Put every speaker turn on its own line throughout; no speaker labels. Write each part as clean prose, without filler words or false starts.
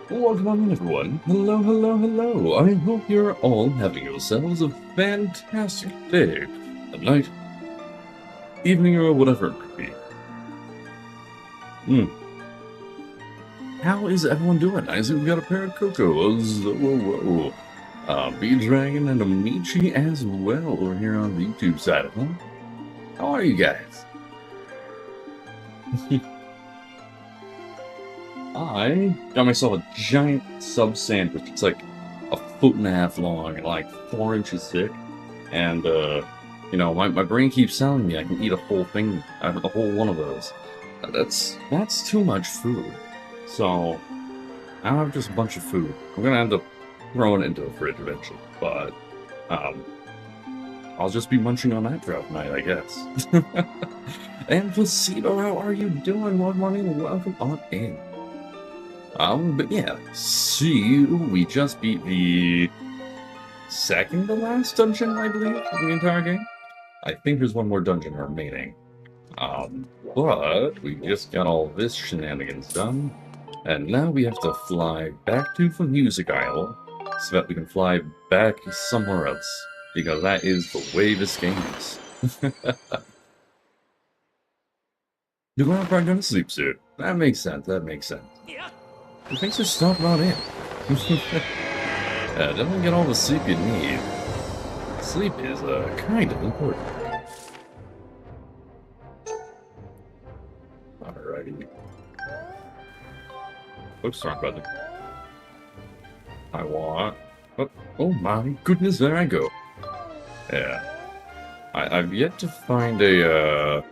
Welcome on, everyone. Hello, hello, hello. I hope you're all having yourselves a fantastic day, a night, evening, or whatever it might be. How is everyone doing? I see we got a pair of Cocos. Whoa. B-Dragon and Amici as well over here on the YouTube side of it. How are you guys? I got myself a giant sub sandwich. It's like a foot and a half long and like 4 inches thick. And, you know, my brain keeps telling me I can eat a whole thing, a whole one of those. That's too much food. So, I don't have just a bunch of food. I'm gonna end up throwing it into the fridge eventually. But, I'll just be munching on that throughout the night, I guess. And Placebo, how are you doing? Good morning, welcome on in. But yeah, see, we just beat the second to last dungeon, I believe, of the entire game. I think there's one more dungeon remaining. But we just got all this shenanigans done, and now we have to fly back to the Music Isle so that we can fly back somewhere else, because that is the way this game is. You're probably gonna sleep soon. That makes sense, Thanks for stopping on in. Definitely get all the sleep you need. Sleep is, kind of important. Alrighty. Oops, wrong button. I want... Oh my goodness, there I go. Yeah. I've yet to find an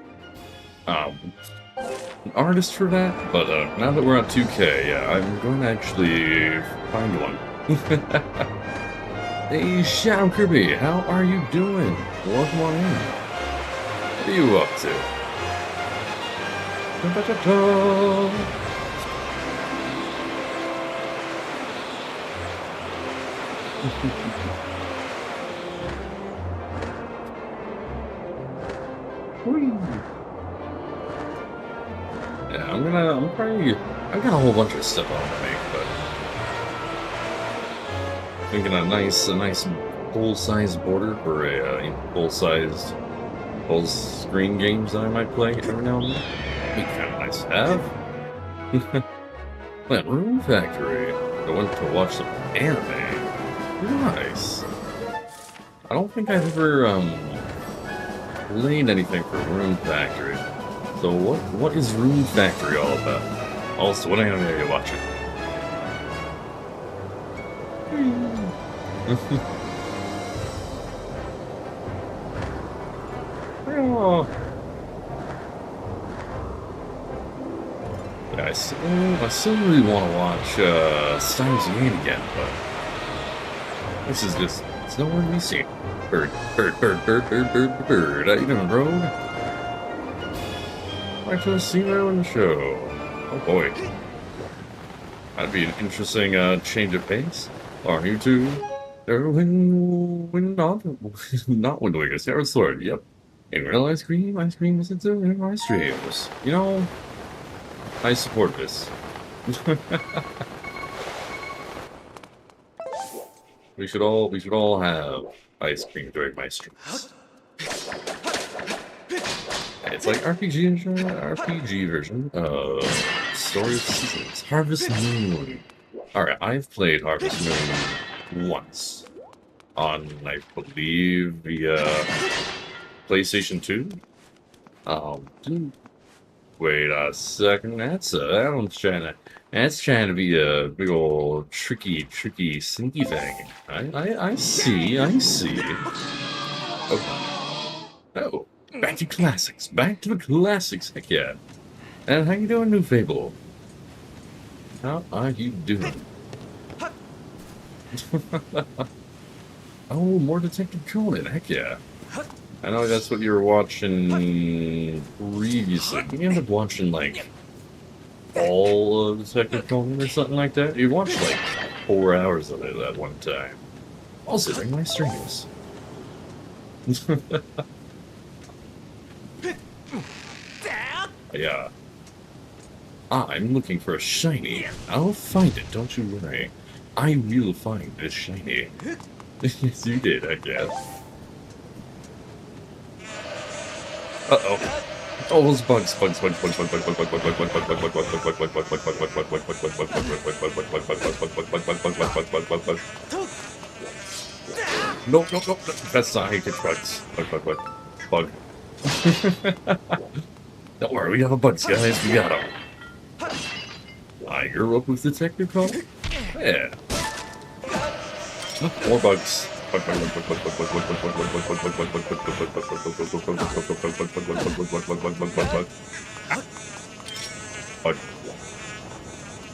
artist for that, but now that we're on 2K, yeah, I'm going to actually find one. Hey, Shadow Kirby, how are you doing? Welcome on in. What are you up to? Yeah, I've got a whole bunch of stuff I want to make, but thinking a nice full-size border for a full-sized, full-screen games that I might play every now and then. Be kind of nice to have. That Room Factory. I went to watch some anime. Nice. I don't think I've ever played anything for Room Factory. So what is Room Factory all about? Also, what anime are you watching? Oh. Yeah, I still really want to watch Steins Gate again, but this is just, it's nowhere to be seen. Bird, out even road. Back to the Zero in the show. Oh boy. That'd be an interesting change of pace. Are you two? Not Wind Waker, Skyward Sword, yep. In real ice cream is into real ice creams. You know, I support this. We should all have ice cream during my streams. It's like RPG version of Story of Seasons. Harvest Moon. Alright, I've played Harvest Moon once. On, I believe, the PlayStation 2. Wait a second, that's trying to be a big old tricky, sneaky thing. I see. Oh, back to classics, heck yeah. And how you doing, New Fable? How are you doing? Oh, more Detective Conan, heck yeah. I know that's what you were watching previously. You ended up watching, like, all of Detective Conan or something like that? You watched, like, 4 hours of it at one time. Also during my streams. Yeah. I'm looking for a shiny. I'll find it, don't you worry. I will find this shiny. Yes, you did, I guess. Uh-oh. Oh, those bugs. No. That's not how you get bugs. Bug. Don't worry, we got the bugs, guys. We got them. You're up with Detective Call? Yeah. More bugs.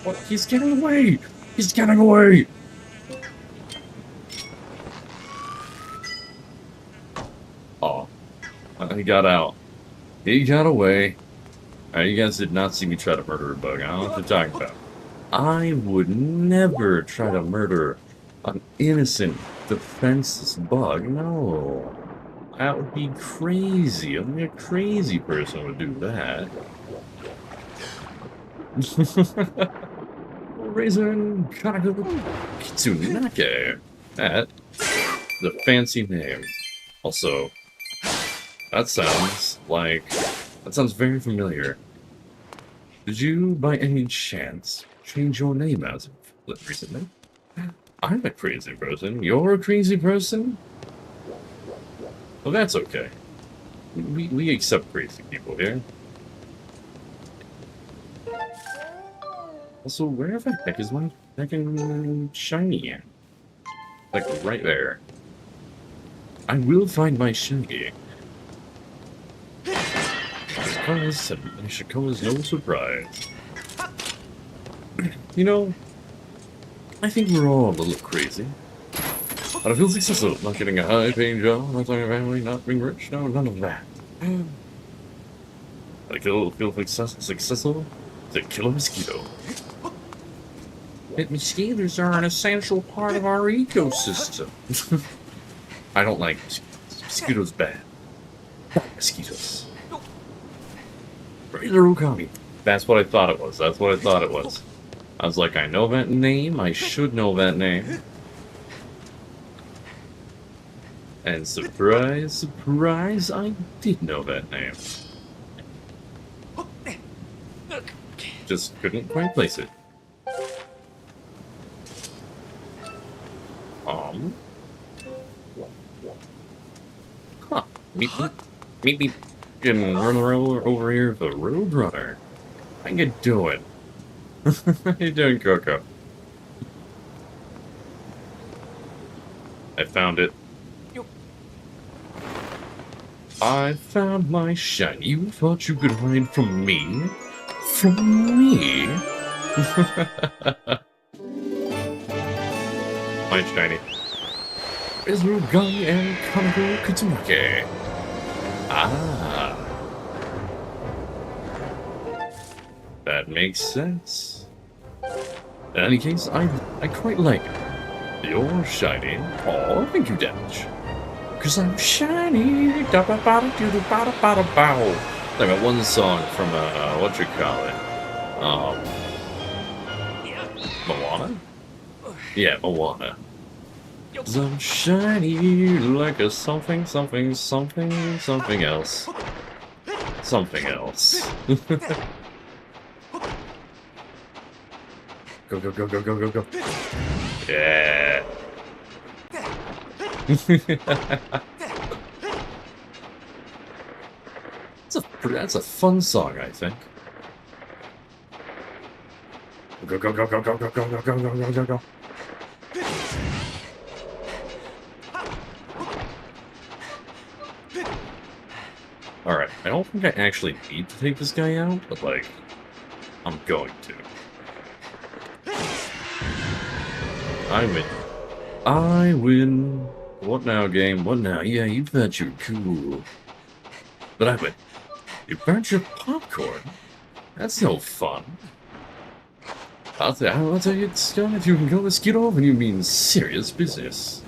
What? He's getting away! He's getting away! Oh. He got out. He got away. You guys did not see me try to murder a bug. I don't know what you're talking about. I would never try to murder an innocent, defenseless bug. No. That would be crazy. Only a crazy person would do that. Raisin Kanaku Kitsunake. That's the fancy name. Also, that sounds very familiar. Did you, by any chance, change your name as of recently? I'm a crazy person. You're a crazy person? Well, that's okay. We accept crazy people here. Also, where the heck is my fucking shiny at? Like, right there. I will find my shiny. Because Shiko's no surprise. You know, I think we're all a little crazy. But I feel successful. Not getting a high-paying job, not having a family, not being rich. No, none of that. I feel successful to kill a mosquito. Mosquitoes are an essential part of our ecosystem. I don't like mosquitoes. Mosquitoes bad. Bad mosquitoes. Razor Okami. That's what I thought it was. I was like, I know that name. I should know that name. And surprise, surprise, I did know that name. Just couldn't quite place it. Huh. Meet me getting run over here with a roadrunner. How you doing? How you doing, Coco? I found it. I found my shiny. You thought you could hide from me? From me? My shiny. Izurugami and Kanako Kutsumake. Ah. That makes sense. In any case, I quite like it. You're shiny. Oh, thank you, Damage. Cause I'm shiny. Like that one song from what you call it? Moana? Yeah, Moana. Cause I'm shiny like a something else. Something else. Go. Yeah. That's a fun song, I think. Go. Alright, I don't think I actually need to take this guy out, but, like, I'm going to. I win. What now, game? What now? Yeah, you bet you're cool. But I win. You burnt your popcorn? That's no fun. I'll tell you, Scott, if you can go mosquito, then you mean serious business.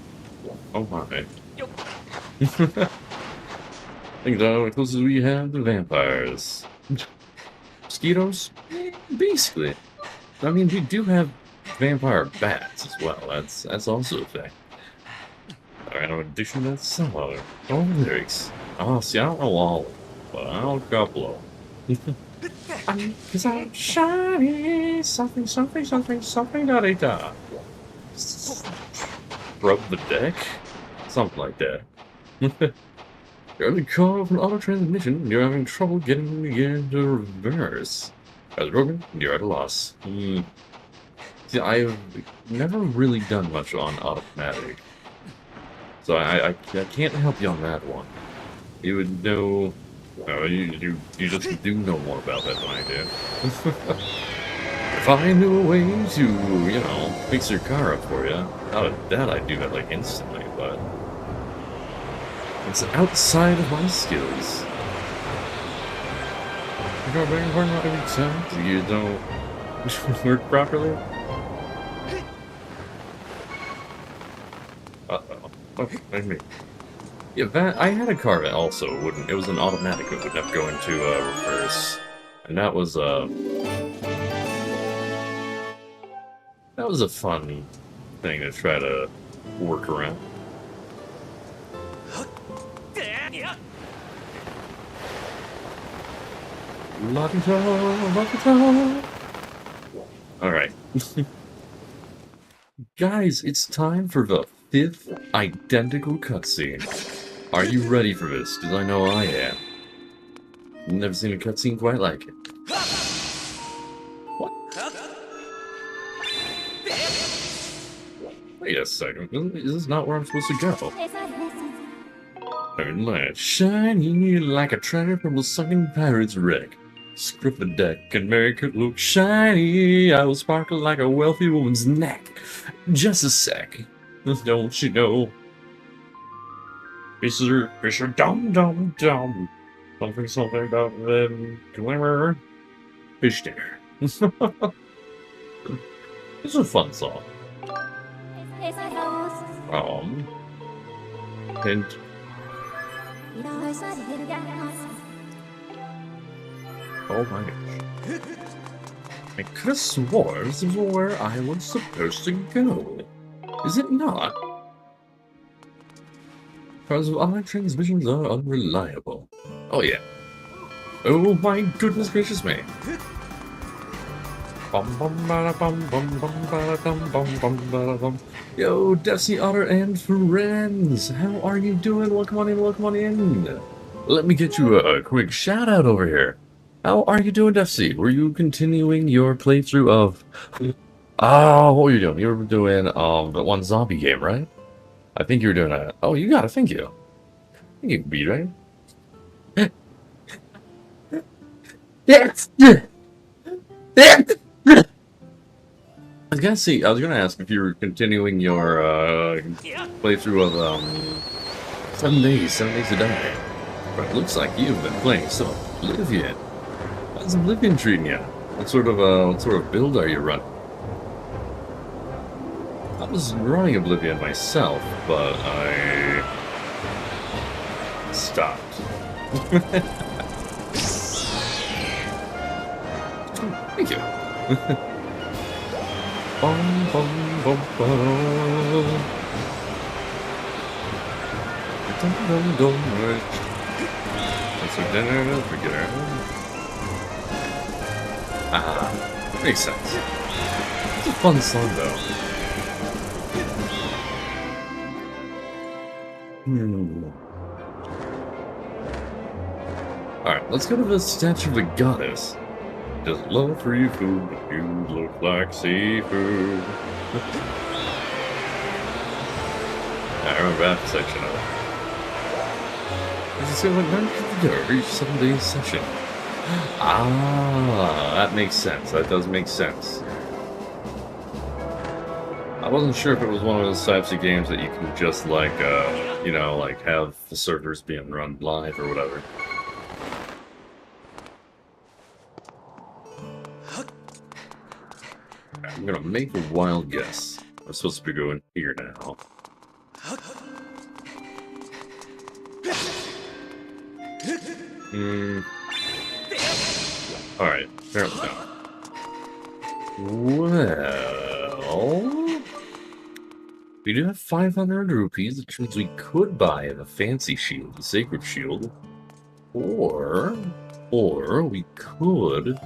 Oh my. I think the closest we have to vampires. Mosquitoes? Basically. I mean, we do have vampire bats as well. That's also a thing. Alright, in addition to that, some other. Oh, lyrics. Oh, see, I don't know all, but I know a couple of them. Cause I'm shiny, something, something, something, something, da da da. Rub the deck? Something like that. You're in the car with an auto transmission, you're having trouble getting the gear into reverse. As broken, you're at a loss. See, I've never really done much on automatic. So I can't help you on that one. You would know... you just do know more about that than I do. If I knew a way to, you know, fix your car up for you, out of that I'd do that, like, instantly, but... it's outside of my skills. You got very hard not every time you don't work properly? Uh-oh. Oh, that's me. Yeah, that I had a car that also wouldn't. It was an automatic that would never go into reverse, and that was a fun thing to try to work around. All right, guys, it's time for the 5th identical cutscene. Are you ready for this? Because I know I am. Never seen a cutscene quite like it. What? Wait a second. Is this not where I'm supposed to go? Light shiny like a treasure from a sunken pirate's wreck. Scrub the deck and make it look shiny. I will sparkle like a wealthy woman's neck. Just a sec. Don't you know? Fisher, dum dum dum. Something, something about them. Glimmer. Fish dinner. It's a fun song. Hint. Oh my gosh. I could have swore this was where I was supposed to go. Is it not? Because our transmissions are unreliable. Oh yeah. Oh my goodness gracious me. Yo, Desi Otter and friends! How are you doing? Welcome on in, welcome on in. Let me get you a quick shout out over here. How are you doing, Desi? Were you continuing your playthrough of... what were you doing? You were doing that one zombie game, right? I think you were doing a... Oh, you got it, thank you. I think you can beat, right? Yes! I was gonna ask if you were continuing your playthrough of 7 days to die. But it looks like you've been playing some Oblivion. How's Oblivion treating you? What sort of build are you running? I was running Oblivion myself, but I stopped. Thank you. Bum, bum, bum, bum. Dum, dum, dum. What's for dinner? Forget her. Makes sense. It's a fun song, though. Alright, let's go to the statue of the goddess. Just love free food, but you look like seafood. I remember that section of it. It's a 7-day session. That makes sense. That does make sense. I wasn't sure if it was one of those types of games that you can just, like, you know, like, have the servers being run live or whatever. I'm gonna make a wild guess. I'm supposed to be going here now. Alright, apparently not. Well... We do have 500 rupees, which means we could buy the fancy shield, the sacred shield. Or we could,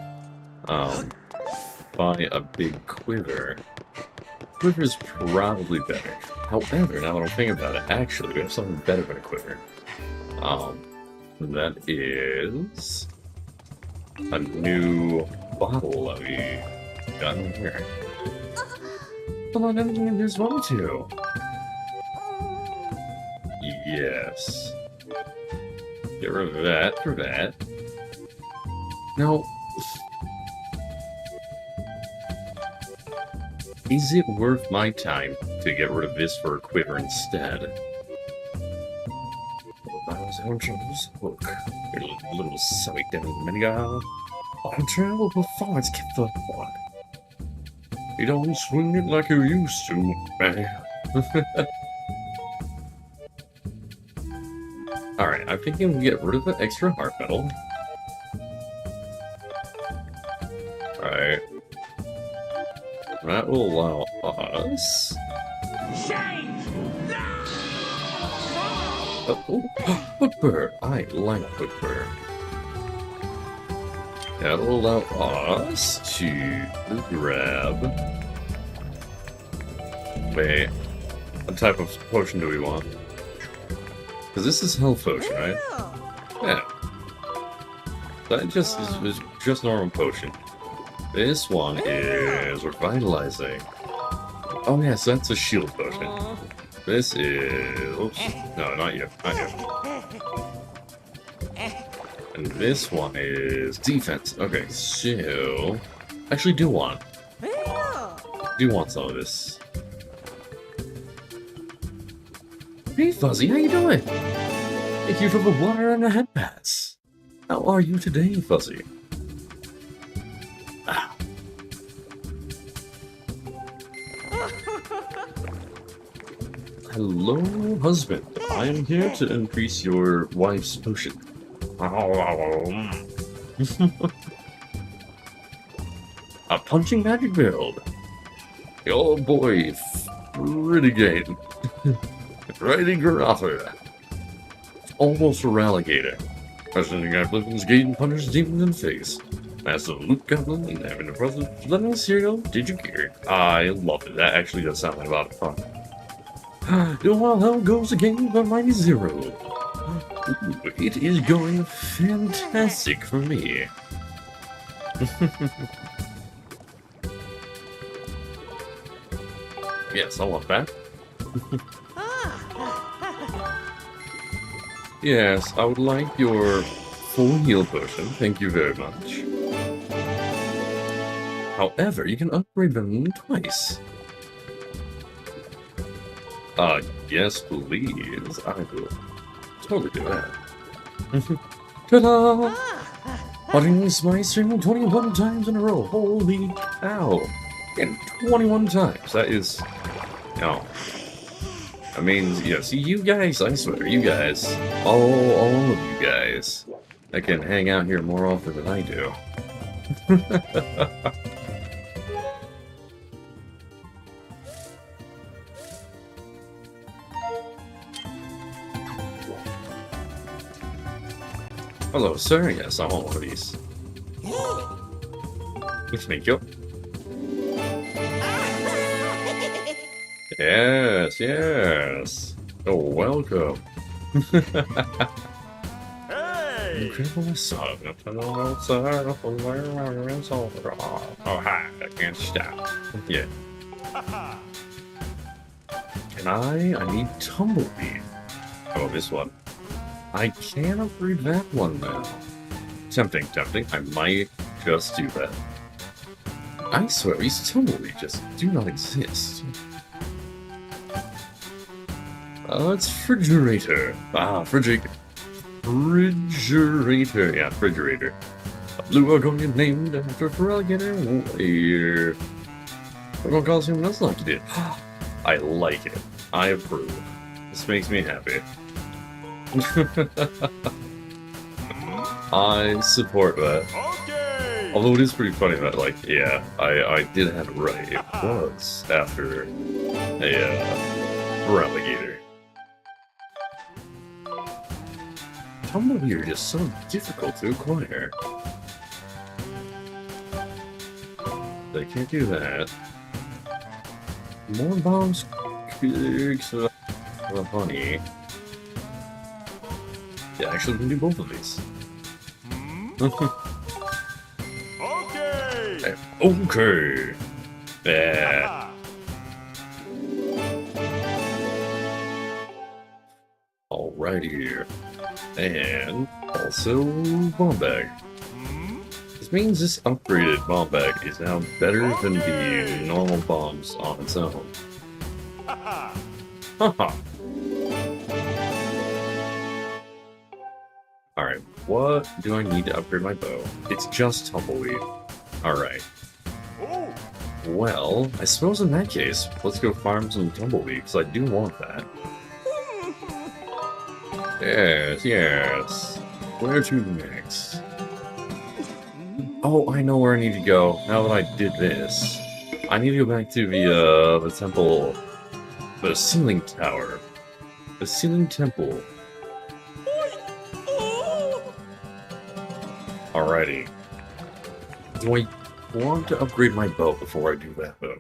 buy a big quiver. Quiver is probably better. However, now that I'm thinking about it, actually, we have something better than a quiver. That is a new bottle that we got in here. Come on, everything there's one too. Yes. Get rid of that for that. Now, is it worth my time to get rid of this for a quiver instead? Look, little silly mini guy. I'm terrible performance, keep the one. You don't swing it like you used to, man. Alright, I'm thinking we get rid of the extra heart metal. Alright. That will allow us... Whipper! I like Whipper. That will allow us to grab... Wait, what type of potion do we want? Because this is health potion, right? Yeah. That just is just normal potion. This one is revitalizing. Oh yes, that's a shield potion. This is... Oops. No, not yet. Not yet. And this one is defense. Okay, so... Actually do want some of this. Hey Fuzzy, how you doing? Thank you for the water and the head pats. How are you today, Fuzzy? Ah. Hello, husband. I am here to increase your wife's potion. A punching magic build. Oh boy, Renegade. Riding Garotha. Almost a Ralligator. President guy Blippen's gate and punches demons in the face. Master Luke Goblin and having the brother letting us cereal. Did you hear? I love it. That actually does sound like a lot of fun. Well, how goes the game by Mighty Zero? Ooh, it is going fantastic for me. Yes, I want that. Yes, I would like your full heal potion. Thank you very much. However, you can upgrade them twice. Yes, please. I will totally do that. Ta-da! Watching my stream 21 times in a row. Holy cow. And 21 times. That is... No. I mean, yes, you guys, I swear, you guys, all of you guys, that can hang out here more often than I do. Hello, sir. Yes, I want one of these. Thank you. Yes, yes. Oh, welcome. Hey! Incredible son. Oh, hi. I can't stop. Yeah. And I need tumbleweed. Oh, this one. I can upgrade that one now. Tempting, tempting. I might just do that. I swear, these tumbleweed just do not exist. It's refrigerator. Refrigerator. Yeah, refrigerator. A blue Argonian named after Alligator Warrior. We're gonna call someone else like you did. I like it. I approve. This makes me happy. I support that.
Okay.
Although it is pretty funny that, like, yeah, I did have it right. It was after a alligator. Tumbleweed are just so difficult to acquire. They can't do that. More bombs kicks the honey. Yeah, actually, we can do both of these.
Okay.
Okay. Yeah. Alrighty here. And also bomb bag. This means this upgraded bomb bag is now better than the normal bombs on its own. Haha. Alright, what do I need to upgrade my bow? It's just tumbleweed. Alright. Well, I suppose in that case, let's go farm some tumbleweed, because I do want that. Yes, yes. Where to next? Oh, I know where I need to go, now that I did this. I need to go back to the temple... The ceiling tower. The ceiling temple. Alrighty. Do I want to upgrade my bow before I do that, though?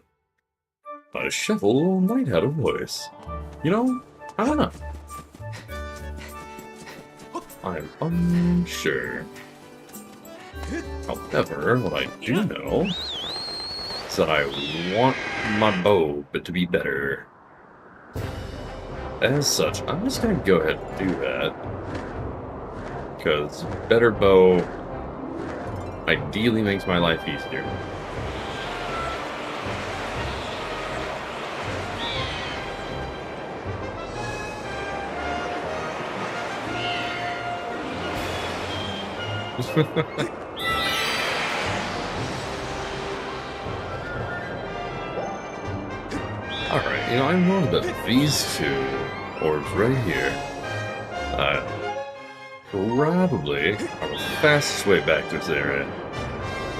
A shovel might have a voice. You know, I don't know. I'm unsure. However, what I do know is that I want my bow to be better. As such, I'm just gonna go ahead and do that. Because better bow ideally makes my life easier. Alright, you know, I'm wrong about these two orbs right here. Probably are the fastest way back to this area.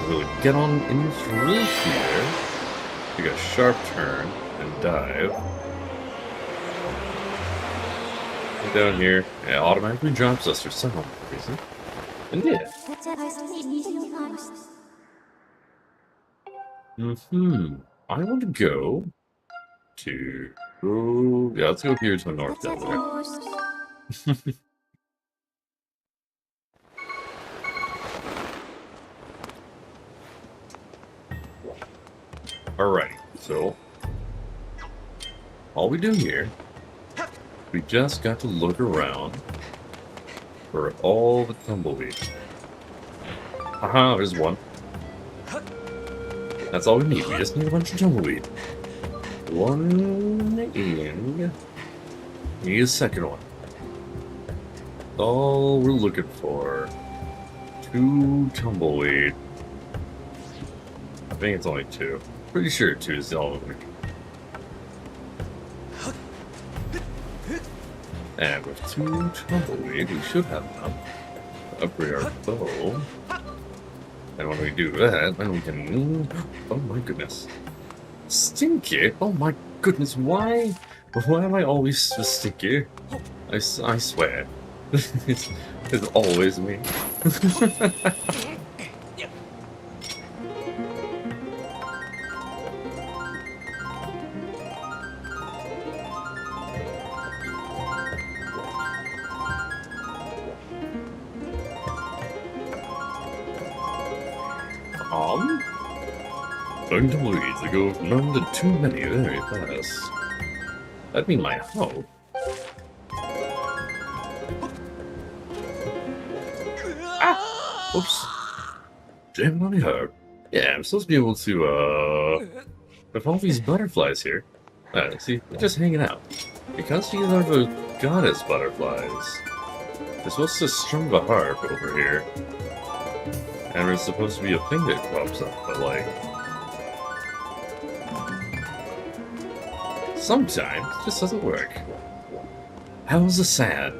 We'll get on in through here, take a sharp turn, and dive. And down here, it automatically drops us for some reason. And yeah. I want to go to... Oh, yeah, let's go here to the north down there. Alright, so all we do here, we just got to look around for all the tumbleweed. Haha, there's one. That's all we need. We just need a bunch of tumbleweed. One and need a second one. All we're looking for. 2 tumbleweed. I think it's only 2. Pretty sure 2 is the only one. And with 2 tumbleweed, we should have enough to upgrade our bow. And when we do that, then we can... Oh my goodness. Stinky? Oh my goodness, why? Why am I always so stinky? I swear. it's always me. Tumbleweeds that go from none to too many very fast. That'd be my hope. Ah! Oops. Damn bloody hurt. Yeah, I'm supposed to be able to, with all these butterflies here. See, they're just hanging out. Because these are the goddess butterflies, they're supposed to strum the harp over here. And there's supposed to be a thing that pops up, but like... Sometimes it just doesn't work. How's the sand?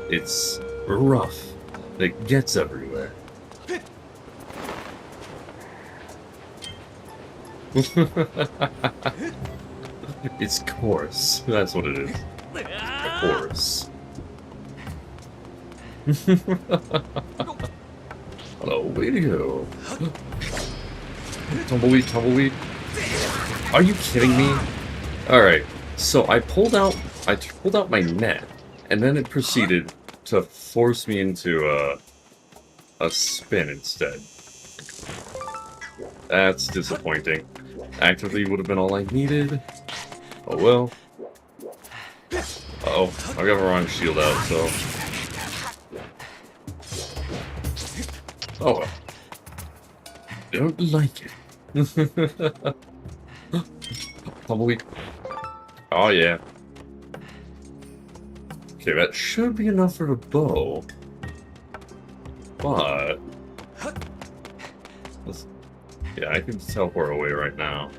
It's rough. It gets everywhere. It's coarse. That's what it is. Coarse. Hello, way to go. Tumbleweed, tumbleweed. Are you kidding me? Alright, so I pulled out my net, and then it proceeded to force me into a spin instead. That's disappointing. Actively would have been all I needed. Oh well. Uh-oh, I got the wrong shield out, so... Oh well. Don't like it. Tumbleweed. Oh yeah. Okay, that should be enough for the bow. But... yeah, I can teleport away right now.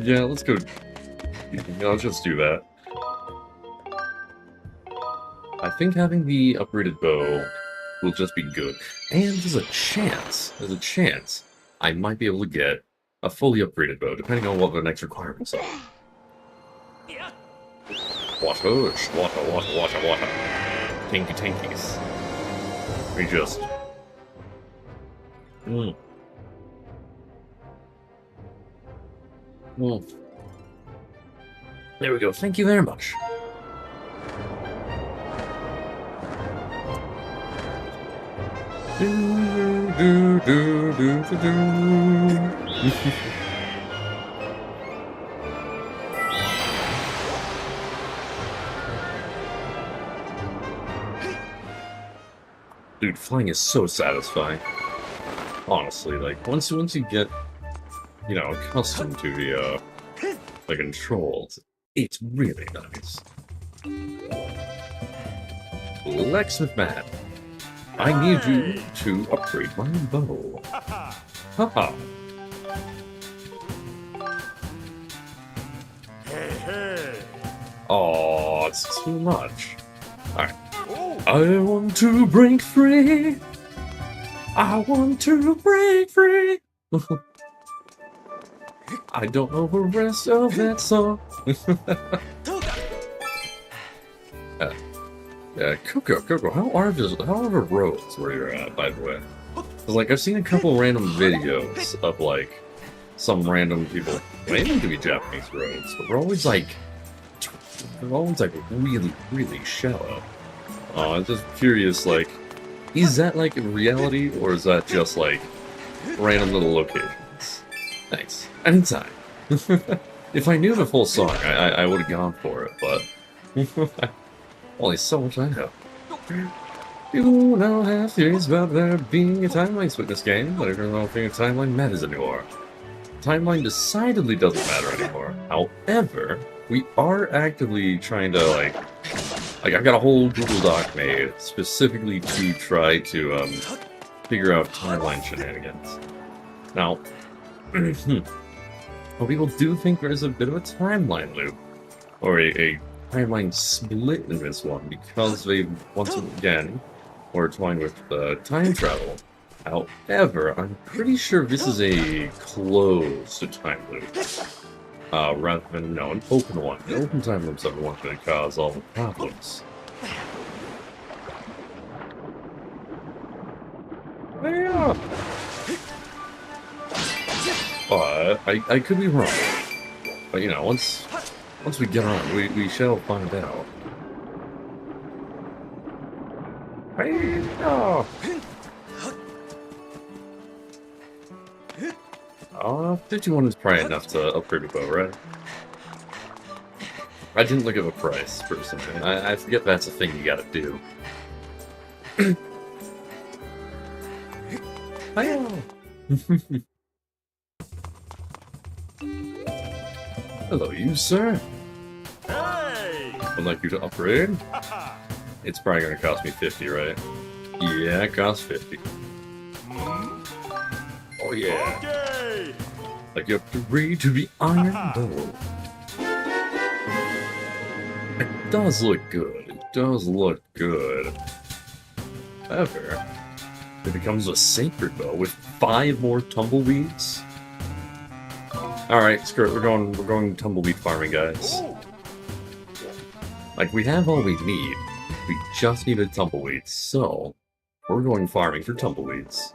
Yeah, let's go. Yeah, let's just do that. I think having the upgraded bow will just be good. And there's a chance, I might be able to get a fully upgraded bow, depending on what the next requirements are. Water. Tankies. We just... Well, there we go. Thank you very much. Dude, flying is so satisfying. Honestly, like once you get, you know, accustomed to the controls, it's really nice. Blacksmith man, I need you to upgrade my bow. Haha. Oh, it's too much. Alright. I want to break free. I want to break free. I don't know the rest of that song. Coco, how are the roads where you're at, by the way? 'Cause, like, I've seen a couple random videos of, like, some random people, claiming to be Japanese roads, but they're always, like, really, really shallow. I'm just curious, like, is that, like, in reality, or is that just, like, random little locations? Thanks. Anytime. If I knew the full song, I would have gone for it, but... only so much I know. You now have theories about there being a timeline split in this game, but I don't think a timeline matters anymore. Timeline decidedly doesn't matter anymore. However, we are actively trying to, like I've got a whole Google Doc made specifically to try to, figure out timeline shenanigans. Now, well, people do think there's a bit of a timeline loop, or a timeline split in this one, because they, once again, were toying with time travel. However, I'm pretty sure this is a closed time loop, rather than, no, an open one. The open time loops are the ones that cause all the problems. Yeah. But I could be wrong. But you know, once we get on, we shall find out. Hey, no. 51 is probably enough to upgrade a bow, right? I didn't look at the price, personally. I forget that's a thing you gotta do. Hiya! Hello, you, sir.
Hey!
Would like you to upgrade? It's probably gonna cost me 50, right? Yeah, it costs 50. Oh yeah.
Okay!
Like you upgrade to the iron bow. It does look good. It does look good. However, it becomes a sacred bow with 5 more tumbleweeds. Alright, screw it, we're going tumbleweed farming, guys. Like, we have all we need. We just need a tumbleweed, so we're going farming for tumbleweeds.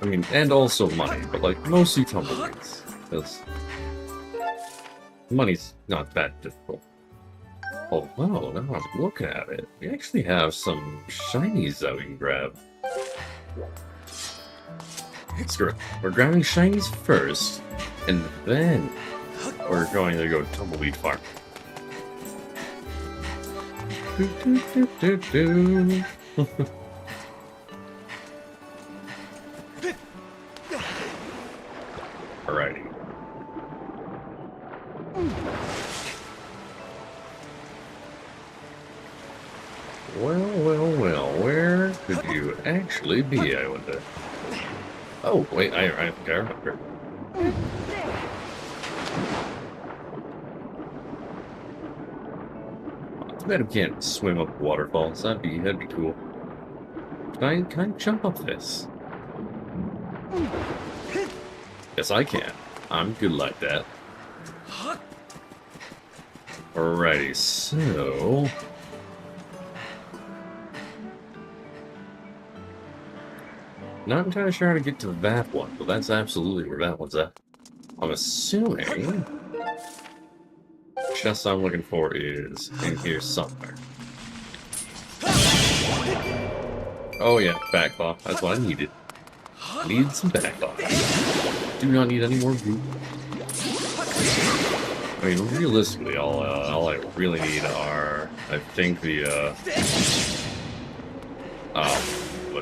I mean, and also money, but like, mostly tumbleweeds. Because money's not that difficult. Although, now I'm looking at it, we actually have some shinies that we can grab. Screw it. We're grabbing shinies first, and then we're going to go tumbleweed farm. Alrighty. Well, where could you actually be, I wonder? Oh, wait, I think I remember. Too bad we can't swim up waterfalls. That'd be cool. Can I jump up this? Yes, I can. I'm good like that. Alrighty, so... Not entirely sure how to get to that one, but that's absolutely where that one's at. I'm assuming... chest I'm looking for is in here somewhere. Oh yeah, backlaw. That's what I needed. Need some backlaw. Do not need any more goop. I mean, realistically, all I really need are, I think, the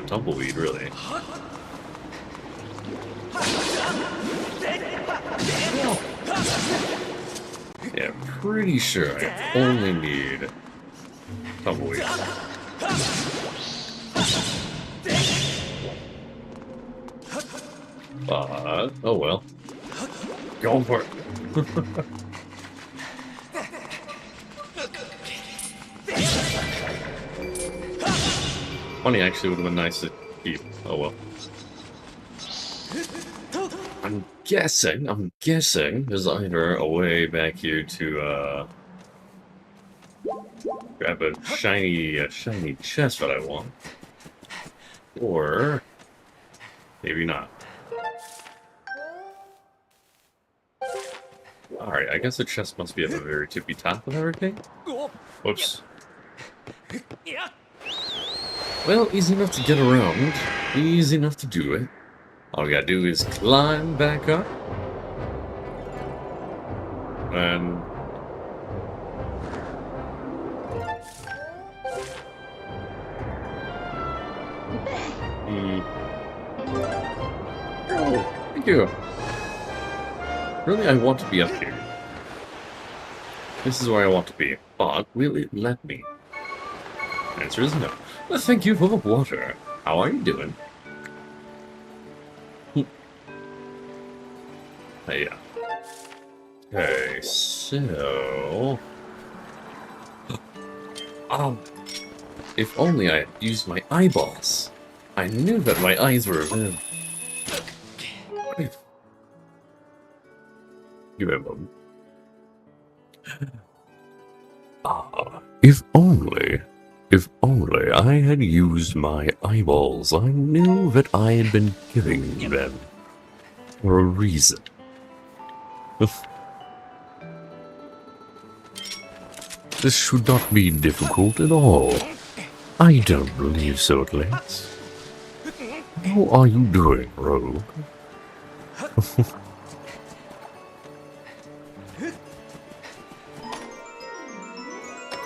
tumbleweed, really. Yeah, pretty sure I only need tumbleweed. But, oh well. Going for it. Money actually would have been nice to keep. Oh well. I'm guessing there's either a way back here to grab a shiny chest that I want, or maybe not. Alright, I guess the chest must be at the very tippy top of everything. Whoops. Well, easy enough to get around. Easy enough to do it. All we gotta do is climb back up. And... Oh, thank you. Really, I want to be up here. This is where I want to be. But will it let me? Answer is no. Well, thank you for the water. How are you doing? Hey, yeah. Okay, so... if only I had used my eyeballs. I knew that my eyes were... Give me a moment. If only I had used my eyeballs. I knew that I had been giving them for a reason. This should not be difficult at all. I don't believe so, at least. How are you doing, Rogue?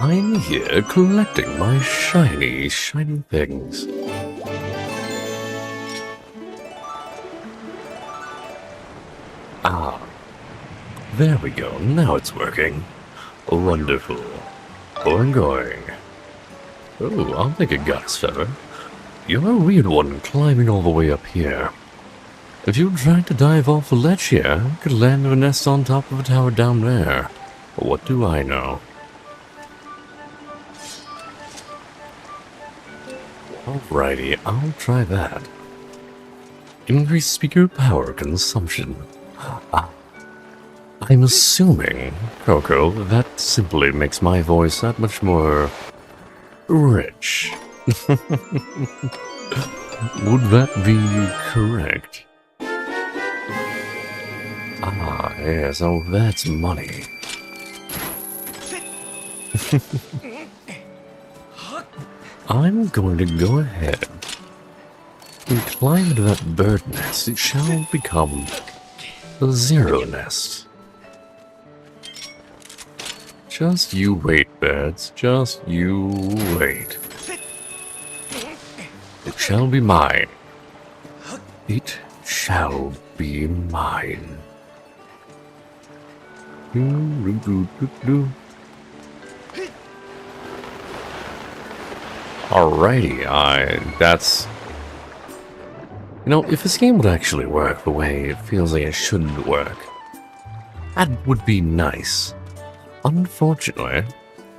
I'm here collecting my shiny things. Ah. There we go, now it's working. Wonderful. Going. Oh, I'll take a goddess feather. You're a weird one climbing all the way up here. If you tried to dive off the ledge here, you could land in a nest on top of a tower down there. What do I know? Alrighty, I'll try that. Increase speaker power consumption. Ah, I'm assuming, Coco, that simply makes my voice that much more rich. Would that be correct? Ah, yes, oh, that's money. I'm going to go ahead and climb into that bird nest. It shall become the zero nest. Just you wait, birds. Just you wait. It shall be mine. It shall be mine. Alrighty, that's... You know, if this game would actually work the way it feels like it shouldn't work, that would be nice. Unfortunately,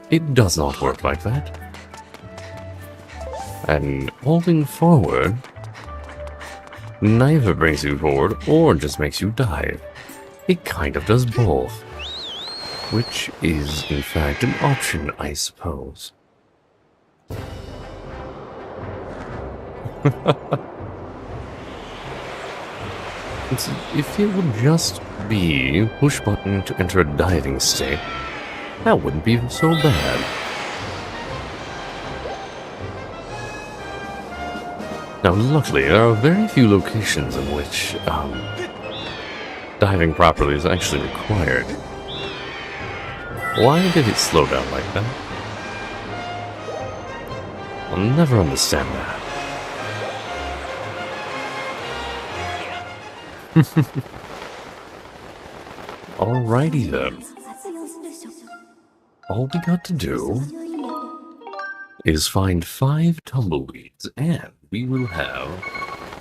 it does not work like that. And holding forward neither brings you forward or just makes you dive. It kind of does both. Which is, in fact, an option, I suppose. If it would just be push button to enter a diving state, that wouldn't be so bad. Now, luckily, there are very few locations in which diving properly is actually required. Why did it slow down like that? I'll never understand that. Alrighty then. All we got to do is find 5 tumbleweeds, and we will have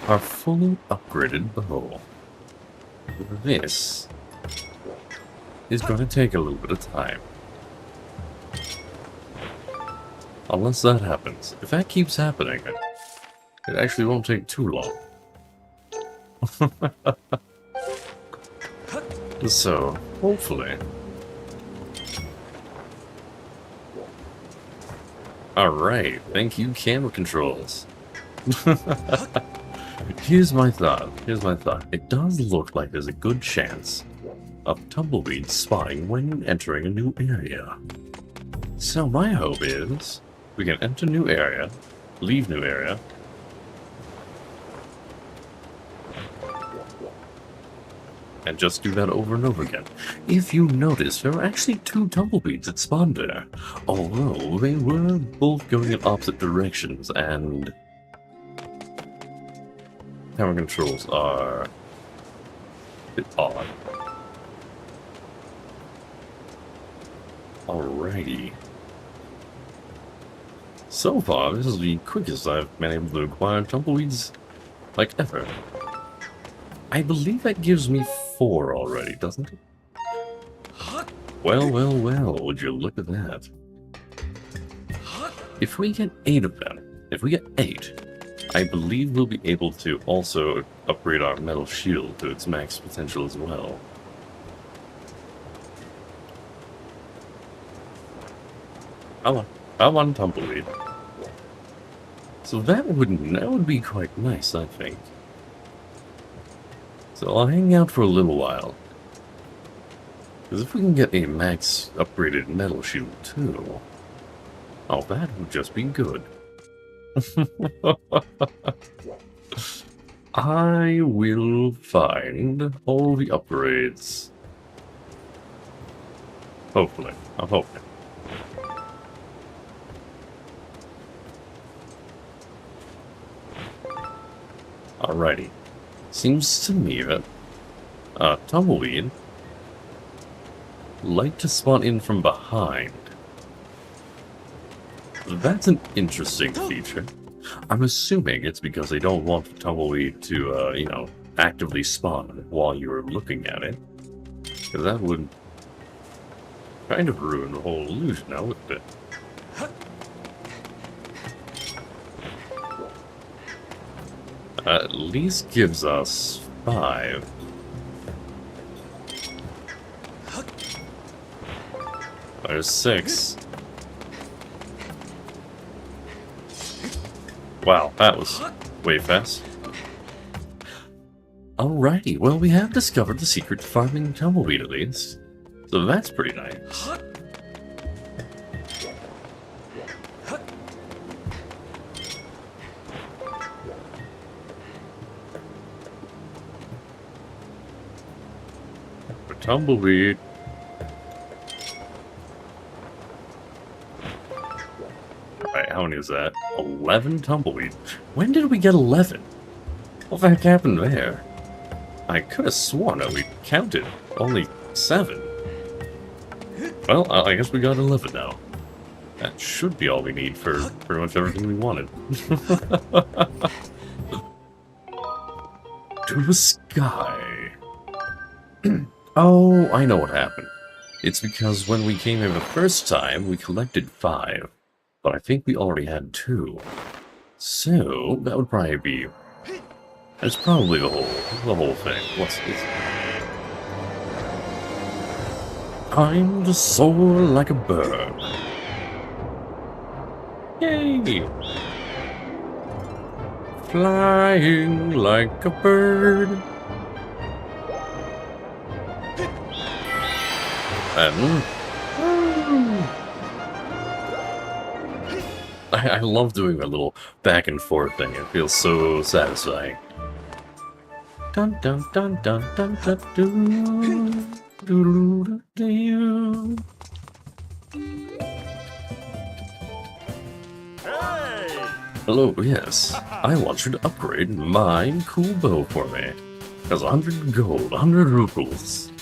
our fully upgraded bow. This is going to take a little bit of time. Unless that happens. If that keeps happening, it actually won't take too long. So, hopefully. Alright, thank you, camera controls. Here's my thought. It does look like there's a good chance of tumbleweeds spawning when entering a new area. So my hope is we can enter new area, leave new area, and just do that over and over again. If you notice, there are actually 2 tumbleweeds that spawned there, although they were both going in opposite directions, and camera controls are a bit odd. Alrighty. So far, this is the quickest I've been able to acquire tumbleweeds, like, ever. I believe that gives me 4 already, doesn't it? Well, would you look at that. If we get 8 of them, I believe we'll be able to also upgrade our metal shield to its max potential as well. I want tumbleweed. So that would be quite nice, I think. So I'll hang out for a little while. Because if we can get a max upgraded metal shield too, oh, that would just be good. I will find all the upgrades. Hopefully. I'm hoping. Alrighty. Seems to me that tumbleweed like to spawn in from behind. That's an interesting feature. I'm assuming it's because they don't want the tumbleweed to, you know, actively spawn while you're looking at it. Because that would kind of ruin the whole illusion now, wouldn't it? At least gives us 5. There's 6. Wow, that was way fast. Alrighty, well, we have discovered the secret to farming tumbleweed at least. So that's pretty nice. For tumbleweed. Alright, how many is that? 11 tumbleweed. When did we get 11? What the heck happened there? I could have sworn that we counted only 7. Well, I guess we got 11 now. That should be all we need for pretty much everything we wanted. To the sky. Oh, I know what happened. It's because when we came here the first time, we collected 5. But I think we already had 2. So, that would probably be... That's probably the whole thing. What's this? Time to soar like a bird. Yay! Flying like a bird. And... I love doing that little back and forth thing. It feels so satisfying. Dun dun dun dun dun dun dun dun dun.
Hey!
Hello, yes. I want you to upgrade my cool bow for me. Has 100 gold, 100 rubles.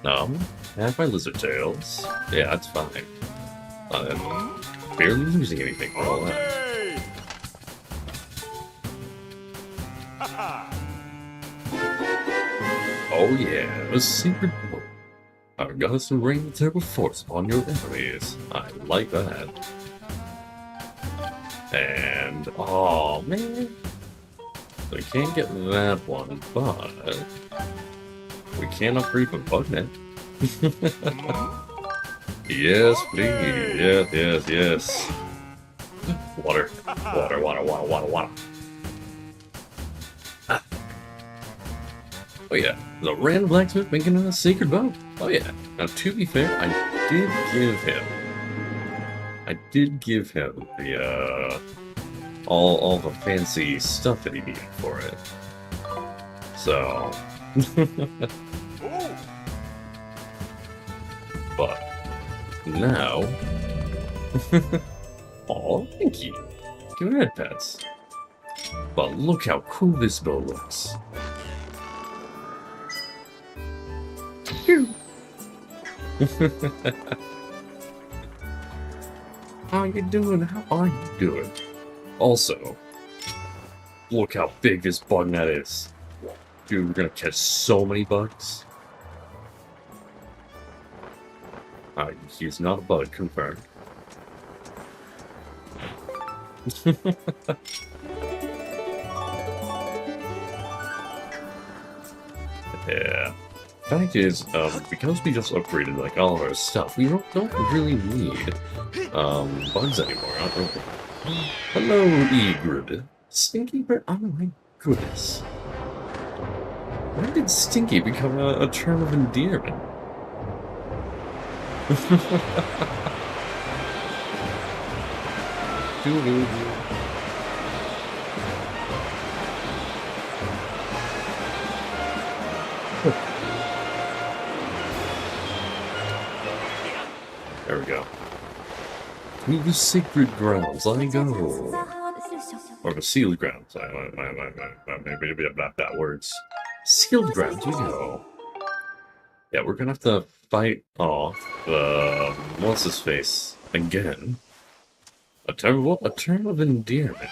No, have my lizard tails. Yeah, that's fine. I'm barely using anything for all that.
Okay! Haha!
Oh yeah, the secret book. I've got some rain with terrible force upon your enemies. I like that. And, oh man, we can't get that one, but we can upgrade the bug net. Yes, please. Yes, yes, yes. Water, water, water, water, water, water. Ah. Oh yeah, the random blacksmith making a secret bow. Oh yeah. Now to be fair, I did give him the all the fancy stuff that he needed for it. So but now oh, thank you. Give me red pets. But look how cool this bow looks. Phew. How you doing? How are you doing? Also, look how big this bug net is. Dude, we're gonna catch so many bugs. He's not a bug, confirmed. Yeah. Fact is, because we just upgraded like all of our stuff, we don't really need bugs anymore. Hello, Egrid. Stinky bird. Oh my goodness. When did Stinky become a term of endearment? There we go. To the sacred grounds I go. Or the sealed grounds. Maybe that words. Sealed grounds we go. Yeah, we're gonna have to fight off what's his face again. A term what? A term of endearment.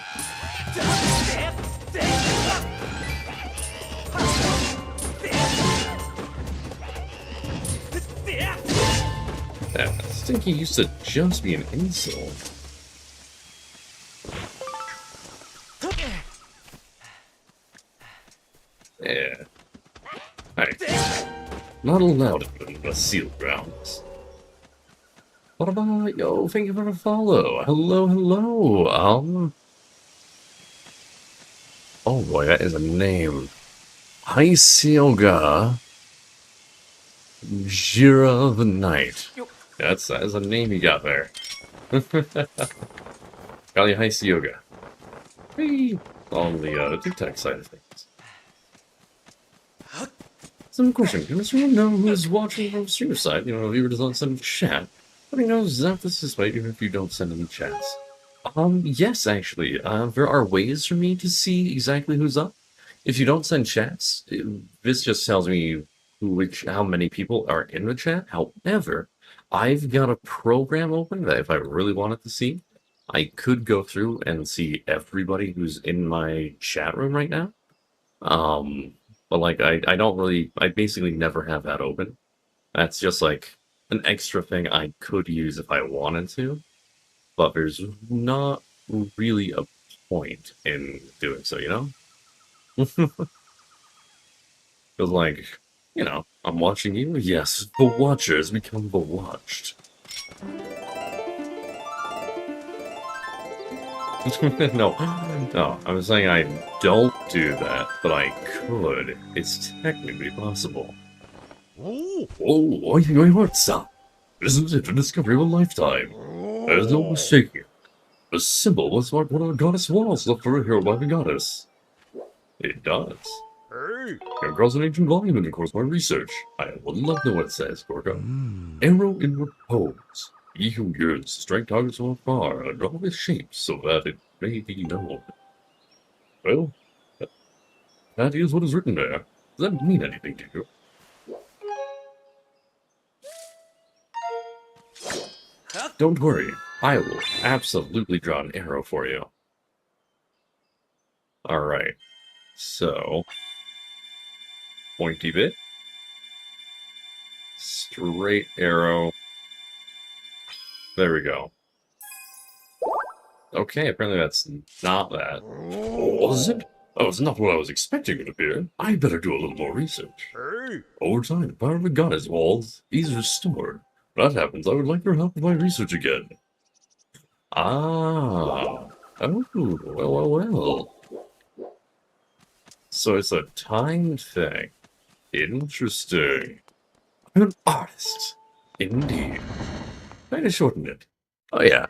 Yeah, Stinky used to just be an insult. Right. Not allowed in the sealed grounds. What about, yo, thank you for the follow. Hello, hello. Oh boy, that is a name. Hyseoga Jira of the Night. That is a name you got there. Kali Hyseoga. Hey, on the TikTok side of things. Some question, can Mr. know who's watching from streamer side? You know, if you doesn't send chat. But he knows that this is right, even if you don't send any chats. Yes, actually. There are ways for me to see exactly who's up. If you don't send chats, this just tells me how many people are in the chat. However, I've got a program open that if I really wanted to see, I could go through and see everybody who's in my chat room right now. But like, I don't really, I basically never have that open. That's just like an extra thing I could use if I wanted to, but there's not really a point in doing so, you know? Because, like, you know, I'm watching you. Yes, the watchers become the watched. No, I was saying I don't do that, but I could. It's technically possible. Oh, what's up? Isn't it a discovery of a lifetime? There's no mistaking. The symbol was like one of the goddess walls left for a hero by the goddess. It does.
Hey.
Here across an ancient volume in the course of my research. I would love to know what it says, Gorka. Arrow in repose. He who yearns to strike targets from afar and draw his shape so that it may be known. Well, that is what is written there. Does that mean anything to you? Don't worry, I will absolutely draw an arrow for you. Alright, so... pointy bit. Straight arrow. There we go. Okay, apparently that's not that. Oh, was it? Oh, it's not what I was expecting it to be. I better do a little more research.
Hey.
Over time, the power of the goddess walls is restored. When that happens, I would like your help with my research again. Ah. Oh, well. So it's a time thing. Interesting. I'm an artist. Indeed. Try to shorten it. Oh yeah.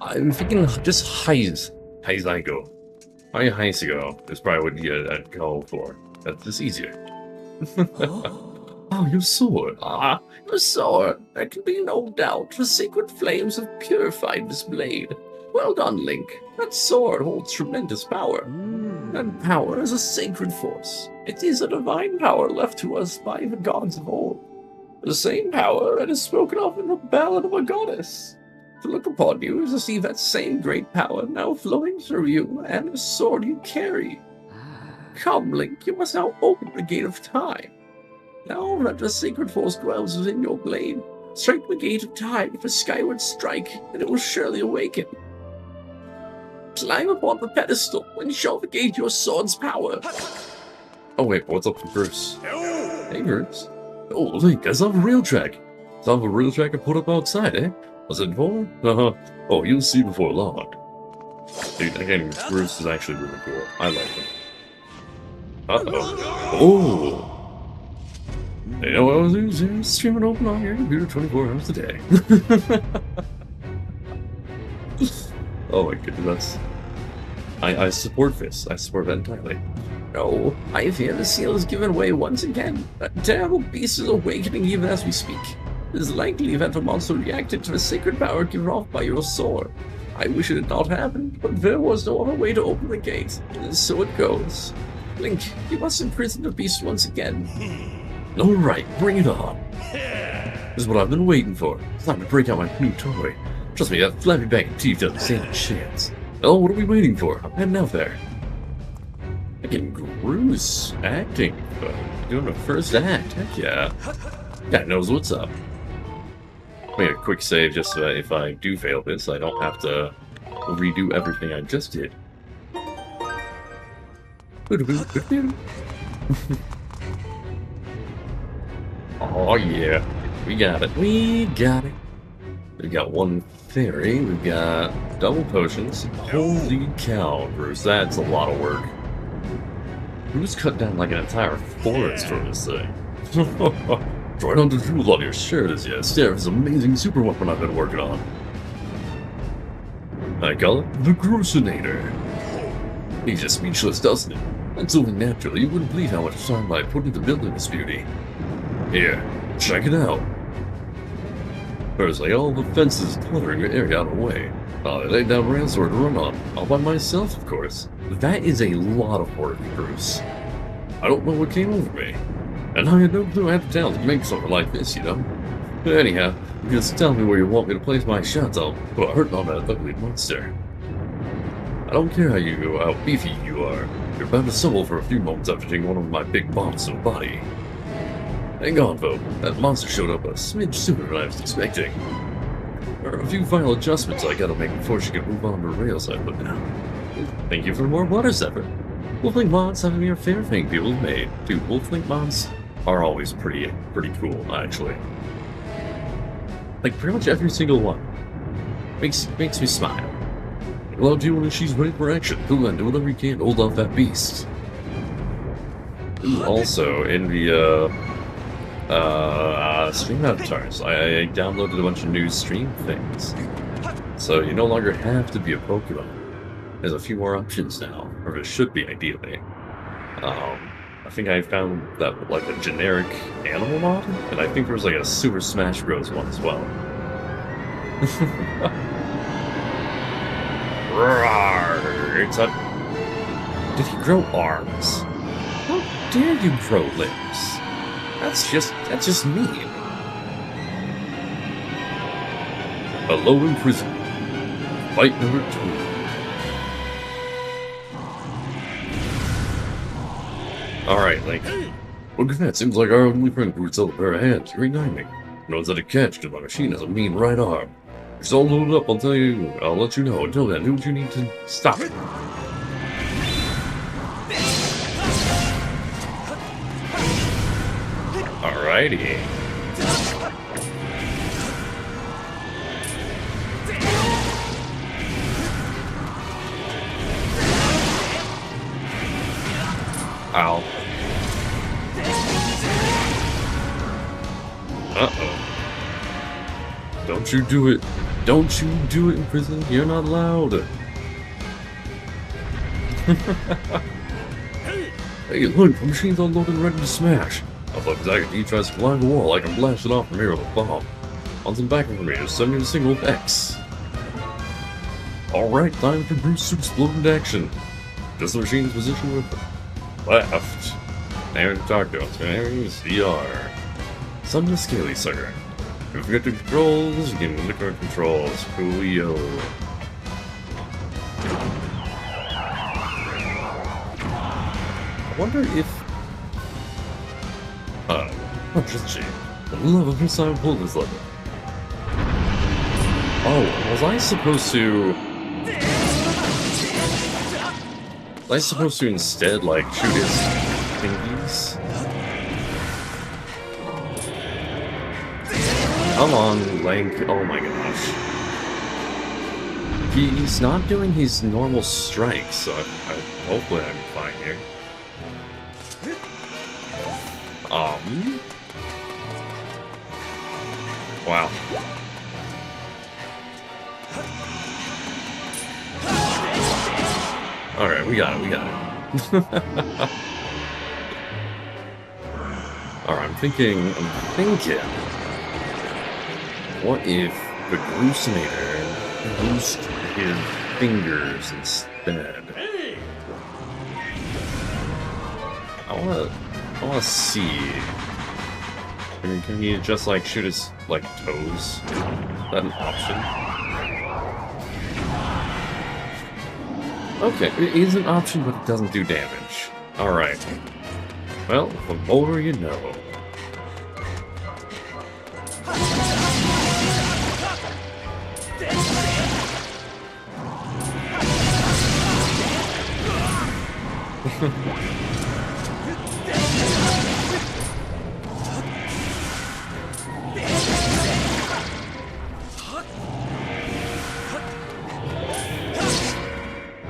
I'm thinking just Heizigo. Heizigo is probably what I'd call for. That's just easier. Oh, your sword. Ah, your sword. There can be no doubt. The sacred flames have purified this blade. Well done, Link. That sword holds tremendous power. And power is a sacred force. It is a divine power left to us by the gods of old. The same power that is spoken of in the Ballad of a Goddess. To look upon you is to see that same great power now flowing through you and the sword you carry. Come, Link, you must now open the gate of time. Now that the sacred force dwells within your blade, strike the gate of time with a skyward strike, and it will surely awaken. Climb upon the pedestal and show the gate your sword's power. Oh wait, what's up with Bruce? Hey, Bruce. Oh, Link, I saw a real track. Saw a real track I put up outside, eh? Was it for? Oh, you'll see before long. Dude, again, Bruce is actually really cool. I like him. Oh! You know what I was doing? Streaming open on your computer 24 hours a day. Oh my goodness. I support this. I support that entirely. No, I fear the seal is given way once again. A terrible beast is awakening even as we speak. It is likely that the monster reacted to the sacred power given off by your sword. I wish it had not happened, but there was no other way to open the gate. And so it goes. Link, you must imprison the beast once again. Alright, bring it on. This is what I've been waiting for. It's time to break out my new toy. Trust me, that flappy bag of teeth doesn't stand a chance. Oh, what are we waiting for? I'm heading out there. Again, Gru's acting. Doing a first act. Heck yeah. Guy knows what's up. Make a quick save just so that if I do fail this, I don't have to redo everything I just did. Oh yeah, we got it. We got it. We got one fairy. We got double potions. Holy cow, Bruce, that's a lot of work. Bruce cut down like an entire forest for this thing. Try not to drool on your shirt as you stare at this amazing super weapon I've been working on. I call it the Grucinator. He's just speechless, doesn't it? That's only natural. You wouldn't believe how much time I put into building this beauty. Here, check it out. First, lay all the fences cluttering your area out of the way. I laid down rails for it to run on, all by myself, of course. That is a lot of work, Bruce. I don't know what came over me. And I had no clue I had the talent to make something like this, you know? But anyhow, just tell me where you want me to place my shots. I'll put a hurt on that ugly monster. I don't care how beefy you are. You're bound to stumble for a few moments after taking one of my big bombs to the body. Hang on, though. That monster showed up a smidge sooner than I was expecting. There are a few final adjustments I gotta make before she can move on to the rails I put down. Thank you for more water effort. Wolflink mods have been your favorite thing people have made. Dude, Wolflink mods are always pretty cool, actually. Like, pretty much every single one. Makes me smile. I love you when she's ready for action. Go on, do whatever you can to hold off that beast. Ooh, also, in the, stream avatars, I downloaded a bunch of new stream things. So you no longer have to be a Pokemon. There's a few more options now, or there should be, ideally. I think I found that, like, a generic animal mod, and I think there was, like, a Super Smash Bros. One as well. Did he grow arms? How dare you grow limbs? That's just mean. Hello, Imprisoned. Fight number 2. Alright, Link. Look at that, seems like our only friend who would sell a pair of hands. You're igniting. Knows how to catch, because my machine has a mean right arm. If it's all loaded up, I'll let you know. Until then, do what you need to stop it. Alrighty. Ow. Uh-oh. Don't you do it. Don't you do it in prison. You're not allowed. Hey, look, the machine's all loaded and ready to smash. I'll look exactly he tries to climb the wall. I can blast it off from here with a bomb. On some backing from me, just send me a signal with X. Alright, time for Bruce to explode into action. Just the machine's position with left. Now to talk to us. There's CR. Summon the Scaly Sucker. Don't forget the controls, you can look at controls. Coolio. I wonder if... what is she? The love of her side pulled this level. Oh, was I supposed to... Was I supposed to instead, like, shoot his thingies? Come on, Link. Oh my gosh. He's not doing his normal strikes, so hopefully I'm fine here. Wow. Alright, we got it. Alright, I'm thinking... What if the Grucinator used his fingers instead? I wanna see. Can he just like shoot his like toes? Is that an option? Okay, it is an option, but it doesn't do damage. Alright. Well, the more you know.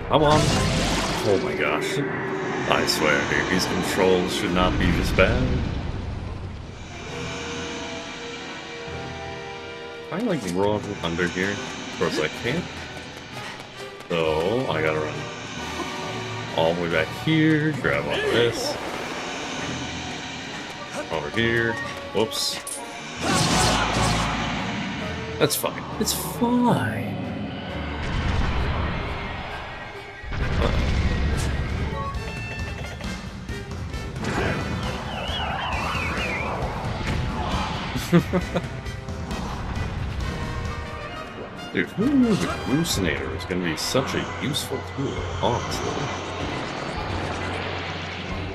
Come on. Oh my gosh. I swear, dude, these controls should not be this bad. I like run under here. Of course I can't. So I gotta run all the way back here, grab on this. Over here. Whoops. That's fine. It's fine. Dude, who knew the Hallucinator was going to be such a useful tool, honestly?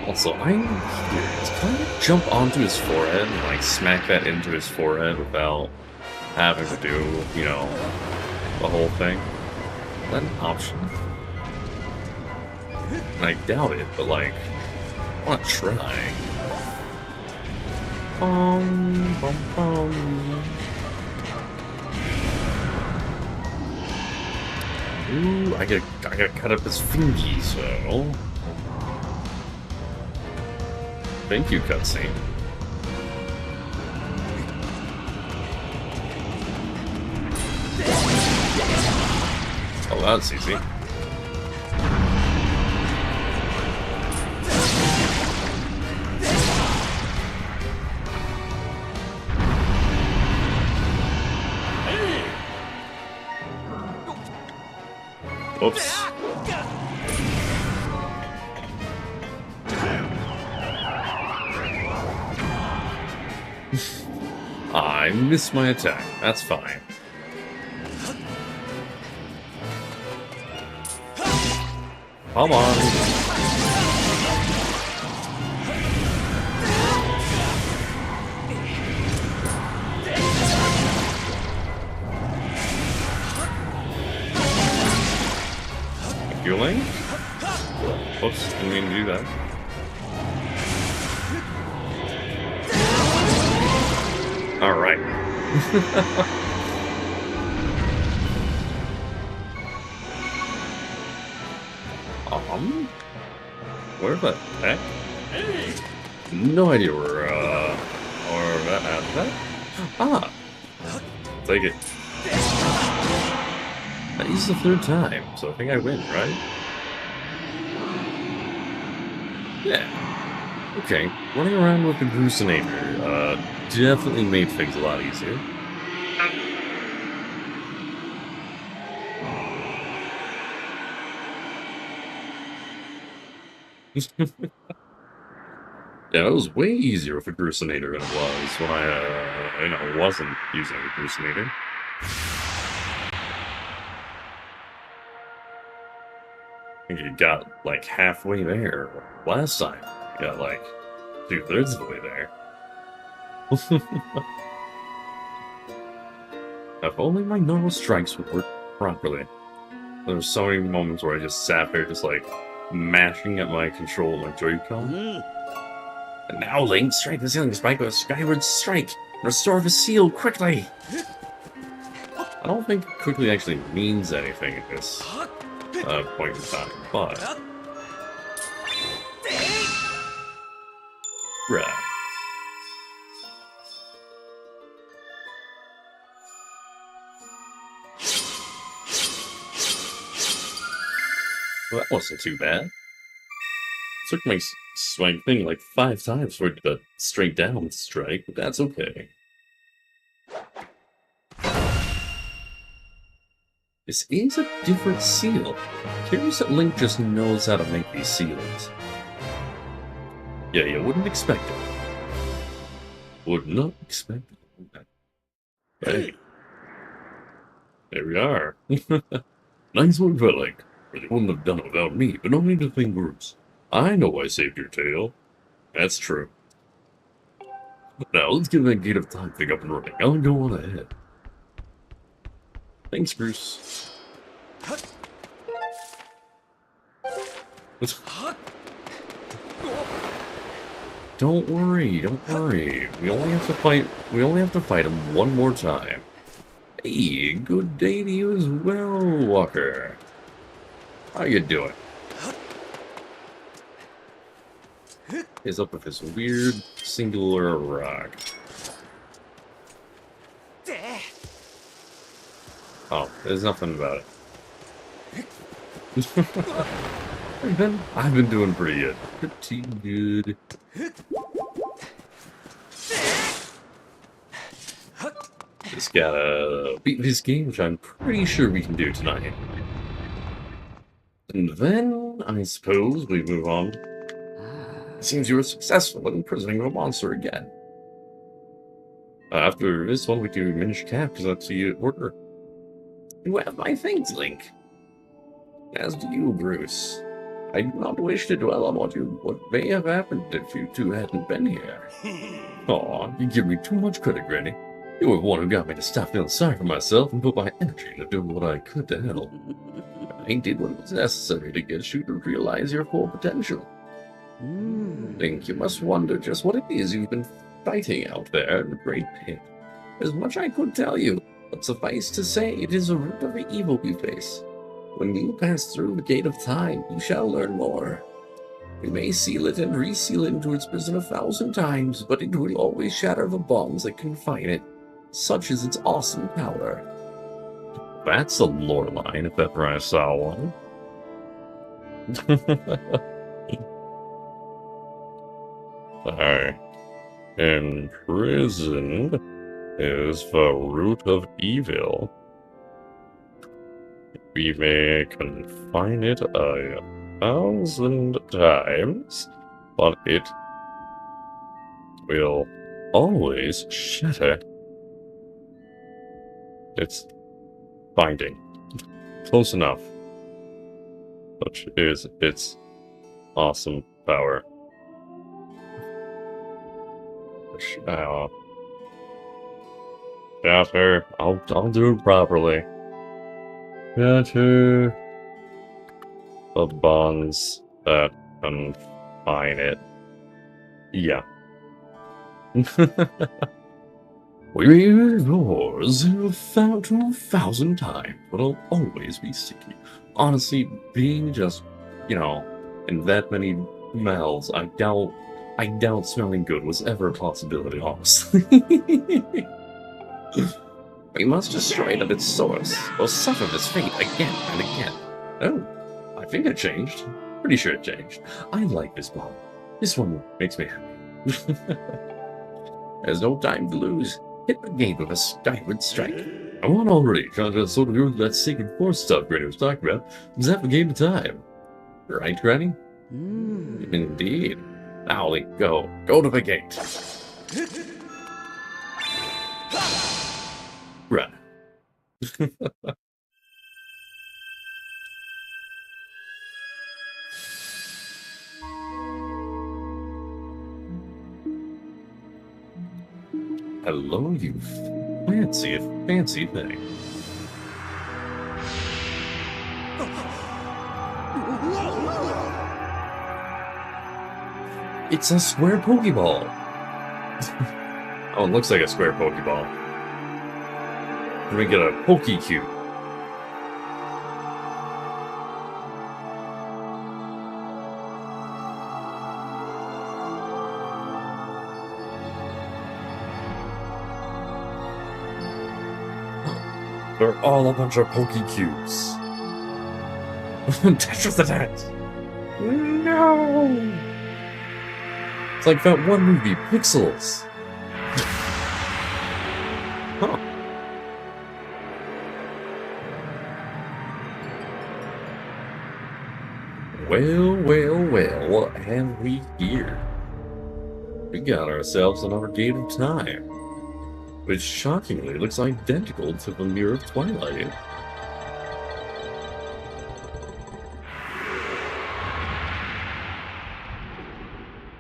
Also, I'm curious, can I jump onto his forehead and, like, smack that into his forehead without having to do, you know, the whole thing? Is that an option? And I doubt it, but, like, I want to try. Bum, bum, bum. Ooh, I gotta cut up his fingies, so. Thank you, cutscene. Oh, that's easy. Oops. I missed my attack. That's fine. Come on. Healing? Oops, didn't mean to do that. Alright. Where the heck? No idea where, or that? Ah! Take it. That is the third time, so I think I win, right? Yeah. Okay, running around with the Hallucinator, definitely made things a lot easier. Yeah, it was way easier with a Hallucinator than it was when I wasn't using a Hallucinator. I think you got, like, halfway there. Last time, you got, like, 2/3 of the way there. If only my normal strikes would work properly. There were so many moments where I just sat there, just, like, mashing at my control, like Joy-Con. And now, Link, strike the ceiling spike with a Skyward strike! Restore the seal quickly! I don't think quickly actually means anything at this point in time, but... Right. Well, that wasn't too bad. Took my thing like 5 times for it to straight down strike, but that's okay. This is a different seal. Curious that Link just knows how to make these seals. Yeah, you wouldn't expect it. Would not expect it. Hey. There we are. Nice one, Link. They wouldn't have done it without me, but only the thing groups. I know I saved your tail. That's true. Now, let's get that gate of time thing up and running. I'll go on ahead. Thanks, Bruce. Don't worry, don't worry. We only have to fight him one more time. Hey, good day to you as well, Walker. How you doing? He's up with this weird singular rock. Oh, there's nothing about it. I've been doing pretty good. Pretty good. Just gotta beat this game, which I'm pretty sure we can do tonight. And then, I suppose we move on. It seems you were successful in imprisoning a monster again. After this one, we do Minish Cap, because that's the order. You have my thanks, Link. As do you, Bruce. I do not wish to dwell on what may have happened if you two hadn't been here. Aw, you give me too much credit, Granny. You were the one who got me to stop feeling sorry for myself and put my energy into doing what I could to help. I did what was necessary to get you to realize your full potential. Link, you must wonder just what it is you've been fighting out there in the Great Pit. There's much I could tell you, but suffice to say, it is a root of the evil we face. When you pass through the Gate of Time, you shall learn more. You may seal it and reseal it into its prison 1,000 times, but it will always shatter the bonds that confine it. Such is its awesome power. That's a lore line, if ever I saw one. Imprisoned is the root of evil. We may confine it 1,000 times, but it will always shatter. It's binding. Close enough. Such is its awesome power. Shatter. I'll do it properly. Shatter the bonds that confine it. Yeah. We're yours 2,000 times, but I'll always be sticky. Honestly, being just, in that many mouths, I doubt smelling good was ever a possibility, honestly. We must destroy it at its source, or suffer this fate again and again. Oh, I think it changed. Pretty sure it changed. I like this bomb. This one makes me happy. There's no time to lose. Hit the gate with a skyward strike. I'm on already, trying to sort of do that sacred force stuff Granny was talking about. Is that the game of time? Right, Granny? Indeed. Now, Link, go. Go to the gate. Run. Hello, you fancy thing. It's a square Pokeball. Oh, it looks like a square Pokeball. Let me get a Pokecube. They're all a bunch of Pokecubes. Tetris attack! No! It's like that one movie, Pixels. Huh. Well, what have we here? We got ourselves another Gate of Time, which shockingly looks identical to the Mirror of Twilight.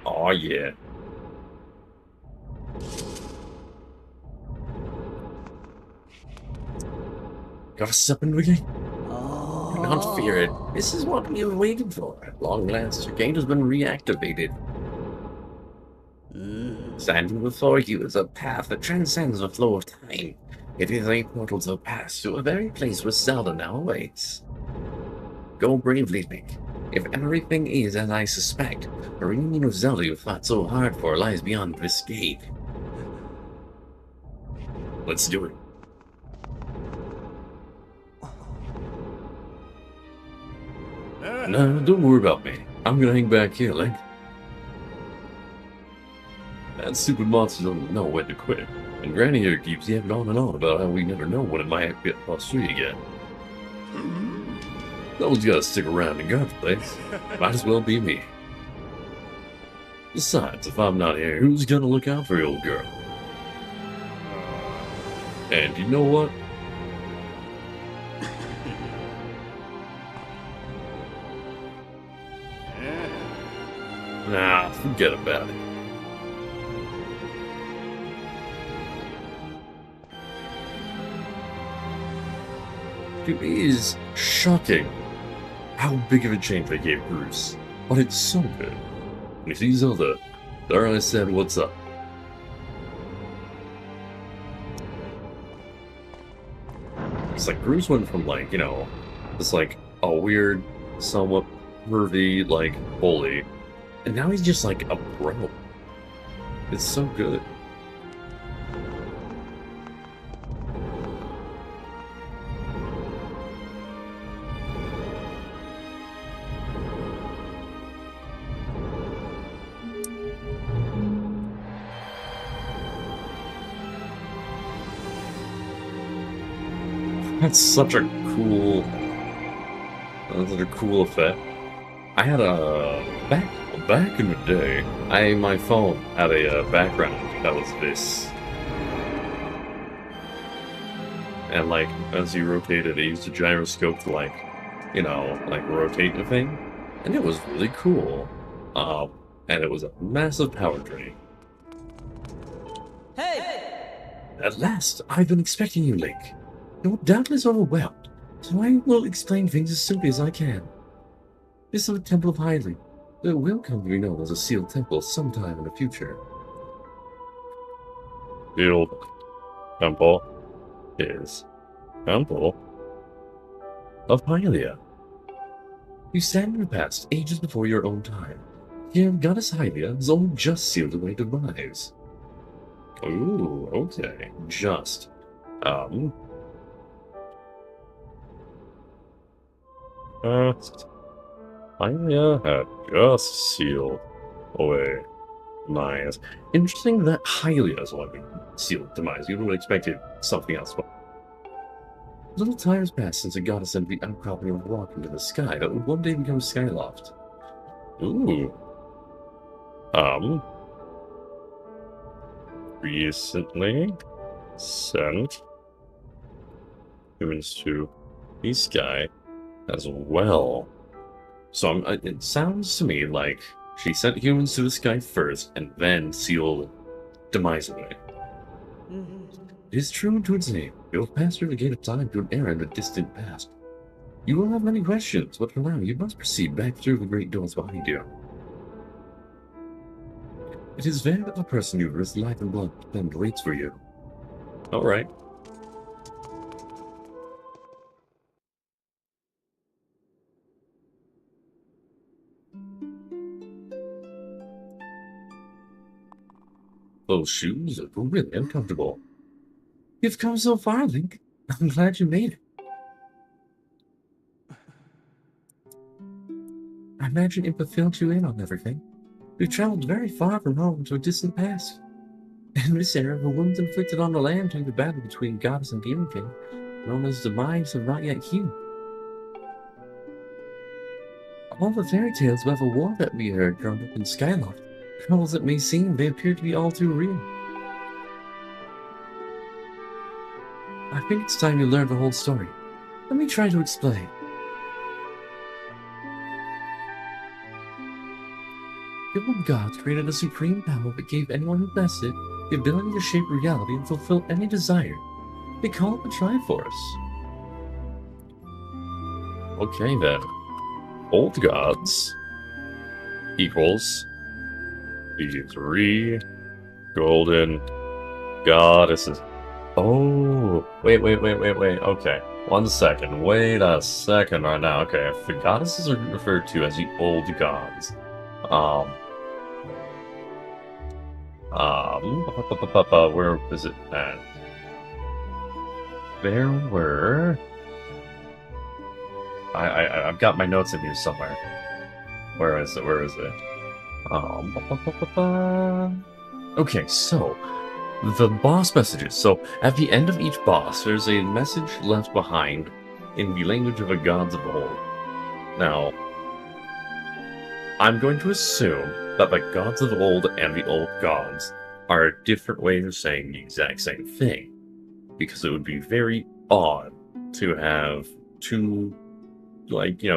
Aw, yeah. Gotta step into the game. Do not fear it. This is what we have waited for. At long last, your gate has been reactivated. Standing before you is a path that transcends the flow of time. It is a portal to pass to a very place where Zelda now awaits. Go bravely, Link. If everything is as I suspect, the reunion with Zelda you fought so hard for lies beyond this gate. Let's do it. No, don't worry about me. I'm gonna hang back here, Link. That stupid monster doesn't know when to quit. And Granny here keeps yapping on and on about how we never know when it might get across the street again. Someone's gotta stick around and guard the place. Might as well be me. Besides, if I'm not here, who's gonna look out for the old girl? And you know what? Nah, forget about it. It is shocking how big of a change they gave Bruce, but it's so good. When you see Zelda, there I said, what's up? It's like Bruce went from like, you know, this like a weird, somewhat pervy, like, bully, and now he's just like a bro. It's so good. That's such a cool effect. I had a back in the day. My phone had a background that was this, and like as you rotated, it used a gyroscope to like, you know, like rotate the thing, and it was really cool. And it was a massive power drain.
Hey!
At last, I've been expecting you, Link. You're doubtless overwhelmed, so I will explain things as simply as I can. This is the Temple of Hylia. It will come to be known as a sealed temple sometime in the future. Sealed temple is Temple of Hylia. You stand in the past, ages before your own time. Here, Goddess Hylia has only just sealed away demise. Ooh, okay, just. Hylia had just sealed away demise. Interesting that Hylia is only sealed demise. You would have expected something else. Little time has passed since the goddess entered the outcropping of rock into the sky that would one day become Skyloft. Ooh. Recently sent humans to the sky as well. So it sounds to me like she sent humans to the sky first and then sealed demise away. It is true to its name. You have passed through the gate of time to an era in the distant past. You will have many questions, but for now you must proceed back through the great doors behind you. It is there that the person you risked life and blood then waits for you. Alright. Those shoes are really uncomfortable. You've come so far, Link. I'm glad you made it. I imagine it filled you in on everything. We've traveled very far from home to a distant past. In this era, the wounds inflicted on the land during the battle between Goddess and Demon King, known as demise, have not yet healed. All the fairy tales about the war that we heard growing up in Skyloft, troubles it may seem, they appear to be all too real. I think it's time you learn the whole story. Let me try to explain. The one gods created a supreme power that gave anyone who possessed it the ability to shape reality and fulfill any desire. They call it the Triforce. Okay then. Old gods equals the 3 golden goddesses. Oh. Oh, wait. Okay, 1 second. Wait a second right now. Okay, if the goddesses are referred to as the old gods, um, where is it at? There were. I've got my notes in here somewhere. Where is it? Where is it? Okay, so the boss messages. So at the end of each boss, there's a message left behind in the language of the gods of old. Now, I'm going to assume that the gods of old and the old gods are different ways of saying the exact same thing, because it would be very odd to have two,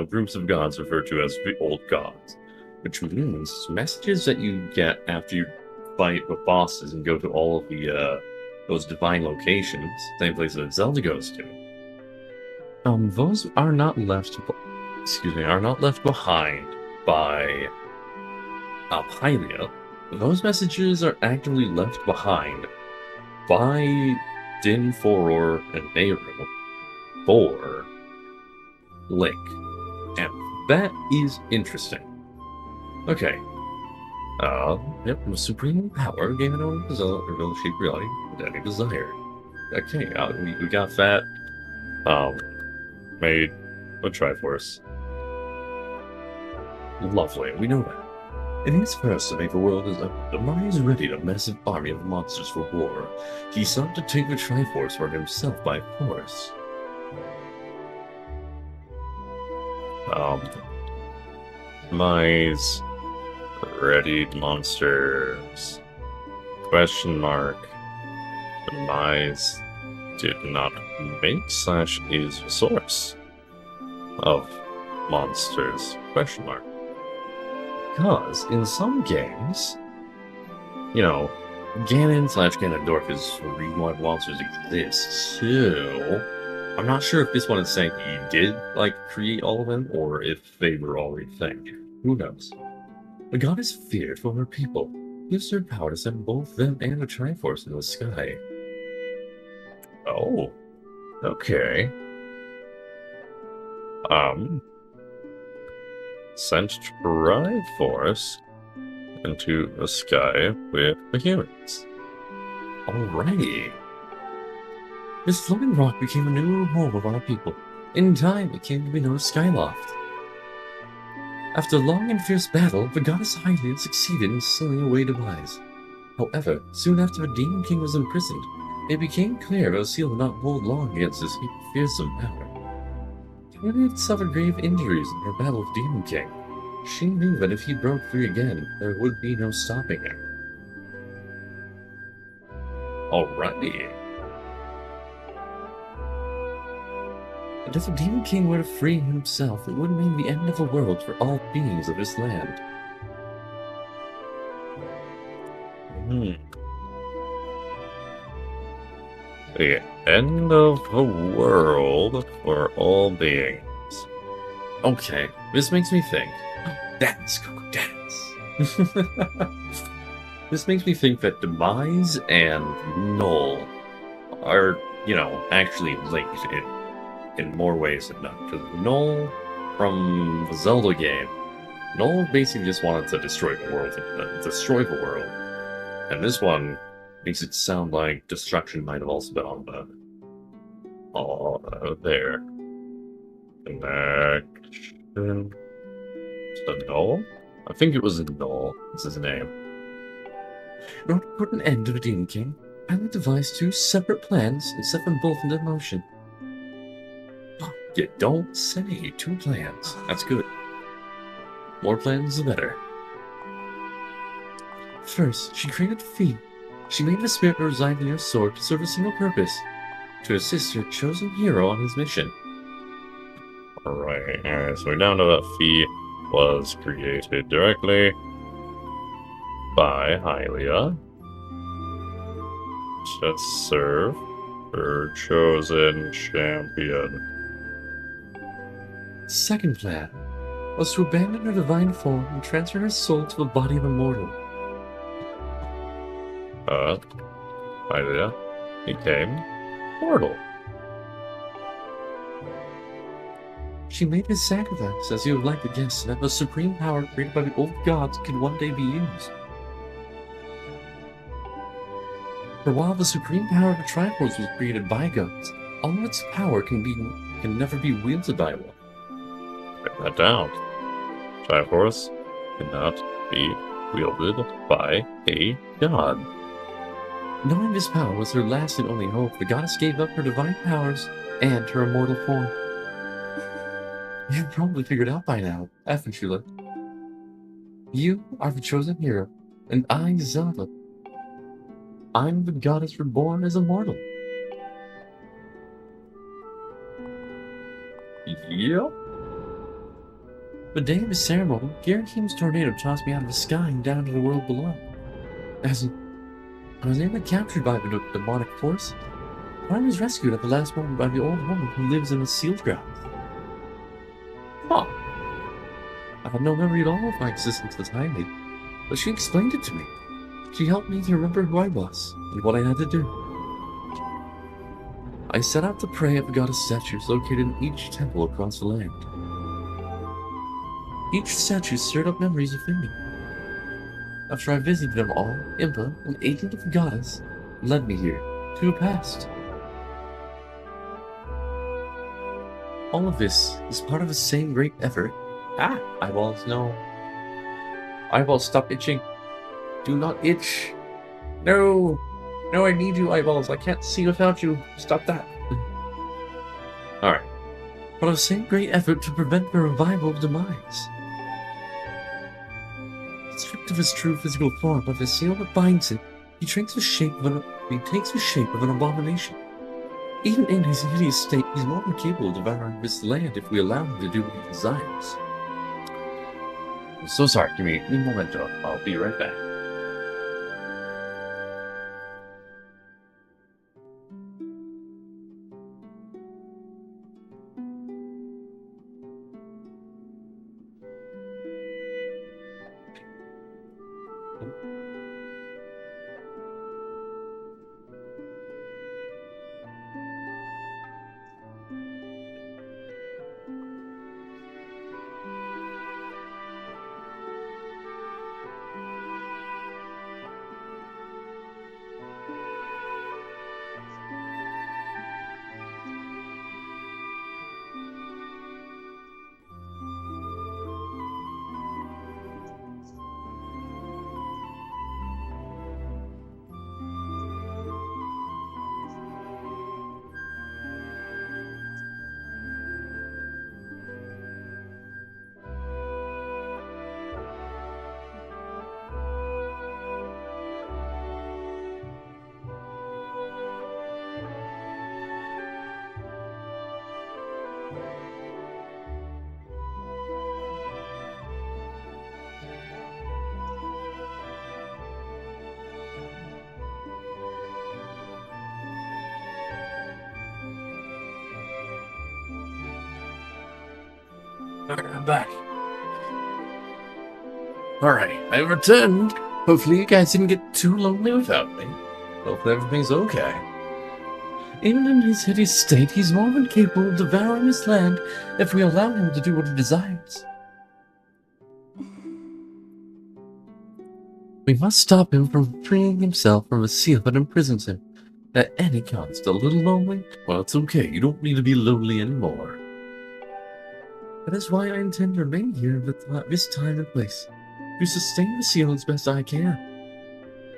groups of gods referred to as the old gods, which means messages that you get after you fight with bosses and go to all of the those divine locations, same place that Zelda goes to. Those are not left. Are not left behind by Hylia. Those messages are actively left behind by Din Foror and Nehru for Link. And that is interesting. Okay. Yep, supreme power gave it over to Zelda to reveal shape reality that he desired. Okay, we got that. Made a Triforce. Lovely, we know that. In his quest to make the world his own, Demise readied a massive army of monsters for war. He sought to take the Triforce for himself by force. Demise readied monsters. Question mark. Demise did not make / is the source of monsters. Question mark. Because in some games, Ganon / Ganondorf is the reason why monsters exist. So I'm not sure if this one is saying he did create all of them, or if they were already things. Who knows? The god is feared for her people. Used her power to send both them and the Triforce into the sky. Oh, okay. Sent Triforce into the sky with the humans. Alrighty. This floating rock became a new home of our people. In time, it came to be known as Skyloft. After a long and fierce battle, the goddess Hylia succeeded in sealing away Demise. However, soon after the Demon King was imprisoned, it became clear that the seal would not hold long against his fearsome power. Hylia had suffered grave injuries in her battle with Demon King. She knew that if he broke free again, there would be no stopping him. Alrighty. And if the Demon King were to free himself, it would mean the end of the world for all beings of this land. The end of the world for all beings. Okay, this makes me think. Dance, Coco, dance! This makes me think that Demise and Null are, actually linked in more ways than not. Because Null, from the Zelda game, Null basically just wanted to destroy the world. And this one makes it sound like destruction might have also been on there. Connection to Null? I think it was Null. That's his name. In order to put an end to the Demon King, I would devise 2 separate plans and set them both into motion. You don't say 2 plans. That's good. More plans, the better. First, she created Fee. She made the spirit reside in her sword to serve a single purpose: to assist her chosen hero on his mission. Alright, so we're down to that Fee was created directly by Hylia to serve her chosen champion. Second plan was to abandon her divine form and transfer her soul to the body of a mortal. Hylia became Mortal. She made his sacrifice, as you have likely guessed, that the supreme power created by the old gods could one day be used. For while the supreme power of the Triforce was created by gods, all its power can never be wielded by one.
Write that down. Triforce cannot be wielded by a god.
Knowing this power was her last and only hope, the goddess gave up her divine powers and her immortal form. You've probably figured out by now, haven't you, Luke? You are the chosen hero, and I, Zelda. I'm the goddess reborn as a mortal.
Yep.
The day of the ceremony, Gyaratim's tornado tossed me out of the sky and down to the world below. I was nearly captured by the demonic force, but I was rescued at the last moment by the old woman who lives in the sealed ground. Huh. I had no memory at all of my existence as Hylie, but she explained it to me. She helped me to remember who I was and what I had to do. I set out to pray at the goddess statues located in each temple across the land. Each statue stirred up memories within me. After I visited them all, Impa, an agent of the goddess, led me here, to a past. All of this is part of the same great effort. Ah, eyeballs, no. Eyeballs, stop itching. Do not itch. No! No, I need you, eyeballs. I can't see without you. Stop that. Alright. Part of the same great effort to prevent the revival of demise. Stripped of his true physical form, but the seal that binds it, he takes the shape of an abomination. Even in his hideous state, he's more than capable of devouring this land if we allow him to do what he desires. I'm so sorry, give me a momento. I'll be right back. Alright, I'm back. Alright, I returned. Hopefully you guys didn't get too lonely without me. Hopefully everything's okay. Even in his hideous state, he's more than capable of devouring his land if we allow him to do what he desires. We must stop him from freeing himself from a seal that imprisons him. At any cost. A little lonely? Well, it's okay. You don't need to be lonely anymore. That is why I intend to remain here at this time and place, to sustain the seal as best I can.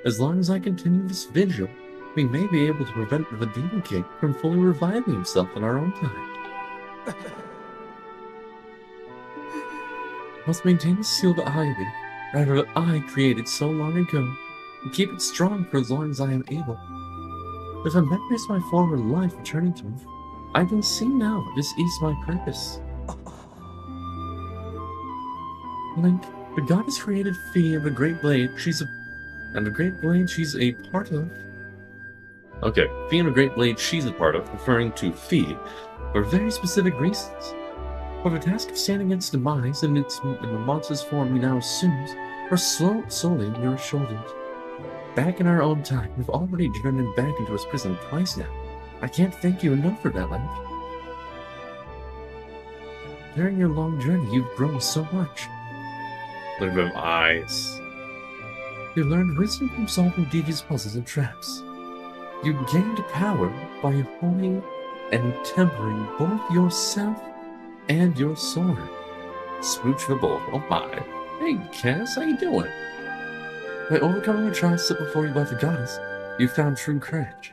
As long as I continue this vigil, we may be able to prevent the Demon King from fully reviving himself in our own time. I must maintain the seal that I created so long ago, and keep it strong for as long as I am able. If I memories my former life returning to me, I can see now that this is my purpose. Link, the goddess created Fee of the Great Blade, she's a part of. Okay, Fee of the Great Blade she's a part of, referring to Fee, for very specific reasons. For the task of standing against demise in the monstrous form he now assumes, rests solely on your shoulders. Back in our own time, we've already turned him back into his prison twice now. I can't thank you enough for that, Link. During your long journey, you've grown so much. Look at them eyes. You learned wisdom from solving devious puzzles and traps. You gained power by honing and tempering both yourself and your sword. Smooch for both. Oh my. Hey, Cass, how you doing? By overcoming the trials set before you by the goddess, you found true courage.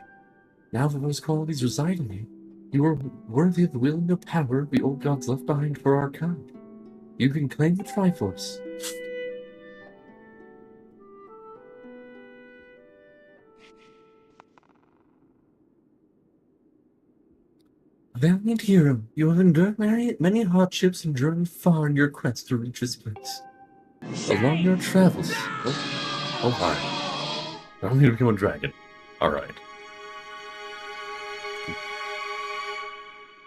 Now that those qualities reside in you, you are worthy of wielding the power the old gods left behind for our kind. You can claim the Triforce. Valiant hero, you have endured many hardships and journeyed far in your quest to reach this place. Along your travels... Oh hi. I don't need to become a dragon. Alright.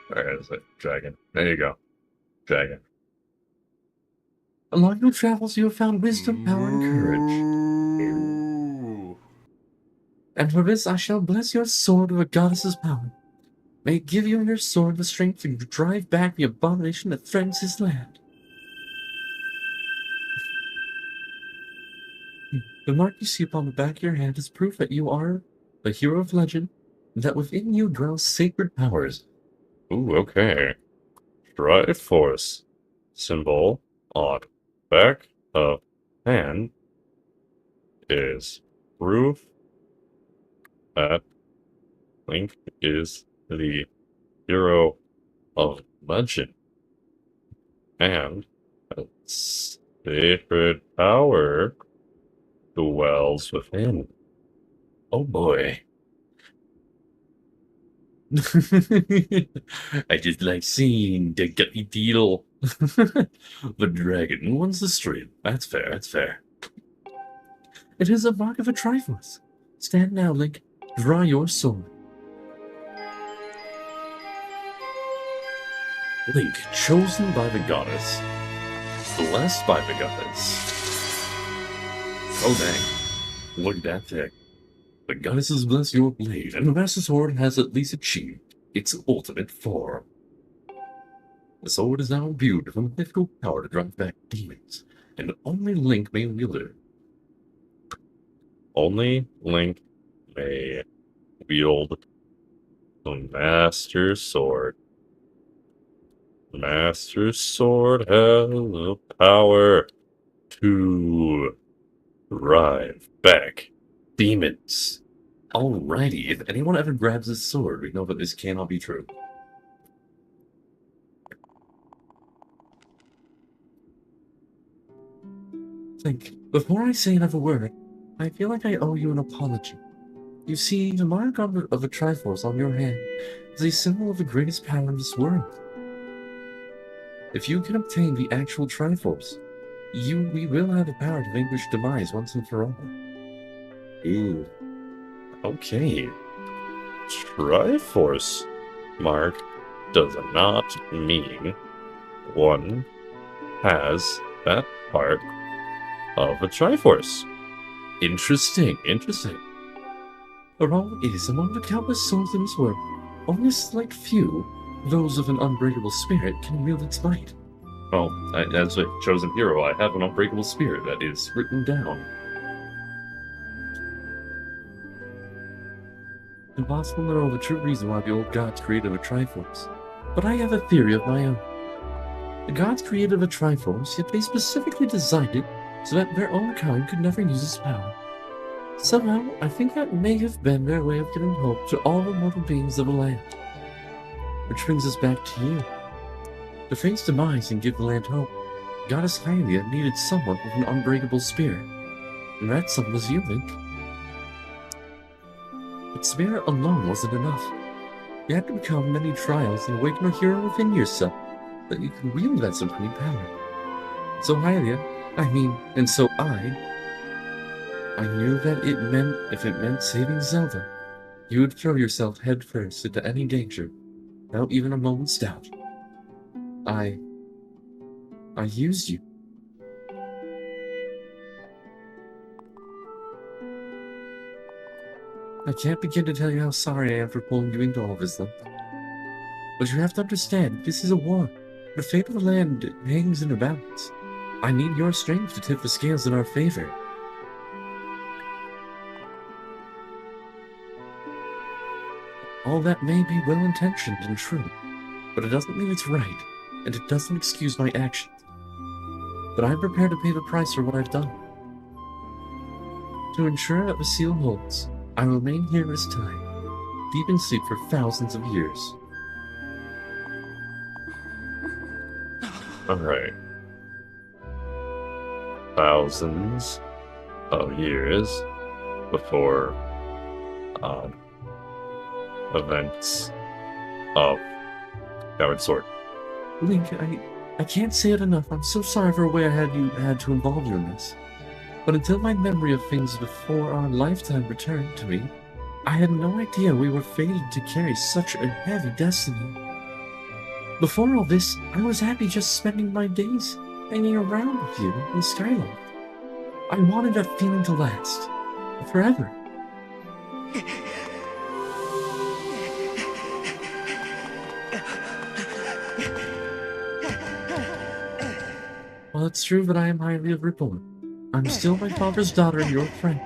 Alright, that's it. Dragon. There you go. Dragon. Along your travels you have found wisdom, power, and courage.
Ooh.
And for this I shall bless your sword with a goddess's power. May it give you and your sword the strength to drive back the abomination that threatens his land. The mark you see upon the back of your hand is proof that you are a hero of legend, and that within you dwell sacred powers.
Ooh, okay. Triforce. Symbol on back of hand is proof that Link is the hero of legend and a sacred power dwells within.
Oh boy. I just like seeing the guppy deal. The dragon wants the stream. That's fair, that's fair. It is a mark of a Triforce. Stand now, Link. Draw your sword. Link, chosen by the goddess. Blessed by the goddess. Oh dang. Look at that thing. The goddesses bless your blade, and the Master Sword has at least achieved its ultimate form. The sword is now imbued with a mythical power to drive back demons, and only Link may wield it.
Only Link may wield the Master Sword. Master Sword has the power to drive back demons.
Alrighty, if anyone ever grabs this sword, we know that this cannot be true. Link, before I say another word, I feel like I owe you an apology. You see, the mark of a Triforce on your hand is a symbol of the greatest power in this world. If you can obtain the actual Triforce, we will have the power to vanquish demise once and for all.
Ooh. Okay. Triforce mark does not mean one has that part of a Triforce.
Interesting, interesting. Aral is among the countless souls in this world. Only a select few, those of an unbreakable spirit, can wield its might. Well, as a chosen hero, I have an unbreakable spirit that is written down. Impossible to know the true reason why the old gods created a Triforce, but I have a theory of my own. The gods created a Triforce, yet they specifically designed it so that their own kind could never use its power. Somehow, I think that may have been their way of giving hope to all the mortal beings of the land. Which brings us back to you. To face demise and give the land hope, Goddess Hylia needed someone with an unbreakable spirit. And that someone was you, Link. But spirit alone wasn't enough. You had to become many trials and awaken a hero within yourself that you could wield that supreme power. So Hylia, and so I knew that if it meant saving Zelda, you would throw yourself headfirst into any danger, without even a moment's doubt. I used you. I can't begin to tell you how sorry I am for pulling you into all this, though. But you have to understand, this is a war. The fate of the land hangs in a balance. I need your strength to tip the scales in our favor. All that may be well-intentioned and true, but it doesn't mean it's right, and it doesn't excuse my actions. But I'm prepared to pay the price for what I've done. To ensure that the seal holds, I will remain here this time, deep in sleep for thousands of years.
Alright. Thousands of years before events of Skyward Sword.
Link, I can't say it enough. I'm so sorry for the way I had to involve you in this. But until my memory of things before our lifetime returned to me, I had no idea we were fated to carry such a heavy destiny. Before all this, I was happy just spending my days hanging around with you in Skyward. I wanted that feeling to last. Forever. Well, it's true that I am highly reborn. I'm still my father's daughter and your friend.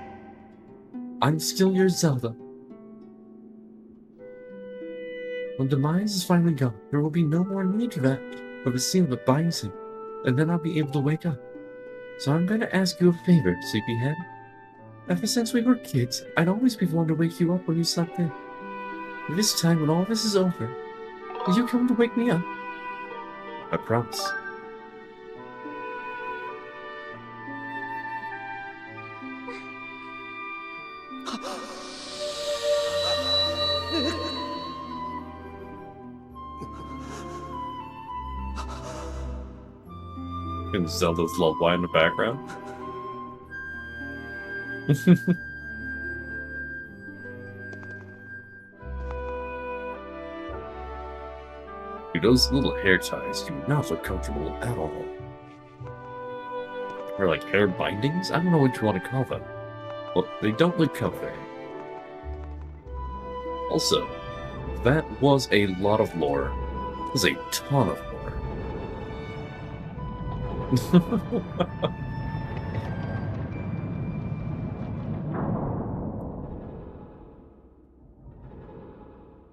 I'm still your Zelda. When Demise is finally gone, there will be no more need for the seal that binds him, and then I'll be able to wake up. So I'm going to ask you a favor, sleepyhead. Ever since we were kids, I'd always be wanting to wake you up when you slept in. This time, when all this is over, will you come to wake me up? I promise.
And Zelda's lullaby in the background.
Dude, those little hair ties do not look comfortable at all. Or like hair bindings? I don't know what you want to call them. Well, they don't look comfy. Also, that was a lot of lore. It was a ton of lore.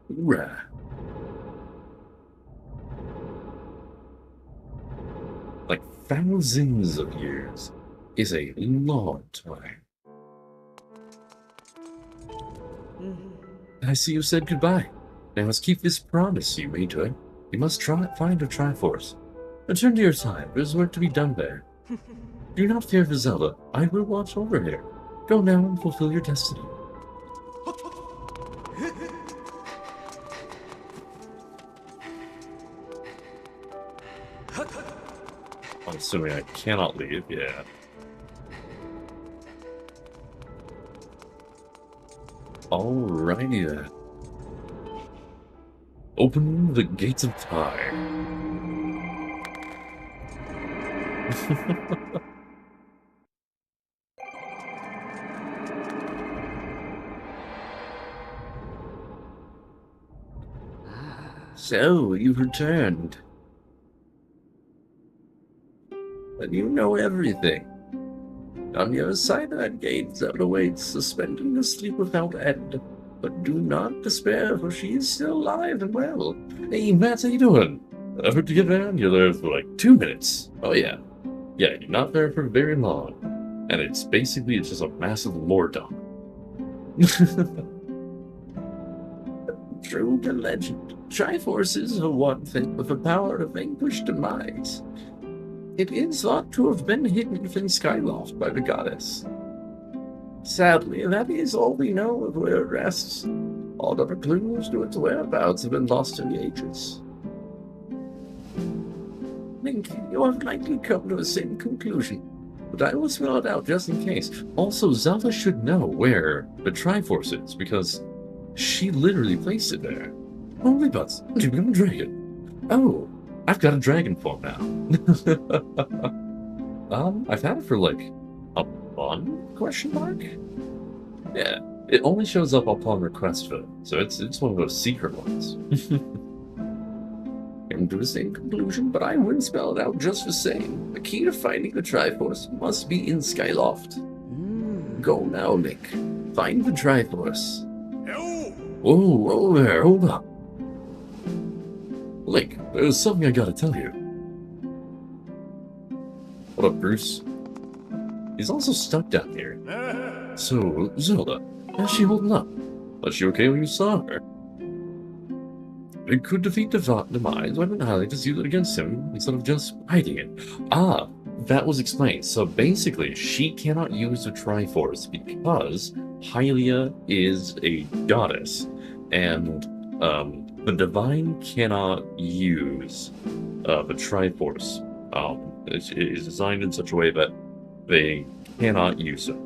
Hoorah. Like thousands of years is a long time. I see you said goodbye. Now let's keep this promise you made to him. You must find a Triforce. Return to your time. There's work to be done there. Do not fear for Zelda. I will watch over here. Go now and fulfill your destiny.
I'm assuming I cannot leave, yeah.
Alrighty then. Open the gates of time. So, you've returned. And you know everything. On the other side of that gate, Zelda waits, suspended in a sleep without end. But do not despair, for she is still alive and well. Hey, Matt, how you doing? Effort to get down? You're there for like 2 minutes. Oh, yeah. Yeah, you're not there for very long. And it's just a massive lore dump. True to legend, Triforces are one thing with the power to vanquish demise. It is thought to have been hidden within Skyloft by the goddess. Sadly, that is all we know of where it rests. All other clues to its whereabouts have been lost in the ages. Link, you have likely come to the same conclusion, but I will spell it out just in case. Also, Zelda should know where the Triforce is, because she literally placed it there. Holy butts, you become a dragon. Oh, I've got a dragon form now. I've had it for like a month? Question mark? Yeah, It only shows up upon request for it, so it's one of those secret ones. Came to the same conclusion, but I wouldn't spell it out just for saying. The key to finding the Triforce must be in Skyloft. Go now, Link. Find the Triforce. Whoa there, hold up. Link, there's something I gotta tell you. What up, Bruce? He's also stuck down here. So, Zelda, how's she holding up? Was she okay when you saw her? It could defeat Demise. Why didn't Hylia just use it against him instead of just hiding it? Ah, that was explained. So basically, she cannot use the Triforce because Hylia is a goddess, and the Divine cannot use the Triforce. It is designed in such a way that they cannot use it.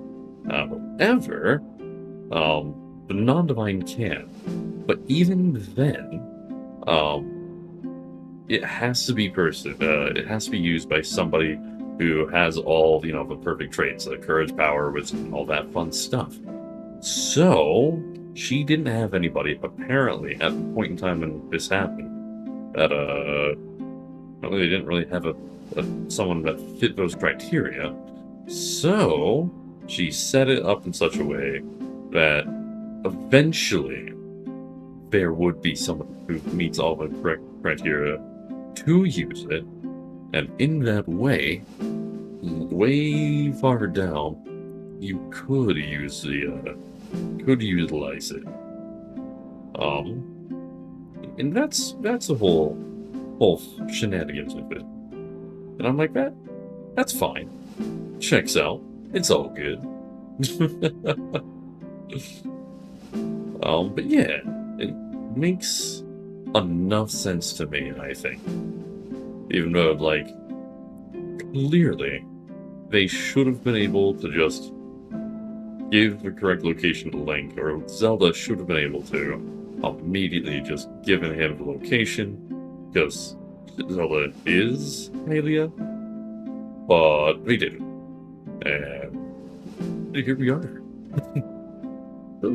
However, the non-Divine can. But even then, it has to be it has to be used by somebody who has all, the perfect traits, like courage, power, wisdom, all that fun stuff. So, she didn't have anybody, apparently, at the point in time when this happened, that, they didn't really have someone that fit those criteria. So, she set it up in such a way that eventually there would be someone who meets all the correct criteria to use it, and in that way, way far down, you could use could utilize it. And that's the whole shenanigans with it. And I'm like, that's fine. Checks out. It's all good. But yeah, it makes enough sense to me, I think. Even though, like, clearly, they should have been able to just give the correct location to Link, or Zelda should have been able to immediately just given him the location, because Zelda is Hylia, but they didn't. And here we are.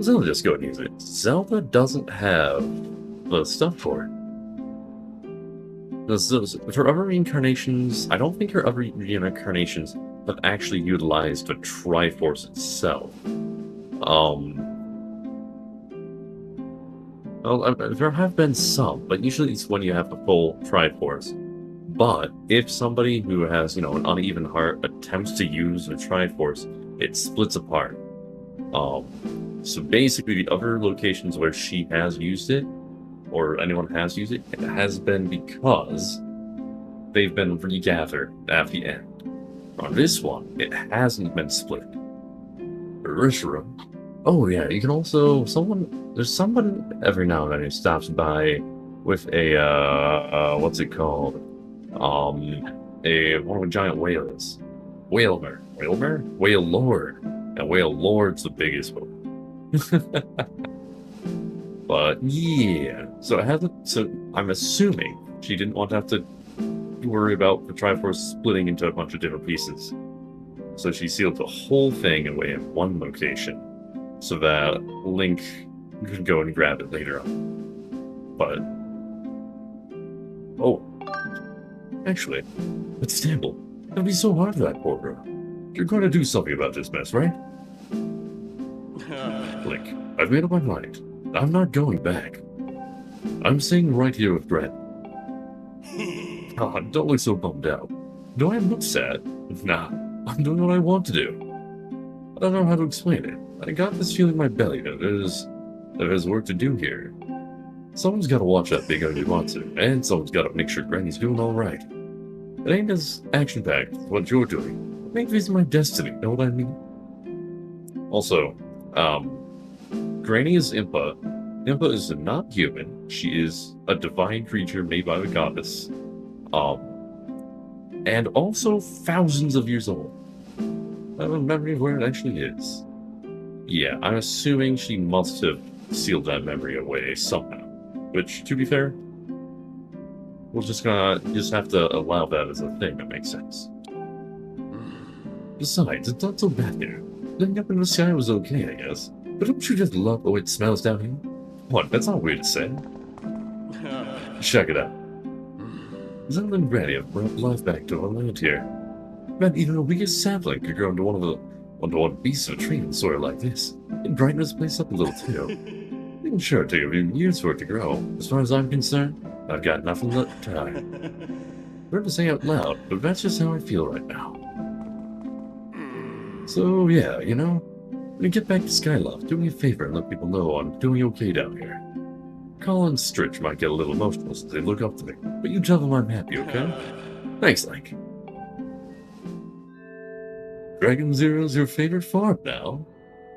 Zelda just go and use it. Zelda doesn't have the stuff for it. For other reincarnations, I don't think her other reincarnations have actually utilized the Triforce itself. Well, there have been some, but usually it's when you have the full Triforce. But if somebody who has, an uneven heart attempts to use the Triforce, it splits apart. So basically, the other locations where she has used it, or anyone has used it, it has been because they've been regathered at the end. On this one, it hasn't been split. Rishra. Oh yeah, you can also there's someone every now and then who stops by with a what's it called? One of the giant whales. Whale Lord. And Whale Lord's the biggest one. But yeah, so I'm assuming she didn't want to have to worry about the Triforce splitting into a bunch of different pieces. So she sealed the whole thing away in one location, so that Link could go and grab it later on. But actually, it's Stamble. It'll be so hard for that poor girl. You're going to do something about this mess, right? Link, I've made up my mind. I'm not going back. I'm staying right here with Brett. God, don't look so bummed out. Do I look sad? Nah, I'm doing what I want to do. I don't know how to explain it. I got this feeling in my belly that there's work to do here. Someone's got to watch that big ugly monster, and someone's got to make sure Granny's doing all right. It ain't as action-packed as what you're doing. Maybe it's my destiny, know what I mean? Also, Granny is Impa. Impa is not human. She is a divine creature made by the goddess. And also thousands of years old. I have a memory of where it actually is. Yeah, I'm assuming she must have sealed that memory away somehow. Which, to be fair, we're just have to allow that as a thing that makes sense. Besides, it's not so bad there. Living up in the sky was okay, I guess. But don't you just love the way it smells down here? What, that's not weird to say. Check it out. Zelda and Granny have brought life back to our land here. Man, even the weakest sapling could grow into one beast of a tree in soil like this. It'd brighten this place up a little too. I'm sure it'd take a few years for it to grow. As far as I'm concerned, I've got nothing left to hide. Hard to say out loud, but that's just how I feel right now. So yeah, you know, when you get back to Skyloft, do me a favor and let people know I'm doing okay down here. Colin and Stritch might get a little emotional since they look up to me, but you tell them I'm happy, okay? Thanks, Link. Dragon Zero's your favorite farm now?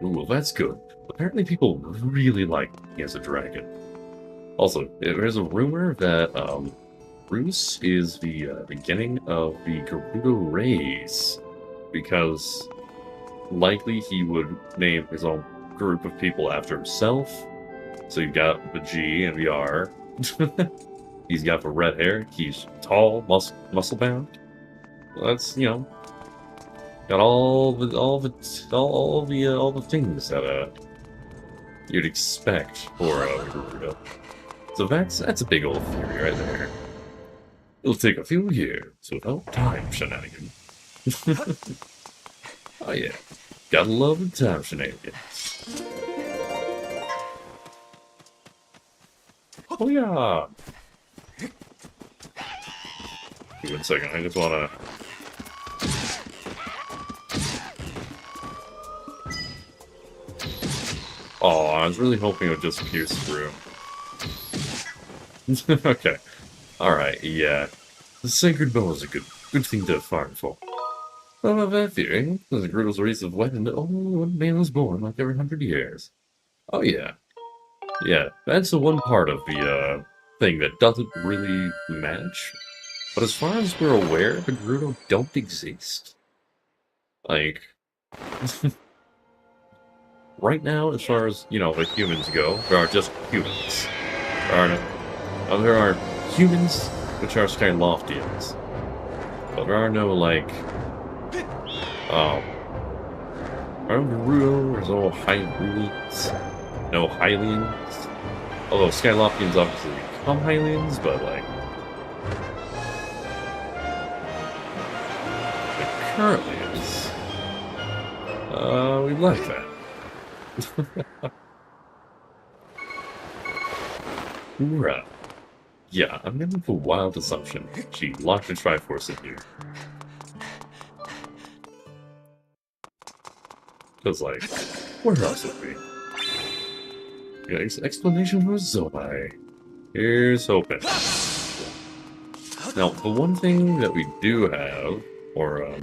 Well, that's good. Apparently people really like me as a dragon. Also, there's a rumor that, Bruce is the beginning of the Gerudo race, because likely he would name his own group of people after himself. So you've got the G and the R. He's got the red hair. He's tall, muscle-bound. That's, you know, got all the things that you'd expect for Gerudo. So that's a big old theory right there. It'll take a few years without time shenanigans. Oh yeah, gotta love the time shenanigans. Oh yeah. Give me 1 second. I just wanna. Oh, I was really hoping it would just pierce through. Okay. Alright, yeah. The sacred bow is a good thing to farm for. Well, about that theory, there's a Gerudo's race of weapon that only one man was born like every 100 years. Oh yeah. Yeah, that's the one part of the thing that doesn't really match. But as far as we're aware, the Gerudo don't exist. Like, right now, as far as, you know, the humans go, there are just humans. There are humans, which are Skyloftians. But there are no, like, Gerudo, there's no Hylians, no Hylians. Although Skyloftians obviously become Hylians, but, like, it currently is. We like that. Right. Yeah, I'm gonna make a wild assumption. She locked the Triforce in here. Because, like, where else would we? Guys, explanation for Zoe. Here's hoping. Now, the one thing that we do have, or,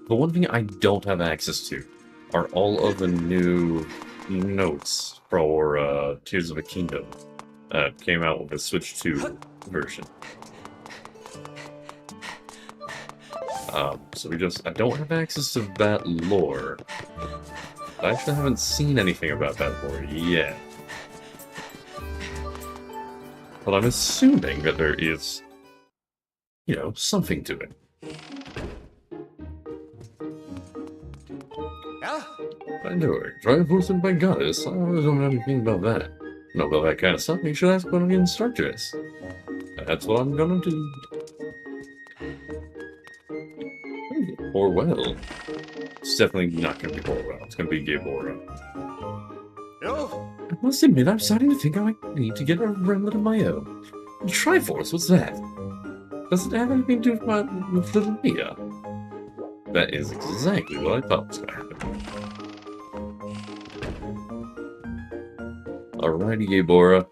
the one thing I don't have access to are all of the new notes for, Tears of a Kingdom. Came out with the Switch 2 version. So I don't have access to that lore. I actually haven't seen anything about that lore yet. But I'm assuming that there is, you know, something to it. I know it. Triforce and by Goddess, I don't know anything about that. Know about that kind of stuff, you should ask one of the instructors. That's what I'm gonna do. Or well. It's definitely not gonna be Bora. It's gonna be Gabora. I must admit, I'm starting to think I might need to get a remnant of my own. Triforce, what's that? Does it have anything to do with little Mia? That is exactly what I thought was gonna happen. Alrighty, Gabora.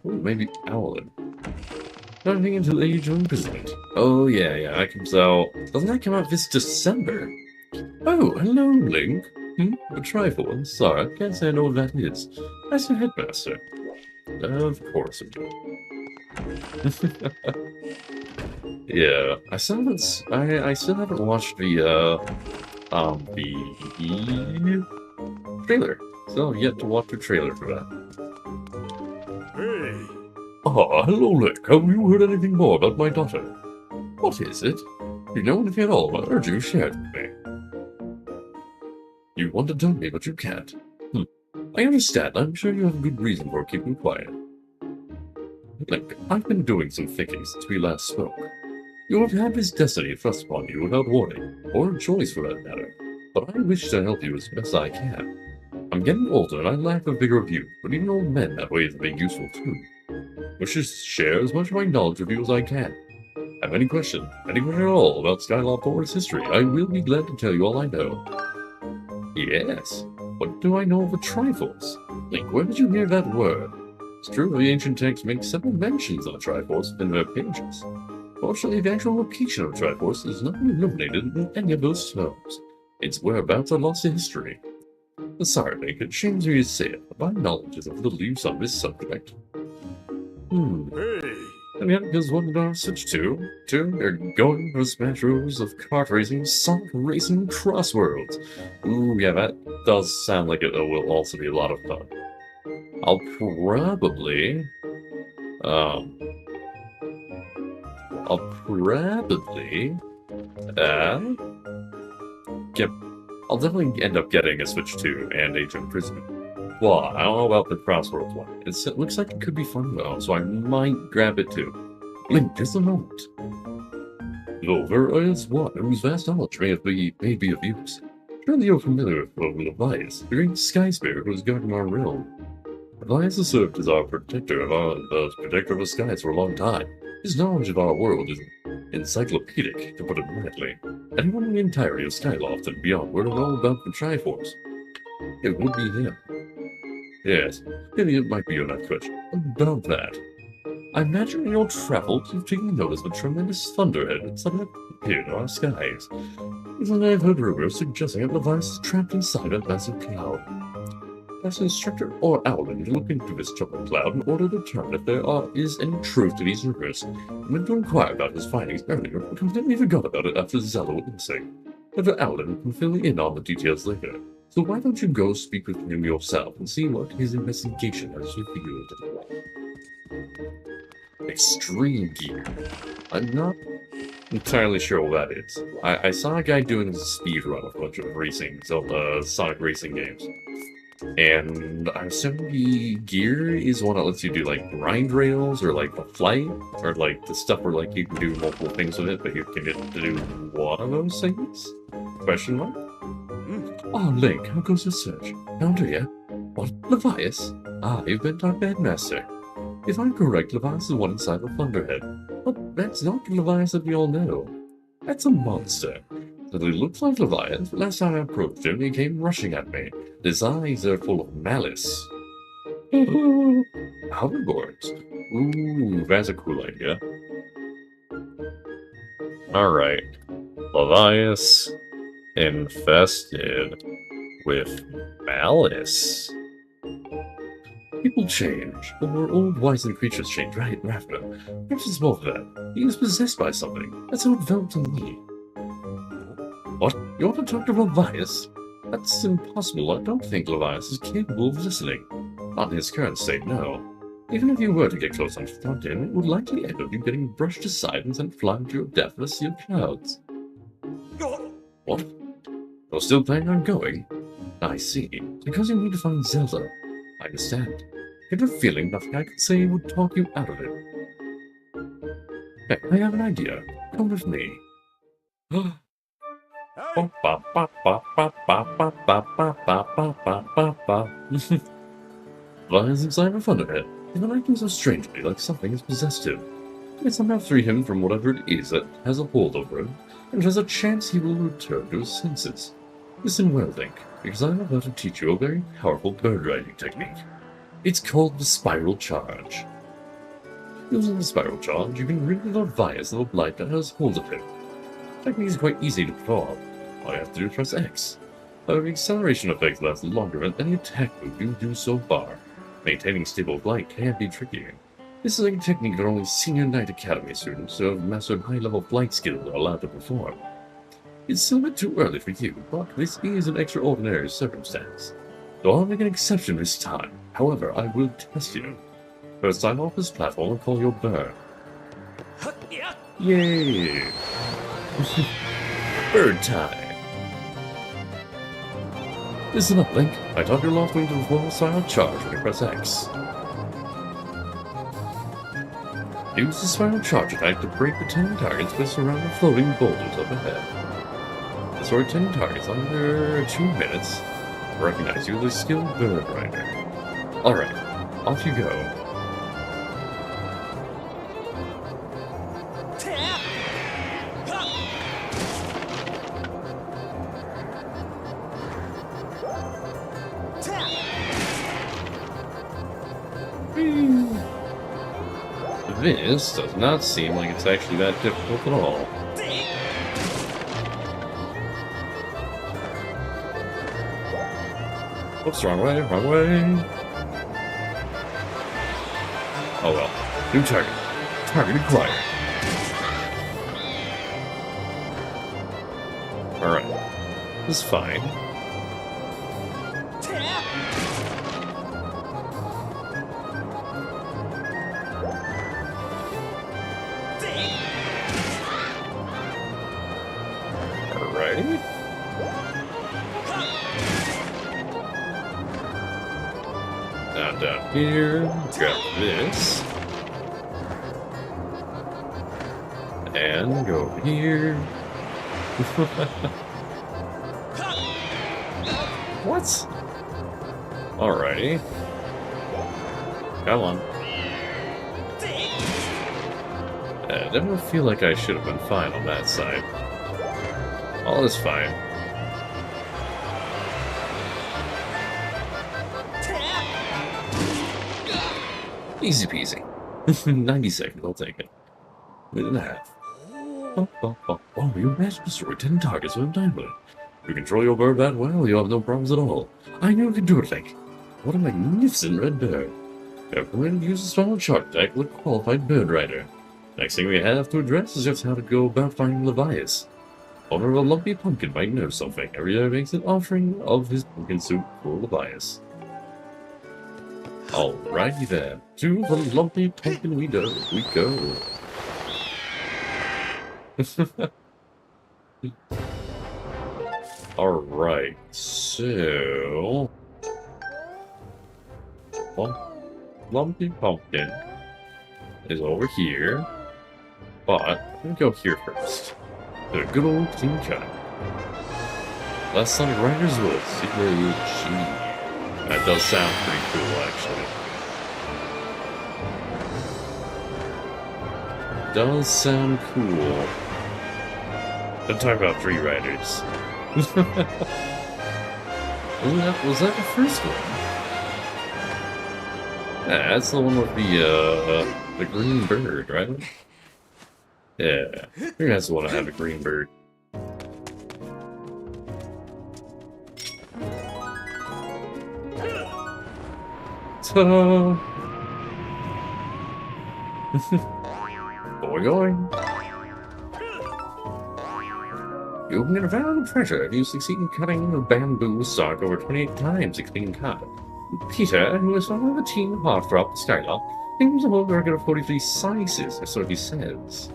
Ooh, maybe Owlin. Diving into the Age of Imprisoned. Oh, yeah, that comes out... Doesn't that come out this December? Oh, hello, Link. A Triforce? Sorry, I can't say I know what that is. That's your headmaster. Of course I do. Yeah, I still haven't watched the trailer. Still have yet to watch the trailer for that.
Hey!
Ah, hello, Link. Have you heard anything more about my daughter? What is it? You know anything at all? I urge you to share it with me. You want to tell me, but you can't. I understand. I'm sure you have a good reason for keeping quiet. Look, I've been doing some thinking since we last spoke. You have had this destiny thrust upon you without warning, or choice for that matter, but I wish to help you as best I can. I'm getting older and I lack the vigor of youth, but even old men have ways of being useful too. Wish to share as much of my knowledge with you as I can. Have any question at all about Skyward's history, I will be glad to tell you all I know. Yes, what do I know of the Triforce? Link, where did you hear that word? It's true, the ancient texts make several mentions of the Triforce in their pages. Fortunately, the actual location of the Triforce is not illuminated in any of those stones. Its whereabouts are lost to history. Sorry, Link, it shames me to say it, but my knowledge is of little use on this subject.
Hey!
And yet, because what did I switch to? They're going for smash rows of kart racing, Sonic racing, crossworlds. Ooh, yeah, that does sound like it will also be a lot of fun. I'll probably I'll definitely end up getting a Switch 2 and Age of Imprisoned. Well, I don't know about the Crossroads one. It looks like it could be fun though, so I might grab it too. Link, just a moment. Though there is one whose vast knowledge may be of use. Surely you're familiar with Levias, the great sky spirit who is guarding our realm. Levias has served as our protector of the skies for a long time. His knowledge of our world is encyclopedic, to put it mildly. Anyone in the entirety of Skyloft and beyond would know about the Triforce. It would be him. Yes, maybe it might be your next question. About that. I imagine in your travels you've taken notice of a tremendous thunderhead that suddenly appeared in our skies. Recently I've heard rumors suggesting that Levias is trapped inside a massive cloud. As instructor or Owlin to look into this troubled cloud in order to determine if there is any truth to these rumors. I went to inquire about his findings earlier, but completely forgot about it after Zelda went missing. But Owlin can fill me in on the details later. So why don't you go speak with him yourself and see what his investigation has revealed? Extreme Gear. I'm not entirely sure what that is. I saw a guy doing a speed run of a bunch of Sonic racing games. And I assume the gear is one that lets you do like grind rails or like the flight or like the stuff where like you can do multiple things with it, but you can get to do one of those things? Question mark? Oh, Link, how goes your search? Found her yet? What? Levias? Ah, you've been our bandmaster. If I'm correct, Levias is the one inside the Thunderhead. But that's not the Levias that we all know. That's a monster. It looks like Levias, but last time I approached him, he came rushing at me. His eyes are full of malice. Hoverboards. Ooh, that's a cool idea.
Alright. Levias infested with malice.
People change, or old wizened creatures change, right, Rafter? Perhaps it's both of that. He was possessed by something. That's how it felt to me. What? You want to talk to Levias? That's impossible. I don't think Levias is capable of listening. Not in his current state, no. Even if you were to get close enough to talk to him, it would likely end up you getting brushed aside and sent flying to your death in a sea of clouds. What? You're still planning on going? I see. Because you need to find Zelda. I understand. I have a feeling nothing I could say would talk you out of it. Hey, I have an idea. Come with me. Lies inside a thunderhead. He's been acting so strangely, like something has possessed him. I somehow free him from whatever it is that has a hold over him, and there's a chance he will return to his senses. Listen well, Link, because I'm about to teach you a very powerful bird riding technique. It's called the Spiral Charge. Using the Spiral Charge, you can rid the Levias of a blight that has hold of him. The technique is quite easy to perform. All you have to do is press X. However, the acceleration effect lasts longer than any attack move you do so far. Maintaining stable flight can be tricky. This is a technique that only Senior Knight Academy students who have mastered high-level flight skills are allowed to perform. It's still a bit too early for you, but this is an extraordinary circumstance. So I'll make an exception this time. However, I will test you. First, sign off this platform and call your bird. Yay! Bird time! Listen up, Link. I taught your loft wing to perform a silent charge when you press X. Use the spiral charge attack to break the 10 targets placed around the floating boulders up ahead. Destroy 10 targets under 2 minutes. Recognize you as a skilled bird rider. Alright, off you go. This does not seem like it's actually that difficult at all. Oops, wrong way, wrong way. Oh well. New target. Target acquired. Alright. This is fine. Alright. Now down here, grab this. And go over here. What? Alrighty. Come on. I never feel like I should have been fine on that side. All is fine. Easy peasy. 90 seconds, I'll take it. Minute and a half. Oh, you managed to destroy 10 targets with a diamond. You control your bird that well, you have no problems at all. I knew you could do it, Link. What a magnificent red bird. You have permitted to use a strong chart deck with a qualified bird rider. Next thing we have to address is just how to go about finding Levias. Owner of a lumpy pumpkin might know something. Every year makes an offering of his pumpkin soup for Levias. Alrighty then. To the lumpy pumpkin we go. Alright, so... Lumpy pumpkin is over here. But, let me go here first. Get a good old clean cut. Last Sonic Riders Wood, Secret G. That does sound pretty cool, actually. Does sound cool. Don't talk about Free Riders. was that the first one? Yeah, that's the one with the green bird, right? Yeah, I think that's the one I have a green bird. Ta-da! Where we going? You can get a valuable treasure if you succeed in cutting the bamboo stalk over 28 times a clean cut. Peter, who is one of the team heartthrob Skylark, thinks the whole burger of 43 sizes, or so he says.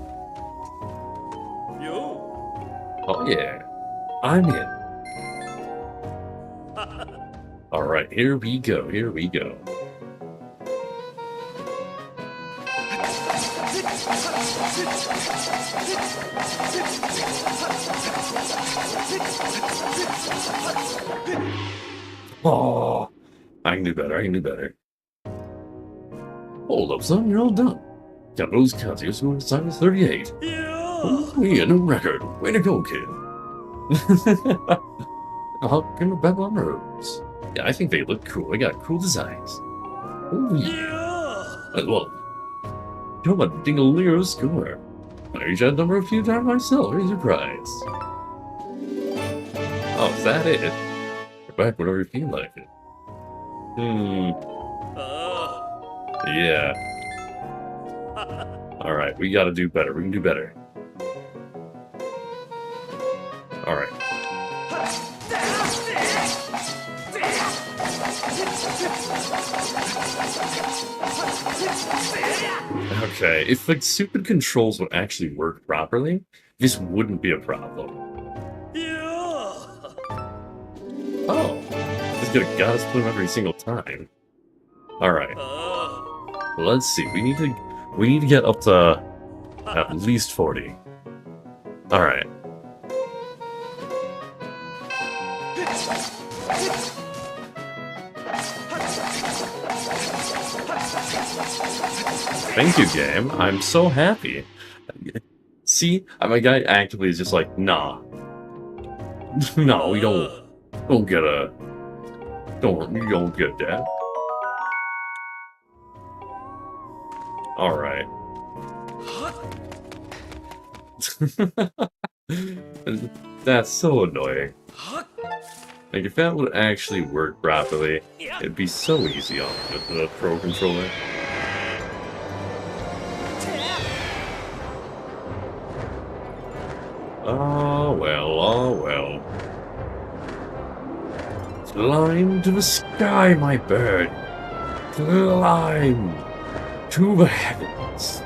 Oh yeah, I'm in. Alright, here we go, here we go. Oh, I can do better, I can do better. Hold up, son, you're all done. Got those cuts, you're scoring size 38. Oh, yeah, new record. Way to go, kid. I'll give a bet on those. Yeah, I think they look cool. They got cool designs. Oh, yeah. Well, you're a ding-a-lero score. I reached that number a few times myself. Here's your prize. Oh, is that it? You're back whenever you feel like it. Yeah. Alright, we gotta do better. We can do better. Alright. Okay, if like stupid controls would actually work properly, this wouldn't be a problem. Oh, this could have got us through every single time. All right, let's see. We need to get up to at least 40. All right. Thank you, game. I'm so happy. See, my guy actively is just like, nah. No, we don't get a... you don't get that. Alright. That's so annoying. Like, if that would actually work properly, it'd be so easy on the Pro Controller. Oh well. Climb to the sky, my bird. Climb to the heavens.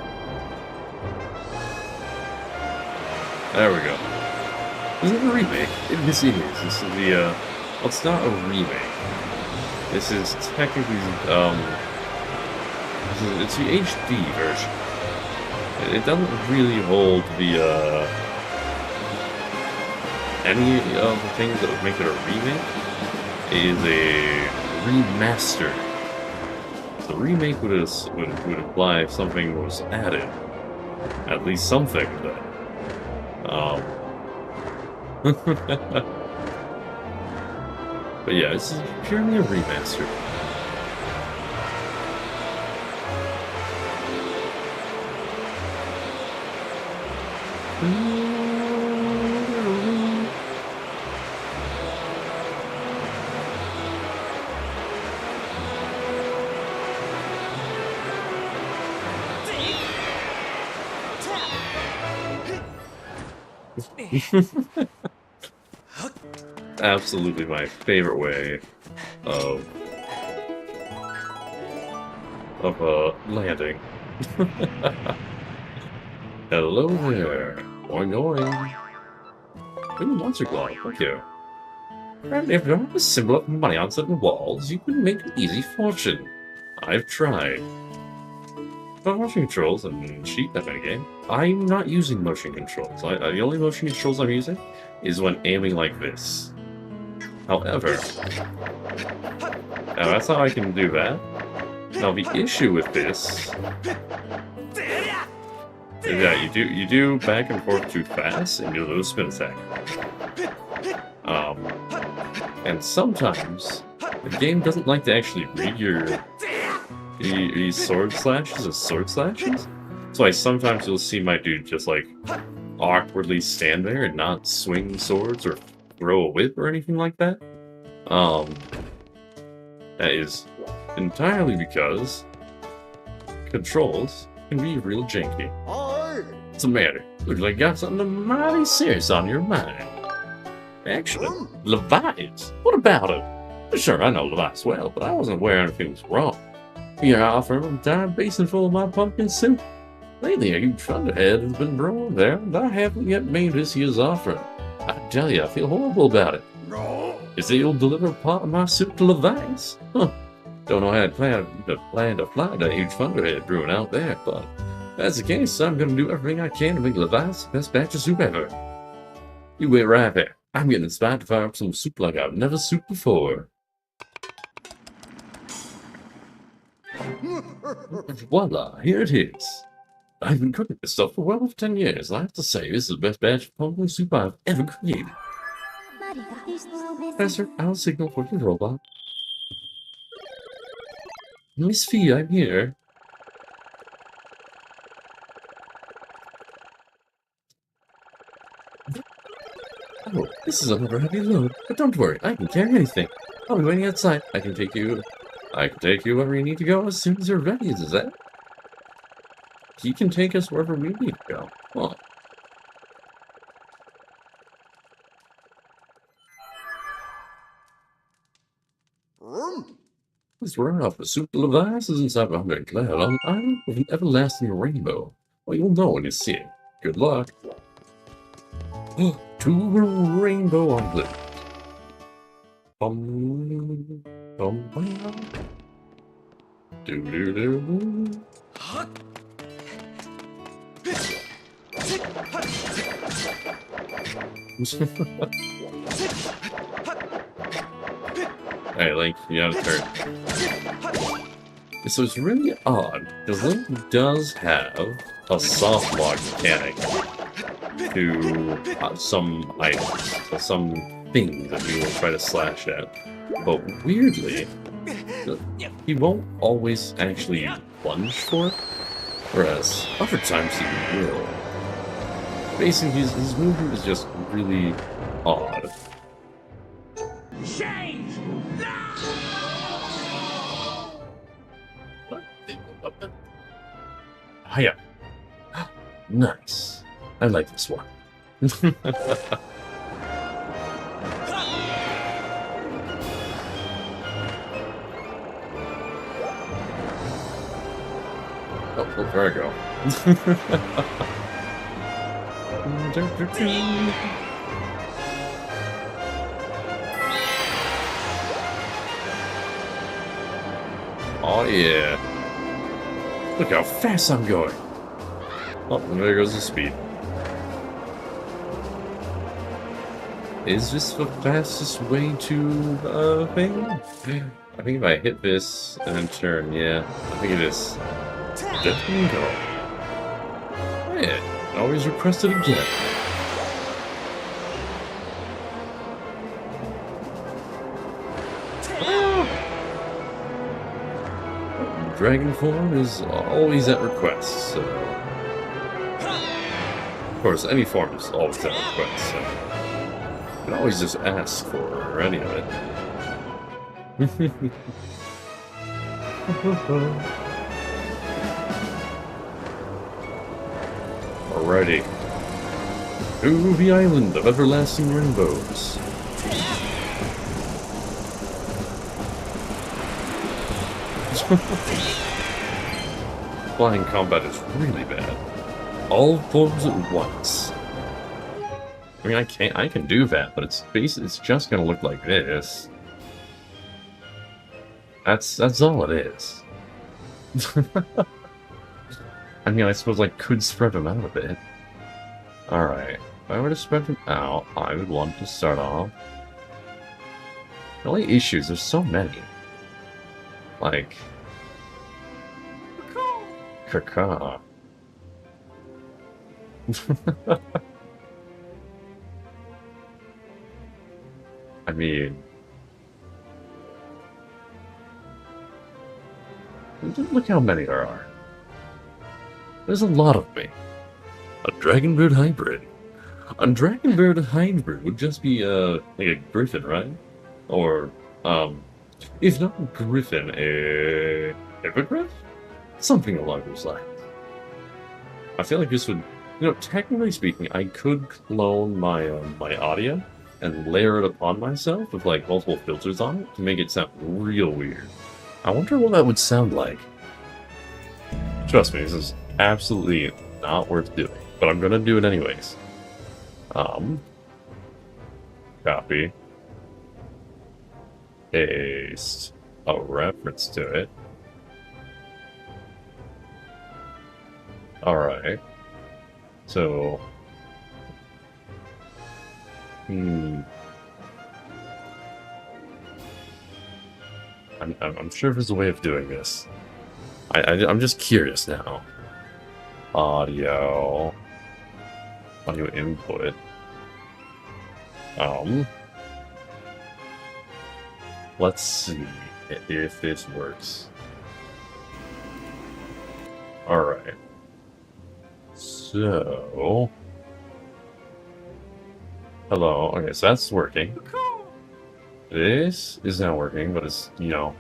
There we go. Is it a remake? This is. This is the, well, it's not a remake. This is technically, it's the HD version. It doesn't really hold the, any of the things that would make it a remake. It is a remaster. The remake would imply if something was added. At least something that, but yeah, this is purely a remaster. Absolutely my favorite way of landing. Hello there. Going. Ooh, monster claw. Thank you. And if you want to symbol up money on certain walls, you can make an easy fortune. I've tried. For motion controls and sheet that game, I'm not using motion controls. The only motion controls I'm using is when aiming like this. However, now that's how I can do that. Now the issue with this is that you do back and forth too fast and you lose spin attack. And sometimes the game doesn't like to actually read your sword slashes as sword slashes. So sometimes you'll see my dude just like awkwardly stand there and not swing swords or throw a whip or anything like that. That is entirely because controls can be real janky. What's the matter? Looks like you got something mighty serious on your mind. Actually, Levi's. What about him? Sure, I know Levi's well, but I wasn't aware anything was wrong. Here, I offer him a entire basin full of my pumpkin soup. Lately, a huge thunderhead has been brewing there, and I haven't yet made this year's offering. I tell you, I feel horrible about it. Is that you'll deliver part of my soup to Levi's? Huh. Don't know how I'd plan to fly that huge thunderhead brewing out there, but if that's the case, I'm going to do everything I can to make Levi's the best batch of soup ever. You wait right there. I'm getting inspired to fire up some soup like I've never souped before. Voila, here it is. I've been cooking this stuff for well over 10 years, and I have to say, this is the best batch of pumpkin soup I've ever created. Professor, I'll signal for your robot. Miss Fee, I'm here. Oh, this is another heavy load, but don't worry, I can carry anything. I'll be waiting outside. I can take you wherever you need to go as soon as you're ready, is that? He can take us wherever we need to go. Oh. Let's run off the soup to Levi's is inside of a cloud on an island with an everlasting rainbow. Well, you'll know when you see it. Good luck. To a rainbow on the Bum, bum, bum. Do do do. Hey, Link, you have a turn. So it's really odd, because Link does have a soft lock mechanic to some items, to some things that he will try to slash at. But weirdly, he won't always actually plunge for it, whereas other times he will. Basically, his movement is just really odd.
Change!
Hiya. Nice. I like this one. Oh, there I go. Oh yeah. Look how fast I'm going. Oh, and there goes the speed. Is this the fastest way to thing? I think if I hit this and then turn, yeah. I think it is. Bingo. Yeah, always requested again. Dragon form is always at request, so... Of course, any form is always at request, so... You can always just ask for any of it. Alrighty. To the island of everlasting rainbows. Flying combat is really bad. All forms at once. I mean, I can do that, but it's just gonna look like this. That's all it is. I mean, I suppose I could spread them out a bit. Alright, if I were to spread them out, I would want to start off... The only issues, there's so many. Like... Caca. I mean... Look how many there are. There's a lot of me. A dragonbird hybrid. A dragonbird hybrid would just be like a griffin, right? Or, if not a griffin, a hippogriff? Something along those lines. I feel like this would, technically speaking, I could clone my my audio and layer it upon myself with like multiple filters on it to make it sound real weird. I wonder what that would sound like. Trust me, this is absolutely not worth doing, but I'm gonna do it anyways. Copy. Paste a reference to it. Alright. So... I'm sure there's a way of doing this. I'm just curious now. Audio input. Let's see if this works. Alright. So... Hello. Okay, so that's working. This is not working, but it's, gonna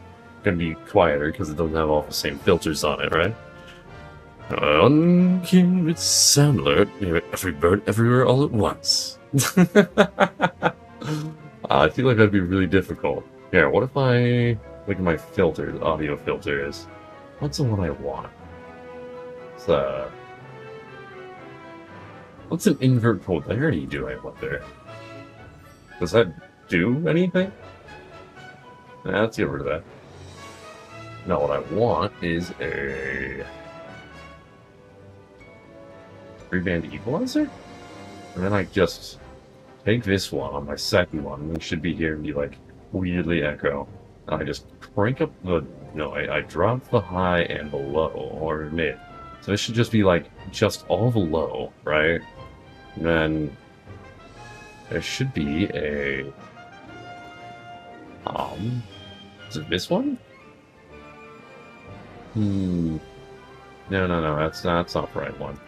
be quieter because it doesn't have all the same filters on it, right? Uncanny sound alert. Every bird everywhere all at once. I feel like that'd be really difficult. Here, what if I look at my filters, audio filters? What's the one I want? It's what's an invert polarity do, I wonder? Does that do anything? Let's get rid of that. Now what I want is a 3-band equalizer? And then I just take this one on my second one, and we should be here and be like weirdly echo. I just crank up the... No, I drop the high and the low, or mid. So it should just be like, just all the low, right? And then there should be a... Is it this one? No, that's not the right one.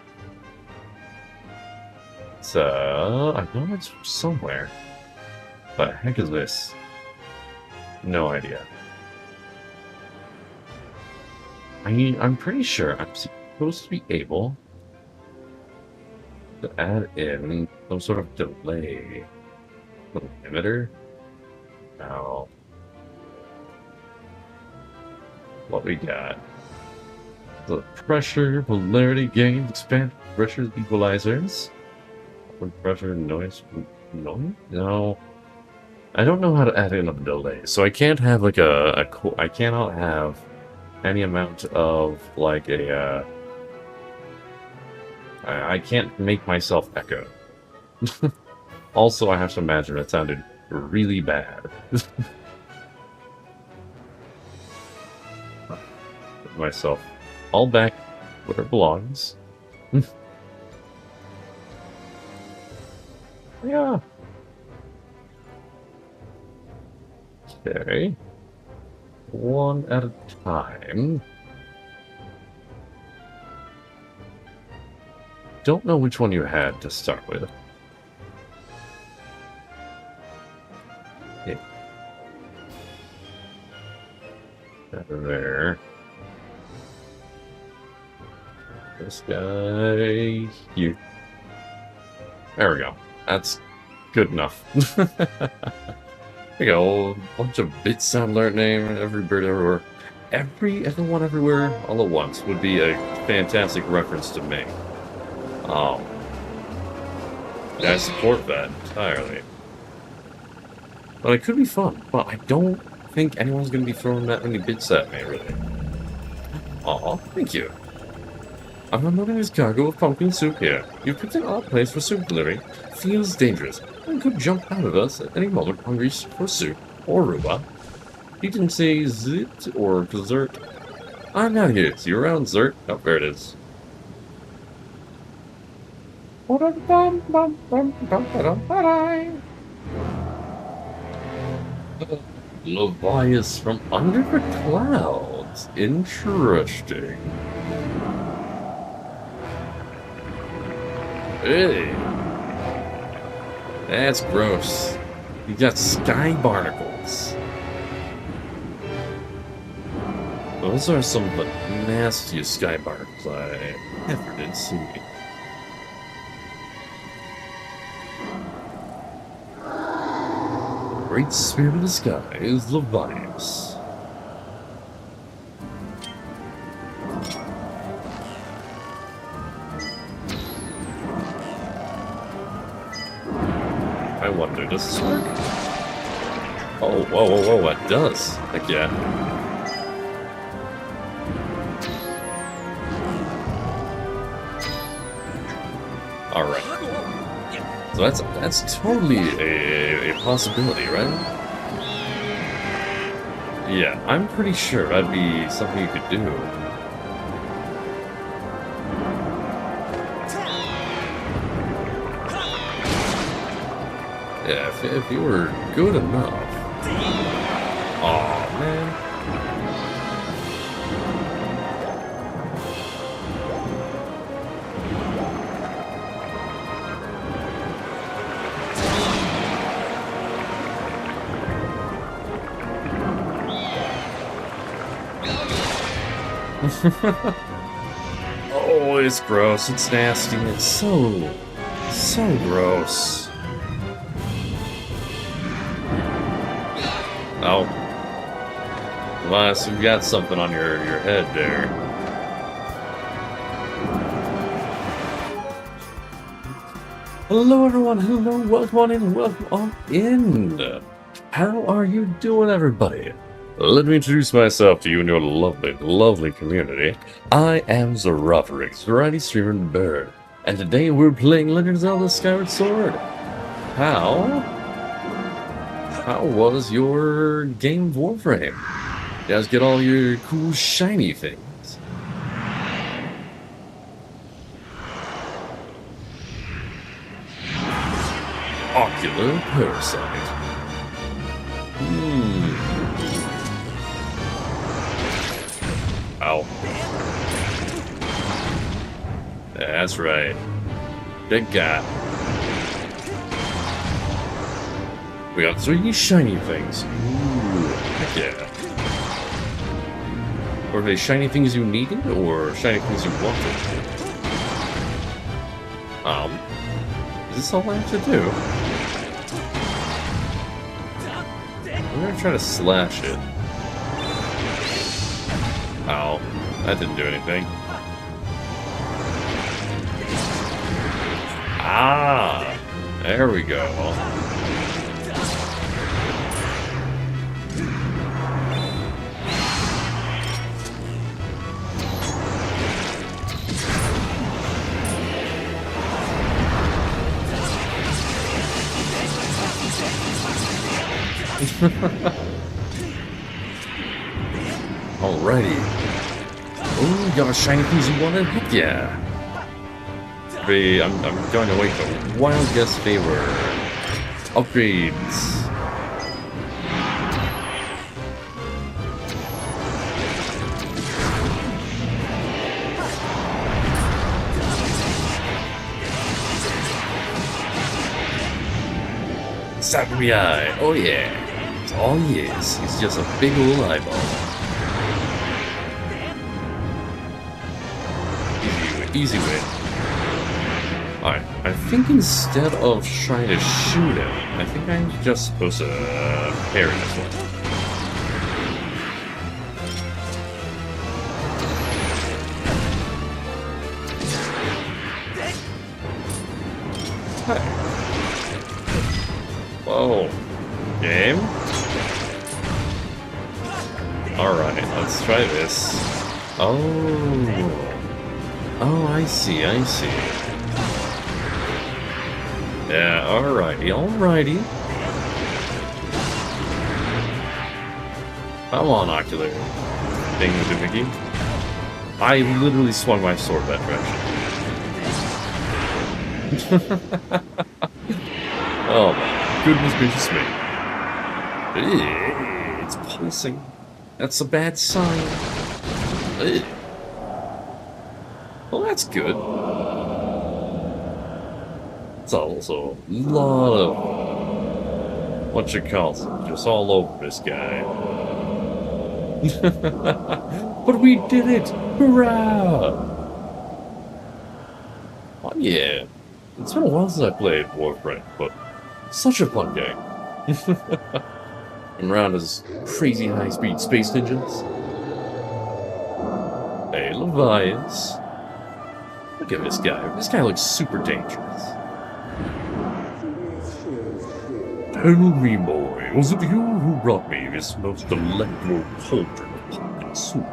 So, I know it's somewhere. What the heck is this? No idea. I'm pretty sure I'm supposed to be able to add in some sort of delay. Little limiter. Now, what we got? The pressure, polarity gains, expand pressure equalizers. Pressure, noise, no. I don't know how to add in a delay, so I can't have like I cannot have any amount of like a. I can't make myself echo. Also, I have to imagine it sounded really bad. Put myself all back where it belongs. Yeah. Okay. One at a time. Don't know which one you had to start with. Okay. There. This guy here. There we go. That's good enough. There we go. A bunch of bits on alert name, every bird everywhere. Everyone everywhere all at once would be a fantastic reference to me. Yeah, I support that entirely. But it could be fun. But I don't think anyone's going to be throwing that many bits at me, really. Aw, thank you. I'm unloading this cargo of pumpkin soup here. You've picked an odd place for soup delivery. Feels dangerous. And could jump out of us at any moment hungry for soup or rhubarb. You didn't say zit or dessert. I'm not here. See you around, Zert. Oh, there it is. Levias from under the clouds. Interesting. Hey. That's gross. You got sky barnacles. Those are some of the nastiest sky barnacles I ever did see. Great spirit of the sky is Levias. I wonder, does this work? Oh, whoa, it does. Heck yeah. Alright. So that's totally a possibility, right? Yeah, I'm pretty sure that'd be something you could do. Yeah, if you were good enough. Aw, man. Oh, it's gross. It's nasty. It's so gross. Oh. Unless you've got something on your head there. Hello, everyone. Hello. Welcome on in. Welcome on in. How are you doing, everybody?
Let me introduce myself to you and your lovely, lovely community. I am Zeldathon, variety streamer and bird, and today we're playing Legend of Zelda Skyward Sword. How was your game of Warframe? You guys get all your cool shiny things? Ocular Parasite. Ow. That's right. Big guy. We got 3 shiny things. Ooh, heck yeah. Are they shiny things you needed, or shiny things you wanted? Is this all I have to do? I'm gonna try to slash it. Ow. That didn't do anything. Ah! There we go. Alrighty. Oh, got a shiny things you wanted? Heck yeah. I'm going away from wild guess favor. Upgrades. Sakurai. Oh yeah. All he is. He's just a big old eyeball. Easy win. Alright, I think instead of trying to shoot him, I think I'm just supposed to parry this one. Hi. Whoa. Game? Alright, let's try this. Oh, I see. Yeah, alrighty. Come on, Ocular. Thingy-doohickey. I literally swung my sword that direction. Oh my goodness gracious me. It's pulsing. That's a bad sign. Well, that's good. It's also a lot of just all over this guy. But we did it! Hurrah! Oh yeah. It's been a while since I played Warframe, but it's such a fun game. And around as crazy high-speed space ninjas. Hey, Levias. Look at this guy. This guy looks super dangerous. Tell me, boy, was it you who brought me this most delectable cauldron of pumpkin soup?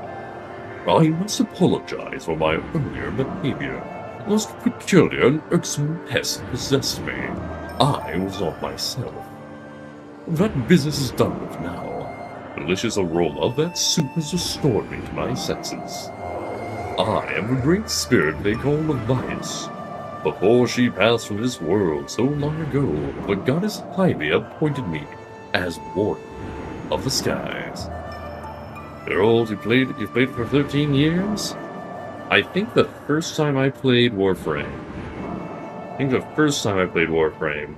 I must apologize for my earlier behavior. The most peculiar and irksome pest possessed me. I was not myself. That business is done with now. Delicious aroma of that soup has restored me to my senses. I am the great spirit they call Levias. Before she passed from this world so long ago, the goddess Hylia appointed me as warden of the skies. Geralt, you've played for 13 years? I think the first time I played Warframe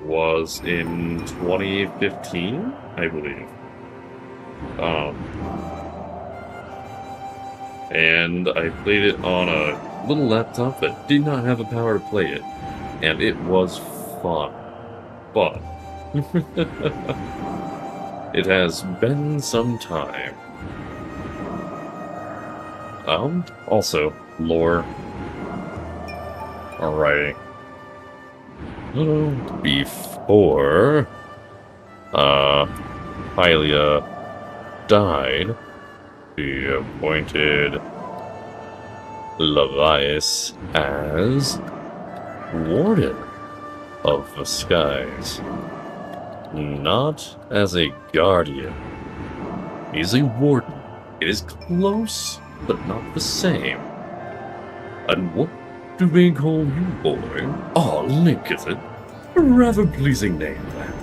was in 2015, I believe. And I played it on a little laptop that did not have the power to play it, and it was fun. But it has been some time. Also, lore. Alrighty. Before Hylia
died, he appointed Levias as Warden of the Skies, not as a Guardian. He's a Warden. It is close, but not the same. And what do they call you, boy? Ah, Lincoln. A rather pleasing name, that.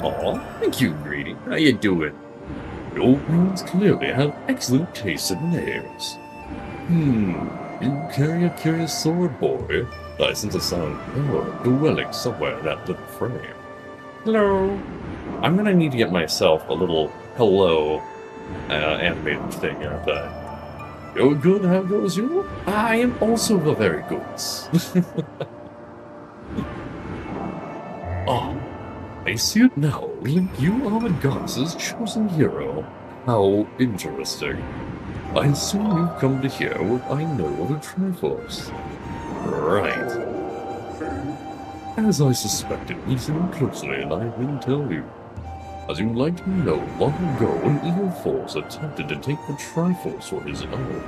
Aw, thank you, Greedy. How you doing? Your runes clearly have excellent taste in names. You carry a curious sword, boy. I sense a sound dwelling somewhere in that little frame. Hello. I'm gonna need to get myself a little hello animated thing, aren't I? You're good, how goes you? I am also the very goods. Oh, I see it now. Link, you are the goddess's chosen hero. How interesting. I assume you've come to hear what I know of the Triforce. Right. As I suspected, listen closely and I will tell you. As you likely know, long ago an evil force attempted to take the Triforce for his own.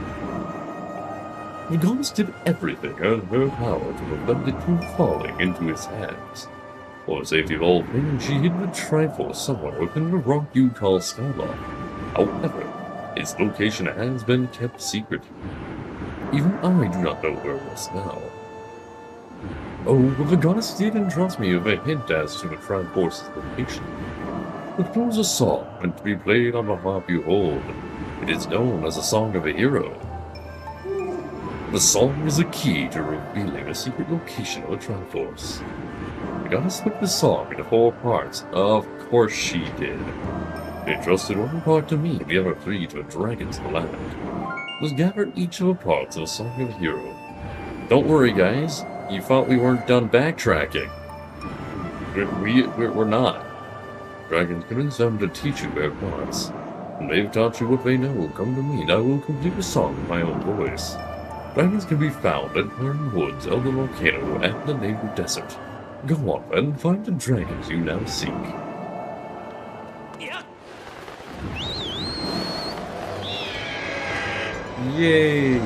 The goddess did everything in her power to prevent it from falling into his hands. For the safety of all things, she hid the Triforce somewhere within the rock you call Skyward. However, its location has been kept secret. Even I do not know where it is now. Oh, but the goddess did entrust me with a hint as to the Triforce's location. The clue is a song meant to be played on the harp you hold. It is known as a Song of a Hero. The song is a key to revealing the secret location of the Triforce. The goddess split the song into 4 parts. Of course she did. She entrusted one part to me, the other 3 to the dragons of the land. Let's gather each of the parts of a Song of a Hero. Don't worry, guys. You thought we weren't done backtracking. We're not. Dragons convince them to teach you their parts. When they've taught you what they know, come to me and I will complete the song with my own voice. Dragons can be found in Iron Woods of the volcano and the neighboring desert. Go on and find the dragons you now seek. Yay!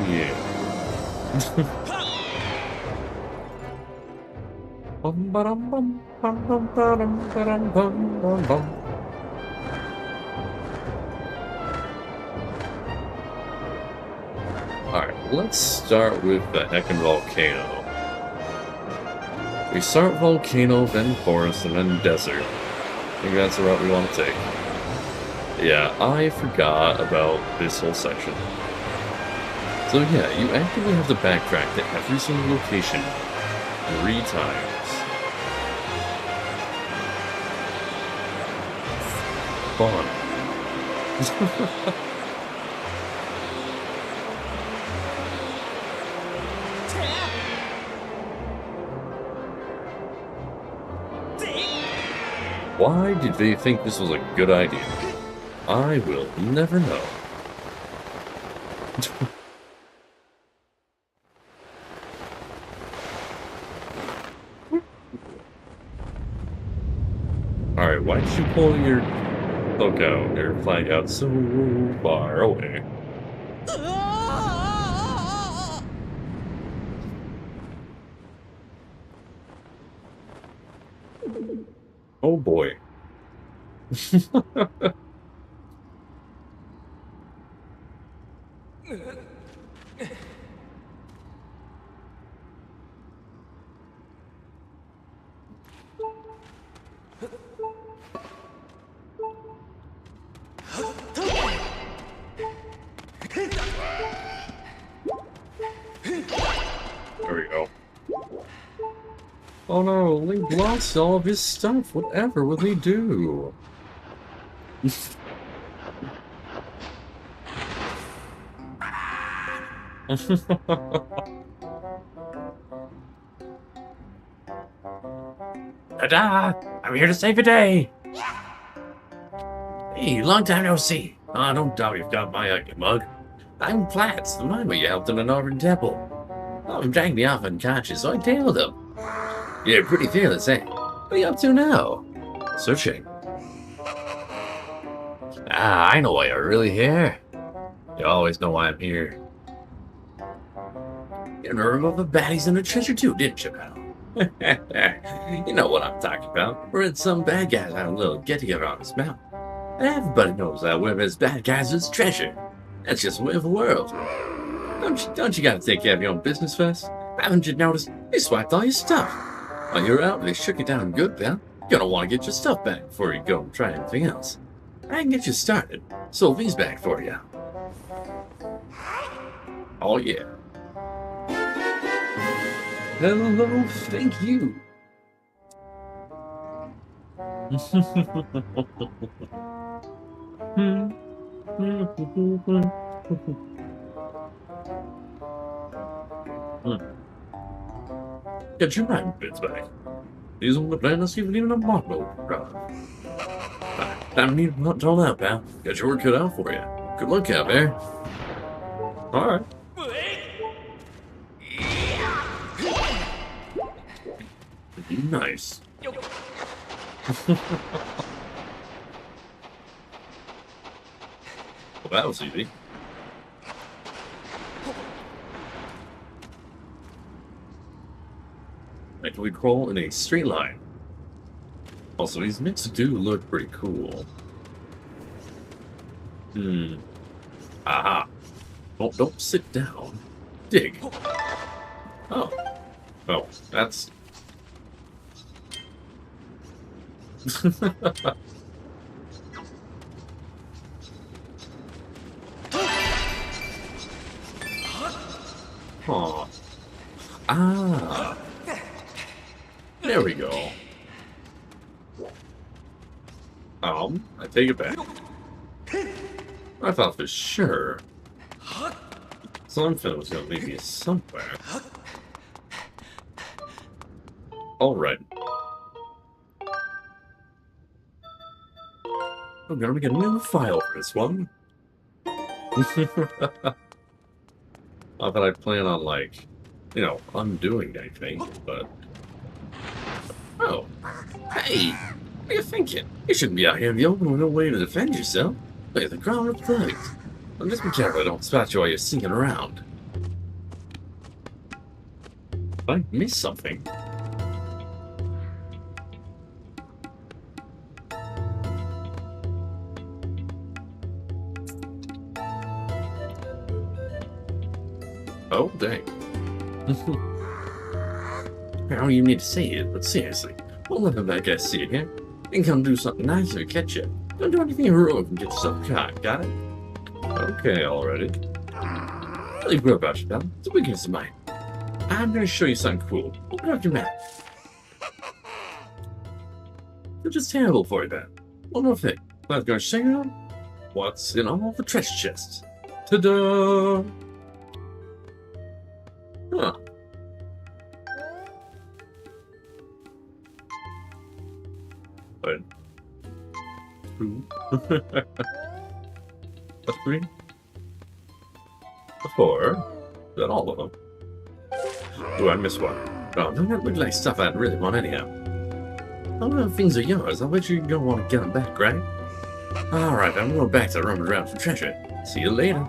Alright, let's start with the heckin' volcano. We start volcano, then forest, and then desert. I think that's the route we want to take. Yeah, I forgot about this whole section. So yeah, you actively have to backtrack to every single location 3 times. Fun. Why did they think this was a good idea? I will never know. Alright, why did you pull your book out, your flag out so far away? Oh boy. There we go. Oh no, Link lost all of his stuff. Whatever will he do?
Ta-da! I'm here to save the day! Hey, long time no see. Oh, don't doubt you've got my ugly mug. I'm Platts, the miner you helped in the Northern Temple. Oh, he dragged me off unconscious, so I tailed him. You're pretty fearless, eh? What are you up to now? Searching. Ah, I know why you're really here. You always know why I'm here. You heard about the baddies and the treasure too, didn't you, pal? You know what I'm talking about. We're in some bad guys having a little get-together on this mountain. And everybody knows that wherever there's bad guys, there's treasure. That's just the way of the world. Don't you gotta take care of your own business first? Haven't you noticed? They swiped all your stuff. While you're out, they shook it down good, pal. You're gonna want to get your stuff back before you go and try anything else. I can get you started. Sophie's back for you. Oh, yeah.
Hello, thank you.
Get your mind bits back. These are the planets even a model.
Time to need to all out, pal. Got your work cut out for you. Good luck out there.
Alright. Nice.
Well, that was easy.
Like we crawl in a straight line.
Also, these mix do look pretty cool.
Aha.
Don't sit down. Dig. Oh. Oh, that's...
Huh.
Ah. There we go. I take it back. I thought for sure something was gonna lead me somewhere. Alright. I'm gonna make a new file for this one. Not that I plan on, like, you know, undoing anything, but... Oh. Hey! What are you thinking? You shouldn't be out here in the open with no way to defend yourself. Look at the ground up plugged. Well, just be careful I don't spot you while you're sneaking around. If I miss something... Oh, dang.
I don't even need to say it, but seriously, won't let the bad guys see it here. Then come do something nice or catch you. Don't do anything heroic and get yourself caught, got it?
Okay, already.
Really good about you, pal. It's a weakness of mine. I'm gonna show you something cool. Open up your map. They're just terrible for you, man. One more thing. I'm gonna show you what's in all the treasure chests. Ta-da! Huh.
One, two, a three, a four. Is that all of them? Do I miss one?
Oh, don't that look like stuff I'd really want anyhow. All the things are yours. I'll bet you're gonna want to get them back, right? Alright, I'm going back to run around for treasure. See you later.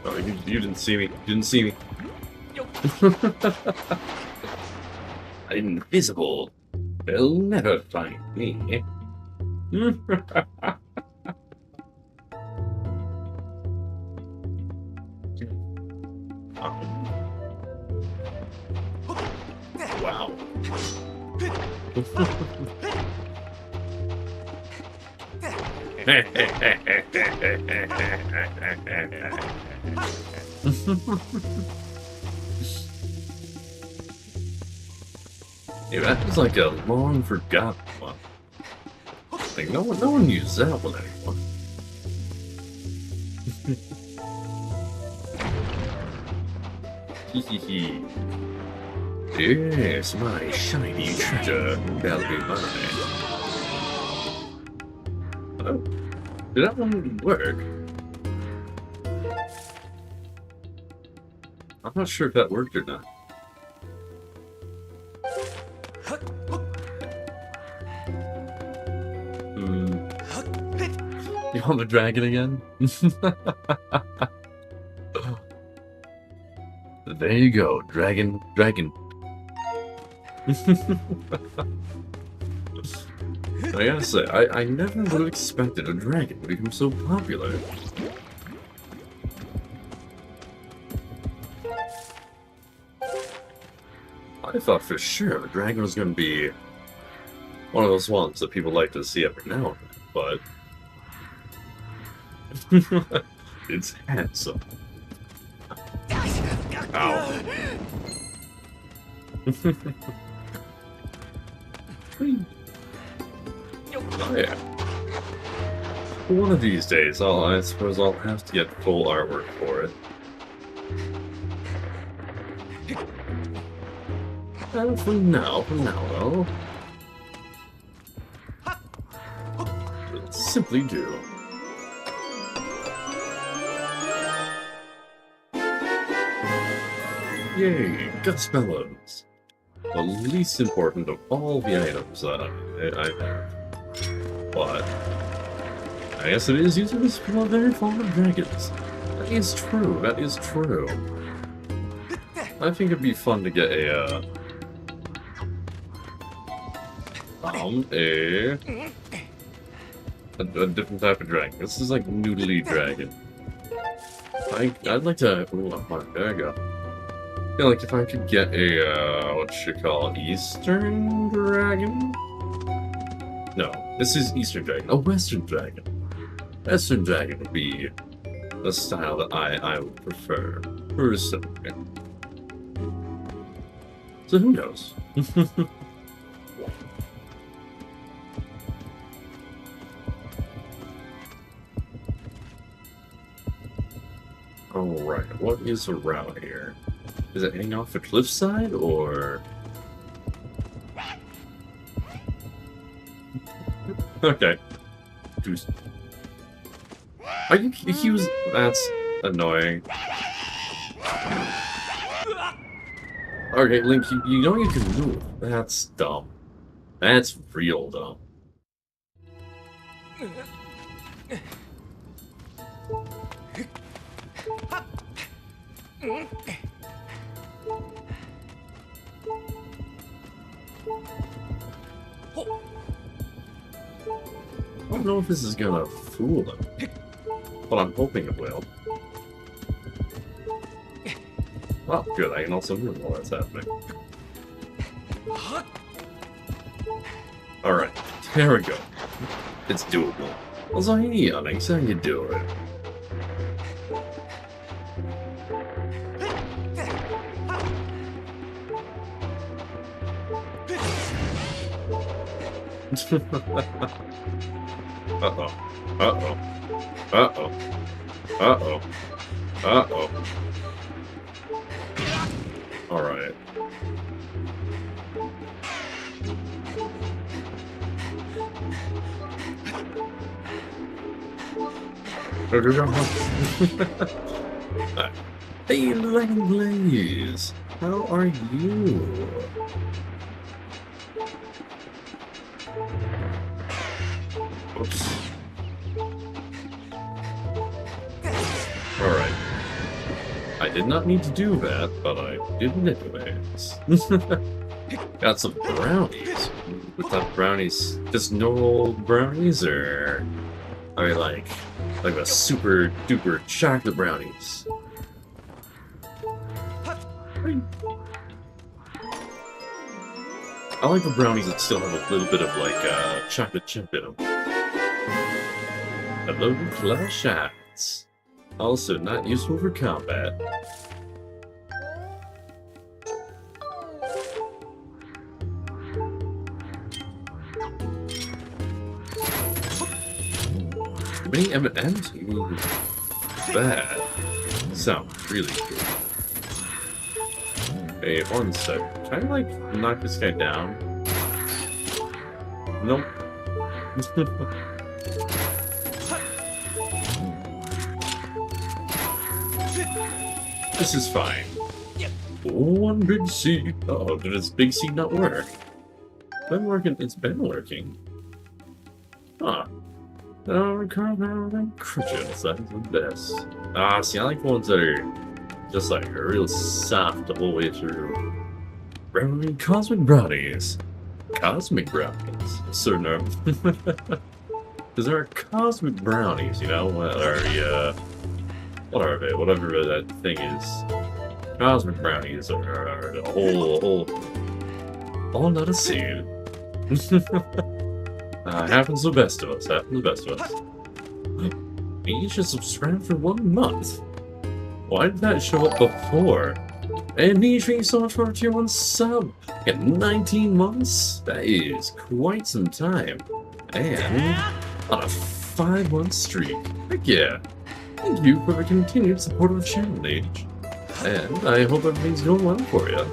Oh, you didn't see me. You didn't see me.
Invisible. They'll never find me.
Wow. Yeah, that was like a long forgotten one. Like no one uses that one anymore. Hee.
Yes, my shiny treasure. That'll be mine.
Oh, Did that one work? I'm not sure if that worked or not. You want the dragon again? There you go, dragon. I gotta say, I never would have expected a dragon to become so popular. I thought for sure a dragon was going to be one of those ones that people like to see every now and then, but it's handsome. Ow. Oh yeah. One of these days, I suppose I'll have to get full artwork for it. And for now though, let's simply do. Yay, Gus Bellows. The least important of all the items that I have. But I guess it is using this for very fond of dragons. That is true, I think it'd be fun to get a different type of dragon. This is like noodly dragon. I'd like to. Ooh, there you go. I feel like if I could get a what you call Eastern dragon. No, this is Eastern dragon. A Western dragon. Western dragon would be the style that I would prefer personally. So who knows? Alright, what is around here? Is it hanging off the cliffside, or...? Okay. Are you accused? That's annoying. Okay, Link, you know you can move. That's dumb. That's real dumb. I don't know if this is gonna fool him, but I'm hoping it will. Oh, good, I can also move while that's happening. Alright, there we go. It's doable. What's all you need, Onyx? How you doing? Uh-oh. Uh-oh. Uh-oh. Uh-oh. Uh-oh. Alright. Hey, Lighting Blaze! How are you? Oops. Alright. I did not need to do that, but I did it anyways. Got some brownies. With that brownies, just normal brownies, or are they like a super duper chocolate brownies? I like the brownies that still have a little bit of like chocolate chip in them. Hello, clever shots. Also not useful for combat. Many M&Ms? Ooh, bad. Sounds really good. Hey, one sec. Can I, like, knock this guy down? Nope.
This is fine. One big seed. Oh, did this big seed not work? Been working. It's been working. Huh. Crunches. That's the best. Ah, see, I like the ones that are just like real soft the whole way through. Rambling cosmic brownies. Cosmic brownies. Certain are. Because there are cosmic brownies, you know? What are they? Whatever that thing is. Cosmic brownies are a whole lot of seed. Happens to the best of us. Happens to the best of us. You should subscribe for 1 month. Why did that show up before? And thank you so much for a tier 1 sub. In 19 months? That is quite some time. And on a 5-month streak. Heck yeah. Thank you for the continued support of the channel, Age. And I hope everything's going well for you.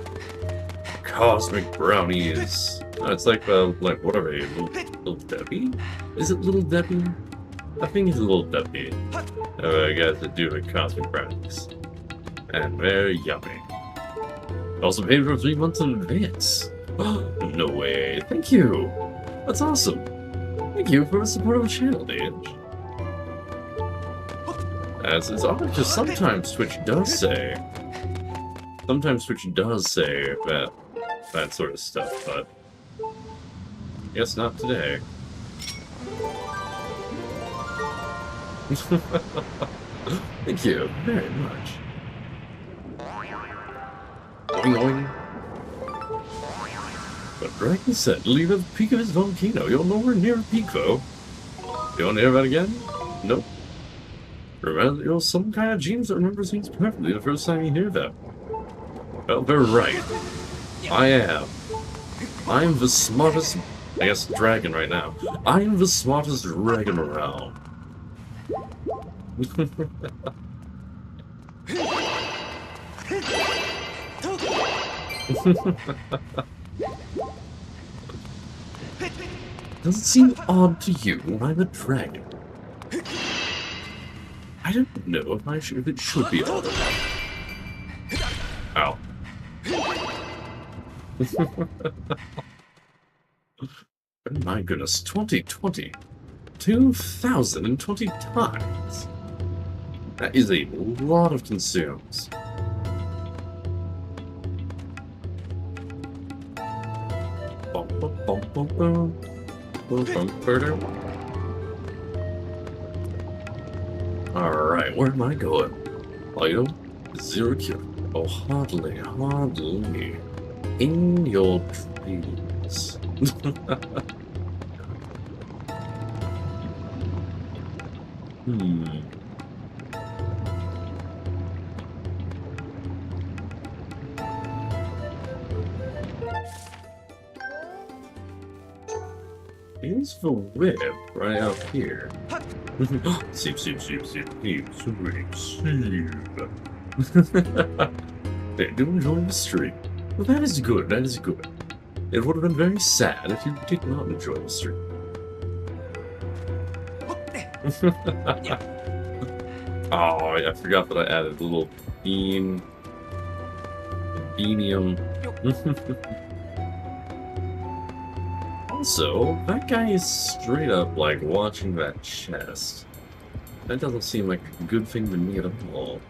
Cosmic brownies. Oh, it's like what are they? Little Debbie? Is it Little Debbie? I think it's Little Debbie. I got to do with cosmic brownies. And very yummy. Also paid for 3 months in advance. No way. Thank you. That's awesome. Thank you for the support of the channel, Age. As is odd, because sometimes Twitch does say that sort of stuff, but I guess not today. Thank you very much. Oing oing. But Dragon said, leave at the peak of his volcano. You're nowhere near a peak, though. You want to hear that again? Nope. Remember, you're some kind of genius that remembers things perfectly the first time you hear them. Well, they're right. I am. I'm the smartest, I guess, dragon right now. I'm the smartest dragon around. Does it seem odd to you when I'm a dragon? I don't know if it should be odd or not. Ow. Oh my goodness, 2020. 2020 times. That is a lot of consumes. Alright, where am I going? Item 0 Q. Oh, hardly. In your dreams. Here's the whip right out here. Seep. They do enjoy the stream. Well, that is good. It would have been very sad if you did not enjoy the stream. Oh, I forgot that I added a little beanium. Also, that guy is straight up like watching that chest. That doesn't seem like a good thing to me at all.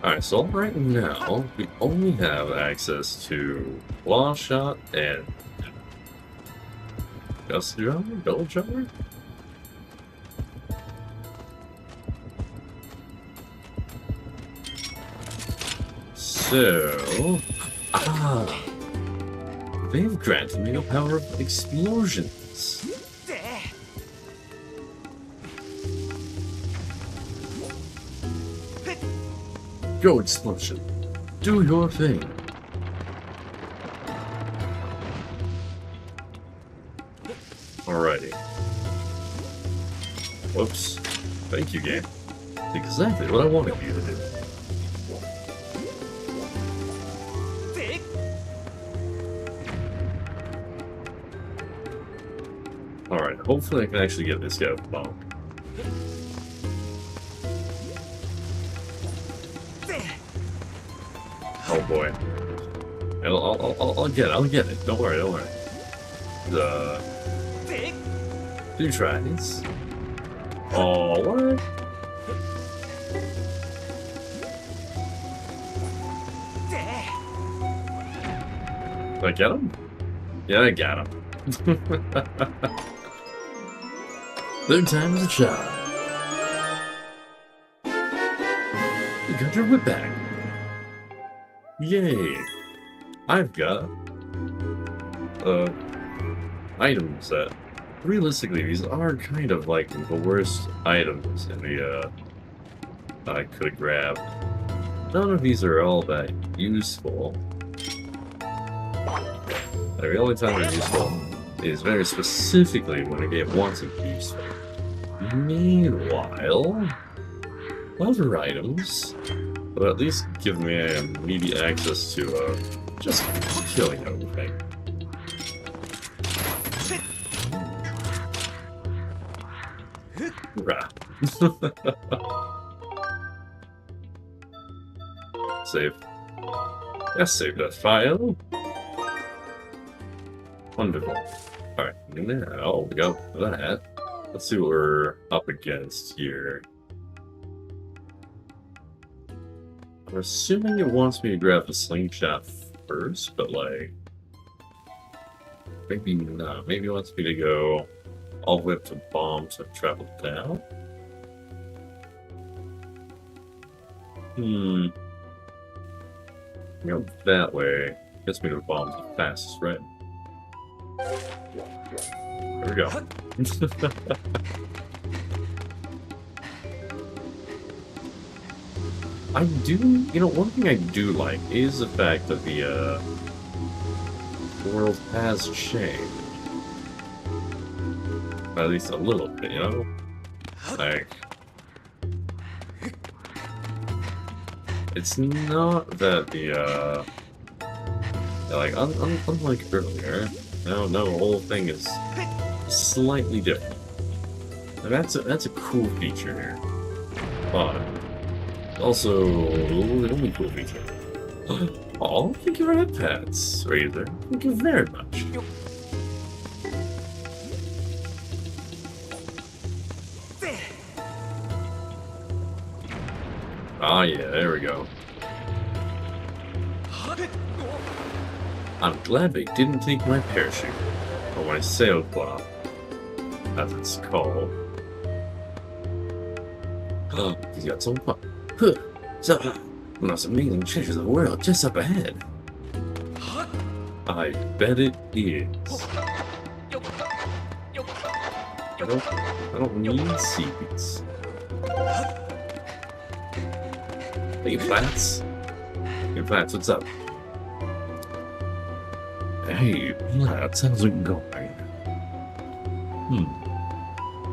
Alright, so right now, we only have access to Claw Shot and Gust Jar? Gold Jar? So... they've granted me the power of explosions. Go, explosion. Do your thing. Alrighty. Whoops. Thank you, game. That's exactly what I wanted you to do.
Alright, hopefully I can actually get this guy with the bomb. Oh boy. I'll get it. Don't worry. Two tries. Oh, what? Did I get him? Yeah, I got him.
Third time is a charm. You got your whip back.
Yay! I've got items that realistically these are kind of like the worst items in the I could have grabbed. None of these are all that useful. Like, the only time they're useful is very specifically when a game wants it to be useful. Meanwhile, other items will at least give me immediate access to just killing everything. Rah. Save. Yes, save that file. Wonderful. Alright, now we got that. Let's see what we're up against here. I'm assuming it wants me to grab the slingshot first, but like... maybe not. Maybe it wants me to go all the way up to bombs and travel down? Go that way. Gets me to the bombs the fastest, right? There we go. I do, one thing I do like is the fact that the world has changed. At least a little bit, Like, it's not that the, like, unlike earlier, no, the whole thing is slightly different. And that's a cool feature here. But also the only cool feature. Oh, thank you for that, pets, Razor. Thank you very much. Ah, yeah, there we go. I'm glad they didn't take my parachute, or my sailcloth, as it's called.
Oh, he's got some fun. Huh. So, most amazing treasures of the world just up ahead.
I bet it is. I don't need seeds. Hey, Flats. Hey, Flats, what's up?
Hey, Flats, how's it going?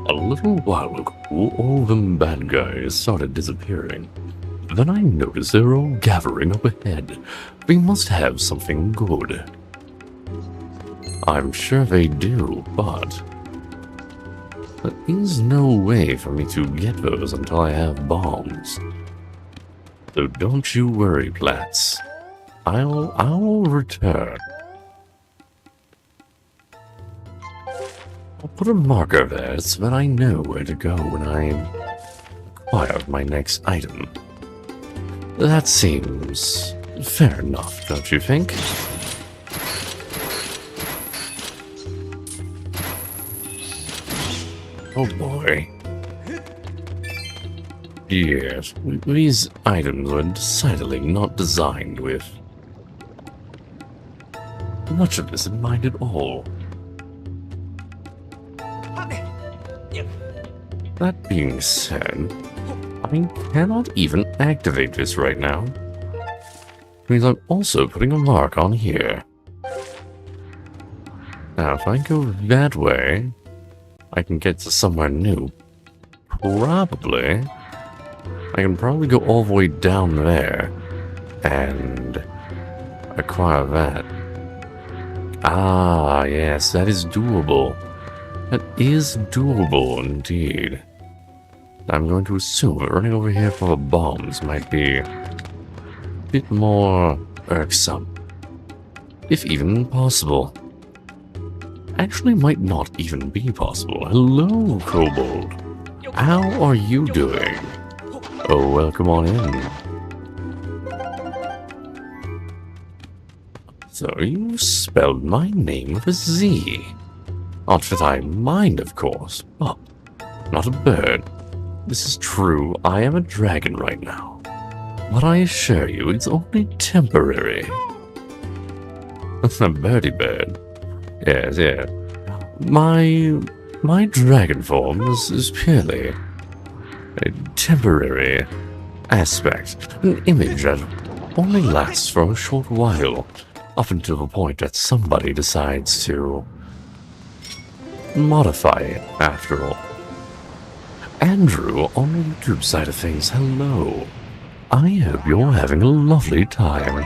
A little while ago, all them bad guys started disappearing. Then I noticed they're all gathering up ahead. We must have something good. I'm sure they do, but there is no way for me to get those until I have bombs. So don't you worry, Plats. I'll return. I'll put a marker there so that I know where to go when I acquire my next item. That seems fair enough, don't you think? Oh boy. Yes, these items were decidedly not designed with much of this in mind at all. That being said, I cannot even activate this right now. Means I'm also putting a mark on here. Now, if I go that way, I can get to somewhere new. Probably. I can probably go all the way down there and acquire that. Ah, yes, that is doable. That is doable indeed. I'm going to assume that running over here for the bombs might be a bit more irksome. If even possible. Actually might not even be possible. Hello, Kobold. How are you doing? Oh, welcome on in. So you spelled my name with a Z. Not that I mind, of course, but not a bird. This is true, I am a dragon right now. But I assure you, it's only temporary. A birdie bird. Yes, yeah. My dragon form is purely a temporary aspect, an image that only lasts for a short while, up until the point that somebody decides to modify it, after all. Andrew, on the YouTube side of things, hello. I hope you're having a lovely time.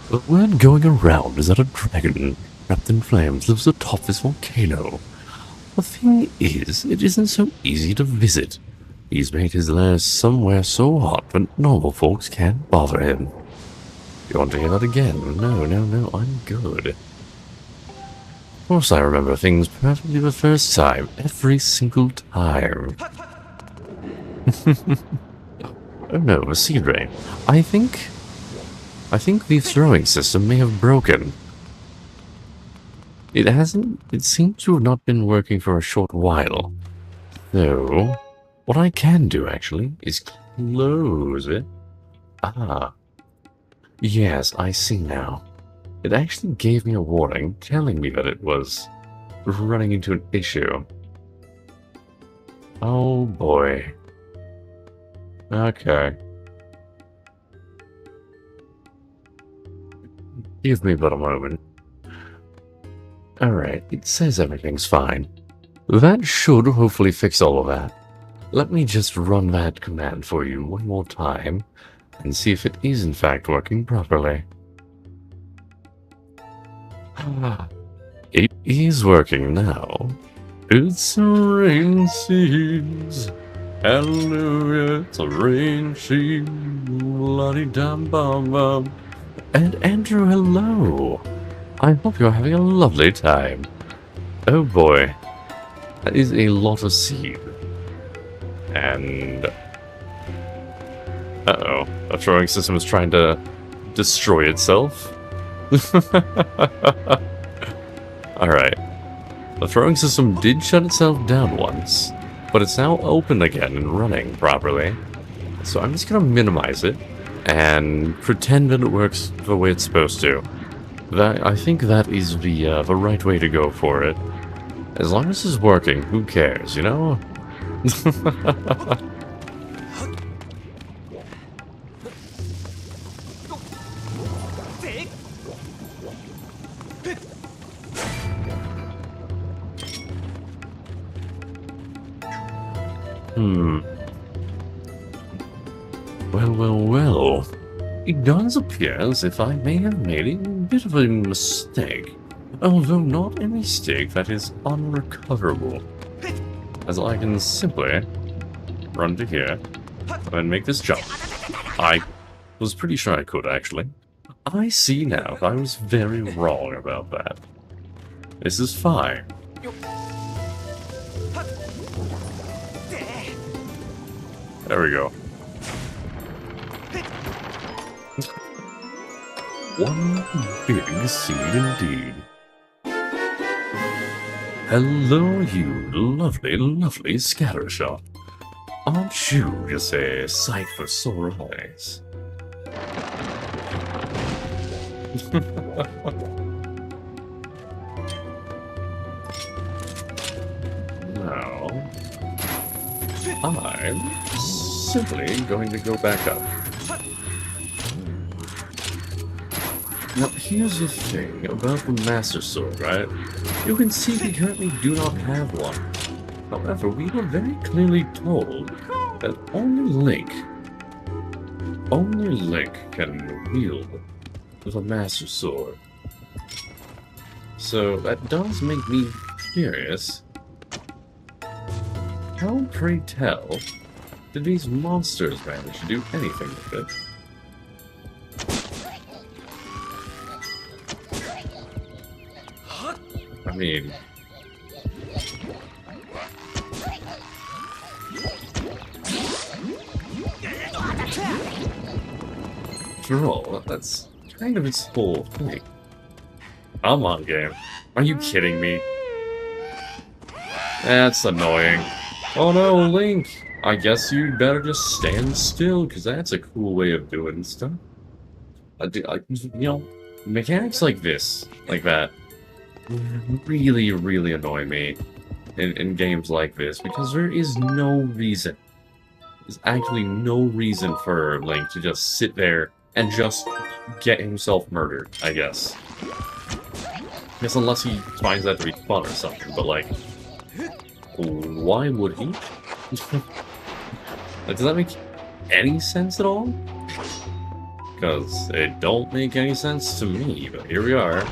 The word going around is that a dragon, wrapped in flames, lives atop this volcano. The thing is, it isn't so easy to visit. He's made his lair somewhere so hot that normal folks can't bother him. You want to hear that again? No, I'm good. Of course I remember things perfectly the first time, every single time. Oh no, a seed rain. I think the throwing system may have broken. It seems to have not been working for a short while. So, what I can do actually is close it. Ah. Yes, I see now. It actually gave me a warning telling me that it was running into an issue. Oh boy. Okay. Give me but a moment. Alright, it says everything's fine. That should hopefully fix all of that. Let me just run that command for you one more time and see if it is in fact working properly. It is working now. It's a rain seeds. Hallelujah, it's a rain seed. La-di-dum-bum-bum. And Andrew, hello. I hope you're having a lovely time. Oh boy. That is a lot of seed. And... uh-oh. A throwing system is trying to destroy itself. Alright. The throwing system did shut itself down once, but it's now open again and running properly. So I'm just gonna minimize it and pretend that it works the way it's supposed to. I think that is the right way to go for it. As long as it's working, who cares, you know? Well. It does appear as if I may have made a bit of a mistake. Although not a mistake that is unrecoverable. As I can simply run to here and make this jump. I was pretty sure I could, actually. I see now I was very wrong about that. This is fine. There we go. One big seed indeed. Hello, you lovely, lovely scattershot. Aren't you just a sight for sore eyes? Now, I'm simply going to go back up. Now, here's the thing about the Master Sword, right? You can see we currently do not have one. However, we were very clearly told that only Link can wield the Master Sword.
So that does make me curious. How, pray tell, did these monsters manage to do anything with it? I mean... After all, that's kind of its whole thing. Come on, game. Are you kidding me? That's annoying. Oh no, Link! I guess you'd better just stand still, because that's a cool way of doing stuff. You know, mechanics like this, like that, really, really annoy me in games like this, because there is no reason. There's actually no reason for Link to just sit there and just get himself murdered, I guess. I guess unless he finds that to be fun or something, but like, why would he? Like, does that make any sense at all? Because it don't make any sense to me, but here we are.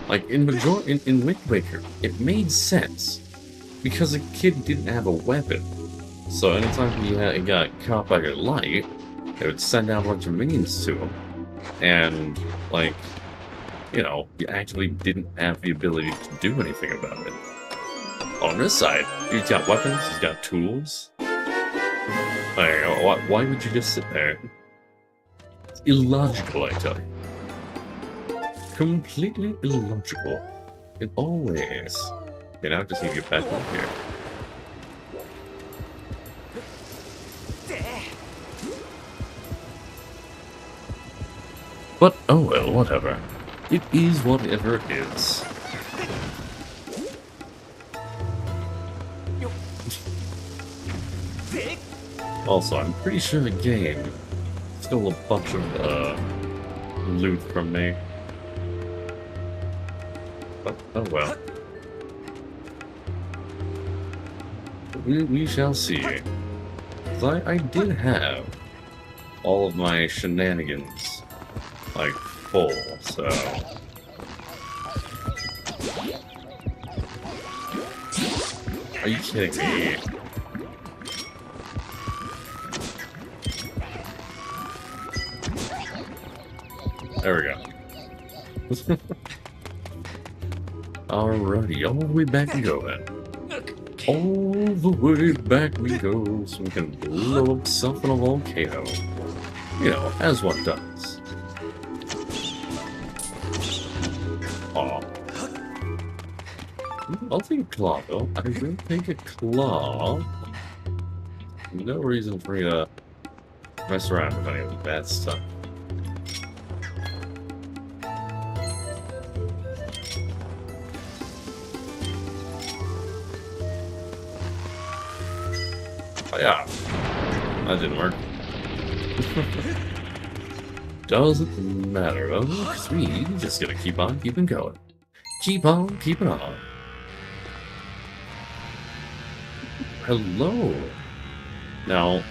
Like, in Wind Waker, it made sense. Because the kid didn't have a weapon. So anytime he got caught by a light, it would send out a bunch of minions to him. And, like, you know, he actually didn't have the ability to do anything about it. On this side, he's got weapons, he's got tools. Like, why would you just sit there? It's illogical, I tell you. Completely illogical. In all ways. Okay, now I just need to get back up here. But, oh well, whatever. It is whatever it is. Also, I'm pretty sure the game stole a bunch of loot from me. But, oh well. We shall see. 'Cause I did have all of my shenanigans, like, full, so... Are you kidding me? There we go. Alrighty, all the way back we go then. All the way back we go, so we can blow up something on a volcano. You know, as one does. Aw. I'll take a claw, though. I will take a claw. No reason for me to mess around with any of the bad stuff. Oh, yeah, that didn't work. Doesn't matter, though, because we just gotta keep on keeping going. Keep on keeping on. Hello. Now,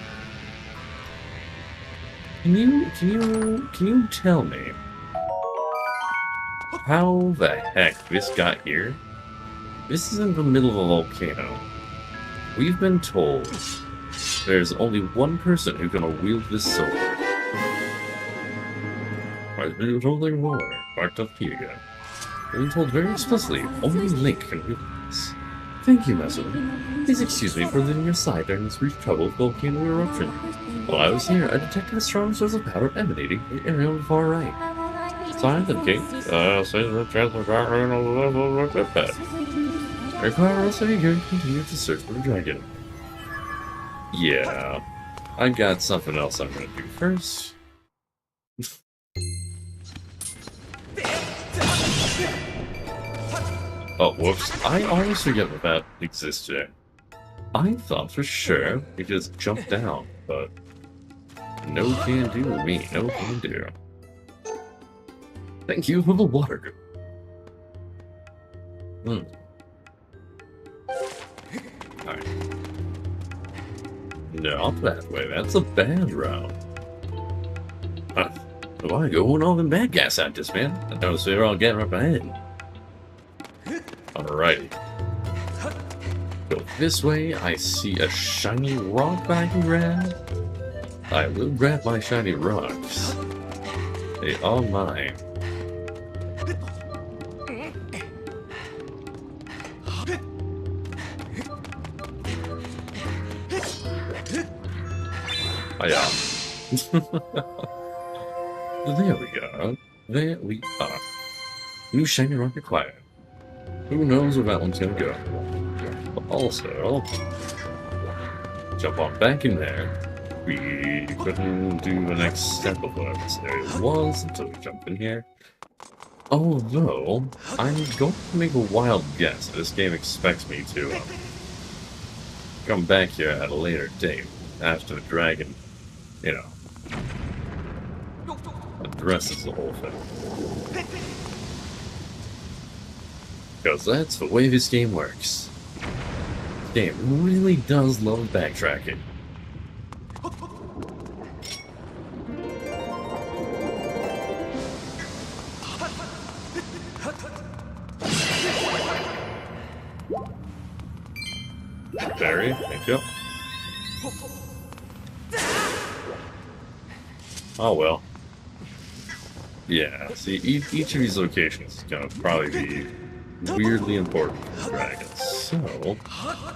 can you tell me how the heck this got here? This is in the middle of a volcano. We've been told there's only one person who can wield this sword. I've been told there more. Backed up here again. We've been told very explicitly only Link can wield this. Thank you, Master. Please excuse me for leaving your side during this brief trouble with volcano eruption. While I was here, I detected a strong source of power emanating from the area on the far right. Signs indicate, says the transfer power on the level of the pet. Require us to continue to search for the dragon. Yeah, I got something else I'm gonna do first. Oh, whoops. I always forget that that existed. I thought for sure we just jumped down, but no can do with me, no can do. Thank you for the water. Alright. Not that way, that's a bad route.
Why going all them bad guys at this, man? I noticed they were all getting up ahead.
Alrighty.
Go this way, I see a shiny rock that I can grab. I will grab my shiny rocks. They are mine.
Oh, yeah.
There we go. There we are. New shiny rock acquired. Who knows where that one's gonna go? But also, jump on back in there. We couldn't do the next step of what this area was until we jump in here. Although, I'm going to make a wild guess. This game expects me to come back here at a later date after the dragon, you know, addresses the whole thing. Because that's the way this game works. This game really does love backtracking.
Berry, thank you. Oh well.
Yeah, see, each of these locations is going to probably be weirdly important for dragons. So,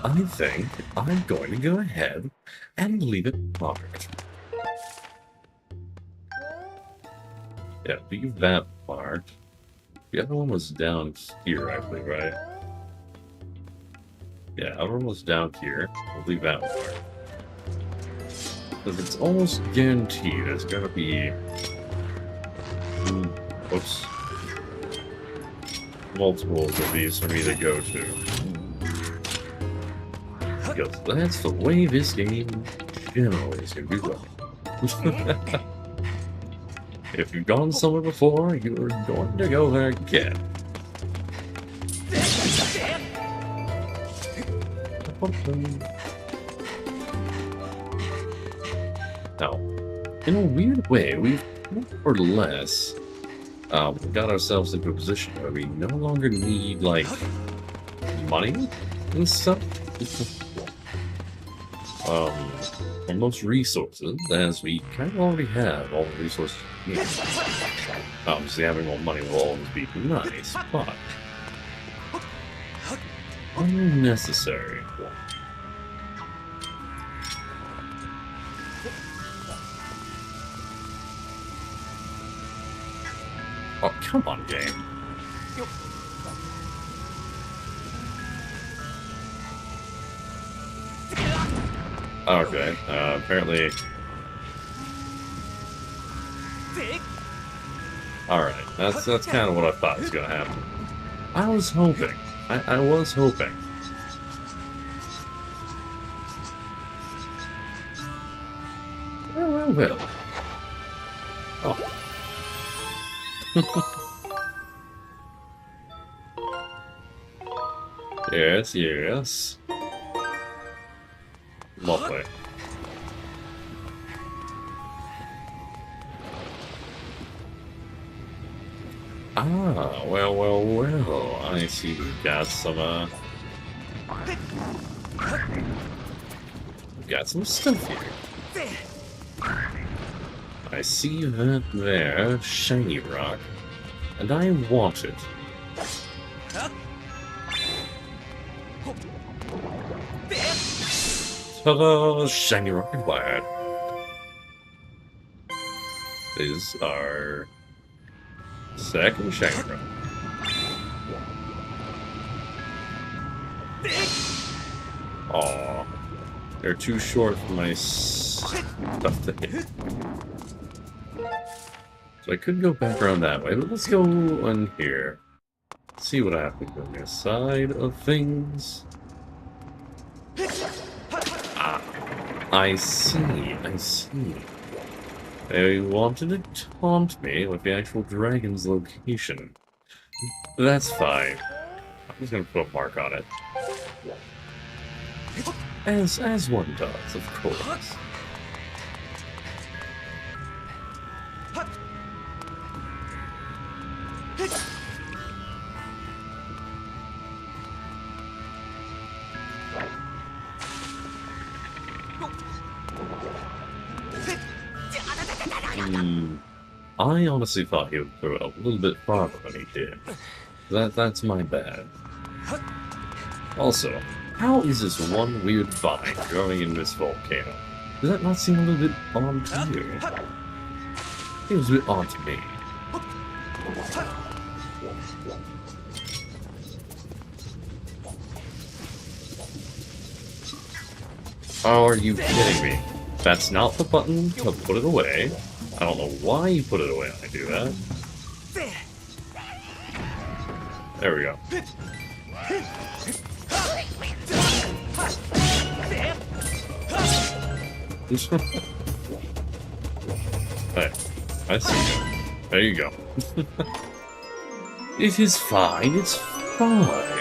I think I'm going to go ahead and leave it marked. Yeah, leave that marked. The other one was down here, I believe, right? Yeah, the other one was down here. We'll leave that one marked. Because it's almost guaranteed there's going to be... Oops. Multiples of these for me to go to. Because that's the way this game generally is going to be run. If you've gone somewhere before, you're going to go there again. Now, in a weird way, we've more or less got ourselves into a position where we no longer need, like, money and stuff. Or most resources, as we kind of already have all the resources we need. Obviously, having more money will always be nice, but unnecessary. Oh, come on, game. Okay, apparently... Alright, that's kind of what I thought was gonna happen. I was hoping. I was hoping. Well. Oh. Yes, yes. Lovely. Ah, well, well, well. I see we've got some, we've got some stuff here. I see that there, shiny rock, and I want it. Ta-da! Shiny rock acquired. Is our second shiny rock. Aw, they're too short for my stuff to hit. So I could go back around that way, but let's go in here. See what happens on this side of things. Ah, I see, I see. They wanted to taunt me with the actual dragon's location. That's fine. I'm just gonna put a mark on it. As one does, of course.
I honestly thought he would throw it a little bit farther than he did. That's my bad. Also, how is this one weird vine growing in this volcano? Does that not seem a little bit odd to you? Seems a bit odd to me. Oh, are you kidding me? That's not the button to put it away. I don't know why you put it away when I do that. There we go. Hey, I see you. There you go. It is fine, it's fine.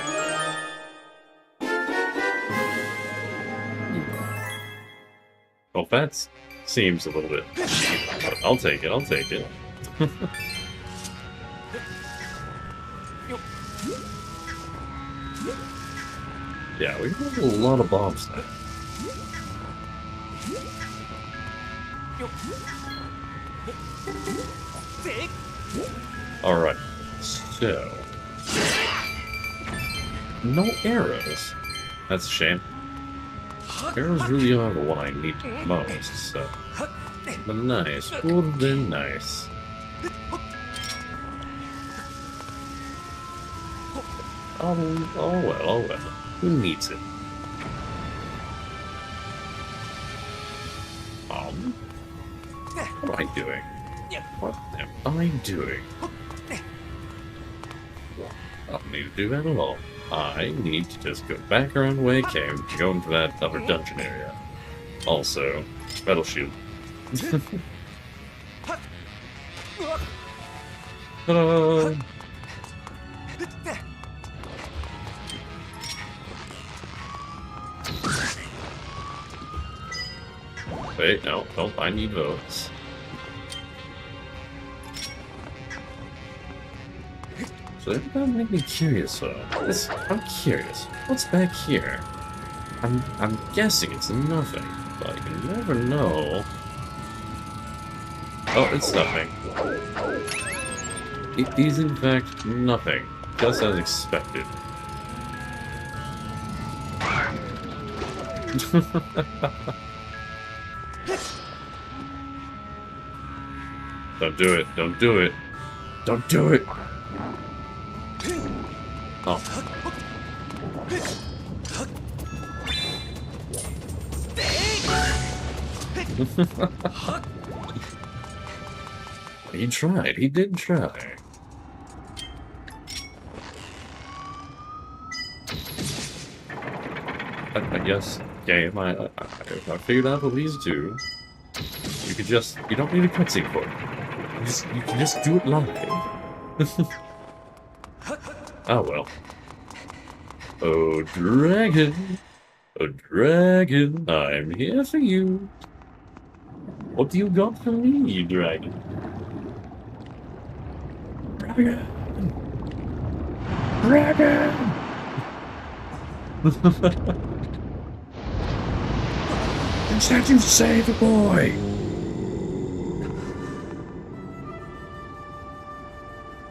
Well, that seems a little bit cheap, but I'll take it, I'll take it. Yeah, we have a lot of bombs now. Alright, so... no arrows. That's a shame. Arrows really are the one I need most, so... but nice, would have been nice. Oh well, oh well. Who needs it? What am I doing? What am I doing? I don't need to do that at all. I need to just go back around the way I came to go into that other dungeon area. Also, metal shield. Ta-da! Wait, no, I need votes. So that make me curious though. I'm curious. What's back here? I'm guessing it's nothing, but you never know. Oh, it's nothing. It is in fact nothing, just as expected. Don't do it, don't do it. Don't do it! Oh. He tried, he did try. I guess, game, I figured out what these do. You don't need a cutscene for it. You can just do it live. Oh well. Oh dragon, I'm here for you. What do you got for me, dragon? Dragon! Dragon! Instead you save the boy!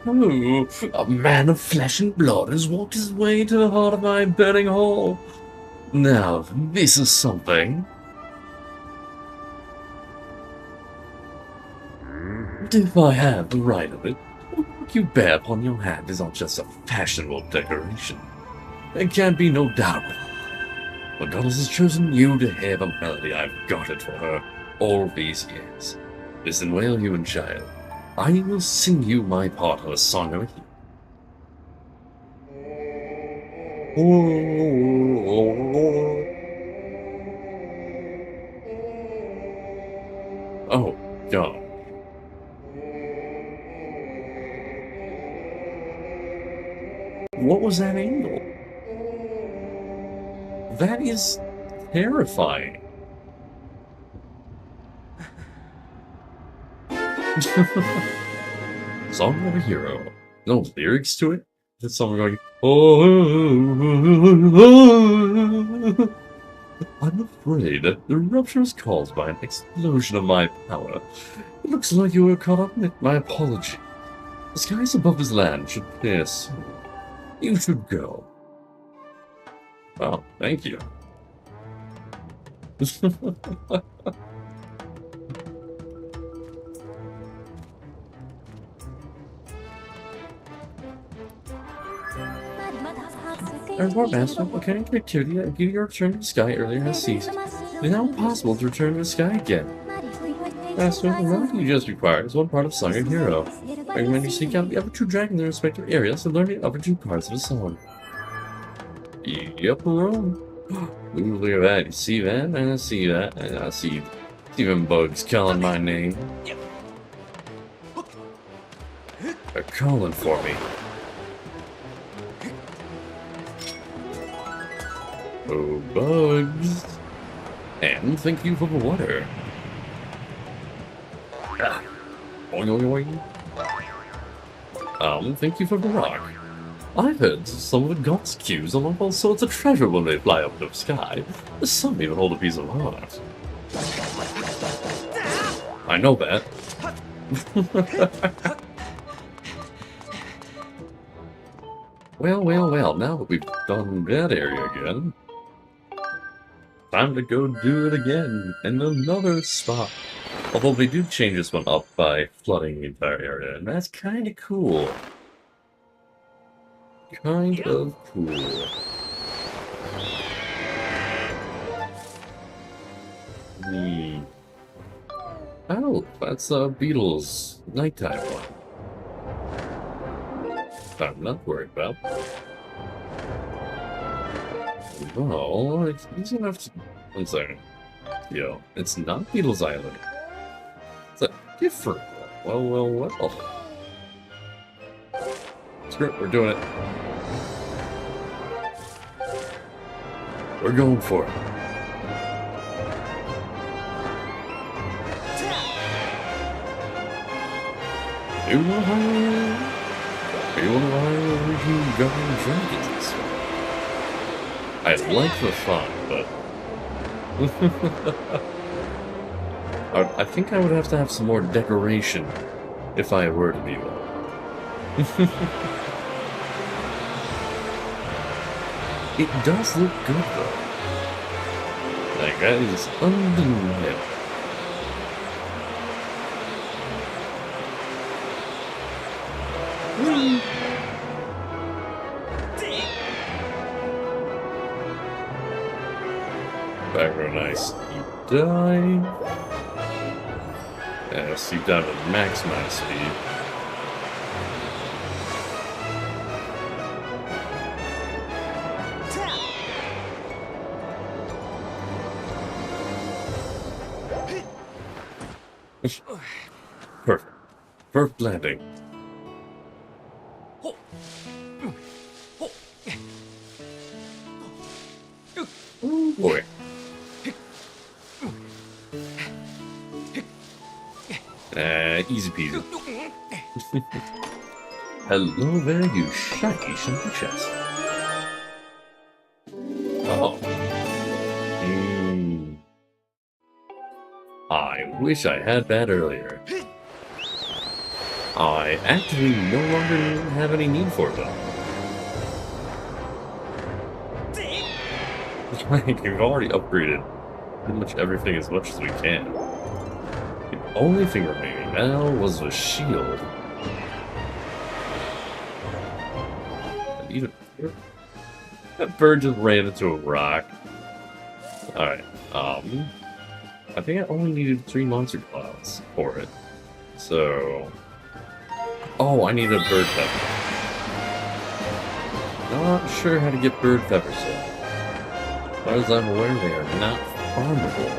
Oh, a man of flesh and blood has walked his way to the heart of my burning hall. Now, this is something. But if I have the right of it, what you bear upon your hand is not just a fashionable decoration. There can be no doubt. The goddess has chosen you to hear the melody I've guarded for her all these years. Listen well, human child. I will sing you my part of a song of it. Oh, God. What was that angle? That is terrifying. Song of a Hero. No lyrics to it? Just someone going, oh. I'm afraid the eruption was caused by an explosion of my power. It looks like you were caught up in it. My apology. The skies above this land should clear soon. You should go. Oh, thank you. Report, Master. According to activity that due to your return to the sky earlier has ceased. It is now impossible to return to the sky again. Master, the remedy you just required is one part of Song of Hero. I recommend you seek out the other two dragons in their respective areas and learn the other two parts of the song. Yep, wrong. Look at that. You see that? And I see that. And I see even bugs calling my name. They're calling for me. Oh, bugs. And thank you for the water. Ah. Oing, oing, oing. Thank you for the rock. I've heard some of the gods' cues unlock all sorts of treasure when they fly up to the sky. Some even hold a piece of heart. I know that. Well, now that we've done that area again, time to go do it again in another spot. Although they do change this one up by flooding the entire area, and that's kind of cool. Kind of cool. Oh, that's Beatles' nighttime one. I'm not worried about. Well, it's easy enough to. One second. Yo, it's not Beatles Island. It's a different one. Well. Screw it, we're doing it. We're going for it. You know how you govern dragons. I like the fun, but I think I would have to have some more decoration if I were to be one. It does look good though. Like that is undeniable. Background nice. Deep dive. Deep dive at max speed. Perfect. Perfect landing. Oh boy. Easy peasy. Hello there, you shiny chest. Oh. I wish I had that earlier. I actually no longer have any need for it though. Like, we've already upgraded pretty much everything as much as we can. The only thing remaining now was the shield. And even that bird just ran into a rock. Alright, I think I only needed 3 monster clouds for it. So... Oh, I need a bird pepper. Not sure how to get bird peppers yet. As far as I'm aware, they are not farmable.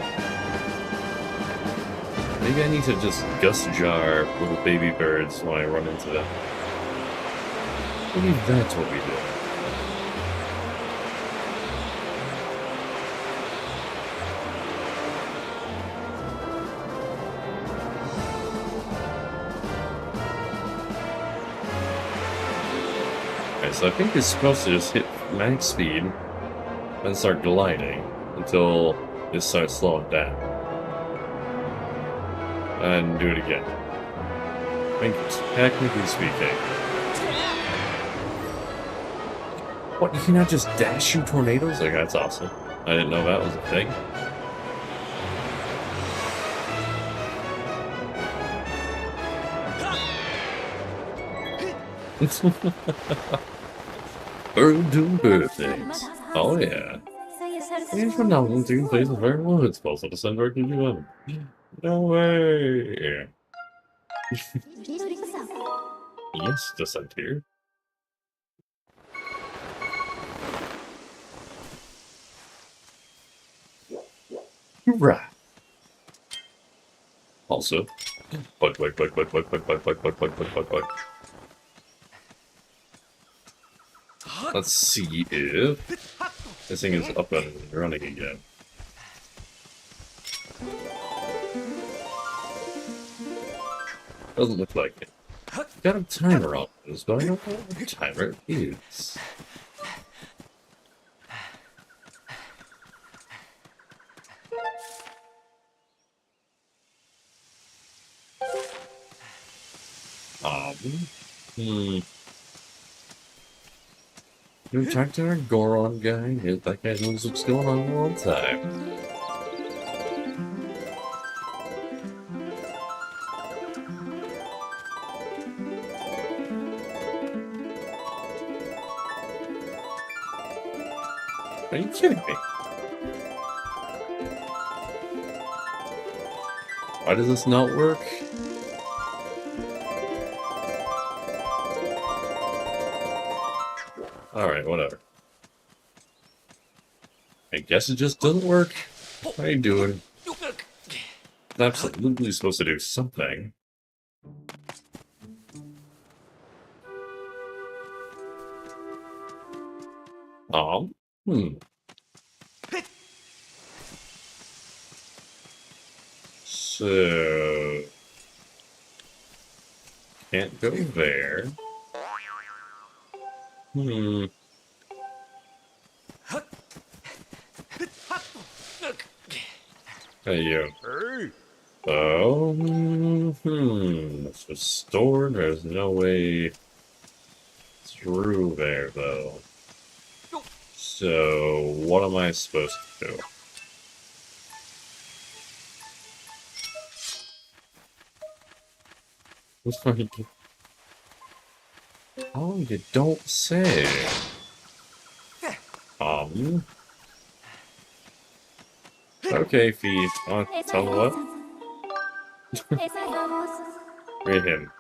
Maybe I need to just gust jar little baby birds when I run into them. Maybe that's what we do. Okay, so I think it's supposed to just hit max speed, then start gliding until it starts slowing down. And do it again. I think, technically speaking. What, you cannot just dash shoot tornadoes? Like, that's awesome. I didn't know that was a thing. Bird doing bird things. Oh yeah. Here's from now on, two places very well. It's possible to send right to you. No way. Yes, descent here. Hoorah! Also, bug. Let's see if this thing is up and running again. Doesn't look like it. Got a timer on this, but I don't know what the timer is. You talk to our Goron guy? That guy knows what's going on all the time. Are you kidding me? Why does this not work? Alright, whatever. I guess it just doesn't work. How you doing? It's absolutely supposed to do something. So... can't go there. Hey, you. Oh, It's restored. There's no way through there, though. So, what am I supposed to do? What's funny? Oh, you don't say. Okay, feed. Tell me what? Read him.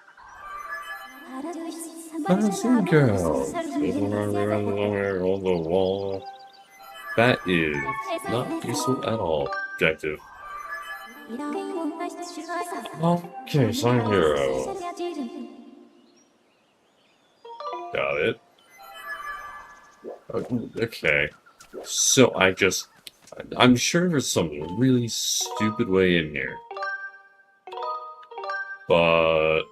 Dancing girl. On the wall. That is not useful at all. Objective. Okay, sign hero. Got it. Okay. So I'm sure there's some really stupid way in here. But...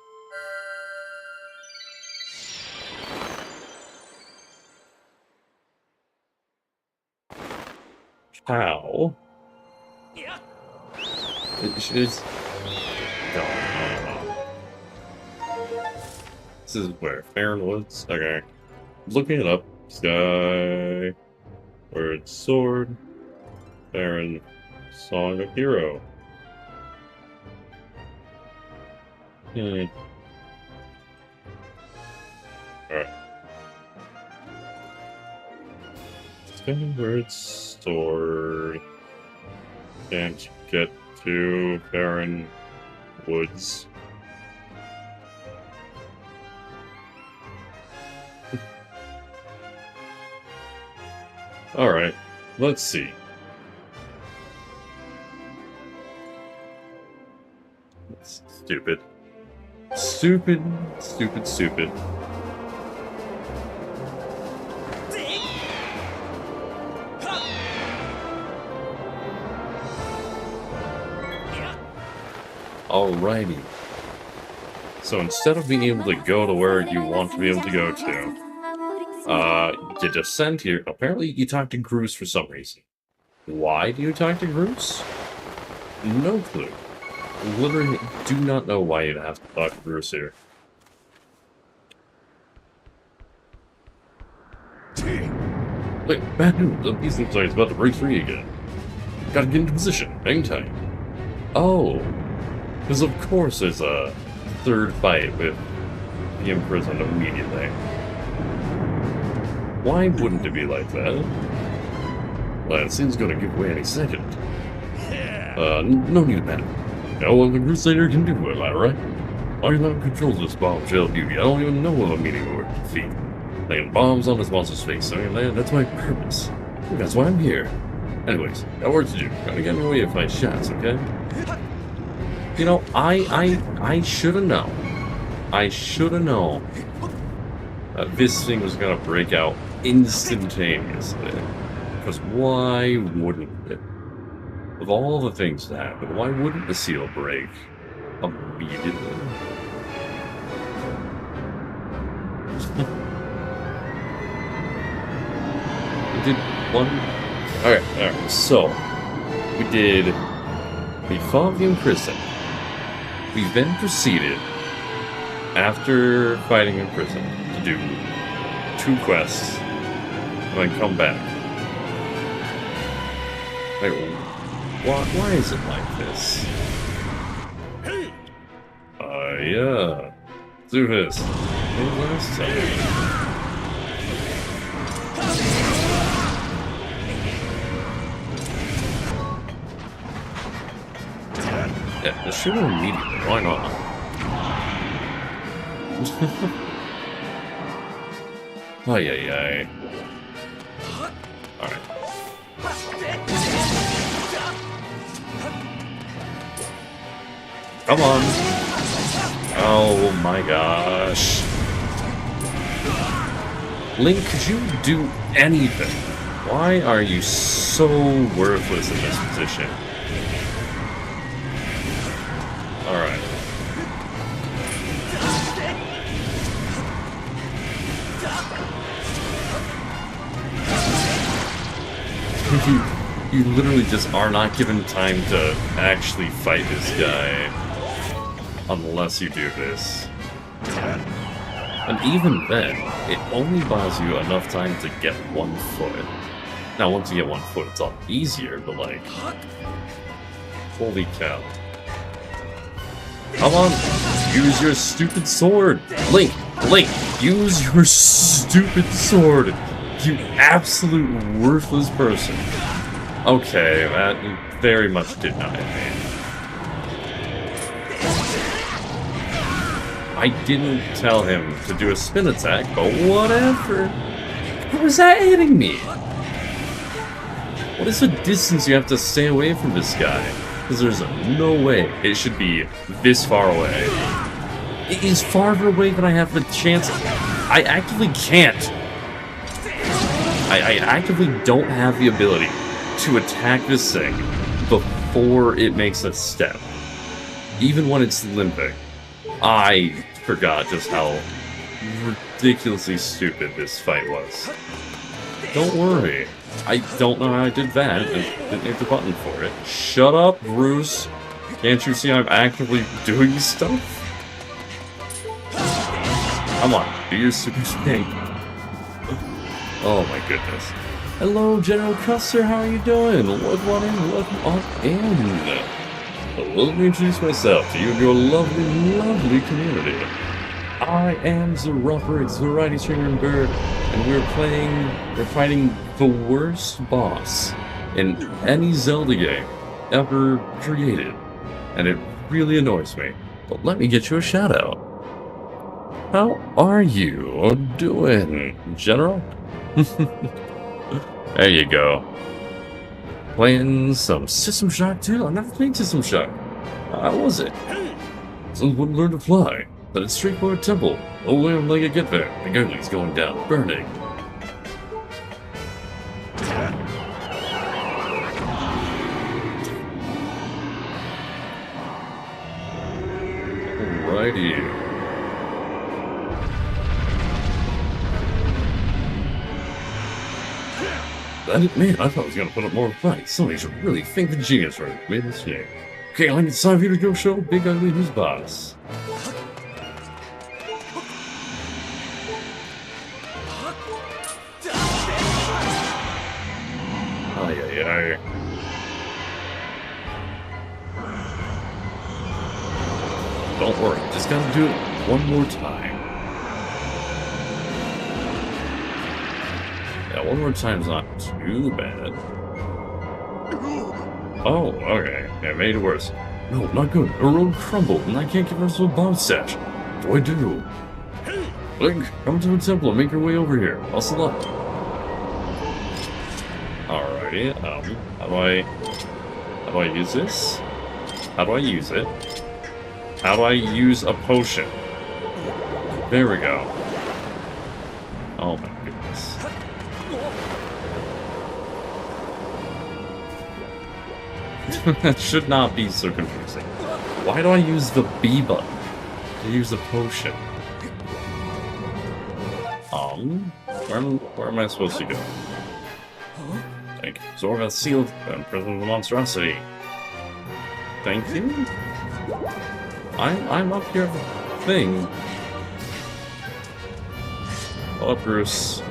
how? It's... No. This is where? Farron Woods? Okay. Looking it up. Skyward Sword. Farron Song of Hero. Alright. Skyward Sword. Can't get to Farron Woods. Alright, let's see. That's stupid. Stupid. Alrighty. So instead of being able to go to where you want to be able to go to, You just sent here. Apparently, you talked to Groose for some reason. Why do you talk to Groose? No clue. Literally, do not know why you'd have to talk to Groose here. Wait, bad news. The beast looks like it's about to break free again. Gotta get into position. Hang tight. Oh. Because of course there's a third fight with the Imprisoned immediately. Why wouldn't it be like that? Well, it seems gonna give way any second. No need to panic. No one the Crusader can do, am I right? I cannot control this bombshell beauty. I don't even know of a meaning or defeat. Laying bombs on this monster's face. I mean, that's my purpose. That's why I'm here. Anyways, got work to do. Gotta get in the way of my shots, okay? You know, I should've known. I should've known that this thing was gonna break out instantaneously. Because why wouldn't it? With all the things that happen, why wouldn't the seal break immediately? We did one. Alright, so we did the fought the Imprisoned. We then proceeded, after fighting Imprisoned, to do 2 quests, and then come back. Like, why is it like this? Yeah. Let's do this. Last time. Yeah, just shoot him immediately. Why not? Ay. Alright. Come on. Oh my gosh. Link, could you do anything? Why are you so worthless in this position? Alright. You literally just are not given time to actually fight this guy. Unless you do this. And even then, it only buys you enough time to get 1 foot. Now, once you get 1 foot, it's a lot easier, but like... Holy cow. Come on! Use your stupid sword! Link! Use your stupid sword! You absolute worthless person. Okay, that very much did not hit me. I didn't tell him to do a spin attack, but whatever. How is that hitting me? What is the distance you have to stay away from this guy? Because there's no way it should be this far away. It is farther away than I have the chance. I actively can't. I actively don't have the ability to attack this thing before it makes a step. Even when it's limping. I forgot just how ridiculously stupid this fight was. Don't worry. I don't know how I did that. I didn't hit the button for it. Shut up, Bruce. Can't you see I'm actively doing stuff? Come on, do your super thing. Oh my goodness. Hello, General Custer, how are you doing? Welcome in. Let me introduce myself to you and your lovely community. I am the Operates Variety Stringer and Bird, and we're fighting the worst boss in any Zelda game ever created. And it really annoys me. But let me get you a shout out. How are you doing, General? There you go. Playing some System Shock 2? I'm not playing System Shock. How was it? Someone wouldn't learn to fly. But it's straightforward temple. Oh, where will I get there? The gurgling's going down, burning. Alrighty.
that it? Man, I thought I was gonna put up more of a fight. Somebody should really thank the genius for made this game. Okay, I think it's time for you to go show Big Ugly who's boss. Ay, ay, ay. Don't worry, just gotta do it one more time. Yeah, one more time's not too bad. Oh, okay. Yeah, made it worse. No, not good. A road crumbled, and I can't get us to a bomb stash. What do I do? Link, come to the temple and make your way over here. I'll select. Alrighty, how do I use this? How do I use it? How do I use a potion? There we go. Oh my goodness. That should not be so confusing. Why do I use the B button to use a potion? Where am I supposed to go? Thank you. Zorva sealed and prison the monstrosity. Thank you. I'm up here for the thing. Oh, Bruce.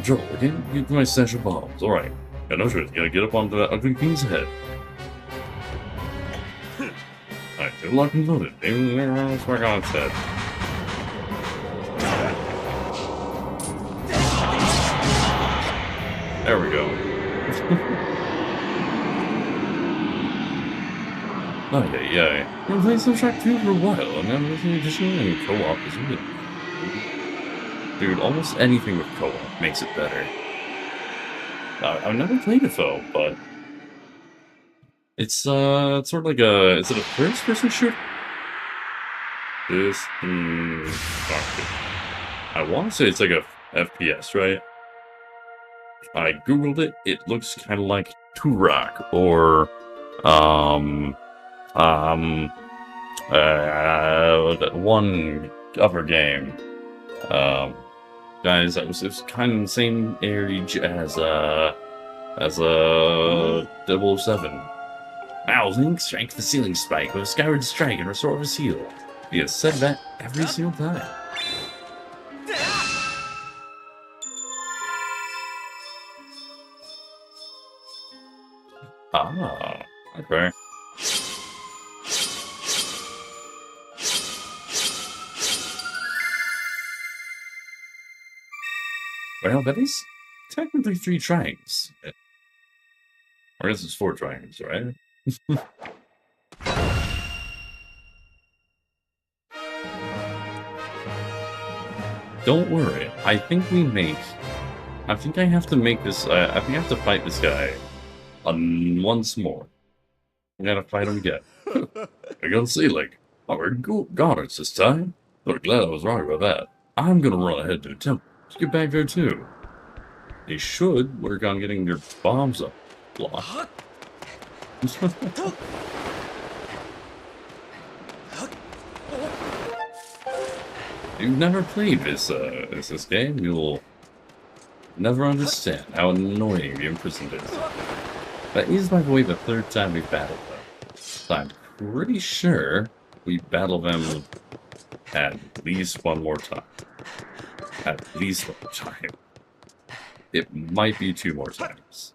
Joel, again, give me my stash of bombs. Alright. Got no choice. Gotta get up onto that ugly king's head. Alright, good luck and loaded. Let's work on its head. There we go. Oh, yeah. I've been playing some Track 2 for a while, and I'm listening additionally and co-op is really... Dude, almost anything with co-op makes it better. I've never played it though, but... It's sort of like a... Is it a first-person shooter? I want to say it's like a FPS, right? I googled it. It looks kind of like Turok or one other game. Guys, it was kind of the same age as 007. Now Link strike the ceiling spike with a Skyward strike and restore his heal. He has said that every single time. Ah, okay. Well, that is technically 3 triangles. Or I guess it's 4 triangles, right? Don't worry. I think I have to make this. I think I have to fight this guy once more. I gotta fight him again. I gotta see, like, we're goddess this time. But glad I was wrong about that. I'm gonna run ahead to the temple. Let's get back there too. They should work on getting their bombs up. Block. You've never played this game, you'll never understand how annoying the Imprisoned is. That is, by the way, the 3rd time we've battled them. So I'm pretty sure we battle them at least one more time. At least one more time. It might be 2 more times.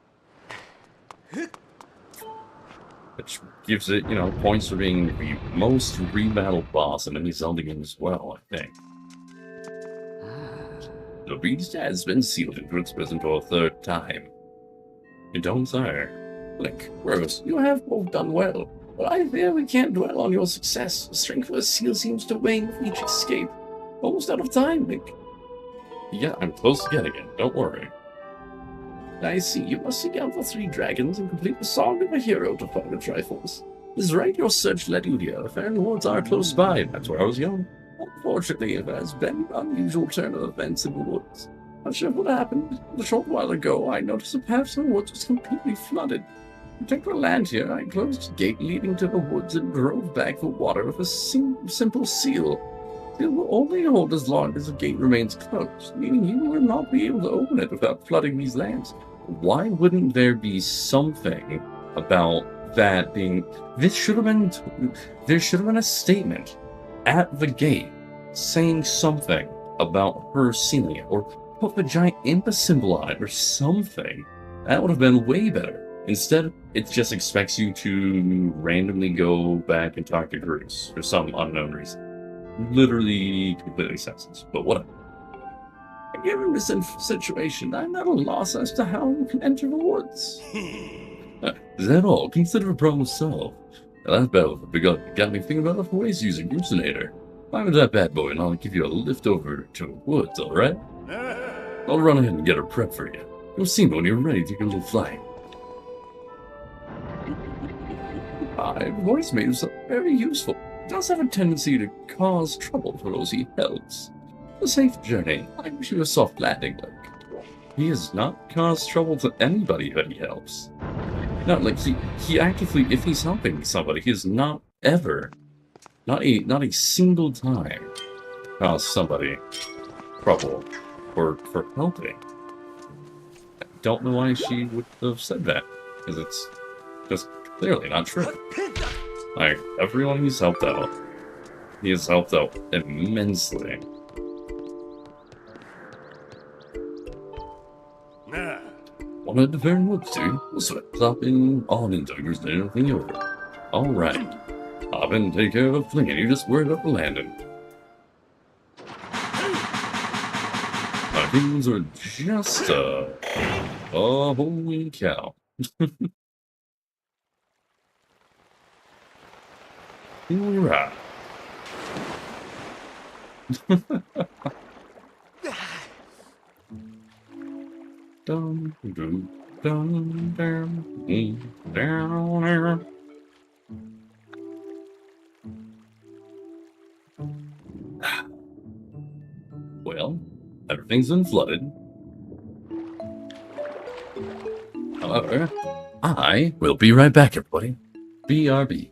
Which gives it, points for being the most rebattled boss in any Zelda game as well, I think. The beast has been sealed into its prison for a 3rd time. You don't, sire. Link, Rose, you have both done well, but I fear we can't dwell on your success. The strength of the seal seems to wane with each escape. Almost out of time, Link. Yeah, I'm close to getting it, don't worry. I see, you must seek out the 3 dragons and complete the song of a hero to find the Triforce. This right, your search led you here. The fair lords are close by, that's where I was young. Unfortunately, it has been an unusual turn of events in the woods. Not sure what happened. A short while ago, I noticed the path to the woods was completely flooded. To protect our land here, I closed the gate leading to the woods and drove back the water with a simple seal.
It will only hold as long as the gate remains closed, meaning you will not be able to open it without flooding these lands.
Why wouldn't there be something about that being? This should have been. There should have been a statement at the gate saying something about her sealing it, or put the giant impa symbol on it, or something. That would have been way better. Instead, it just expects you to randomly go back and talk to Bruce for some unknown reason. Literally, completely senseless. But whatever.
Given this situation, I'm at a loss as to how you can enter the woods.
Is that all? Consider the problem solved. Now, that battle got me thinking about other ways to use a Grucinator. Find that bad boy and I'll give you a lift over to the woods, alright? I'll run ahead and get her prep for you. You'll see me when you're ready to take a little flight.
My voice is very useful. It does have a tendency to cause trouble for those he helps. A safe journey. I wish you a soft landing, Luke.
He has not caused trouble to anybody that he helps. Not like he actively, if he's helping somebody, he has not ever, not a single time, caused somebody trouble for helping. I don't know why she would have said that, because it's just clearly not true. Like, everyone he's helped out, he has helped out immensely. One at the very looks to, we'll sort of plop in on in Douglas and everything over. Alright. Hop in and take care of the fling, and you just worried about the landing. My things are just, oh, holy cow. Alright. Dum, dum, dum, dum, down there. Well, everything's been flooded. However, I will be right back, everybody. BRB.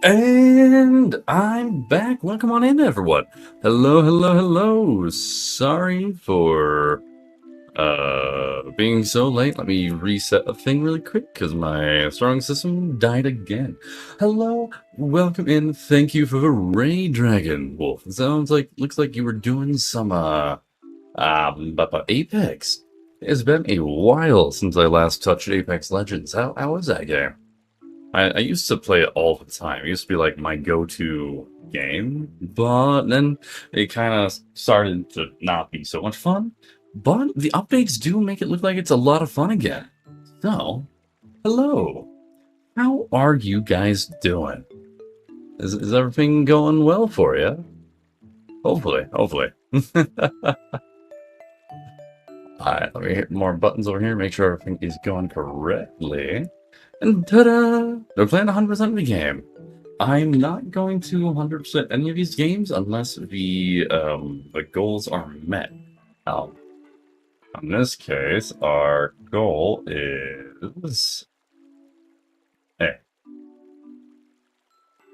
And I'm back. Welcome on in, everyone. Hello, hello, hello. Sorry for being so late. Let me reset a thing really quick because my strong system died again. Hello, welcome in. Thank you for the Ray Dragon Wolf. It looks like you were doing some Apex. It's been a while since I last touched Apex Legends. How was that game? I used to play it all the time. It used to be like my go-to game, but then it kind of started to not be so much fun. But the updates do make it look like it's a lot of fun again. So, hello. How are you guys doing? Is everything going well for you? Hopefully. Alright, let me hit more buttons over here, make sure everything is going correctly. And ta-da! We're playing 100% of the game. I'm not going to 100% any of these games unless the goals are met. In this case, our goal is... Hey.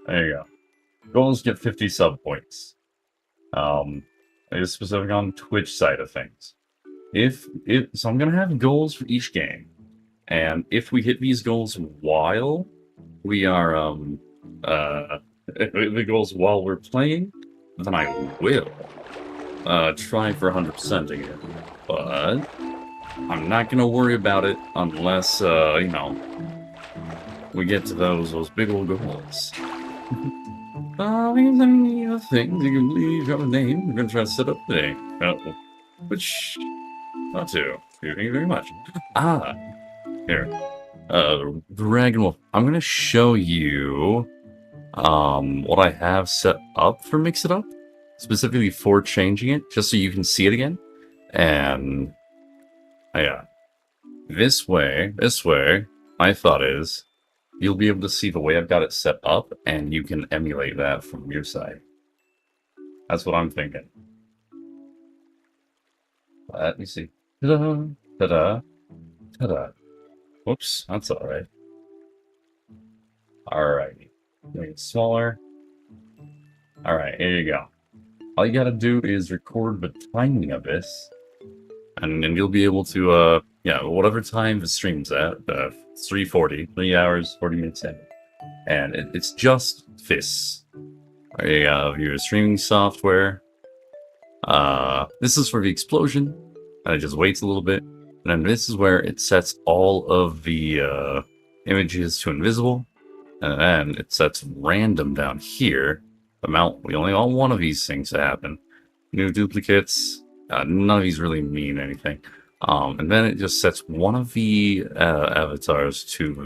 There you go. Goals get 50 sub points. It is specific on Twitch side of things. So I'm gonna have goals for each game. And if we hit these goals while we are, the goals while we're playing, then I will, try for 100% again. But I'm not gonna worry about it unless, you know, we get to those big old goals. Any other things you can leave your name. We're gonna try to set up today. Which, not to. Thank you very much. Here. Dragon Wolf. I'm gonna show you what I have set up for Mix It Up, specifically for changing it, just so you can see it again. And yeah. This way, my thought is you'll be able to see the way I've got it set up, and you can emulate that from your side. That's what I'm thinking. Let me see. Ta-da! Ta-da! Ta-da! Whoops, that's alright. Alright. Make it smaller. Alright, here you go. All you gotta do is record the timing of this. And then you'll be able to, yeah, whatever time the stream's at, 3:40, 3 hours, 40 minutes in. And it's just this. You have your streaming software. This is for the explosion. And it just waits a little bit. And then this is where it sets all of the images to invisible. And then it sets random down here. We only want one of these things to happen. New duplicates. None of these really mean anything. And then it just sets one of the avatars to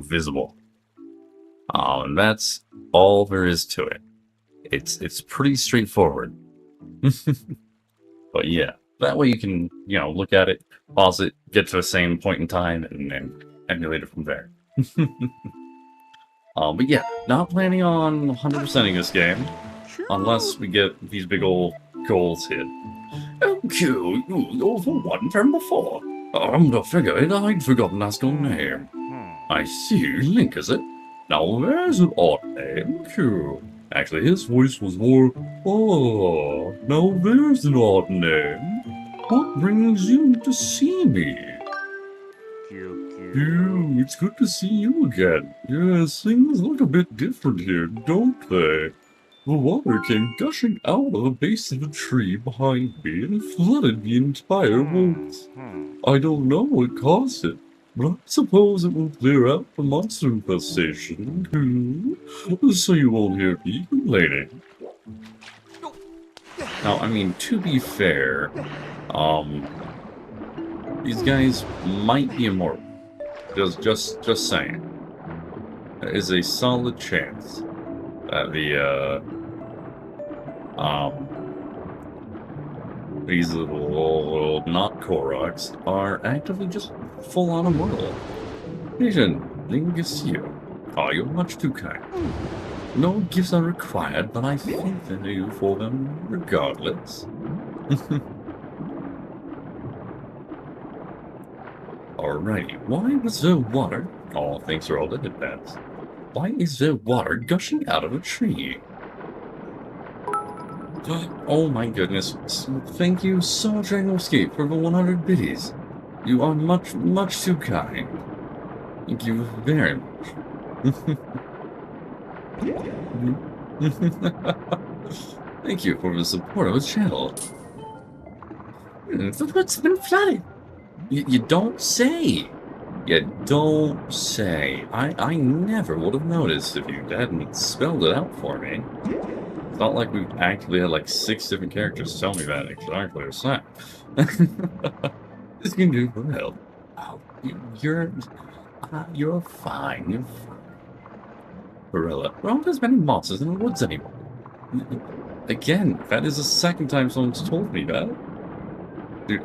visible. And that's all there is to it. It's pretty straightforward. But yeah, that way you can, you know, look at it, pause it, get to the same point in time, and then emulate it from there. But yeah, not planning on 100%ing this game, unless we get these big old goals hit.
Thank you. You're the one from before. I figured I'd forgotten that's your name. I see, Link, is it? Now there's an odd name, Q. Actually, his voice was more, oh, now there's an odd name. What brings you to see me? Q, it's good to see you again. Yes, things look a bit different here, don't they? The water came gushing out of the base of the tree behind me and flooded the entire woods. I don't know what caused it, but I suppose it will clear out the monster infestation, too, so you won't hear me complaining.
Now, I mean, to be fair, these guys might be immortal. Just saying. There is a solid chance that these little not Koroks are actively just full-on immortal. Vision, Lingus, are you much too kind? No gifts are required, but I thank you for them regardless. Alrighty, why was there water? Oh, thanks for all the advance. Why is there water gushing out of a tree? Oh my goodness. Thank you so much, Rangoscape, for the 100 biddies. You are much, much too kind. Thank you very much. Thank you for the support of the channel. The wood's been flooded. You don't say. You don't say. I never would have noticed if you hadn't spelled it out for me. It's not like we've actually had like 6 different characters tell me that exactly or something. This can do for help. Oh, you're fine. You're fine. Barilla, there aren't as many monsters in the woods anymore. Again, that is the second time someone's told me that. Dude,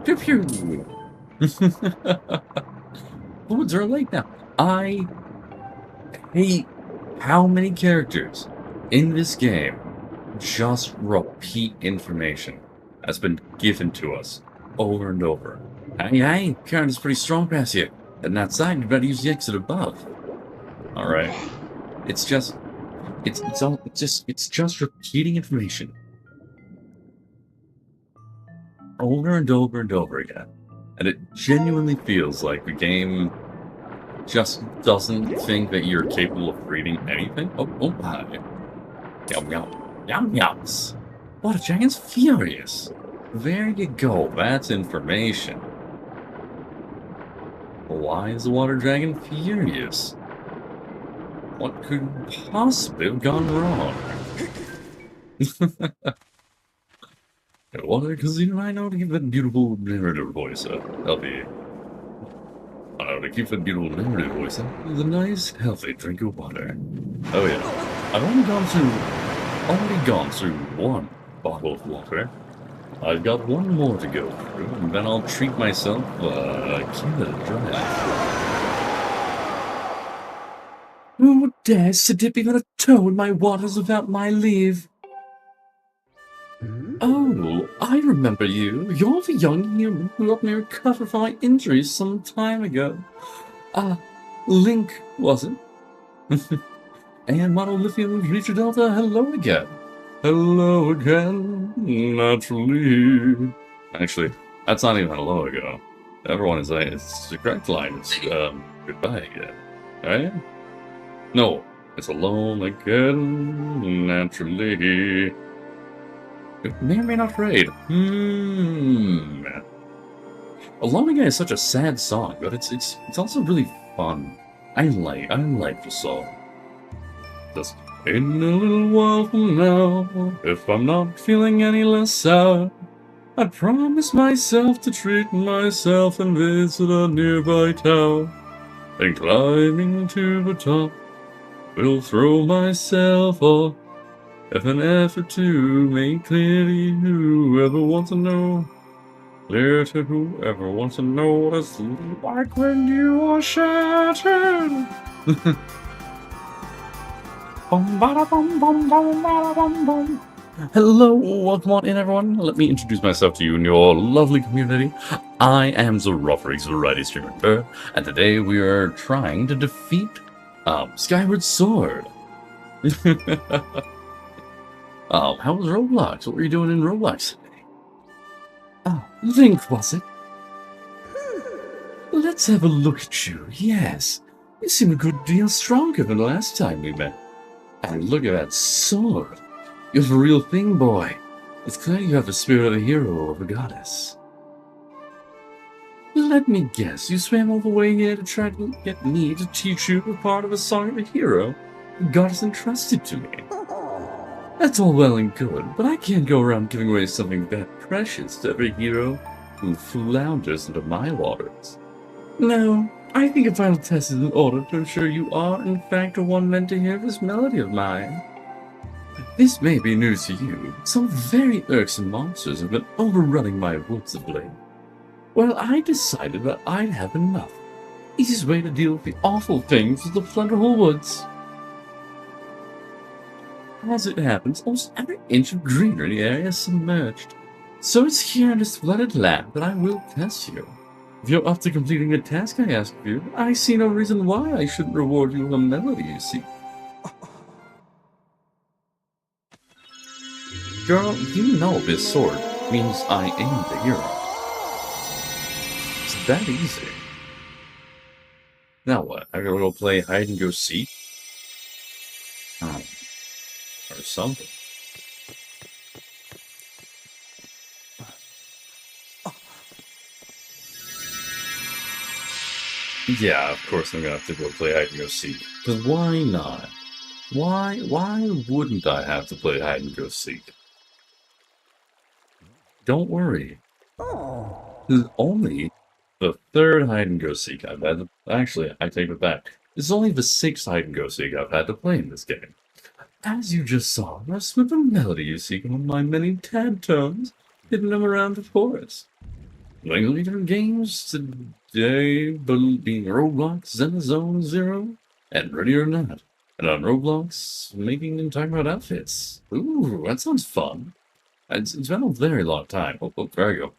Pew pew! The woods are late now. I hate how many characters in this game just repeat information that's been given to us over and over. Hey, current is pretty strong past here. And outside, you better use the exit above. Alright. It's just repeating information. Over and over and over again. And it genuinely feels like the game just doesn't think that you're capable of reading anything. Oh my. Yum yum. Yum yums. Water Dragon's furious. There you go. That's information. Why is the Water Dragon furious? What could possibly have gone wrong? Water, because I know to keep that beautiful narrative voice up. I know to keep that beautiful narrative voice up with a nice, healthy drink of water. Oh yeah, I've only gone through 1 bottle of water. I've got 1 more to go through, and then I'll treat myself a candid drive. Who dares to dip even a toe in my waters without my leave? Oh, I remember you. You're the young human who helped me recover from my injuries some time ago. Link, was it? And Monolithium Reacher Delta, hello again. Hello again, naturally. Actually, that's not even hello ago. Everyone is saying it's the correct line. It's goodbye again. Right? No, it's alone again, naturally. It may or may not raid. Alone Again is such a sad song, but it's also really fun. I like the song. Just in a little while from now, if I'm not feeling any less sad, I promise myself to treat myself and visit a nearby town. And climbing to the top, will throw myself off. If an effort to make clear to whoever wants to know, clear to whoever wants to know what it's like when you are shattered. Hello, welcome on in everyone. Let me introduce myself to you in your lovely community. I am the Ruffrix Variety Streamer, and today we are trying to defeat Skyward Sword. How was Roblox? What were you doing in Roblox today? Link, was it? Let's have a look at you. Yes, you seem a good deal stronger than the last time we met. And look at that sword. You're the real thing, boy. It's clear you have the spirit of a hero or of a goddess. Let me guess, you swam all the way here to try to get me to teach you a part of a song of a hero the goddess entrusted to me. That's all well and good, but I can't go around giving away something that precious to every hero who flounders into my waters. No, I think a final test is in order to ensure you are, in fact, the one meant to hear this melody of mine. This may be news to you. Some very irksome monsters have been overrunning my woods of late. Well, I decided that I'd have enough. Easiest way to deal with the awful things is the Flunderhole Woods. As it happens, almost every inch of greenery in the area is submerged. So it's here in this flooded land that I will test you.
If you're up to completing a task I asked of you, I see no reason why I shouldn't reward you with a melody, you see. Girl, you know this sword means I am the hero. It's that easy. Now what? I gotta go play hide and go seek? Oh. Or something. Yeah, of course I'm gonna have to go play hide and go seek. Because why not? Why wouldn't I have to play hide and go seek? Don't worry. This is only the third hide and go seek I've had to... Actually, I take it back. This is only the sixth hide and go seek I've had to play in this game. As you just saw, I with a melody you seek among my many tad tones, hidden them around the forest. Playing different games today, being Roblox, Zeldathon 0, and Ready or Not. And on Roblox, making and talking about outfits. Ooh, that sounds fun. It's been a very long time. Oh, there I go.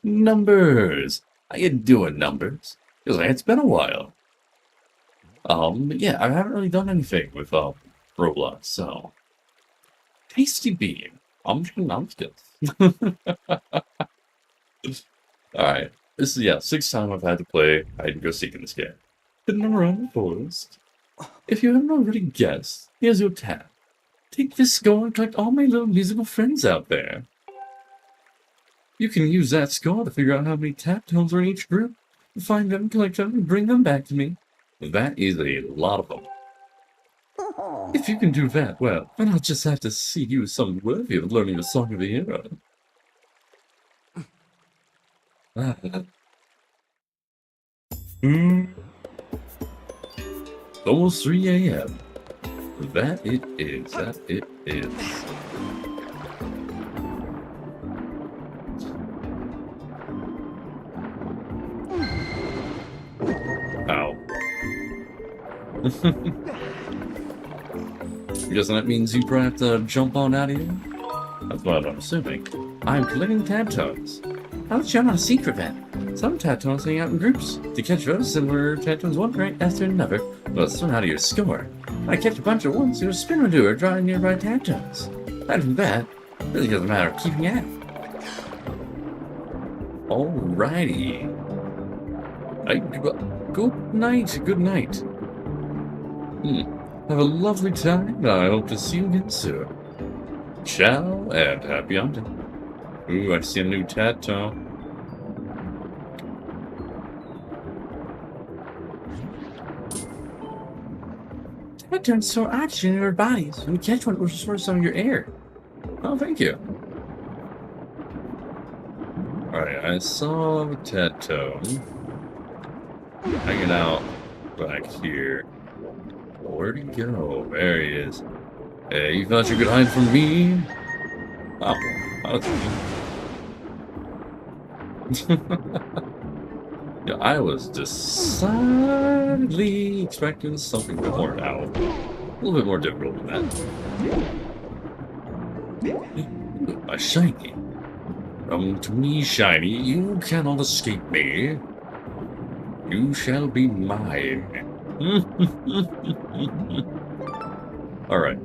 Numbers! How you doing, Numbers? Because it's been a while. Yeah, I haven't really done anything with, Roblox, so... Tasty bean. I'm just Alright. This is, sixth time I've had to play hide and go seek in this game. Hidden around the forest. If you haven't already guessed, here's your tab. Take this score and collect all my little musical friends out there. You can use that score to figure out how many tap tones are in each group, find them, collect them, and bring them back to me. That is a lot of them. If you can do that well, then I'll just have to see you as someone worthy of learning the Song of the Hero. Almost 3 a.m. That it is. Ow. Guessing that means you probably have to jump on out of here? That's what I'm assuming. I'm collecting tab tones. I'll let you on a secret then. Some tab tones hang out in groups. To catch those similar tab tones one rank after another, well, it's not how do you score. I catch a bunch at once, you'll spin or do or draw nearby tab tones. Aside from that, it really doesn't matter keeping at. Alrighty. Good night. Have a lovely time, and I hope to see you again soon. Ciao, and happy hunting. Ooh, I see a new tattoo. Tattoos store oxygen in our bodies. When you catch one, it will restore some of your air. Oh, thank you. Alright, I saw a tattoo hanging out back here. Where'd he go? There he is. Hey, you thought you could hide from me? Oh, that's me. Yeah, I was decidedly expecting something more now. A little bit more difficult than that. A shiny. Come to me, shiny. You cannot escape me. You shall be mine. Alright.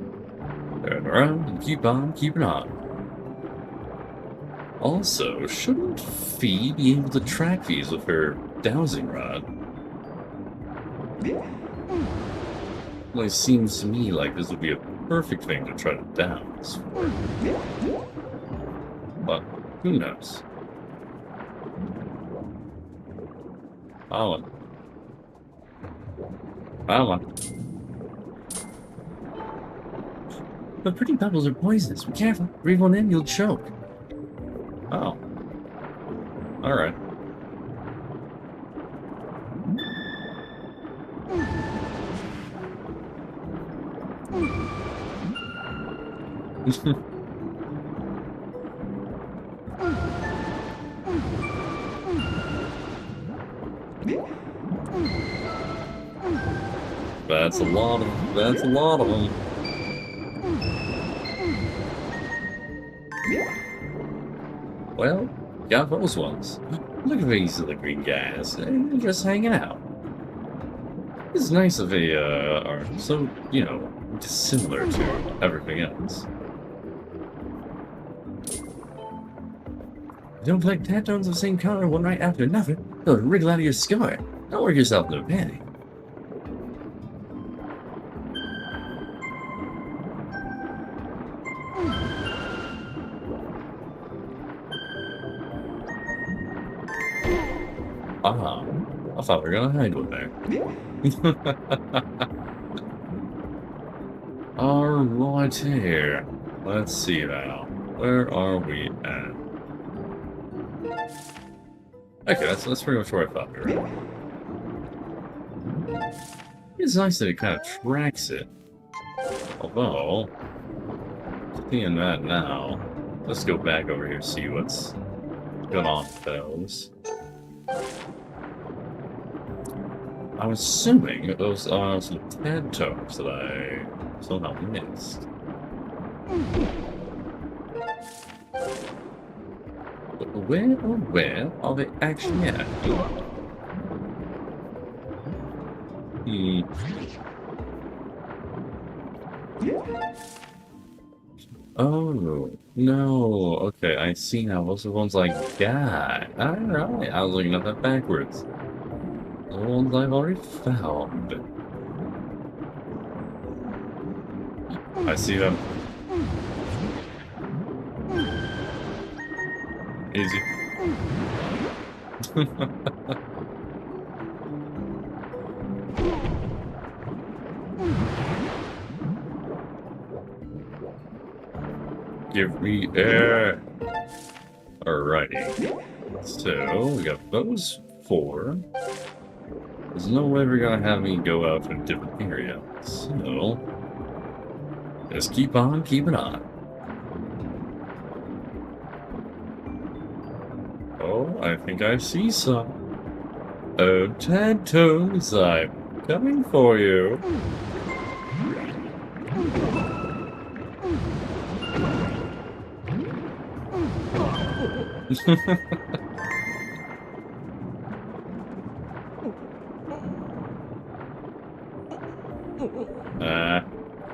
Turn around and keep on keeping on. Also, shouldn't Fee be able to track these with her dowsing rod? Well, it seems to me like this would be a perfect thing to try to douse. But who knows? Oh, the pretty bubbles are poisonous. Be careful. Breathe one in, you'll choke. Oh. Alright. That's a lot of them. Well, got those ones.
Look at these little green guys. They're just hanging out. It's nice that they are so, you know, dissimilar to everything else. Don't collect tattoos of the same color one right after another. They'll wriggle out of your scar. Don't work yourself into a panic. Ah, I thought we were gonna hide one there. Alright here. Let's see now. Where are we at? Okay, that's pretty much where I thought we were. It's nice that it kind of tracks it. Although, seeing that now, let's go back over here and see what's going on with those. I'm assuming those are some tattoos that I somehow missed. But where are they actually at? Oh, no. Okay, I see now. Those are the ones I got. Alright, I was looking at that backwards. The ones I've already found. I see them. Easy. Give me air. Alrighty. So, we got those 4. There's no way we're gonna have me go out to a different area. So, just keep on keeping on. Oh, I think I see some. Oh, tattoos, I'm coming for you.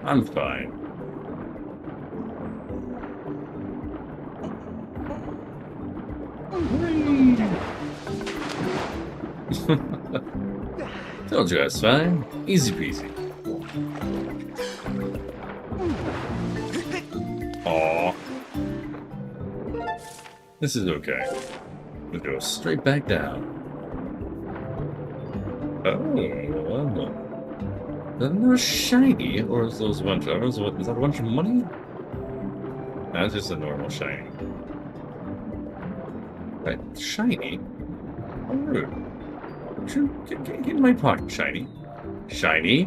I'm fine. Told you I was fine. Easy peasy. Aww. This is okay. We'll go straight back down. Oh, well. Then they're shiny, or is those a bunch of, is that a bunch of money? That's just a normal shiny. Right, shiny? Oh, rude. Get in my pocket, shiny. Shiny?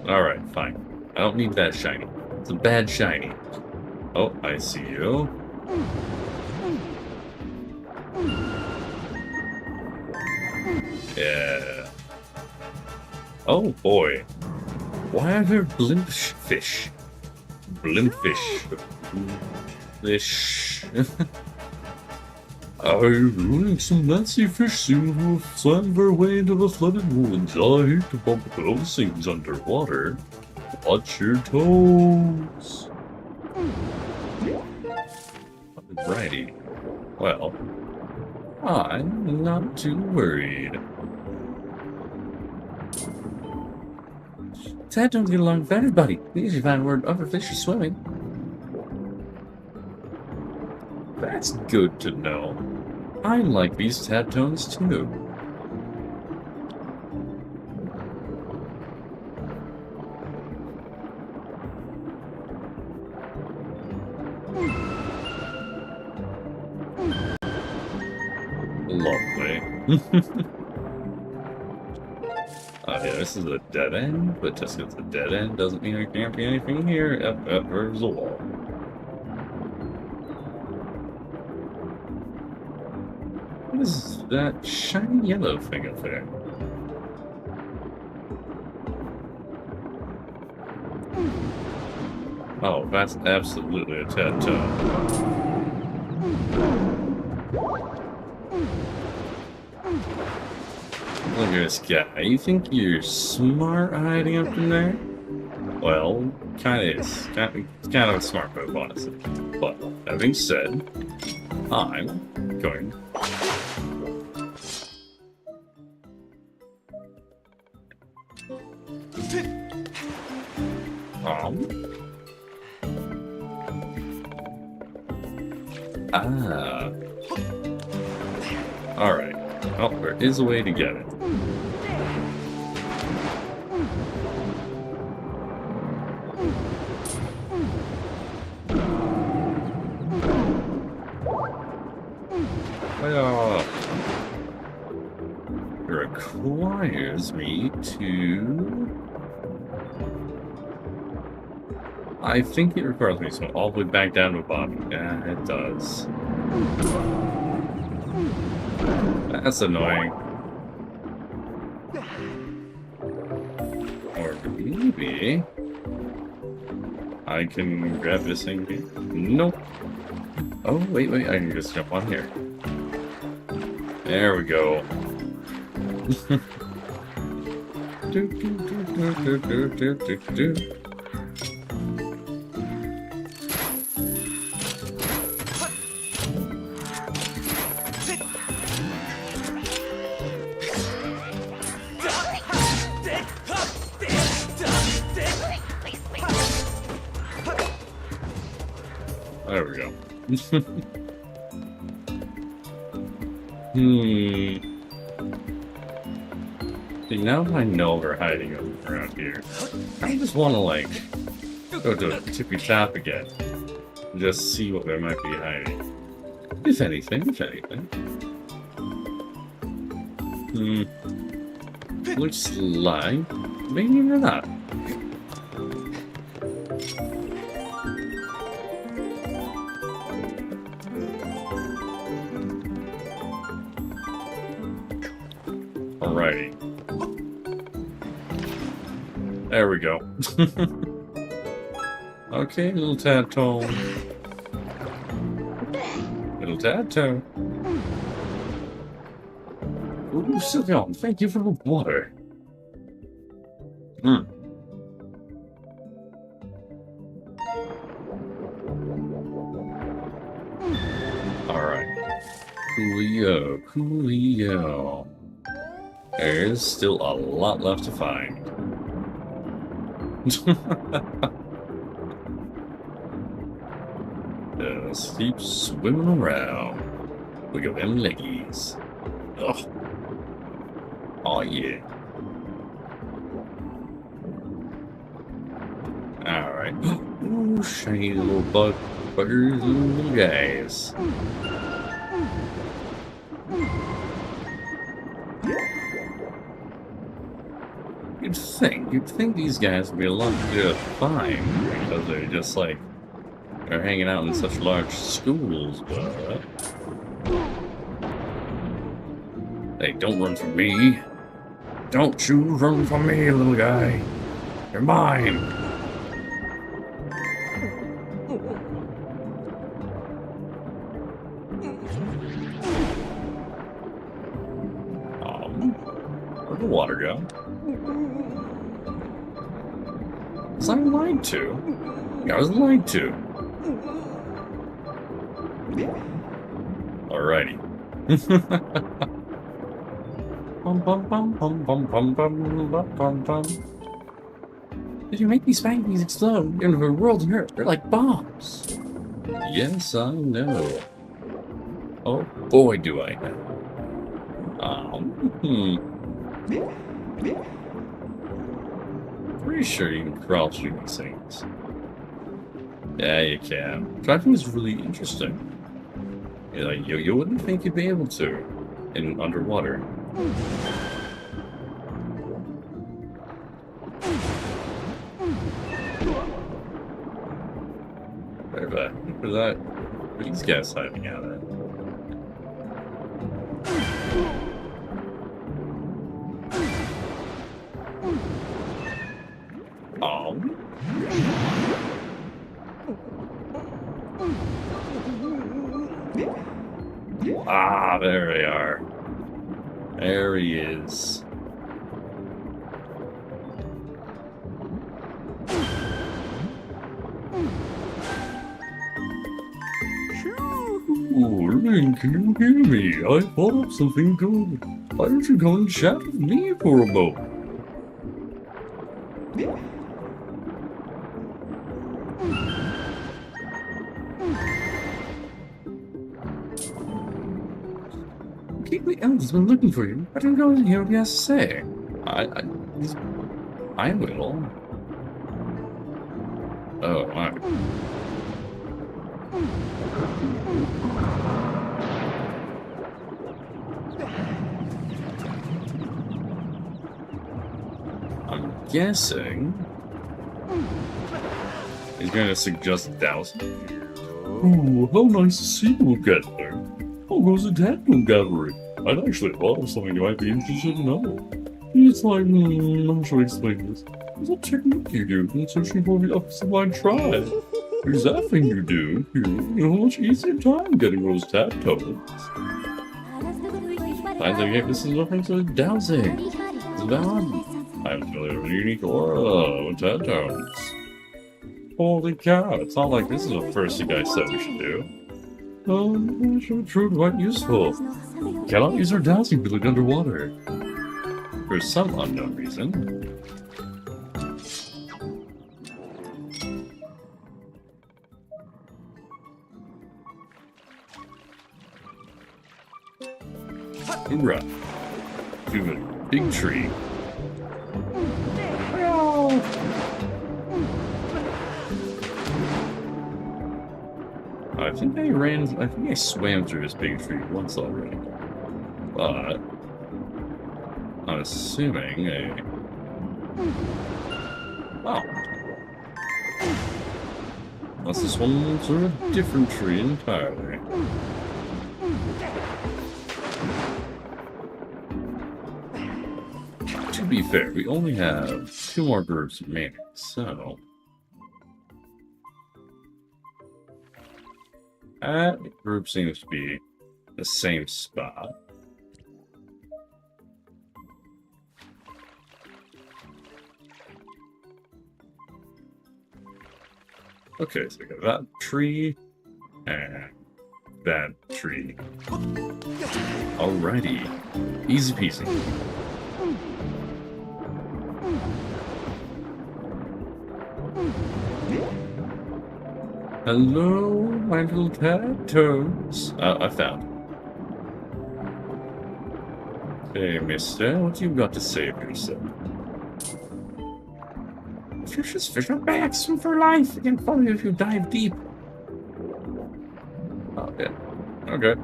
Alright, fine. I don't need that shiny. It's a bad shiny. Oh, I see you. Yeah. Oh boy. Why are there blimp fish? Blimp fish. Fish. I'm running some Nancy fish soon who have slammed their way into the flooded woods. I hate to bump those things underwater. Watch your toes. Alrighty. Well, I'm not too worried. Tattoos get along with everybody. They usually find where other fish are swimming. That's good to know. I like these tattoos too. Lovely. Oh yeah, this is a dead end, but just because it's a dead end doesn't mean there can't be anything here. There's a wall. What is that shiny yellow thing up there? Oh, that's absolutely a tattoo.
Look at this guy. You think you're smart hiding up in there? Well, kind of is. It's kind of a smart move, honestly. But, that being said, I'm going... Alright. Oh, there is a way to get it. It requires me to... I think it requires me to swim all the way back down to the bottom. Yeah, it does. That's annoying. Or maybe... I can grab this thing here. Nope. Oh, wait, I can just jump on here. There we go. There we go. See, now that I know we're hiding around here, I just want to, like, go to a tippy top again. And just see what there might be hiding. If anything. Looks like... maybe they're not. Alrighty. There we go. Okay, little tadpole. Little tadpole. Ooh, Sylveon, thank you for the water. Alright. Coolio. There's still a lot left to find. Just keep swimming around. Look at them leggies. Ugh. Oh yeah. Alright. Ooh, shiny little buggers and little guys. You'd think these guys would be a lot easier to find because they're just like they're hanging out in such large schools, but hey, don't run from me. Don't you run from me, little guy. You're mine. Where'd the water go? Was I lied to? I was lied to. Alrighty. Did you make these baggies explode into the world and hurt? They're like bombs. Yes, I know. Oh boy, do I know. Pretty sure you can crawl through these things. Yeah, you can. Driving is really interesting. You know, you wouldn't think you'd be able to in underwater. Where are these guys hiding out at? Ah, there they are. There he is.
Link, can you hear me? I thought of something good. Why don't you come and chat with me for a moment?
Gateway Elder's been looking for you. I didn't go in here what he has to say. I will. Oh, alright. I'm guessing he's going to suggest dousing.
Ooh, how nice to see you again there. How goes the tadpole gathering? I'd actually thought of something you might be interested in knowing. It's like, how should I explain this? There's a technique you do in searching for the opposite line tribe. There's that thing you do, you know, much easier time getting those tadpoles.
I think this is referring to dowsing. Zeldathon.
I'm familiar with a unique aura with tadpoles. Holy cow, it's not like this is the first thing I said we should do. It should prove quite useful. Cannot use our dowsing ability underwater. For some unknown reason. Right. To a big tree. I think I swam through this big tree once already. But I'm assuming oh. Unless this one's a different tree entirely. To be fair, we only have 2 more groups remaining, so that group seems to be the same spot. Okay, so we got that tree and that tree. Alrighty. Easy peasy. Hello, my little tad toads. I found him. Hey, mister, what you got to say for yourself? Fish are back, swim for life. I can follow you if you dive deep. Oh, yeah. Okay.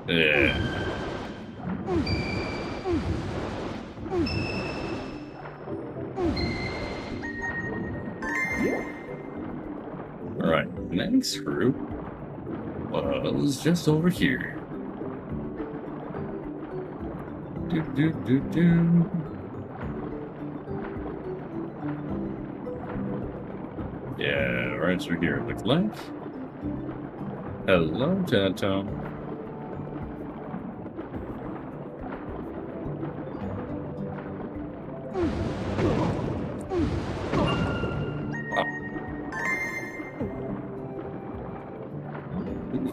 Yeah. Alright, next group was just over here. Yeah, right through here, it looks like. Hello, Tatum.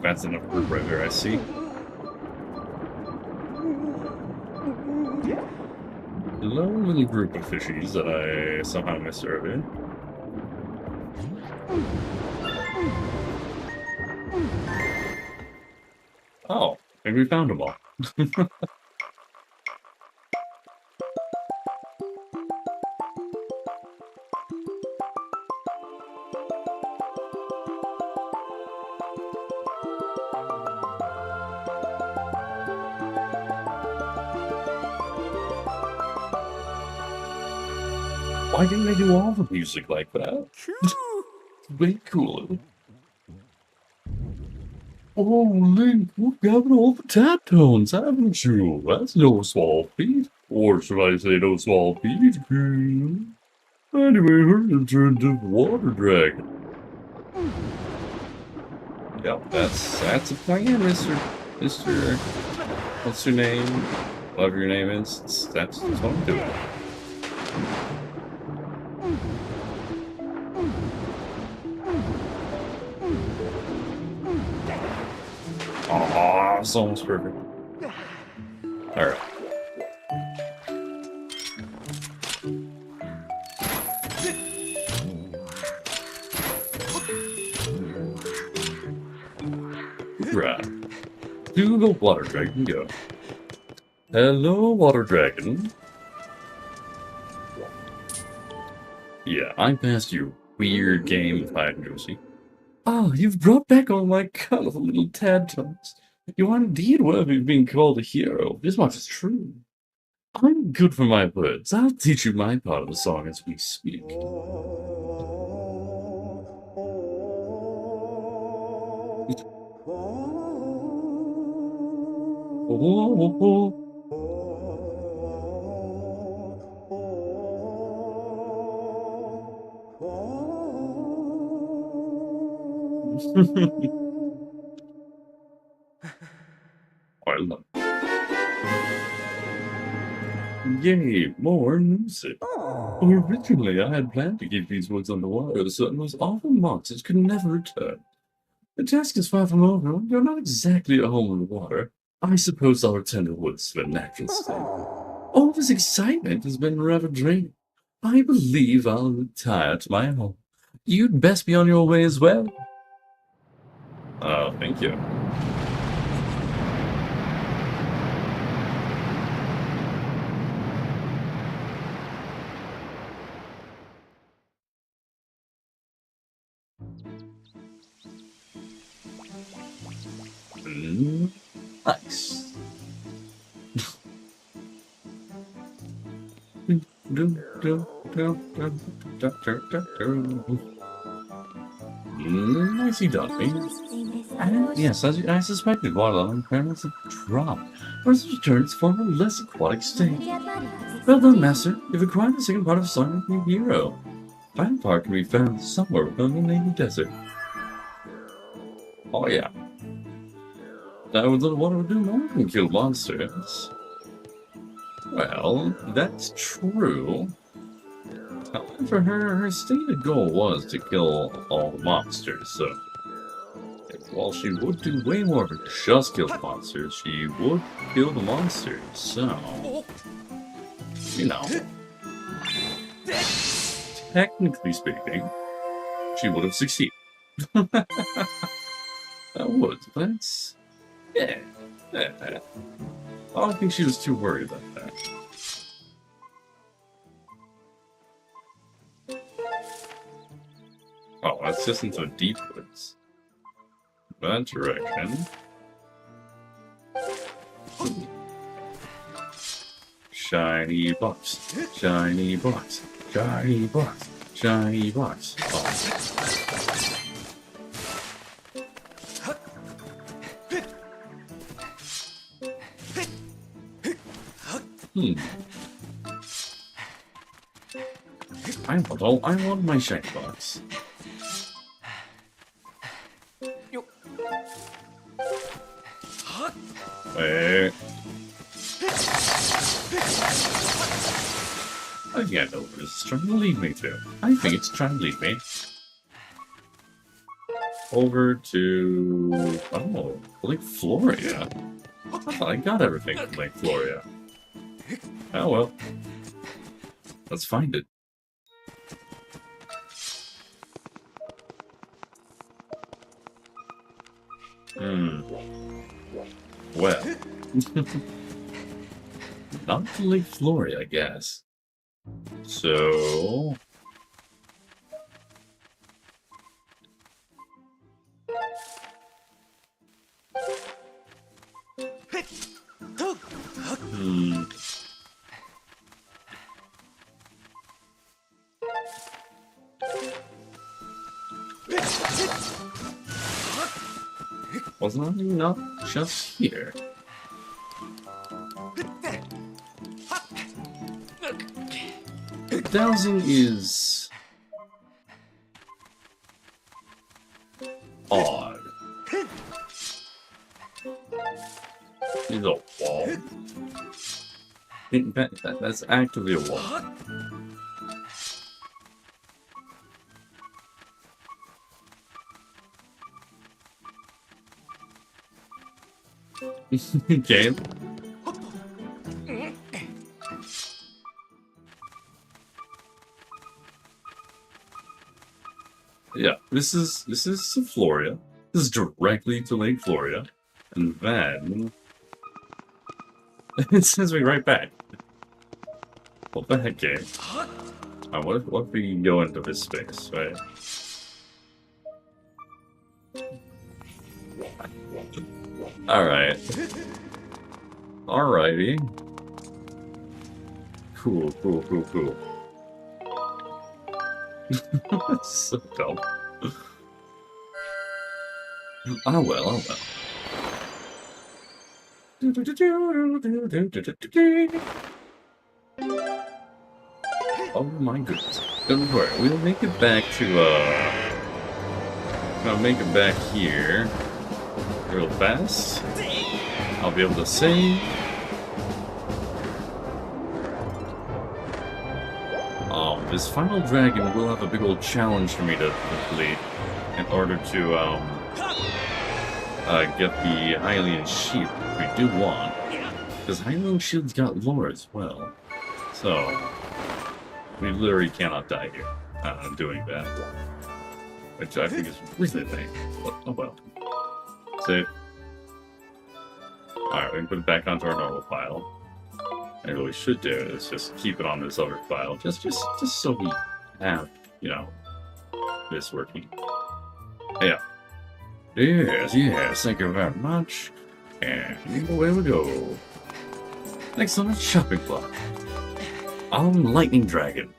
That's enough group right there, I see. Hello, little group of fishies that I somehow missed earlier. Oh, maybe we found them all. Why didn't they do all the music like that? Way cooler. Oh, Link, you've gathered all the tat tones, haven't you? That's no small feat. Or should I say no small feat? Anyway, hurry and turn to the water dragon. Yep, that's a plan, Mister. What's your name? Whatever your name is, that's what I'm doing.
Aw, it's almost perfect. Alright. Right. To the water dragon go. Hello, water dragon. Yeah, I'm past your weird game of hide and go seek. Ah, you've brought back all my colorful little tadpoles. You are indeed worthy of being called a hero. This much is true. I'm good for my words. I'll teach you my part of the song as we speak. Oh, I love it. Yay, more music. Originally, I had planned to keep these woods underwater so those awful monsters could never return. The task is far from over. You're not exactly at home in the water. I suppose I'll return to the woods to their natural state. All this excitement has been rather draining. I believe I'll retire to my home. You'd best be on your way as well. Thank you. Nice. Nicely done, me. Yes, as I suspected, waterline impairments have dropped, but it's returned its former less aquatic state. Well done, Master. You've acquired the second part of Song of the Hero. That part can be found somewhere within the Navy Desert. Oh yeah. Now with little water would do more than kill monsters. Well, that's true. However, her stated goal was to kill all the monsters, so while she would do way more than just kill the monsters, she would kill the monsters, so you know. Technically speaking, she would have succeeded. That would, but it's yeah. I don't think she was too worried about that. Oh, that's just into the deep woods. That direction. Shiny box. Shiny box. Shiny box. Shiny box. Oh. I want my shiny box. Wait. I think I know where this is trying to lead me to. I think it's trying to lead me over to Lake Floria. I thought I got everything from Lake Floria. Oh well. Let's find it. Well. Not to Lake Floria, I guess. So... Wasn't it not just here? Dowsing is odd. It's a wall. That's actively a wall. Okay. Yeah, this is to Florida. This is directly to Lake Florida, and then it sends me right back. What the heck, game? What if we go into this space, right? Alright. Alrighty. Cool. So dumb. Oh well. Oh my goodness. Don't worry, we'll make it back to, I'll make it back here real fast. I'll be able to save. This final dragon will have a big old challenge for me to complete in order to, get the Hylian Shield we do want. Because Hylian Shield's got lore as well. So, we literally cannot die here doing that. Which I think is really lame. But, oh well. Save. Alright, we can put it back onto our normal file. And what we should do is just keep it on this other file, just so we have, you know, this working. Yeah. Yes, thank you very much. And away we go. Next on the shopping block. Lightning Dragon.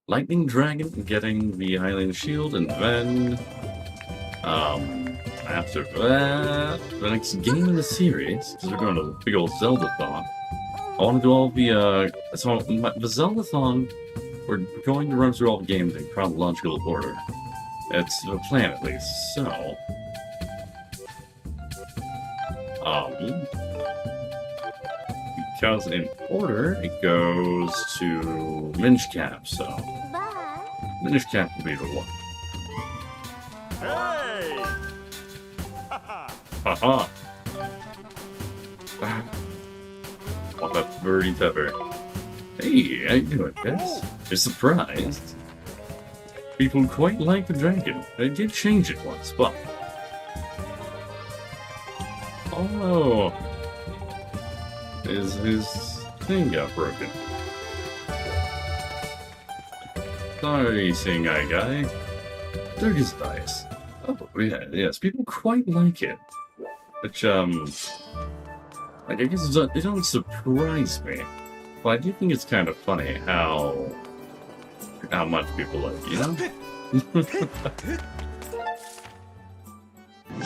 Lightning Dragon getting the Hylian Shield, and then after that, the next game in the series, because we're going to big old Zeldathon. I want to do all the, the Zeldathon, we're going to run through all the games in chronological order. It's the plan, at least, so... because in order, it goes to Minish Cap, so... Minish Cap will be the one.
Hey!
Haha! Want that birdie pepper. Hey, how you doing, guys? You're surprised? People quite like the dragon. They did change it once, but... Oh... His thing got broken. Sorry, seeing eye guy. They're just nice. Oh, yeah, yes, people quite like it. Which, like, I guess it don't surprise me. But I do think it's kind of funny how much people like it, you know?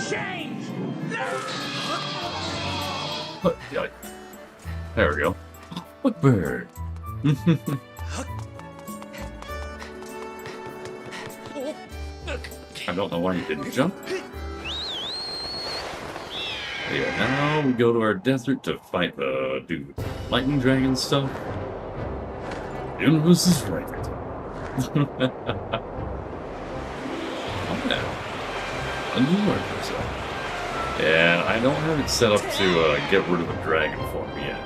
Change!
But, yeah, there we go. What bird? I don't know why you didn't jump. Yeah, now we go to our desert to fight the dude. Lightning Dragon stuff. The universe is right. Oh yeah. A new universe. Yeah, I don't have it set up to get rid of the dragon form yet.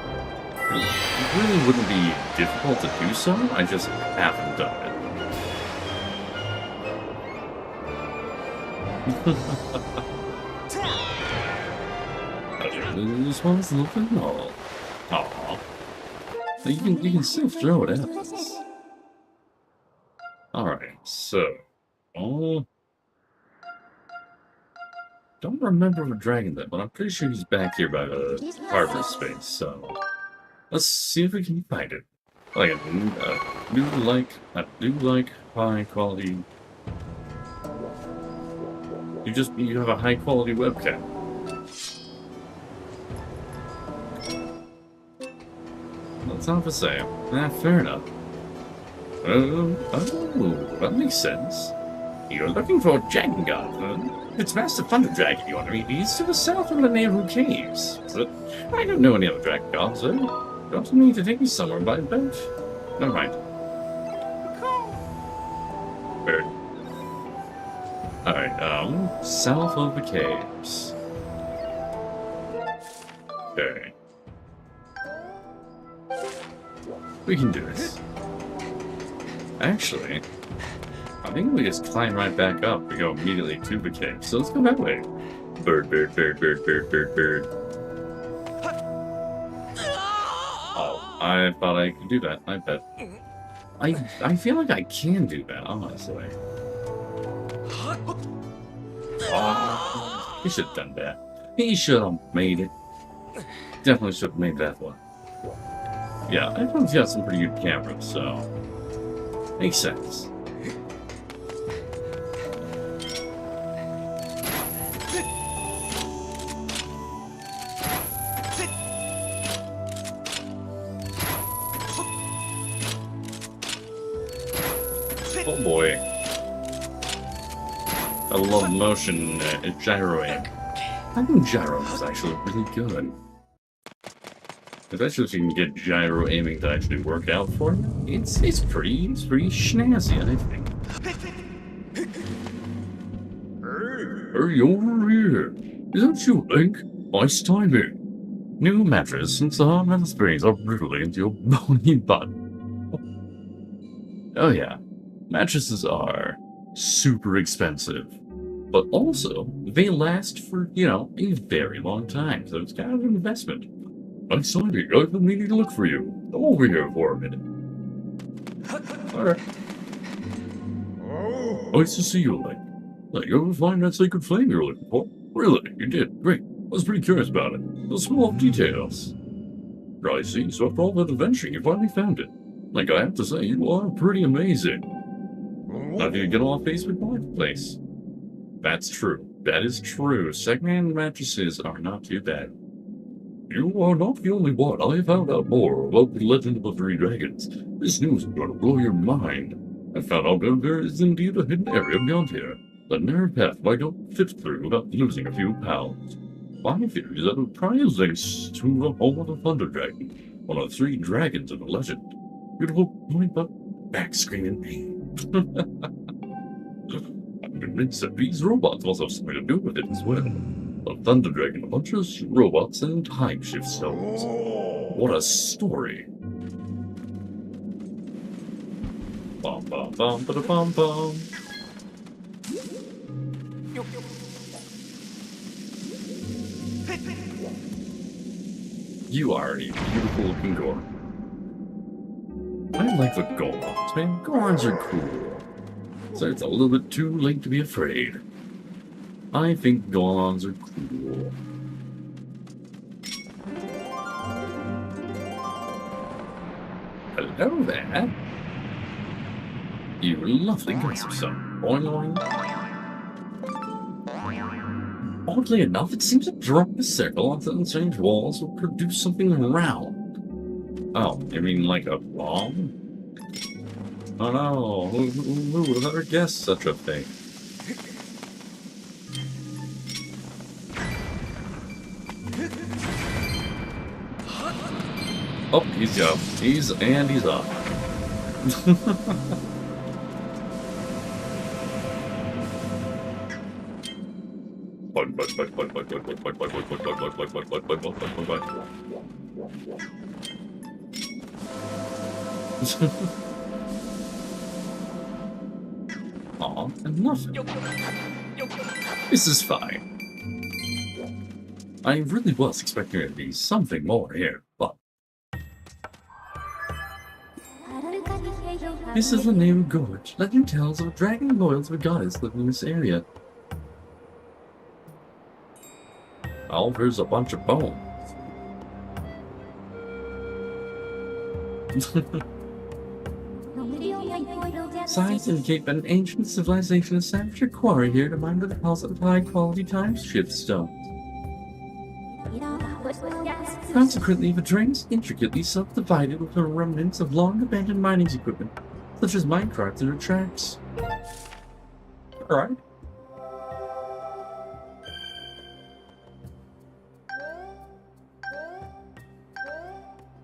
It really wouldn't be difficult to do so, I just haven't done it. This one's looking all. Aww. You can still throw it at us. Alright, so. Don't remember the dragon then, but I'm pretty sure he's back here by the harbor space, so. Let's see if we can find it. Like, I do like high quality. You have a high quality webcam. That's not for sale. Fair enough. Oh, that makes sense. You're looking for a dragon god, huh? It's Master Thunder Dragon you want to meet. He's to the south of the Nehru Caves. But I don't know any other dragon gods, though. Don't you need to take me somewhere by boat? Never mind. Bird. Alright, south of the caves. Okay. We can do this. Actually, I think we just climb right back up. We go immediately to the cave. So let's go that way. Bird, bird, bird, bird, bird, bird, bird. Oh, I thought I could do that. I bet. I feel like I can do that, honestly. Oh, he should have done that. He should have made it. Definitely should have made that one. Yeah, everyone's got some pretty good cameras, so makes sense. Oh boy. I love motion gyroing. I think gyro is actually really good. Especially if you can get gyro aiming to actually work out for you. It's pretty snazzy, I think.
Hey, over here. Is that you, Link? Nice timing.
New mattress since the hot metal springs are brutally into your bony butt. Oh yeah, mattresses are super expensive, but also they last for, you know, a very long time, so it's kind of an investment.
Nice timing. I've been meaning to look for you. Come over here for a minute.
Alright.
Nice to see you, Link. Did you ever find that sacred flame you were looking for? Really? You did? Great. I was pretty curious about it. The small details. I see. So after all that adventuring, you finally found it. Like, I have to say, you are pretty amazing.
Now do you get off Facebook Marketplace? That's true. That is true. Secondhand mattresses are not too bad.
You are not the only one. I found out more about the legend of the three dragons. This news is going to blow your mind. I found out that there is indeed a hidden area beyond here. The narrow path might not fit through without losing a few pounds. My theory is that it probably links to the home of the Thunder Dragon, one of the three dragons in the legend. Beautiful point, but back screaming pain. I'm convinced that these robots must have something to do with it as well. The Thunder Dragon, a bunch of robots, and time shift stones. What a story.
Bum bum bum ba bum bum. You are a beautiful looking Gorn. I like the Gorns, man. Gorns are cool. So it's a little bit too late to be afraid. I think Gorns are cool. Hello there. You lovely gossip son. Boing boing. Oddly enough, it seems to drop a circle on certain strange walls will produce something round. Oh, you mean like a bomb? Oh no, who would have ever guessed such a thing? Oh, he's up. He's up. Aw, and nothing. This is fine. I really was expecting there to be something more here, but... This is the name Gorge. Legend tells of a dragon loyal to a goddess living in this area. Oh, there's a bunch of bones. Signs indicate that an ancient civilization established a quarry here to mine the deposit of high-quality time-shift stones. Consequently, the drains intricately subdivided with the remnants of long-abandoned mining equipment, such as minecarts and tracks. Alright.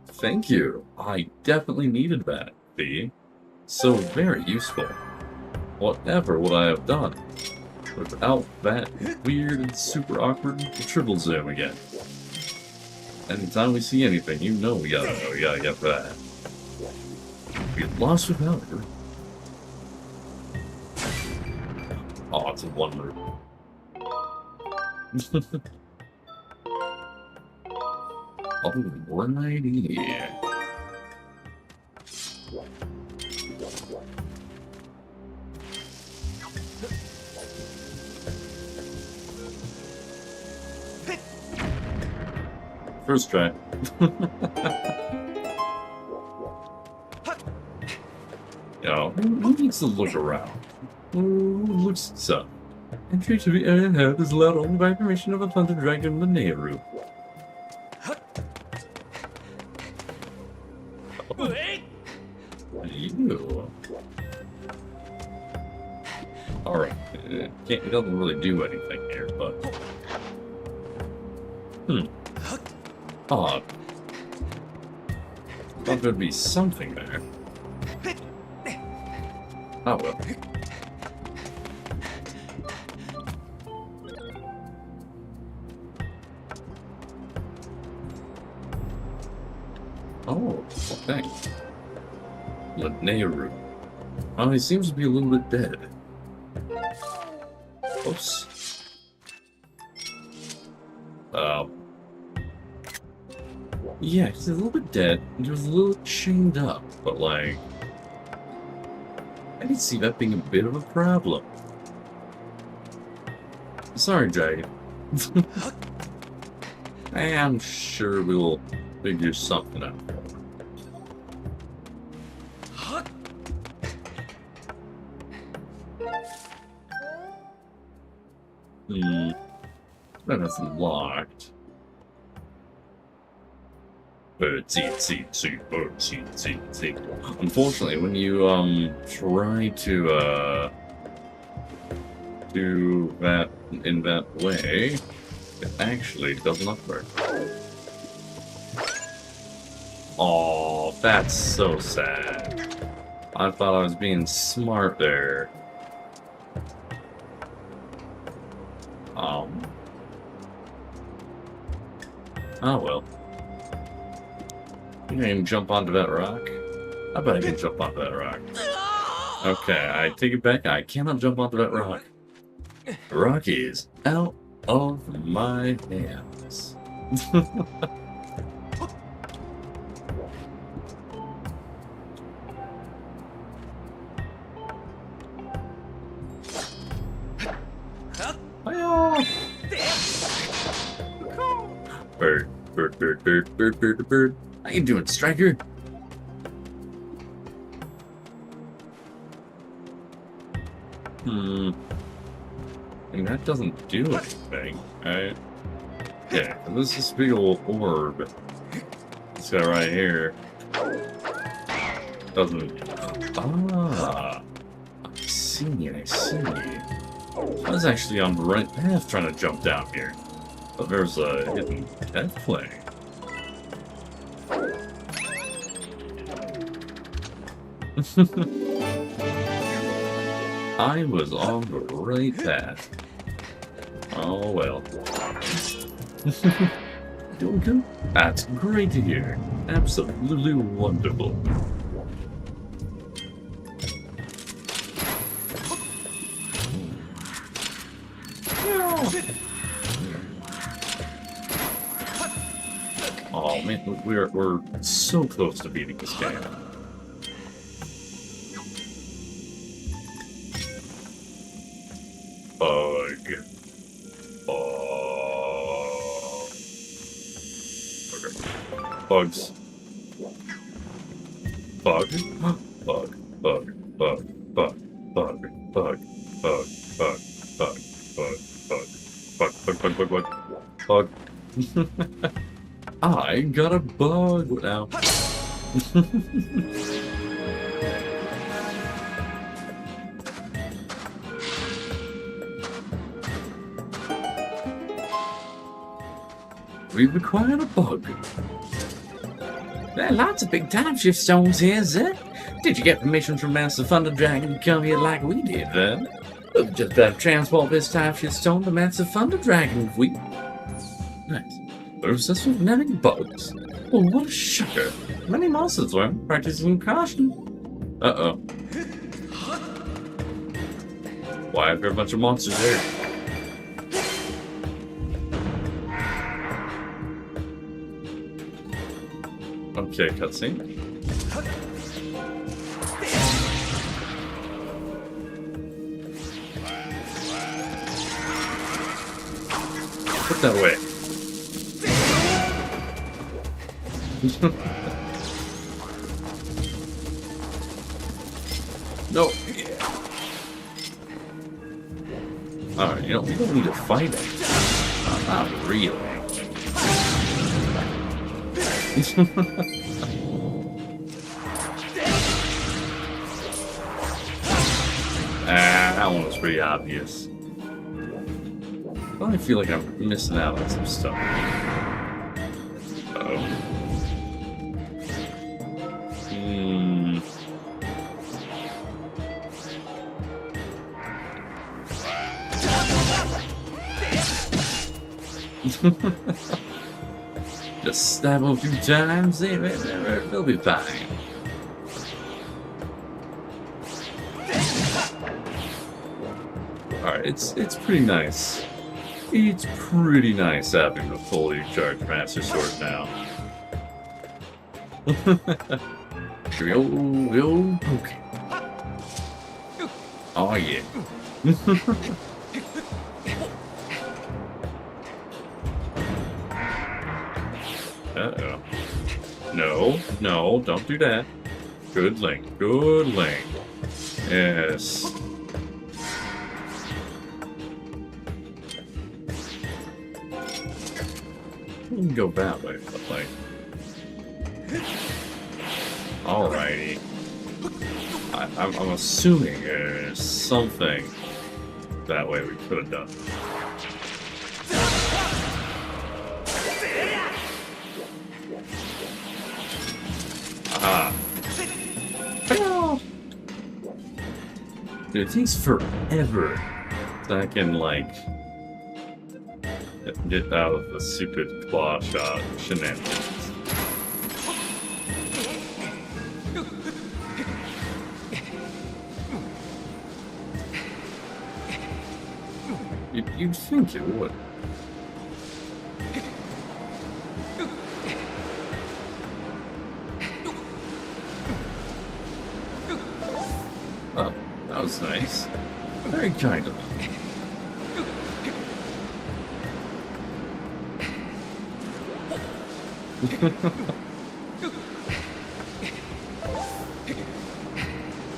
Thank you. I definitely needed that, B. So very useful. Whatever would I have done without that weird and super awkward triple zoom again?
Anytime we see anything, you know we gotta get that. We get lost without her. Oh, it's a wonder. Alrighty. First try. Who needs to look around? Who looks this up? Entry to the area ahead is allowed only by permission of a thunder dragon in the Nehru. You. Alright. It doesn't really do anything here, but. Odd. Thought there'd be something there. Oh well. Oh, thanks. Nehru. Oh, he seems to be a little bit dead. Oops. Yeah, he's a little bit dead. He was a little chained up, but like, I can see that being a bit of a problem. Sorry, Jade. I'm sure we'll figure something out. That's locked. Unfortunately, when you try to do that in that way, it actually does not work. Oh, that's so sad. I thought I was being smart there. Oh well. You can jump onto that rock? I bet I can jump onto that rock. Okay, I take it back. I cannot jump onto that rock. The rock is out of my hands. Bird. How you doing, Striker? I mean, that doesn't do anything, right? Yeah, this is a big old orb. This guy right here doesn't. Ah, I see. I was actually on the right path trying to jump down here. But there's a hidden death play. I was on the right path. Oh well. Doing good? That's great to hear. Absolutely wonderful. Oh man, we're so close to beating this game. Bug. Okay. Bugs. Bug. Bug. I got a bug now. We've acquired a bug.
There are lots of big time shift stones here, Zed. Did you get permission from Master Thunder Dragon to come here like we did, then? We'll just transport this time shift stone to Master Thunder Dragon if we... Nice. They're obsessed with nabbing bugs. Well, what a shocker. Many monsters were practicing caution. Uh-oh. Why are there a bunch of monsters there? Okay, cutscene. Put that away. No. Alright, you know, we don't need to fight it. Not really. That one was pretty obvious. I feel like I'm missing out on some stuff. Uh-oh. Just stab them a few times, they'll be fine. Alright, it's pretty nice. It's pretty nice having a fully charged Master Sword now. Here we go, okay. Oh yeah. Uh-oh. No, don't do that. Good Link, good Link. Yes. We can go that way, but like... Alrighty. I'm assuming there's something that way we could have done. Dude, it takes forever so I can, like, get out of the stupid claw shot shenanigans. You'd think it would. Oh, that was nice. Very kind of them.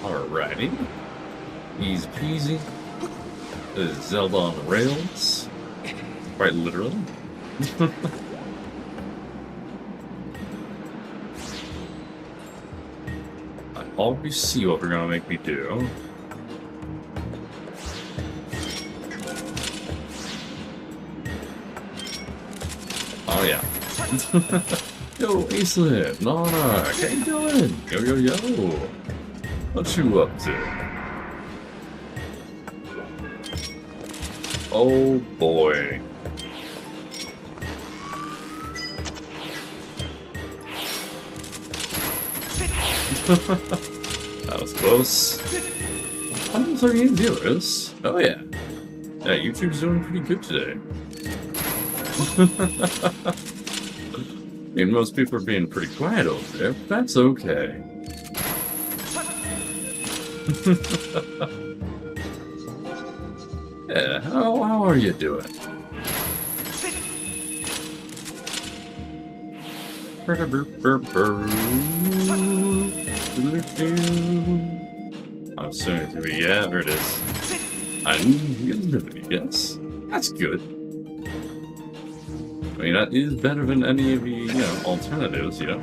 Alrighty. Easy peasy. This is Zelda on rails. Quite literally. I already see what they're gonna make me do. Oh yeah. Yo, Acelin, Monarch, how you doing? Yo. What you up to? Oh boy. That was close. 138 viewers. Oh yeah. Yeah, YouTube's doing pretty good today. I mean, most people are being pretty quiet over there, but that's okay. Yeah, how are you doing? I'm assuming to be, yeah, there it is. Yes, that's good. I mean, that is better than any of the, you know, alternatives, you know?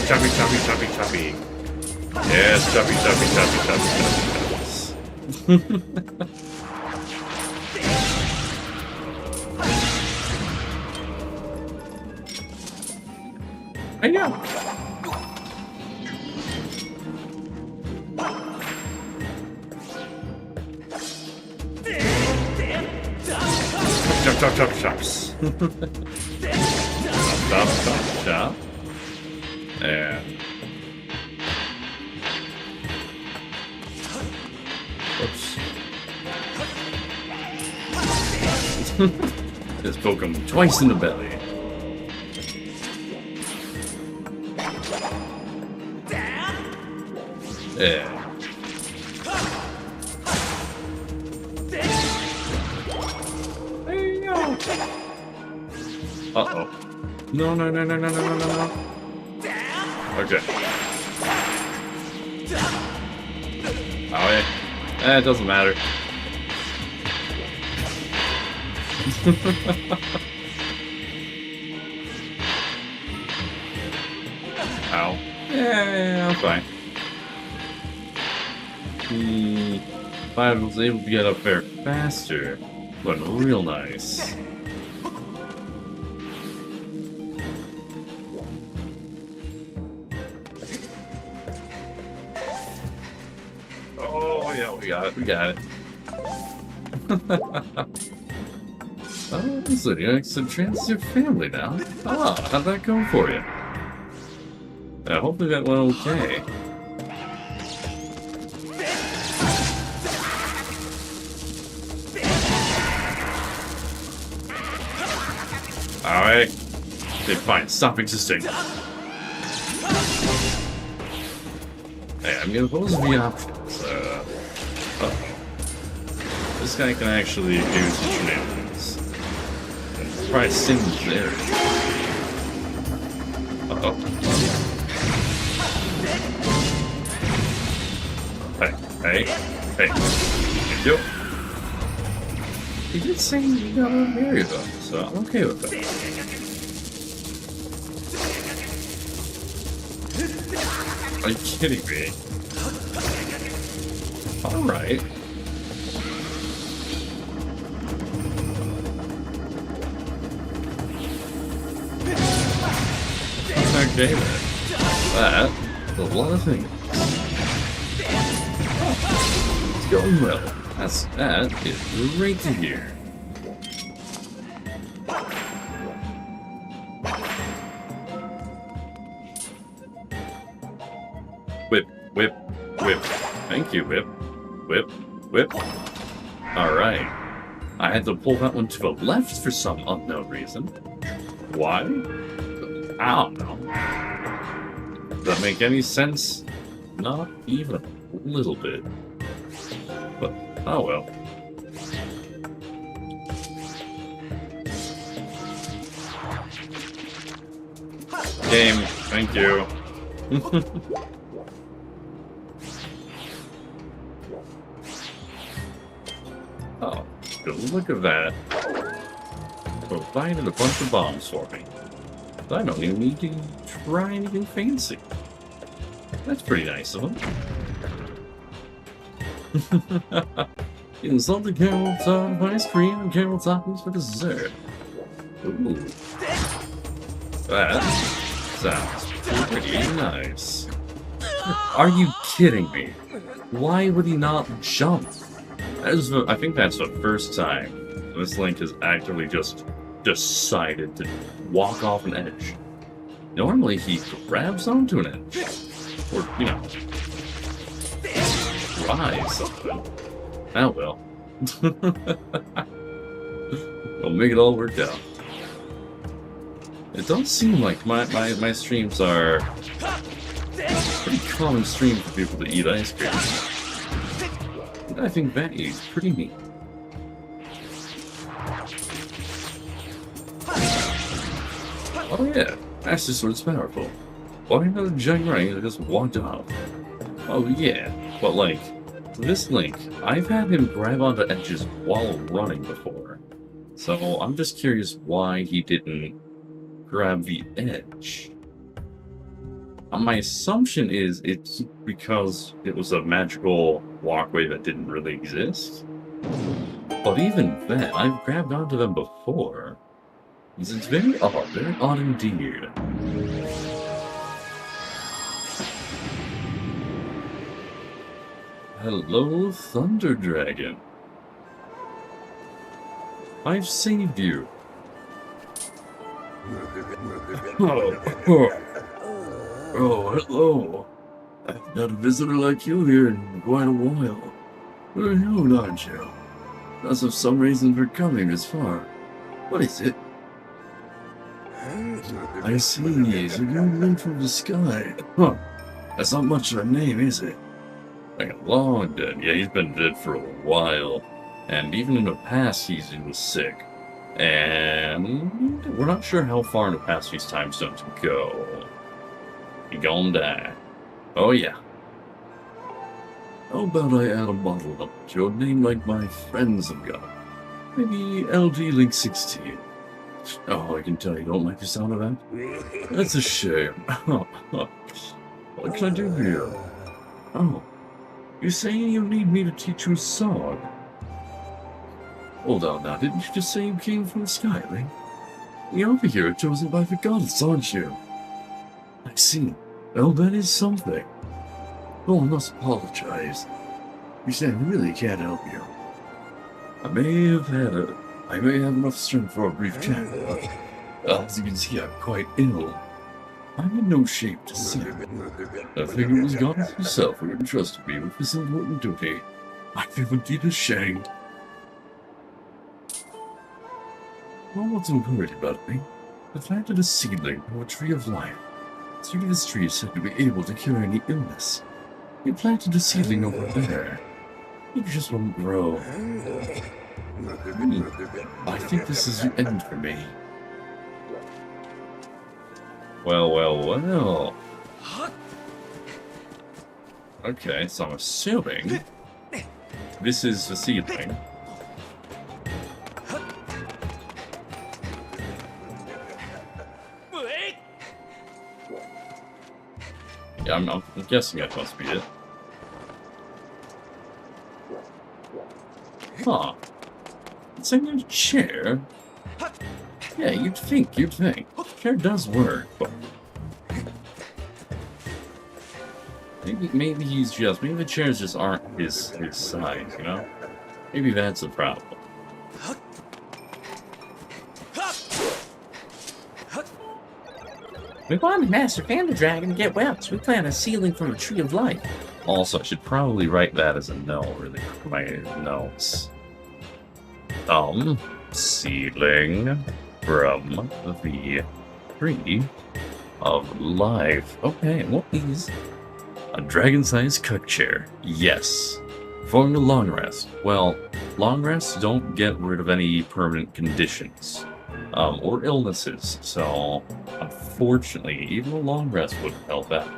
Choppy. Yes, choppy. I know.
Chop, chop, chop, chops. Chop, chop, chop. And... Oops. Just poke him twice in the belly. Yeah. Uh-oh. No, no, no, no, no, no, no, no, no. Okay. Oh, yeah. Eh, it doesn't matter. Ow. Yeah, I'm fine. If I was able to get up there faster, but real nice. Oh, yeah, we got it, we got it. Oh, so you're next to your family now? Ah, how'd that go for you? Hopefully that went okay. Alright. Okay, fine. Stop existing. Hey, I'm gonna pose the options. This guy can actually do some shenanigans. Try singing there. Uh-oh. Hey. Thank you. He did say you got a marry though, so I'm okay with that. Are you kidding me? Alright. Okay then. That's a lot of things. It's going well. That is great to hear. Whip, whip, whip. Thank you, whip. Whip, whip. Alright. I had to pull that one to the left for some unknown reason. Why? I don't know. Does that make any sense? Not even a little bit. But, oh well. Game, thank you. Oh, good look at that. Provided a bunch of bombs for me. I don't even need to try anything fancy. That's pretty nice of him. Salted caramel top ice cream and caramel toppings for dessert. Ooh. That sounds pretty nice. Are you kidding me? Why would he not jump? I think that's the first time this Link has actually just decided to walk off an edge. Normally he grabs onto an edge. Or, you know, tries something. Oh well. We'll make it all work out. It does seem like my streams are pretty common stream for people to eat ice cream. And I think that is pretty neat. Oh yeah, Master Sword's powerful. Why another giant ring that just walked off? Oh yeah, but like, this Link, I've had him grab onto edges while running before. So I'm just curious why he didn't grab the edge. My assumption is it's because it was a magical walkway that didn't really exist. But even then, I've grabbed onto them before. It's very odd indeed. Hello, Thunder Dragon. I've saved you.
Oh, hello. I've not a visitor like you here in quite a while. Where are you, aren't you? Must have some reason for coming this far. What is it? I see, it's a young man from the sky. Huh. That's not much of a name, is it?
Like long dead. Yeah, he's been dead for a while. And even in the past, he was sick. And we're not sure how far in the past these time stones go. He gonna die. Oh yeah.
How about I add a model up to your name like my friends have got? Maybe LG Link 16. Oh, I can tell you don't like the sound of that. That's a shame. What can I do for you? Oh, you're saying you need me to teach you a song? Hold on now, didn't you just say you came from the sky, Link? You're over here chosen by the gods, aren't you? I see. Well, that is something. Oh, I must apologize. You see, I really can't help you. I may have enough strength for a brief chat, but as you can see, I'm quite ill. I'm in no shape to sing. I think it was God himself who entrusted me with this important duty. I feel indeed ashamed. Well, what's so worried about me? I planted a seedling from a tree of life. The seed of this tree is said to be able to cure any illness. You planted a seedling over there. It just won't grow. I think this is the end for me.
Well. Okay, so I'm assuming this is the seedling. Yeah, I'm guessing that must be it. Huh. It's in a chair. Yeah, you'd think. Chair does work, but maybe the chairs just aren't his size, you know? Maybe that's the problem.
We want to master Panda Dragon to get well, so we plant a seedling from a tree of life.
Also, I should probably write that as a no, really, for my notes. Seedling from the tree of life. Okay, what is a dragon-sized cook chair? Yes. For the long rest. Well, long rests don't get rid of any permanent conditions. Or illnesses, so unfortunately, even a long rest wouldn't help out.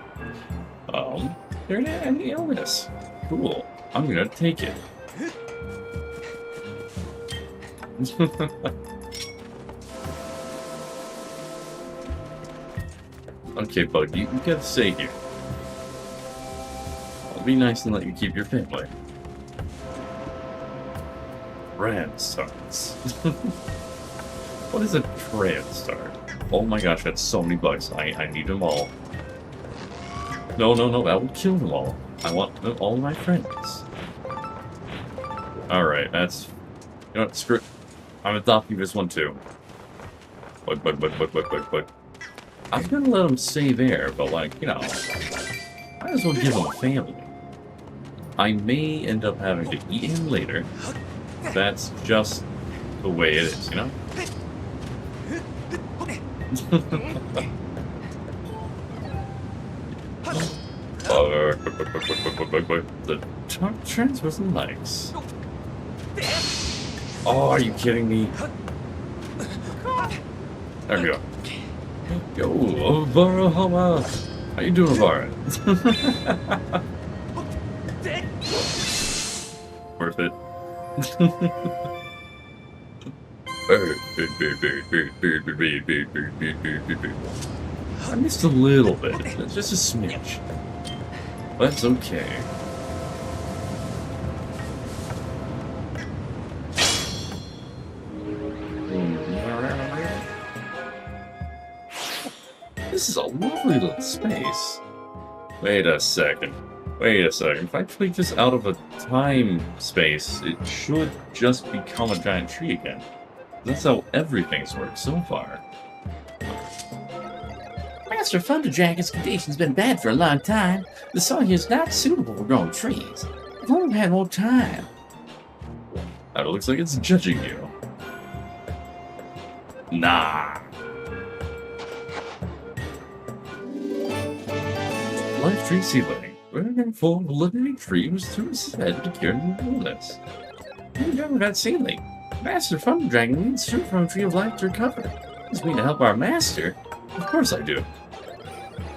There isn't any illness. Cool. I'm gonna take it. Okay, bud, you gotta stay here. I'll be nice and let you keep your family. Rad starts. What is a trad start? Oh my gosh, that's so many bugs. I need them all. No, that would kill them all. I want all my friends. Alright, that's... You know what, screw it. I'm adopting this one too. But. I was gonna let him stay there, but like, you know... I just want to give him a family. I may end up having to eat him later. That's just the way it is, you know? The transfers and likes. Oh, are you kidding me? There we go. Yo, Vara, how you doing, Vara? Worth it. I missed a little bit, just a smidge. But that's okay. This is a lovely little space. Wait a second. If I take this out of a time space, it should just become a giant tree again. That's how everything's worked so far.
Master Thunderdragon's condition's been bad for a long time. The soil here is not suitable for growing trees. If only we had more time.
It looks like it's judging you. Nah. Life tree seedling. We're full of living trees through his head to cure the illness.
What are you doing with that seedling? Master Thunderdragon needs fruit from a tree of life to recover. Does mean to help our master?
Of course I do.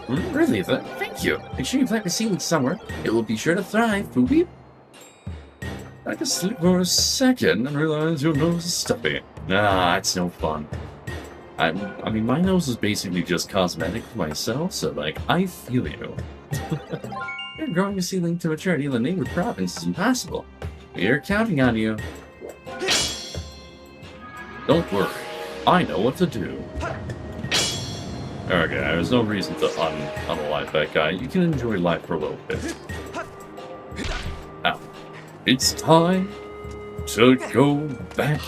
Really? Thank you. Make sure you plant the seedling somewhere. It will be sure to thrive. Poopy.
I could sleep for a second and realize your nose is stuffy. Nah, it's no fun. I mean, my nose is basically just cosmetic for myself, so, like, I feel you.
Growing a seedling to maturity in the neighbor province is impossible. We're counting on you.
Don't worry. I know what to do. Okay, there's no reason to unalive that guy. You can enjoy life for a little bit. Ow. It's time to go back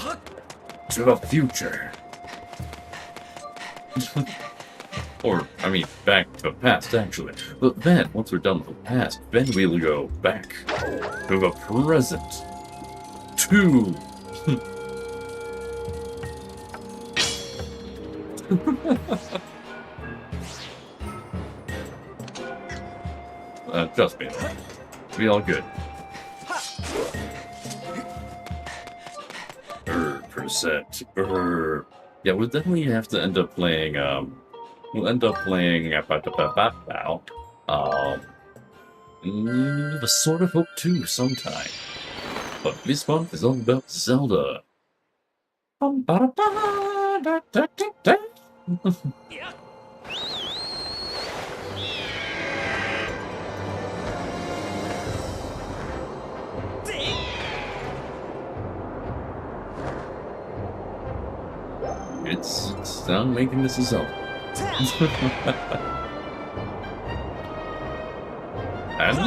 to the future. Or, I mean, back to the past, actually. But then, once we're done with the past, then we'll go back to the present. To... Trust me, it'll be all good. Percent. Yeah, we'll definitely have to end up playing, we'll end up playing, The Sword of Hope 2 sometime. But this month is all about Zelda. It's done making this a Zelda. And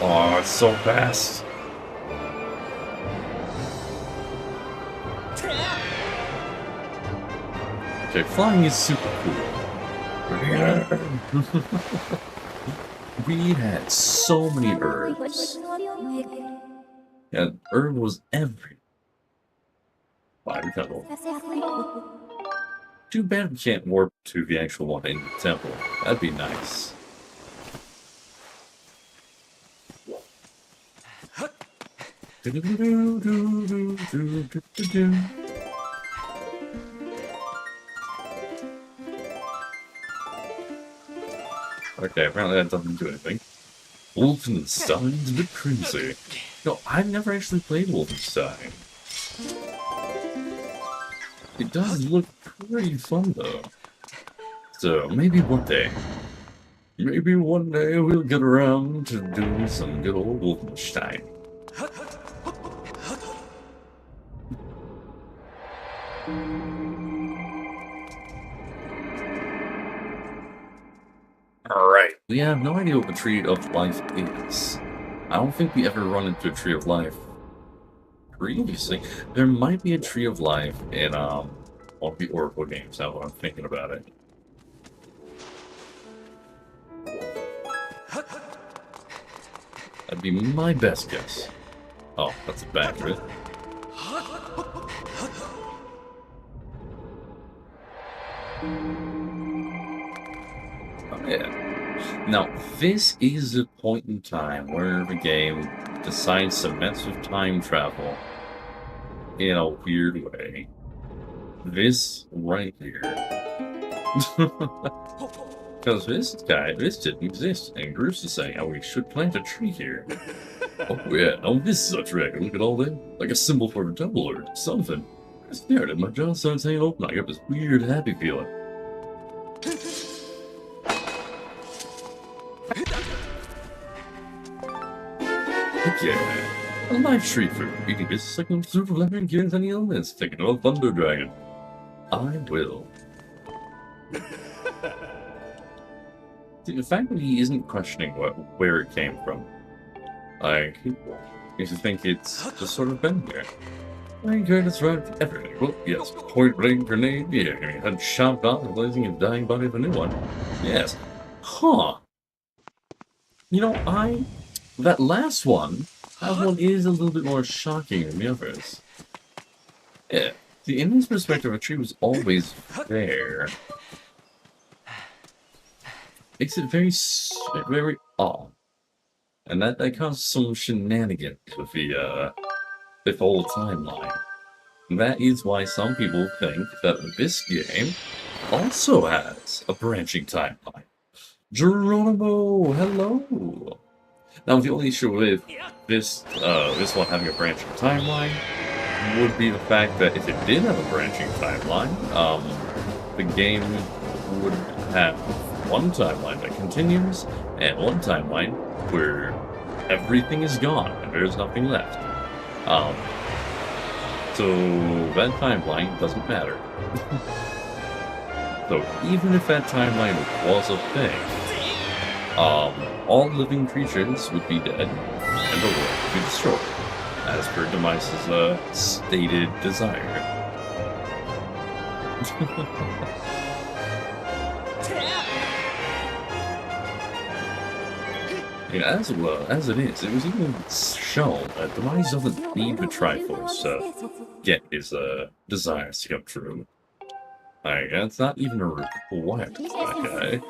oh, it's so fast. Okay, flying is super cool. We had so many herbs. Yeah, herb was every. Fire temple. Too bad we can't warp to the actual one in the temple. That'd be nice. Okay, apparently that doesn't do anything. Wolfenstein's a bit crazy. No, I've never actually played Wolfenstein. It does look pretty fun, though. So, maybe one day. Maybe one day we'll get around to doing some good old Wolfenstein. Alright. We have no idea what the Tree of Life is. I don't think we ever run into a Tree of Life previously. There might be a Tree of Life in one of the Oracle games, now that I'm thinking about it. That'd be my best guess. Oh, that's a bad bit. Oh, yeah. Now, this is a point in time where the game decides to mess with time travel in a weird way. This right here. Because this didn't exist, and Bruce is saying, oh, we should plant a tree here. Oh yeah, oh this is a trick, look at all that, like a symbol for a temple or something. I stared at my jaw started saying open, I got this weird happy feeling. Yeah, a live tree fruit. Eating this second super lemon cures any illness. Taking on Thunder Dragon. I will. The fact that he isn't questioning where it came from Like, you should think it's just sort of been here. I heard it's right everything. Well, yes, point blank grenade, yeah, and your head chopped off and blazing a dying body of a new one. Yes. Huh. You know, that last one, that one is a little bit more shocking than the others. Yeah. See, in this perspective, a tree was always there. Makes it very odd. And that caused some shenanigans with the whole timeline. And that is why some people think that this game also has a branching timeline. Geronimo, hello! Now, the only issue with this one having a branching timeline would be the fact that if it did have a branching timeline, the game would have one timeline that continues, and one timeline where everything is gone and there's nothing left. So that timeline doesn't matter. So even if that timeline was a thing, all living creatures would be dead, and the world would be destroyed, as per Demise's stated desire. Yeah, as it is, it was even shown that Demise doesn't need the Triforce to get his desires to come true. Like, that's not even a requirement for that guy.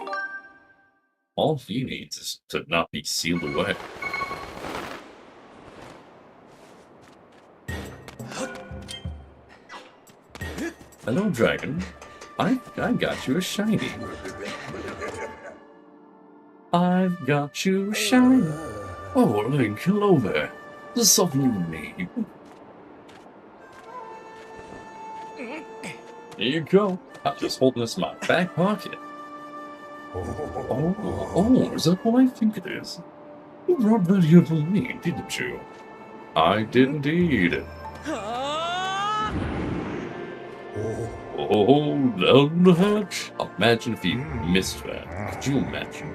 All he needs is to not be sealed away. Hello, dragon. I got you a shiny. I've got you a shiny. Oh, Link, hello there. There's something you need. Here you go. I'm just holding this in my back pocket. Oh, is that what I think it is? You brought that here for me, didn't you? I did indeed. Oh, down the hatch. Imagine if you missed that. Could you imagine?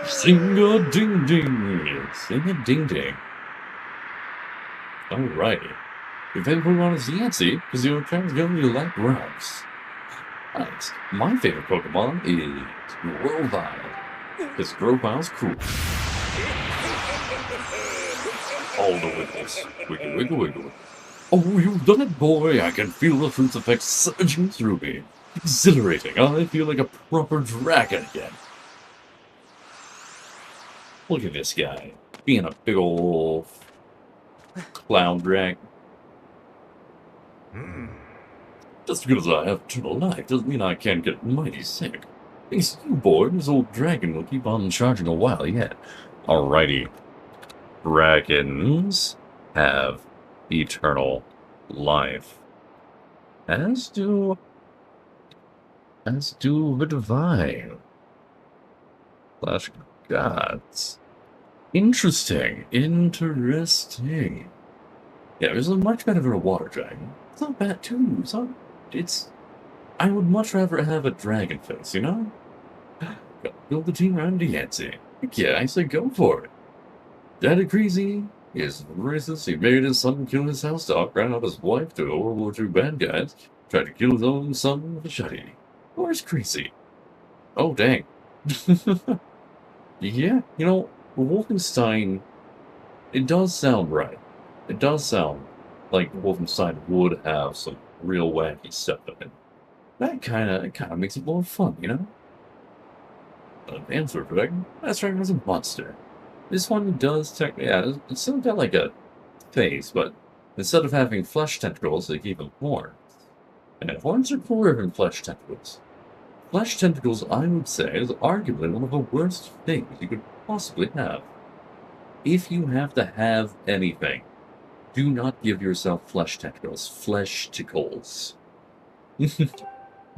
Sing-a-ding-ding. Sing-a-ding-ding. Alrighty. If everyone wants Yancey, because your friends go to like rocks. Nice. My favorite Pokemon is Grovyle. Because Grovyle's cool. All the wiggles. Wiggle, wiggle, wiggle. Oh, you've done it, boy! I can feel the fruit's effects surging through me. Exhilarating. I feel like a proper dragon again. Look at this guy. Being a big ol' clown dragon. Just because I have eternal life doesn't mean I can't get mighty sick. Thanks to you, boy, this old dragon will keep on charging a while yet. Alrighty. Dragons have eternal life. As do the divine. Slash gods. Interesting. Interesting. Yeah, it's much better for a water dragon. It's not bad too. I would much rather have a dragon face, you know? Gotta build the team around Yancey. Yeah, I say go for it. Daddy Crazy is racist. He made his son kill his house dog, ran out his wife to World War II bad guys, tried to kill his own son with a shotty. Where's Crazy? Oh, dang. Yeah, you know, Wolfenstein, it does sound right. It does sound like Wolfenstein would have some real wacky stuff in it. That kind of makes it more fun, you know? An answer dragon? That's right, was a monster. This one does technically, yeah, it's still got like a face, but instead of having flesh tentacles, they give them horns. And horns are cooler than flesh tentacles. Flesh tentacles, I would say, is arguably one of the worst things you could possibly have. If you have to have anything, do not give yourself flesh tentacles. Flesh-ticles. I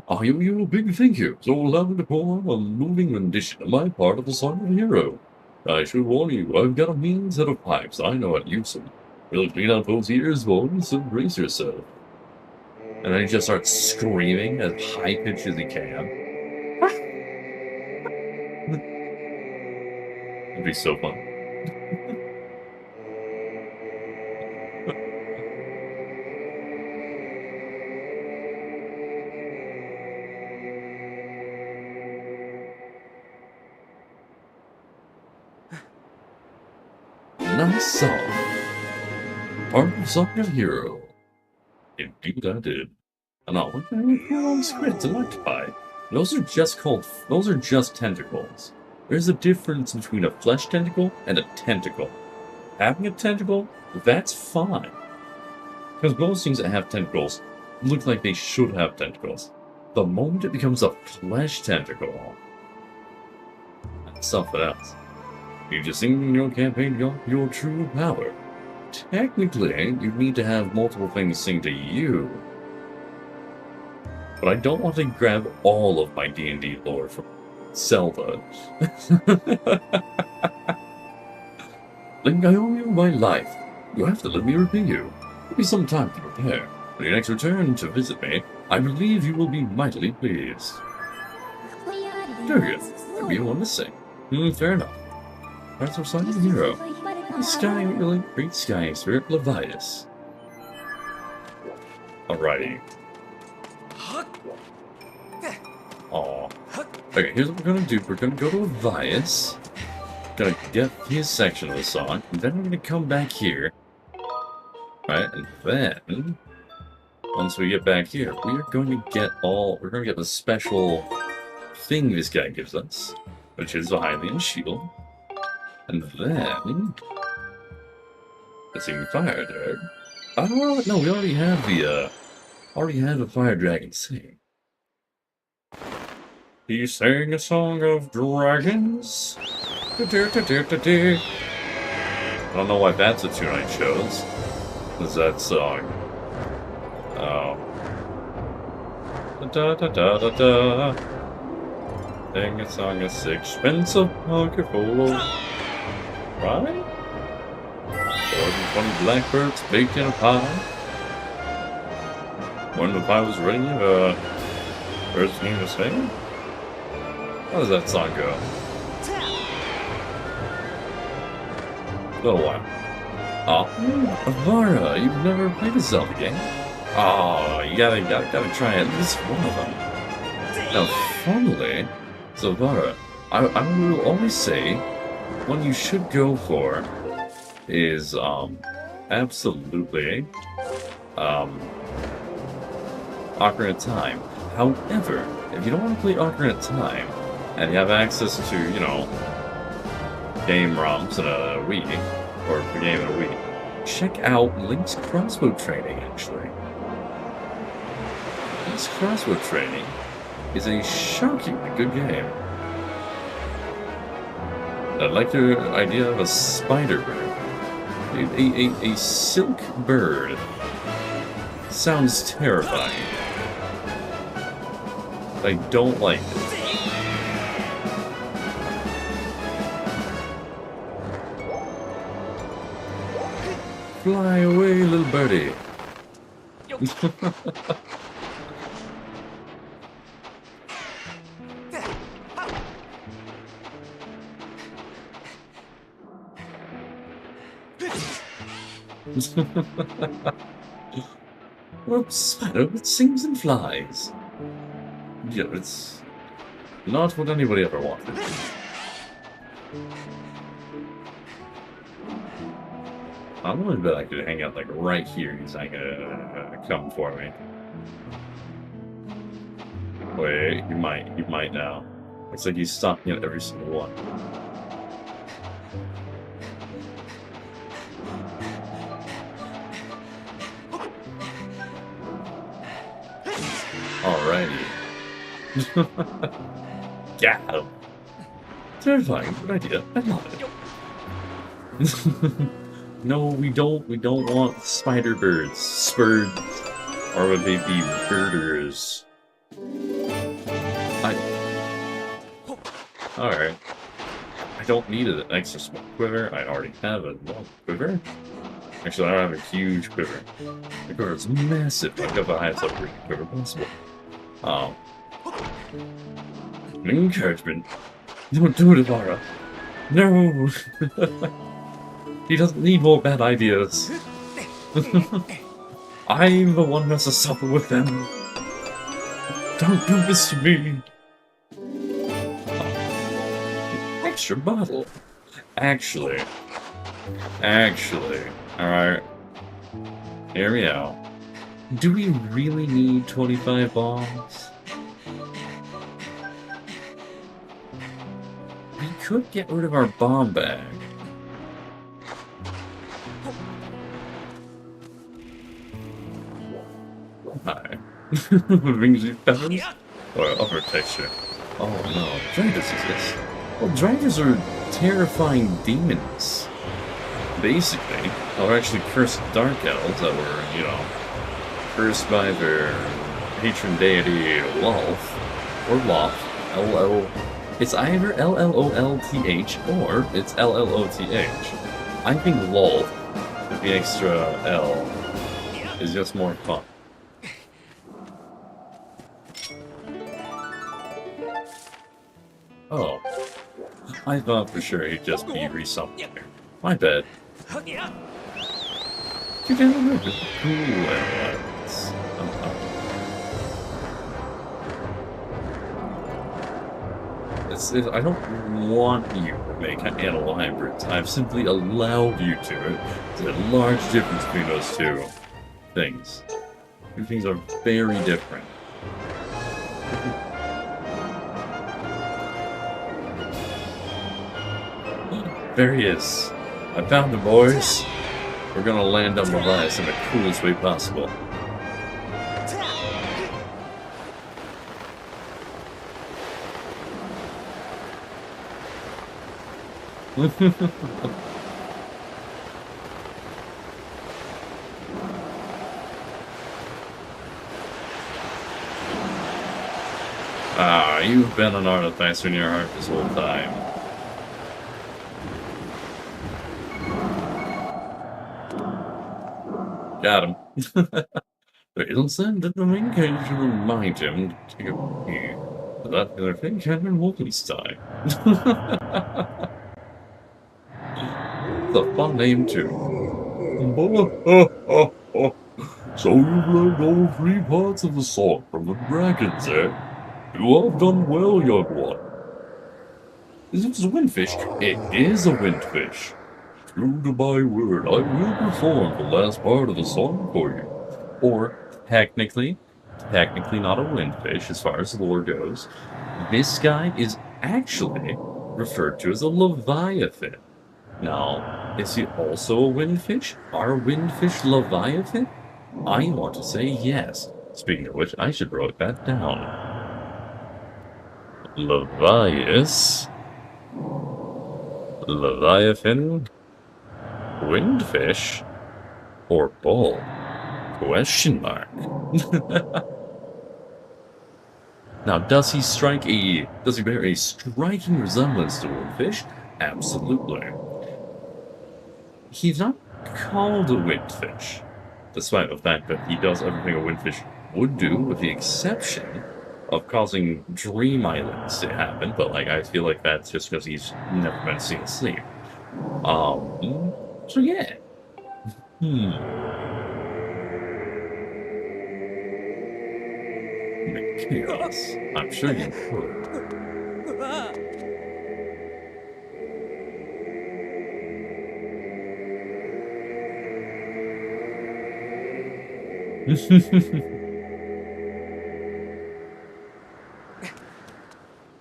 owe you a big thank you, so allow me to perform a moving rendition of my part of the song of the hero. I should warn you, I've got a mean set of pipes. I know how to use them. We'll clean out those ears, boys, and brace yourself. And then he just starts screaming as high-pitched as he can. It'd be so fun.
Nice song. Part of Song of Hero.
Indeed I did.
And I'll look at the long squid to electrify. Those are just tentacles. There's a difference between a flesh tentacle and a tentacle. Having a tentacle, that's fine. Because most things that have tentacles look like they should have tentacles. The moment it becomes a flesh tentacle, that's something else. You just sing in your campaign your true power. Technically, you need to have multiple things sing to you. But I don't want to grab all of my D&D lore from Zelda. Link, I owe you my life. You have to let me repay you. Give me some time to prepare. When you next return to visit me, I believe you will be mightily pleased. Durgan, maybe you want to sing. Fair enough. That's our Song of the Hero. Great Sky Spirit Levias.
Alrighty.
Aw. Okay, here's what we're gonna do. We're gonna go to Levias. Gonna get his section of the song, and then we're gonna come back here. Right, and then once we get back here, we're gonna get the special thing this guy gives us, which is a Hylian shield. And then let's see, fire there. Oh no, we already have the fire dragon sing. He sang a song of dragons. I don't know why that's a tune I chose. Is that song? Da da da da da. Sing a song of sixpence of pocket full of. Right? 420 blackbirds baked in a pie. When the pie was ready, birds came to sing. How does that song go? A little while. Oh, Avara, you've never played a Zelda game? Oh, you gotta try at least one of them. Now, funnily, Zavara, I will always say, one you should go for is, absolutely, Ocarina of Time. However, if you don't want to play Ocarina of Time, and you have access to, you know, game ROMs and a Wii, or a game and a Wii, check out Link's Crossbow Training, actually. Link's Crossbow Training is a shockingly good game. I like the idea of a spider bird. A silk bird. Sounds terrifying. I don't like it. Fly away, little birdie. Well, spider, it sings and flies. Yeah, it's not what anybody ever wanted. I'm willing to bet I could hang out like right here. He's not gonna come for me. Wait, he might now. Looks like he's stopping at every single one. Alrighty. Got him. Terrifying, good idea. I love it. No, we don't want spider birds. Spurds. Or would they be birders? Alright. I don't need an extra small quiver. I already have a long quiver. Actually, I don't have a huge quiver. The quiver is massive. I've got the highest upgrade quiver possible. Encouragement. Don't do it, Avara.
No! He doesn't need more bad ideas. I'm the one who has to suffer with them. Don't do this to me. Extra bottle. Actually, alright. Hear me out. Do we really need 25 bombs? We could get rid of our bomb bag. Hi. Rings you feathers? Or upper texture. Oh no, dragons exist. Well, dragons are terrifying demons. Basically, or actually cursed dark elves that were, you know, cursed by their patron deity Lolth, or Loth, L-L. It's either L-L-O-L-T-H or it's L-L-O-T-H. I think Lolth, with the extra L, is just more fun. Oh. I thought for sure he'd just be resummoned here. My bad. You down with the cool elements. I don't want you to make animal hybrids. I've simply allowed you to. There's a large difference between those two things. Two things are very different. There he is. I found the boys. We're gonna land on Matthias in the coolest way possible. You've been an artificer in your heart this whole time. Got him. It'll send a notification to remind him to take a pee. That other thing can be Wolfenstein. It's a fun name, too.
So you've learned all 3 parts of the song from the dragons, eh? You have done well, young one.
Is this a windfish? It is a windfish.
True to my word, I will perform the last part of the song for you.
Or, technically not a windfish as far as lore goes. This guy is actually referred to as a Leviathan. Now, is he also a windfish? Are windfish Leviathan? I want to say yes. Speaking of which, I should write that down. Leviathan, windfish, or bull? Question mark. Now, does he bear a striking resemblance to a windfish? Absolutely. He's not called a windfish, despite the fact that he does everything a windfish would do, with the exception of causing dream islands to happen, but like I feel like that's just because he's never been seen asleep. So yeah. The chaos. I'm sure you could.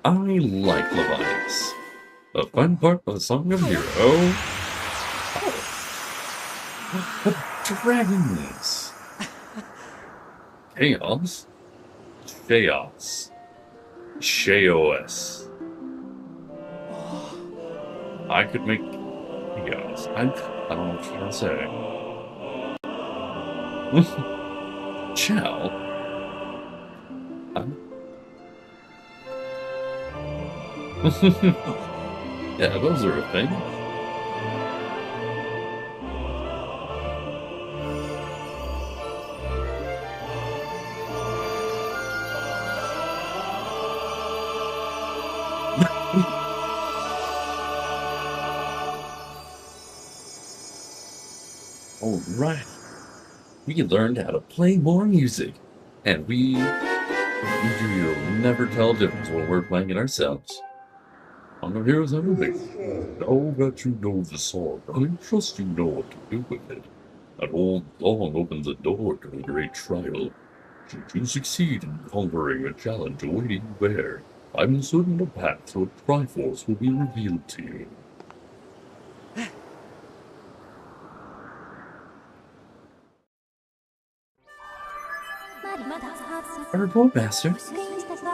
I like Leviathan. A fun part of the Song of Hero. Oh. Dragons. Chaos. Chaos. Chaos. I could make chaos. I don't know what you're gonna say. Chow. Yeah, those are a thing.
Alright. We learned how to play more music. And we will never tell the difference when we're playing it ourselves.
On the heroes everything. Now that you know the song, I trust you know what to do with it. That old song opens the door to a great trial. Should you succeed in conquering the challenge awaiting you there, I'm certain the path to a Triforce will be revealed to you.
Report, Master.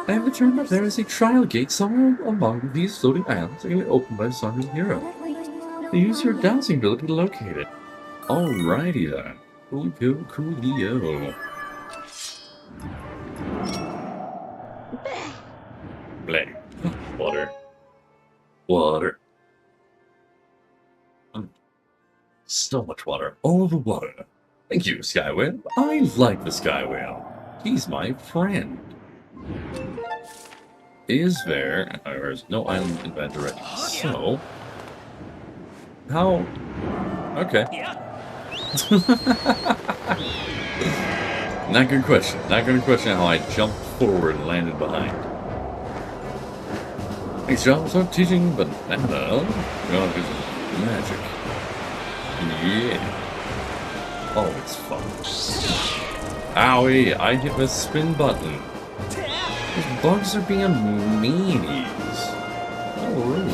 I have determined that there is a trial gate somewhere among these floating islands that can be opened by the Sun of the Hero. Use your dowsing ability to locate it. Alrighty then. Coolio.
Bleh.
Water. Water. So much water. All the water. Thank you, Skyward. I like the Skywhale. He's my friend. Is there... There's no island in that direction. So... How... Okay. Not gonna question. Not gonna question how I jumped forward and landed behind. Thanks, y'all. So teaching banana. God is magic. Yeah. Oh, it's fun. Owie, I hit the spin button. These bugs are being meanies. Oh, rude.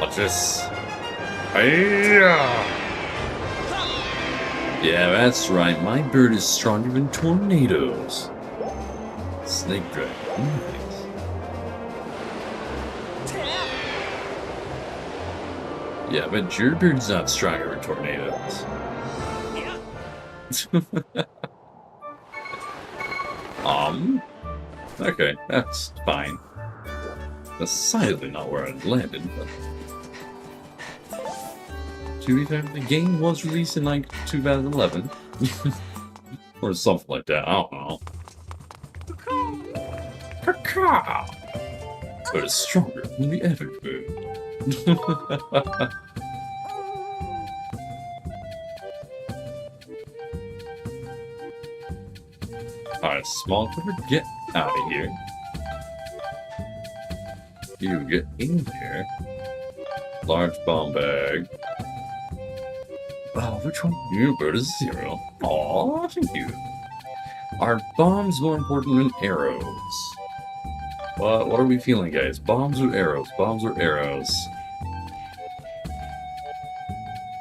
Watch this. Yeah, that's right. My bird is stronger than tornadoes. Snake dragon. Nice. Yeah, but your bird's not stronger than tornadoes. Okay, that's fine. Decidedly not where I landed, but... To be fair, the game was released in, like, 2011. Or something like that, I don't know. But it's stronger than the epic bird. Alright, small clipper, get out of here. You get in here. Large bomb bag. Oh, which one? Your bird is 0. Aw, thank you. Are bombs more important than arrows? What are we feeling, guys? Bombs or arrows? Bombs or arrows?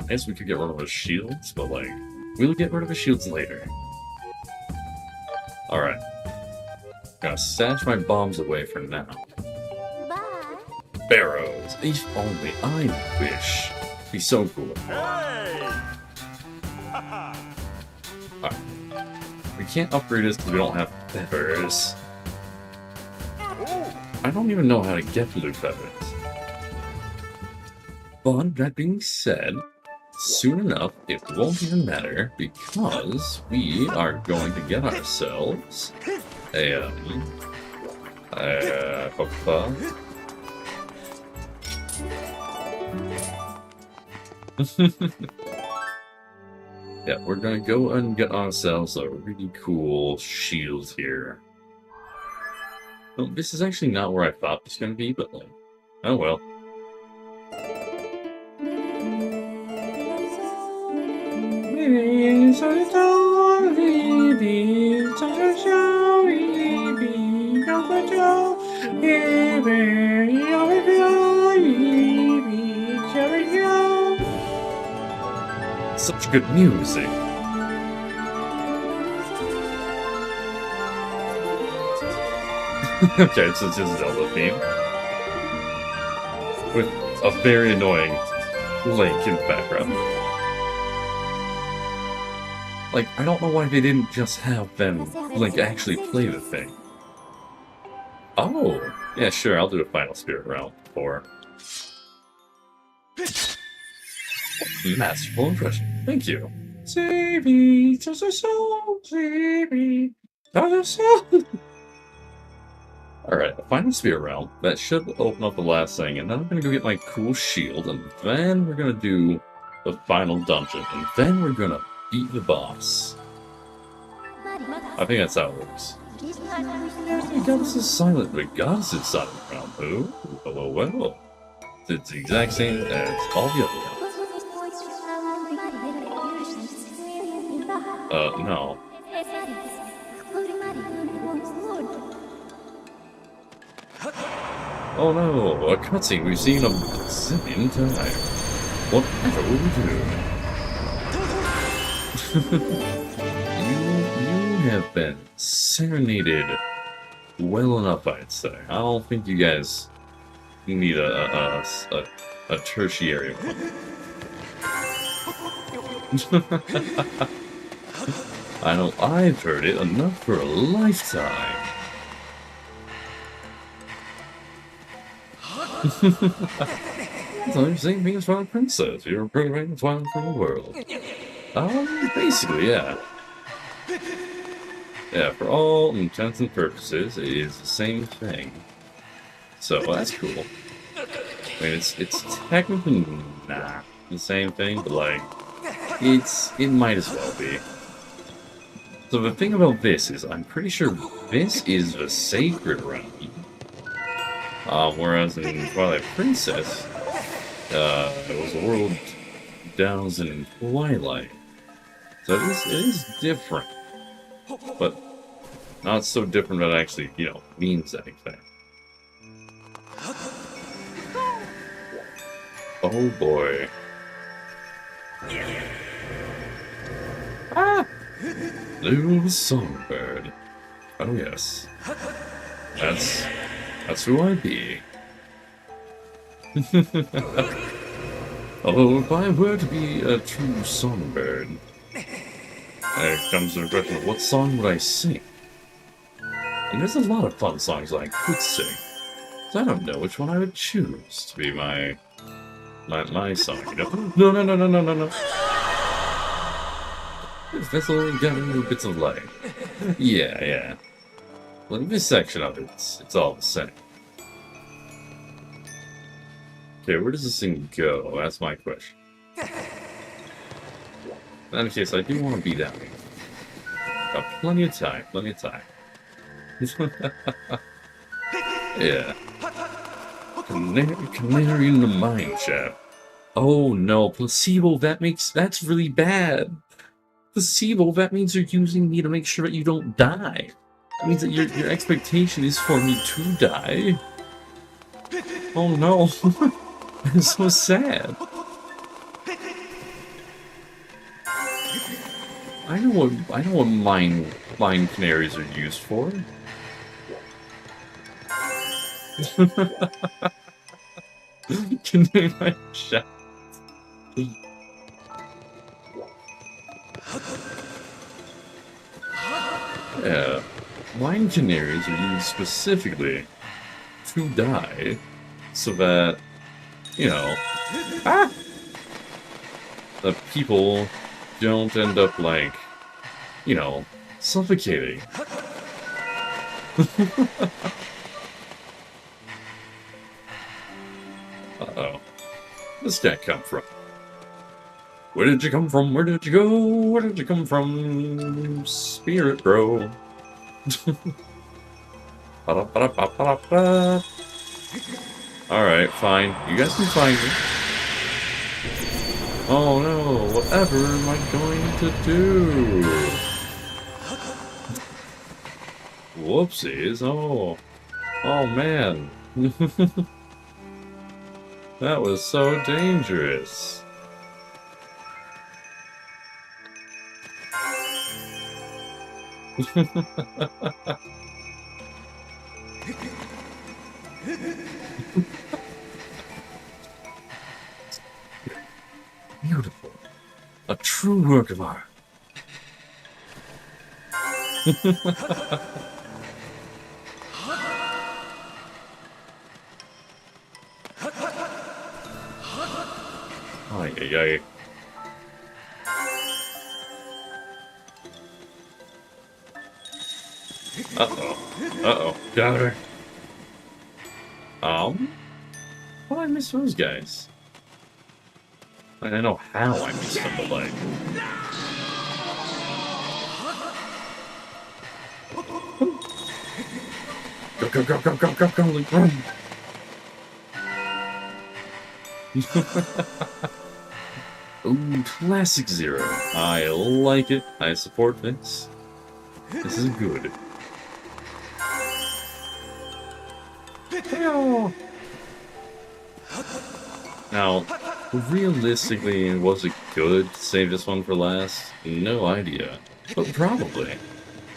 I guess we could get rid of the shields, but like, we'll get rid of the shields later. Alright. Gotta stash my bombs away for now. Barrows. If only I wish. Be so cool. Alright. We can't upgrade this because we don't have feathers. I don't even know how to get blue feathers. But that being said, soon enough it won't even matter because we are going to get ourselves a yeah, we're gonna go and get ourselves a really cool shield here. Well, this is actually not where I thought it was gonna be, but like, oh well. Such good music. Okay, it's just a Zelda theme. With a very annoying Link in the background. Like, I don't know why they didn't just have them, Link, actually play the thing. Oh! Yeah, sure, I'll do a Final Spirit round 4. Masterful impression. Thank you.
Save me, just a soul, save me, just a soul. Alright, the final spear realm. That should open up the last thing, and then I'm gonna go get my cool shield, and then we're gonna do the final dungeon, and then we're gonna beat the boss. I think that's how it works. The goddess is silent, but goddess is silent realm. Oh, well. It's the exact same as all the other realms. No. Oh no, a cutscene we've seen a zillion times. Whatever we do. You have been serenaded well enough, I'd say. I don't think you guys need a tertiary one. I know I've heard it enough for a lifetime. It's the same thing as Twilight Princess. You're bringing Twilight from the world. Basically, yeah. Yeah, for all intents and purposes, it is the same thing. So that's cool. I mean, it's technically not the same thing, but like, it might as well be. So the thing about this is, I'm pretty sure this is the sacred realm. Whereas in Twilight Princess, it was a world down in Twilight. So it is different. But not so different that it actually, means anything. Oh boy. Ah! Little songbird. Oh yes. That's who I be. Although if I were to be a true songbird, there comes the question of what song would I sing? And there's a lot of fun songs I could sing. So I don't know which one I would choose to be my song, No. This vessel got little bits of light. Yeah. Well, in this section of it, it's all the same. Okay, where does this thing go? That's my question. In any case, I do want to be down here. Got plenty of time. Yeah. Canary in the mine shaft. Oh no, placebo, that's really bad. Placebo, that means you're using me to make sure that you don't die. That means that your expectation is for me to die. Oh no. I'm so sad. I know what mine canaries are used for. Canary mine shaft. Yeah, mine canaries are used specifically to die, so that, the people don't end up, like, suffocating. Uh-oh. Where's this guy come from? Where did you come from? Where did you go? Where did you come from? Spirit bro. Alright, fine. You guys can find me. Oh no, whatever am I going to do? Whoopsies. Oh man. That was so dangerous. Beautiful. A true work of art. Ay.
Uh-oh. Uh-oh. Got her. How did I miss those guys? I know how I missed them, but like... Go, go, go, go, go, go, go, like, run! Ooh, classic Zero. I like it. I support this. This is good. Now, realistically, was it good to save this one for last? No idea. But probably.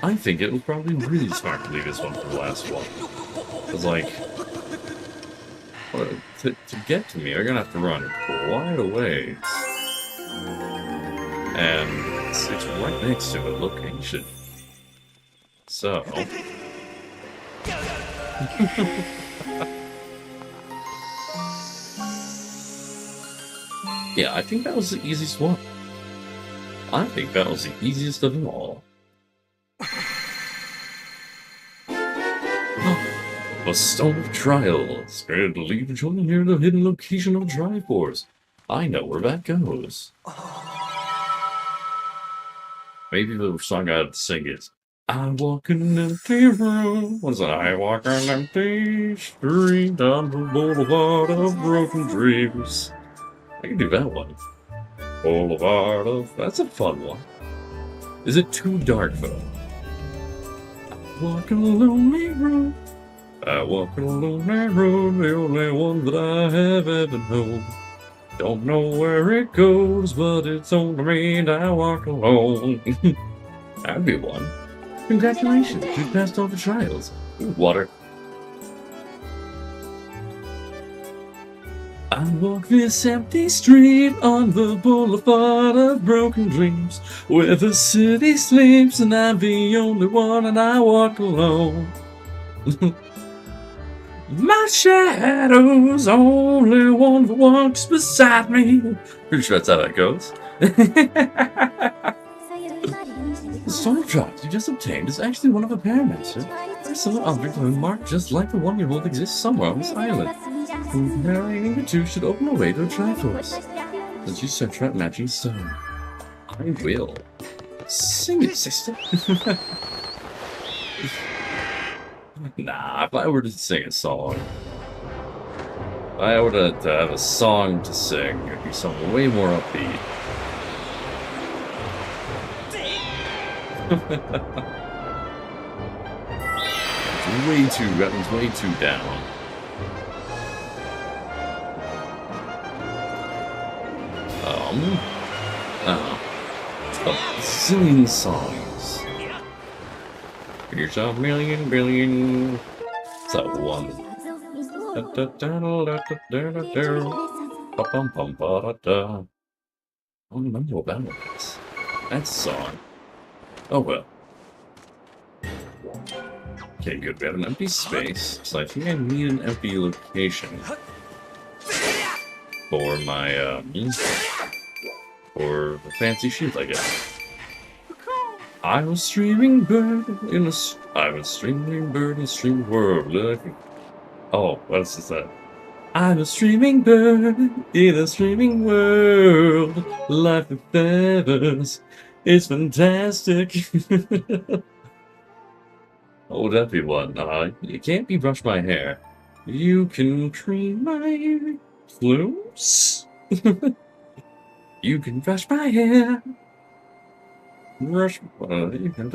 I think it was probably really smart to leave this one for the last one. Because, like, to get to me, they're gonna have to run quite a ways. And it's right next to a location. So... yeah, I think that was the easiest one. I think that was the easiest of them all. A Stone of Trials. Scared to leave and join near the hidden location of Triforce. I know where that goes. Maybe the song I had to sing is I walk in an empty room. What is it? I walk on an empty street on the boulevard of broken dreams. I can do that one. Boulevard of... that's a fun one. Is it too dark though? I walk in a lonely room. I walk in a lonely road, the only one that I have ever known. Don't know where it goes, but it's only me and I walk alone. That'd be one. Congratulations, you passed all the trials. Ooh, water. I walk this empty street on the boulevard of broken dreams, where the city sleeps and I'm the only one and I walk alone. My shadow's only one that walks beside me. Pretty sure that's how that goes. The Stone of Trials you just obtained is actually one of a pair, master. There's some object marked just like the one you hold exists somewhere on this island. Marrying the two should open a way to a Triforce. Since you search for that matching stone. I will. Sing it, sister. Nah, if I were to sing a song, if I were to have a song to sing, it'd be something way more upbeat. That one's way too down. A zillion songs. Here's a million billion. It's that one. I don't remember what that one is. That's a song. Oh well. Okay, good. We have an empty space, so I think I need an empty location for my for the fancy shield, I guess. I'm a streaming bird in a streaming world. Oh, what is that? I'm a streaming bird in a streaming world. Life with feathers is fantastic. Oh, that'd be one. You can't be brush my hair. You can cream my plumes. You can brush my hair. Brush, you can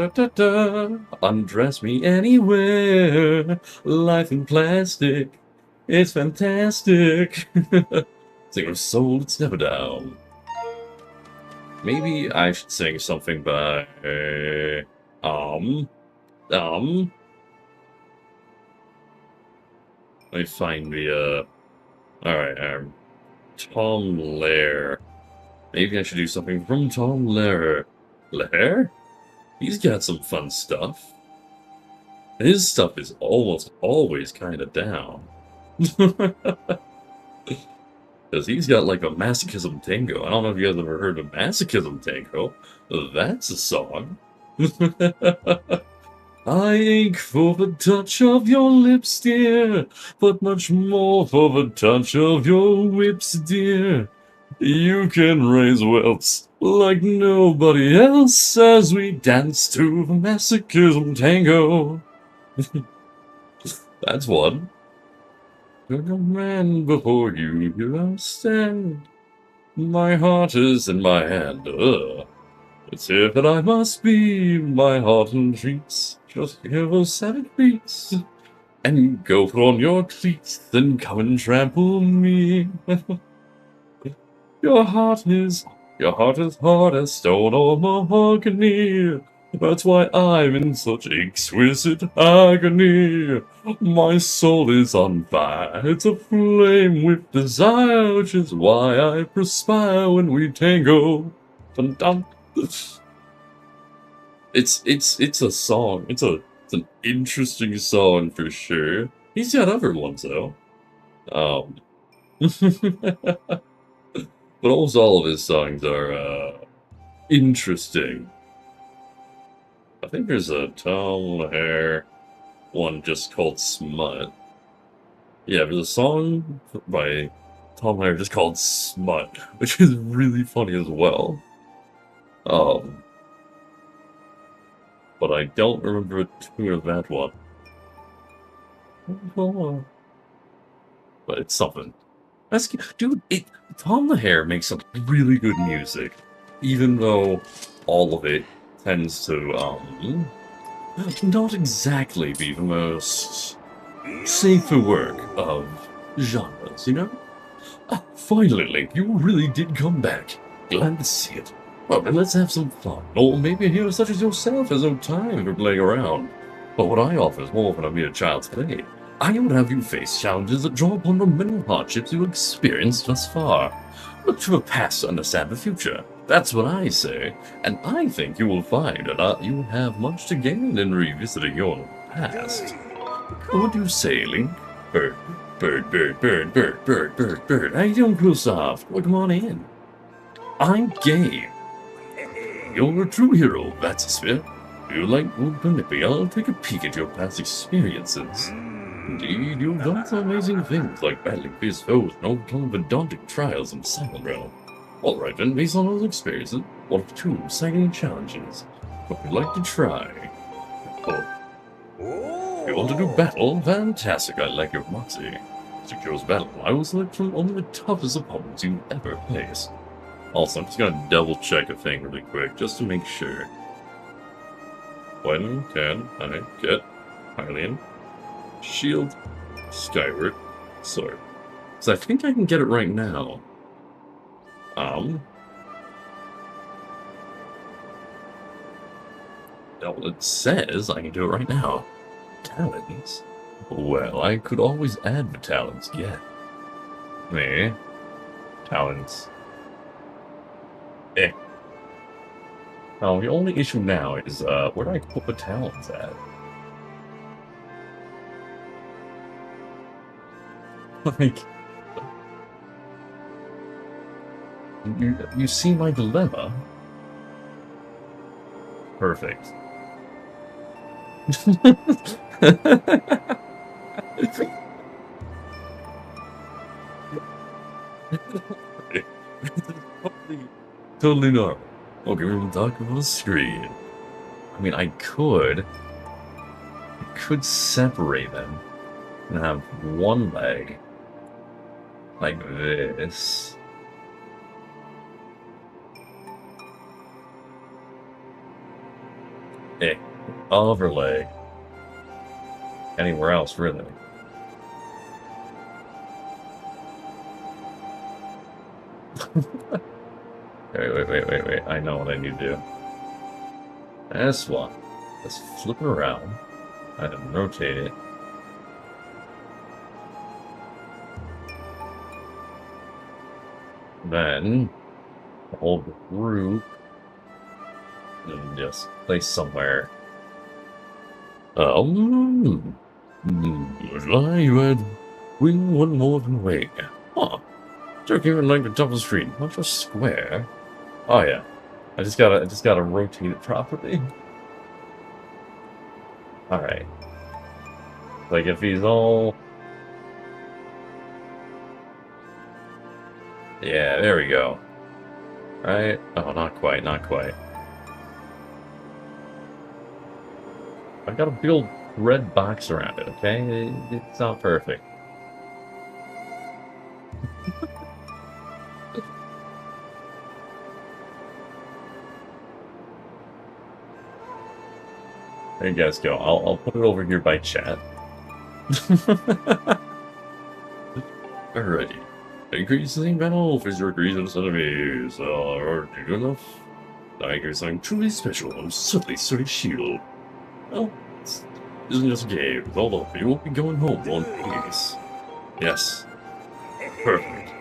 undress me anywhere. Life in plastic, it's fantastic. Sing of soul, it's never down. Maybe I should sing something by let me find the alright, Tom Lehrer. Maybe I should do something from Tom Lehrer. Lehrer? He's got some fun stuff. His stuff is almost always kind of down. Because he's got like a masochism tango. I don't know if you guys ever heard of masochism tango. That's a song.
I ache for the touch of your lips, dear, but much more for the touch of your whips, dear. You can raise welts like nobody else as we dance to the masochism tango. That's one. You're a man before you, here I stand. My heart is in my hand. It's here that I must be. My heart entreats. Just hear those savage beats. And go put on your cleats, then come and trample me. Your heart is hard as stone or mahogany. That's why I'm in such exquisite agony. My soul is on fire, it's aflame with desire, which is why I perspire when we tango. Dun dun. It's a song. It's an interesting song for sure. He's got other ones though. But almost all of his songs are interesting. I think there's a Tom Hair one just called Smut. Yeah, there's a song by Tom Hair just called Smut, which is really funny as well. But I don't remember the tune of that one. But it's something. Dude, Tom the Hair makes some really good music, even though all of it tends to, not exactly be the most safer work of genres, you know? Ah, finally, Link, you really did come back. Glad to see it. Well, then let's have some fun. Or maybe a hero such as yourself has no time for playing around. But what I offer is more than a mere child's play. I would have you face challenges that draw upon the many hardships you experienced thus far. Look to the past to understand the future. That's what I say. And I think you will find that you have much to gain in revisiting your past. What do you say, Link? Bird, bird, bird, bird, bird, bird, bird, bird. How you doing, Coolsoft? Well, come on in. I'm game. You're a true hero, that's a spit. You like old Penelope, I'll take a peek at your past experiences. Indeed, you've done some amazing things, like battling fierce foes and overcoming the daunting trials in Silent Realm. Alright then, based on those experiences, what are 2 exciting challenges? What would you like to try? Oh. You want to do battle? Fantastic, I like your moxie. To choose battle, I will select from only the toughest opponents you've ever faced. Also, I'm just gonna double check a thing really quick, just to make sure. When can I get Hylian, Shield, Skyward, Sword? So I think I can get it right now. Well, it says I can do it right now. Talents? Well, I could always add the talents again. Me? Talents. Oh, the only issue now is, where do I put the talents at? Like... You see my dilemma? Perfect. Totally normal. Okay, we're gonna talk about the screen. I mean, I could separate them and have one leg like this. Other leg. Anywhere else, really. Wait. I know what I need to do. This one. Let's flip it around. And rotate it. Then, hold the group. And just place somewhere. You had wing one more than wing. Huh. Don't even like the double screen. Not just square. Oh yeah. I just gotta rotate it properly.
Alright. Like, if he's all... Yeah, there we go. Right? Oh, not quite, not quite. I got a big old red box around it, okay? It's not perfect. There you guys go. I'll put it over here by chat. Alrighty. Increasing battle for your reasons enemies. Are you enough? Tigers, I'm truly special. I'm suddenly shield. Well, this isn't just a game. Hold up, you won't be going home one piece. Yes. Perfect.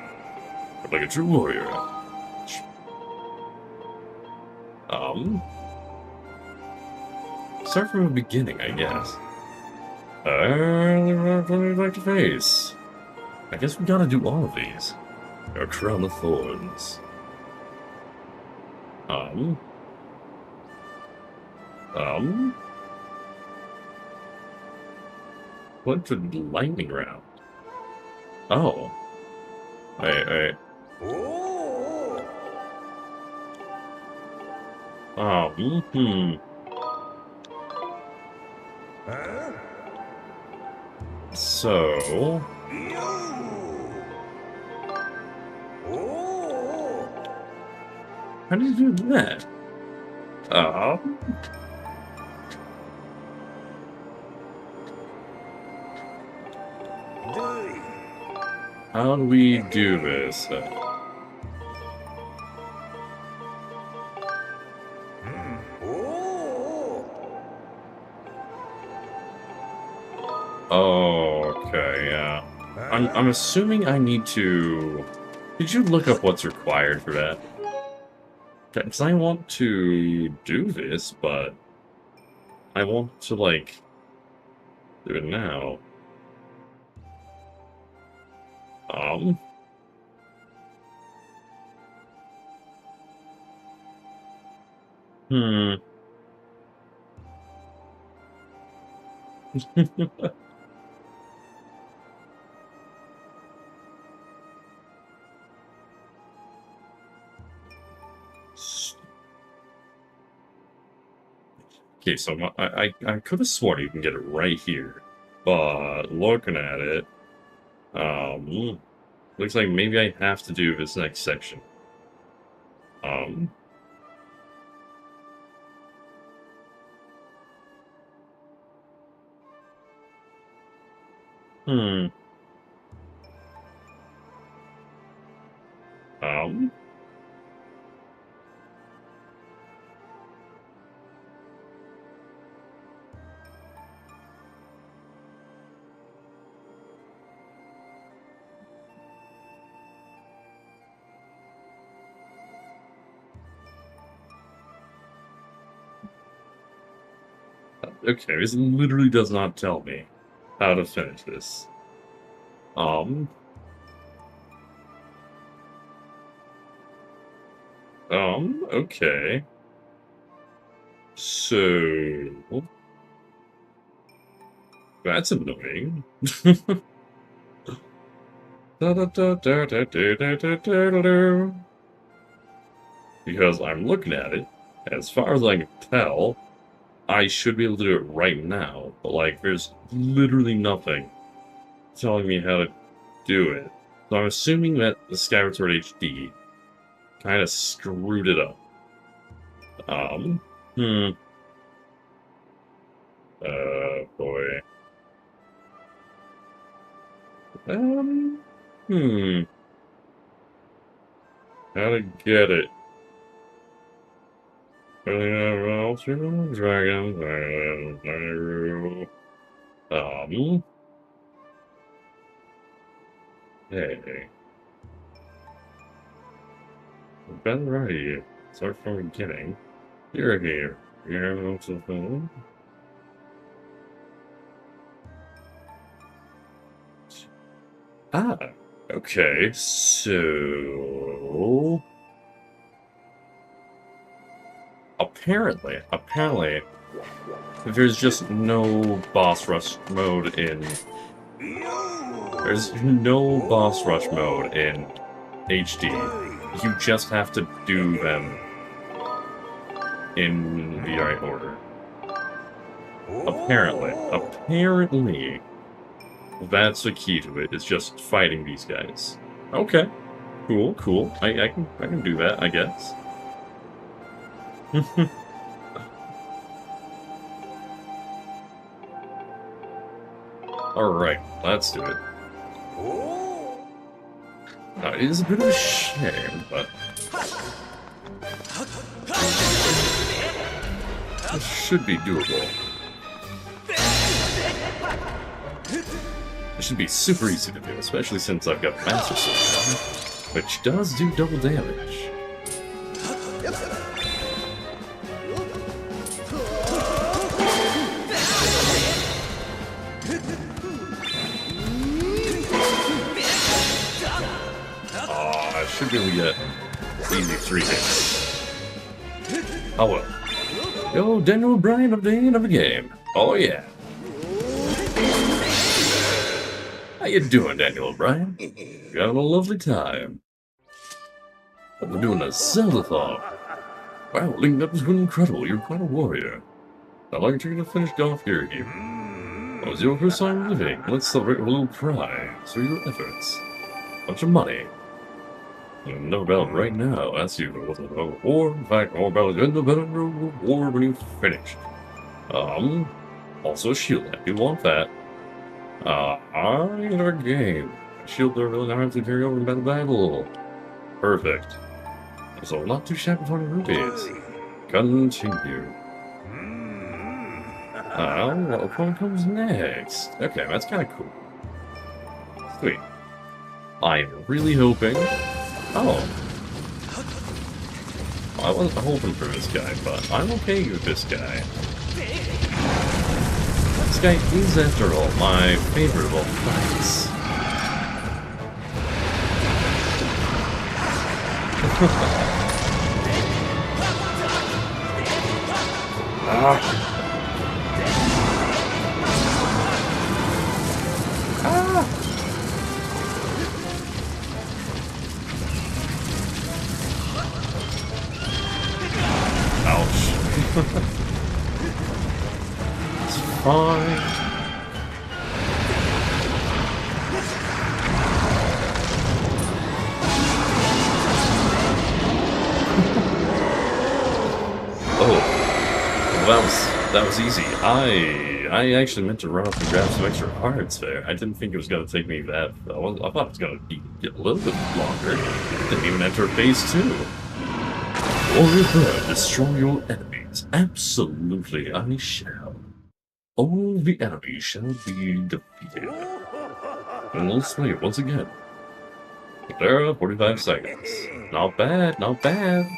But like a true warrior. Start from the beginning, I guess. I'd like to face. I guess we gotta do all of these. Our crown of thorns. Went to the lightning round. Oh. Wait. So... How do you do that? How do we do this? Okay, yeah. I'm assuming I need to... Did you look up what's required for that? Because I want to do this, but I want to, like, do it now. Okay, so I could have sworn you can get it right here, but looking at it, looks like maybe I have to do this next section. Okay, this literally does not tell me how to finish this. Okay. So... That's annoying. Because I'm looking at it, as far as I can tell, I should be able to do it right now, but like, there's literally nothing telling me how to do it. So I'm assuming that the Skyward Sword HD kind of screwed it up. Boy. How to get it? Dragon. Hey. Ben ready. Start from the beginning. You're here. You're something. Ah, okay, so... Apparently, There's just no boss rush mode in... There's no boss rush mode in HD. You just have to do them in the right order. Apparently, that's the key to it, is just fighting these guys. Okay. Cool. I can do that, I guess. Alright, let's do it. Now, it is a bit of a shame, but... this should be doable. It should be super easy to do, especially since I've got Master Sword, which does do double damage. I should be able to get easy 3 hits. Oh well. Yo, Daniel Bryan of the end of the game. Oh yeah. How you doing, Daniel Bryan? You having a lovely time. I've been doing a Zeldathon. Wow, Link, that was really incredible. You're quite a warrior. I'd like you to finish off here, you. What was your first time living? Let's celebrate a little prize for your efforts. Bunch of money. I know about it right now. Ask you what the reward. In fact, more about it in the better reward when you finish. Also a shield if you want that. In our game. Shield are really hard to carry over in battle. Perfect. So not too shabby for the rupees. Continue. What one comes next? Okay, that's kind of cool. Sweet. I'm really hoping... Oh. I wasn't hoping for this guy, but I'm okay with this guy. This guy is, after all, my favorite of all fights. It's fine. Oh, well, that was easy. I actually meant to run up and grab some extra hearts there. I didn't think it was going to take me that. I thought it was going to get a little bit longer. Didn't even enter phase 2. Warrior Bird, destroy your enemies. Absolutely, I shall. All the enemies shall be defeated. And let's play it once again. There are 45 seconds. Not bad, not bad.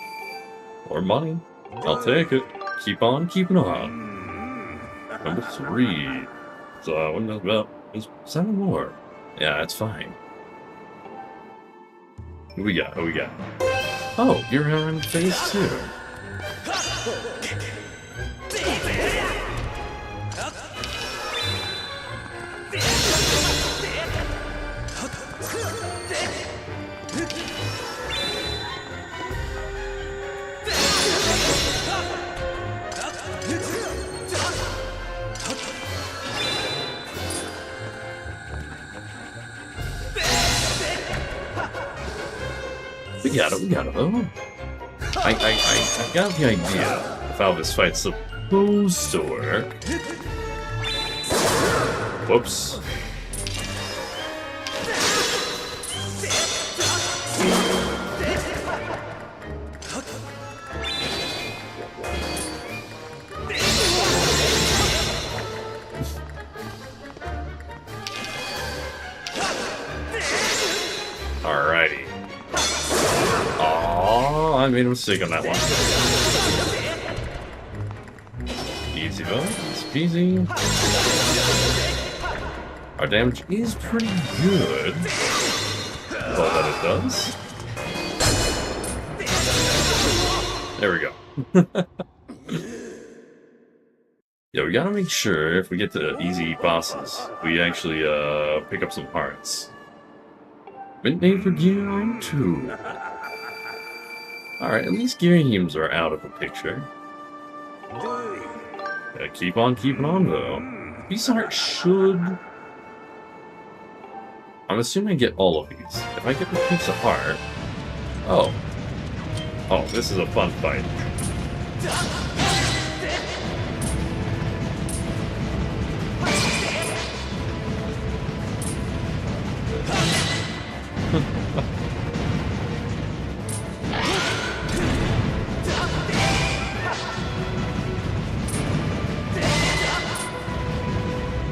More money. I'll take it. Keep on keeping on. Number 3. So, about 7 more. Yeah, that's fine. Who we got? Oh, you're in phase 2. We got it, though. I got the idea of how this fight's supposed to work. Whoops. Alrighty. I made a mistake on that one. Easy though, it's easy. Our damage is pretty good. That's all that it does. There we go. Yeah, we gotta make sure if we get to easy bosses, we actually pick up some hearts. Midnight for Gear 2. Alright, at least Gearhems are out of the picture. Keep on keeping on, though. These hearts should... I'm assuming I get all of these. If I get the piece of heart... Oh. Oh, this is a fun fight.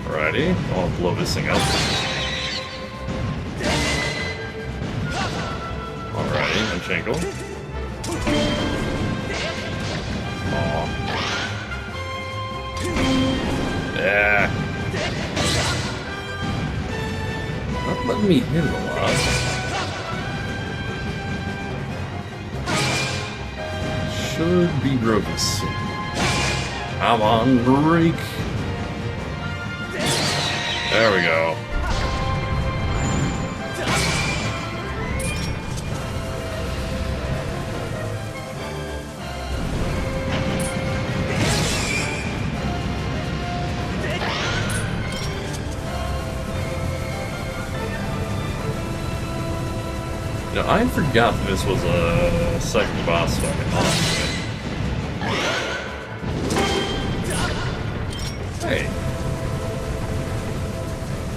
Alrighty, I'll blow this thing up. Alrighty, Unchangle. Aw. Yeah. Not letting me hit him a lot. Should be broken soon. Come on, break. There we go. Now, I forgot that this was a second boss fight, honestly. Hey.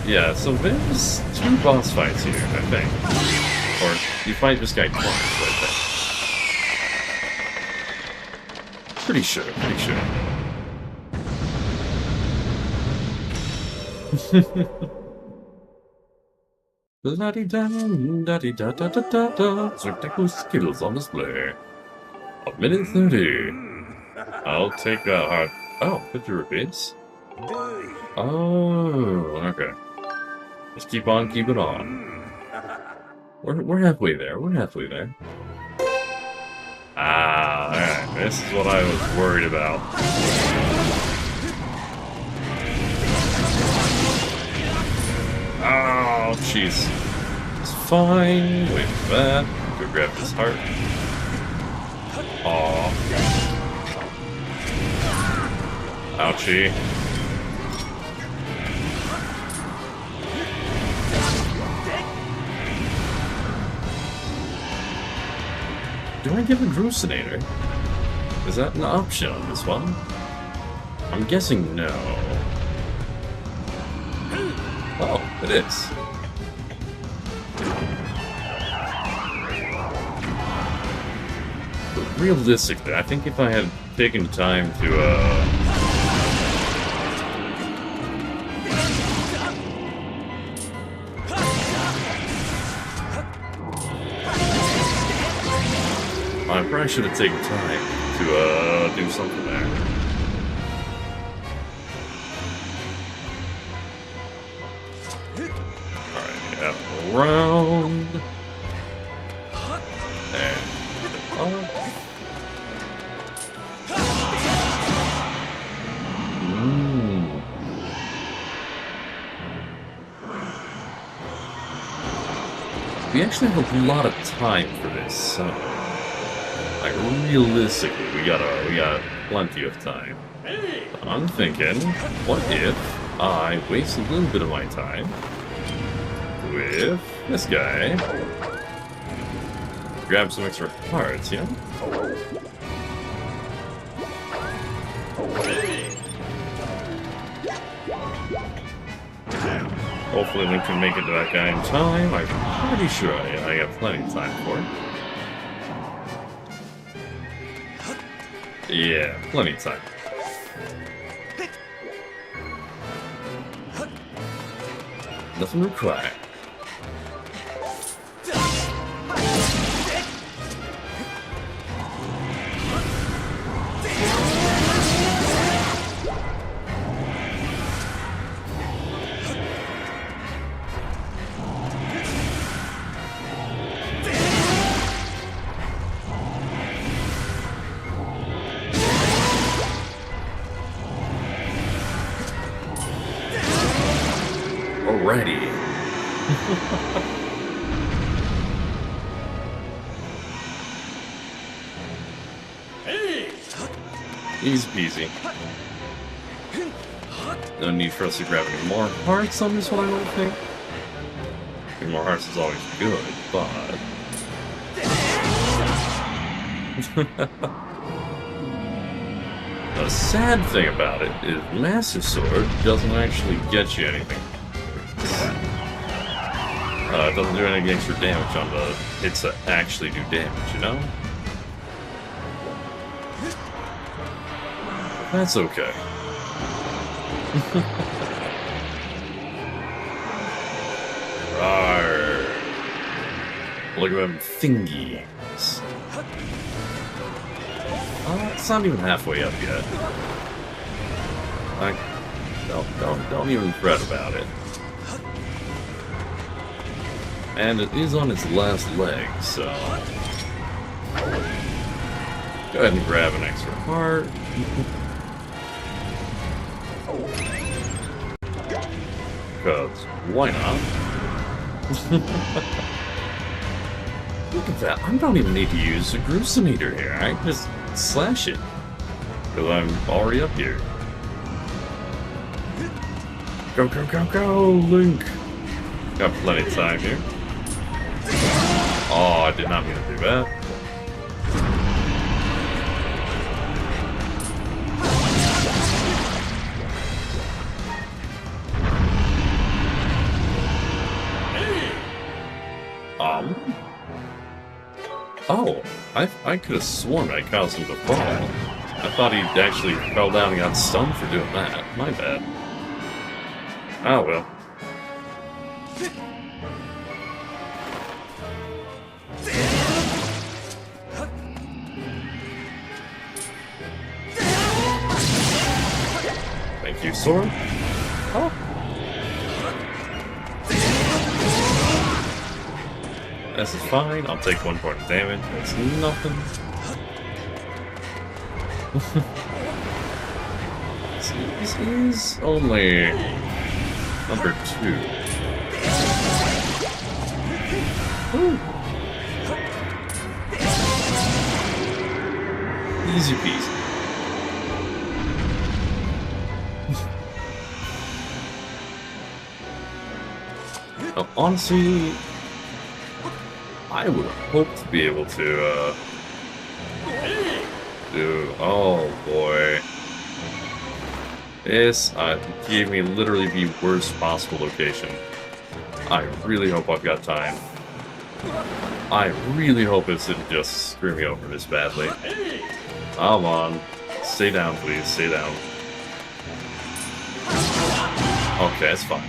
Yeah, so there's 2 boss fights here, I think. Or you fight this guy twice, I think. Pretty sure, pretty sure. La-di-da-da-di-da-da-da-da. Spectacular skills on display. 1:30. I'll take that hard. Oh, 50 rupees. Oh, okay. Just keep on keeping on. We're halfway there. We're halfway there. Ah, alright. This is what I was worried about. Oh, jeez. It's fine. Wait for that. Go grab this heart. Aw. Ouchie. Do I give a Drusinator? Is that an option on this one? I'm guessing no. Oh, it is. But realistically, I think if I had taken time to, I probably should have taken time to, do something there. Alright, yeah, around. And up. We actually have a lot of time for this, so... Like, realistically, we got plenty of time. I'm thinking, what if I waste a little bit of my time with this guy? Grab some extra parts, yeah? Hopefully we can make it to that guy in time. I'm pretty sure I got plenty of time for it. Yeah, plenty of time. Nothing required. already. Easy peasy. No need for us to grab any more hearts on this one, I don't think. Any more hearts is always good, but... The sad thing about it is Master Sword doesn't actually get you anything. It doesn't do any extra damage on the hits that actually do damage, you know? That's okay. Rawr. Look at them thingies. It's not even halfway up yet. Don't even fret about it. And it is on its last leg, so go ahead and grab an extra heart. Because why not? Look at that. I don't even need to use a gruesometer here. I can just slash it. Because I'm already up here. Go, go, go, go, Link! Got plenty of time here. Oh, I did not mean to do that. Oh, I could have sworn I caused him to fall. I thought he actually fell down and got stunned for doing that. My bad. Oh well. Thank you, sword. Oh. This is fine. I'll take 1 point of damage. That's nothing. This is only number 2. Ooh. Easy peasy. Now, honestly, I would hope to be able to do. Oh boy. This gave me literally the worst possible location. I really hope I've got time. I really hope it didn't just screw me over this badly. Come on. Stay down, please. Stay down. Okay, that's fine.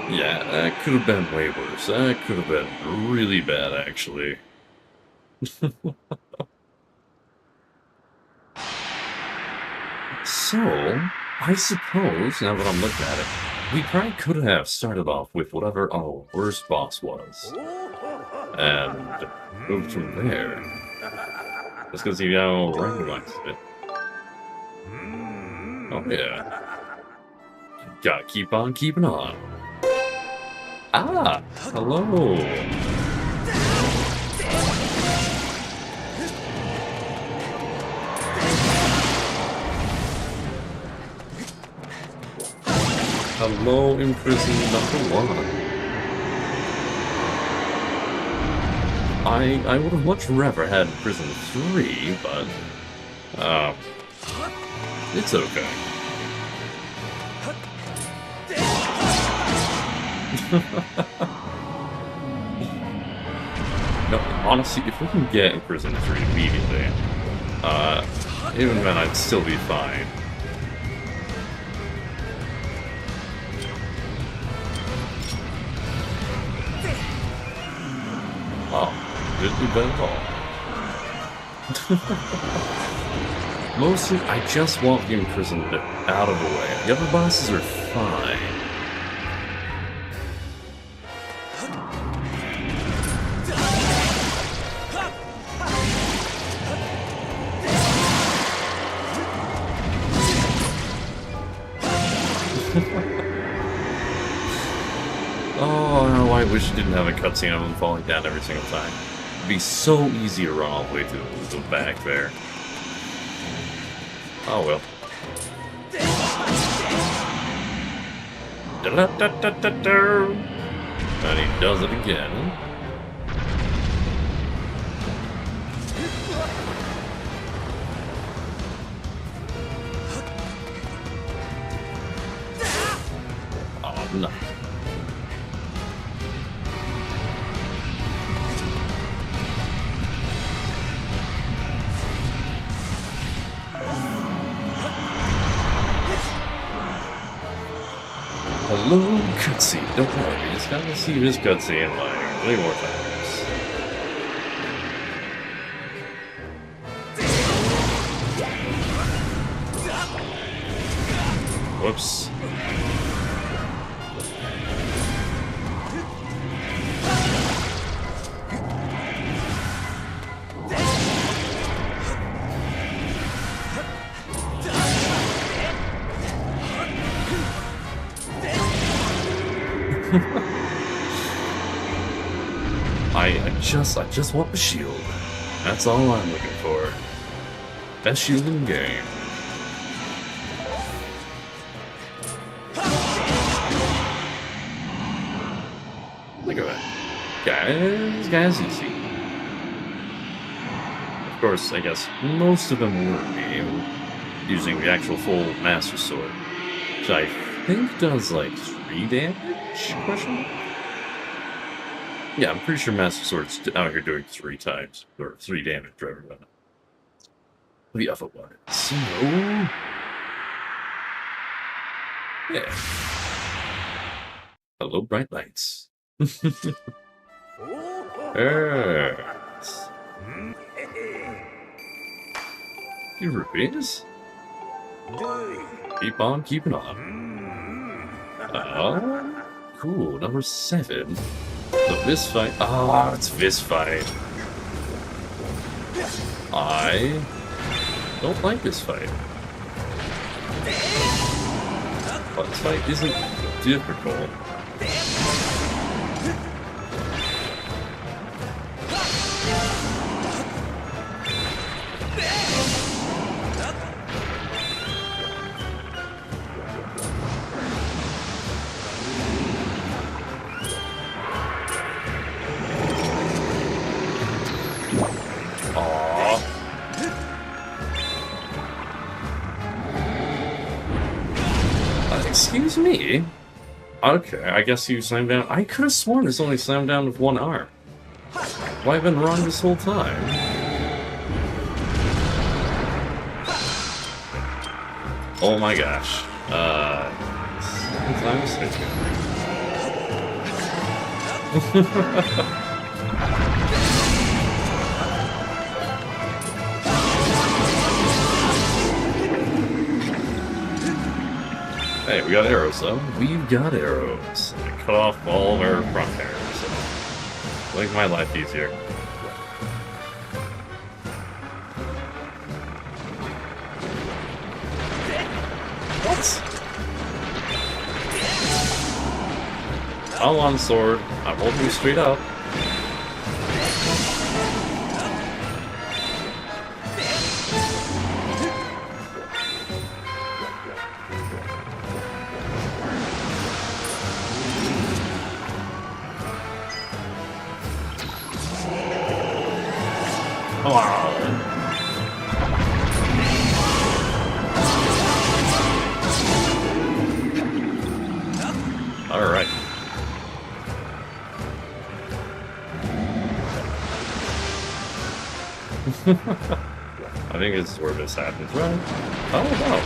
Yeah, that could have been way worse. That could have been really bad, actually. So, I suppose, now that I'm looking at it, we probably could have started off with whatever our worst boss was. And moved from there. Just because you know, randomized it. Oh, yeah. Gotta keep on keeping on. Ah, hello. Hello, Imprisoned number 1. I would have much rather had Imprisoned 3, but it's okay. No, honestly, if we can get Imprisoned 3 immediately, even then I'd still be fine. Oh, didn't do bad at all. Mostly, I just want the Imprisoned out of the way. The other bosses are fine. Oh, I wish it didn't have a cutscene of him falling down every single time. It'd be so easy to run all the way through the back there. Oh well. Da-da-da-da-da-da. And he does it again. Oh, no. Hello, cutscene. Don't worry, we just gotta see this cutscene like 3 more times. Whoops. I just want the shield. That's all I'm looking for. Best shield in the game. Look at that. Guys, easy. Of course, I guess most of them were me, using the actual full Master Sword, which I think does like 3 damage? Question mark? Yeah, I'm pretty sure Master Sword's out here doing 3 times, or 3 damage for everyone. The other one. So... yeah. Hello, bright lights. Yes. You rubies? Keep on keeping on. Cool, number 7. So this fight. Oh, it's this fight. I don't like this fight. But this fight isn't difficult. Excuse me? Okay, I guess you slammed down. I could have sworn this only slammed down with 1 arm. Why have I been wrong this whole time? Oh my gosh. I'm mistaken. Hey, we got arrows, though. We've got arrows. I cut off all of our front hair, so make my life easier. What? I'm on sword. I'm holding you straight up. Alright. I think this is where this happens, right? Oh, no.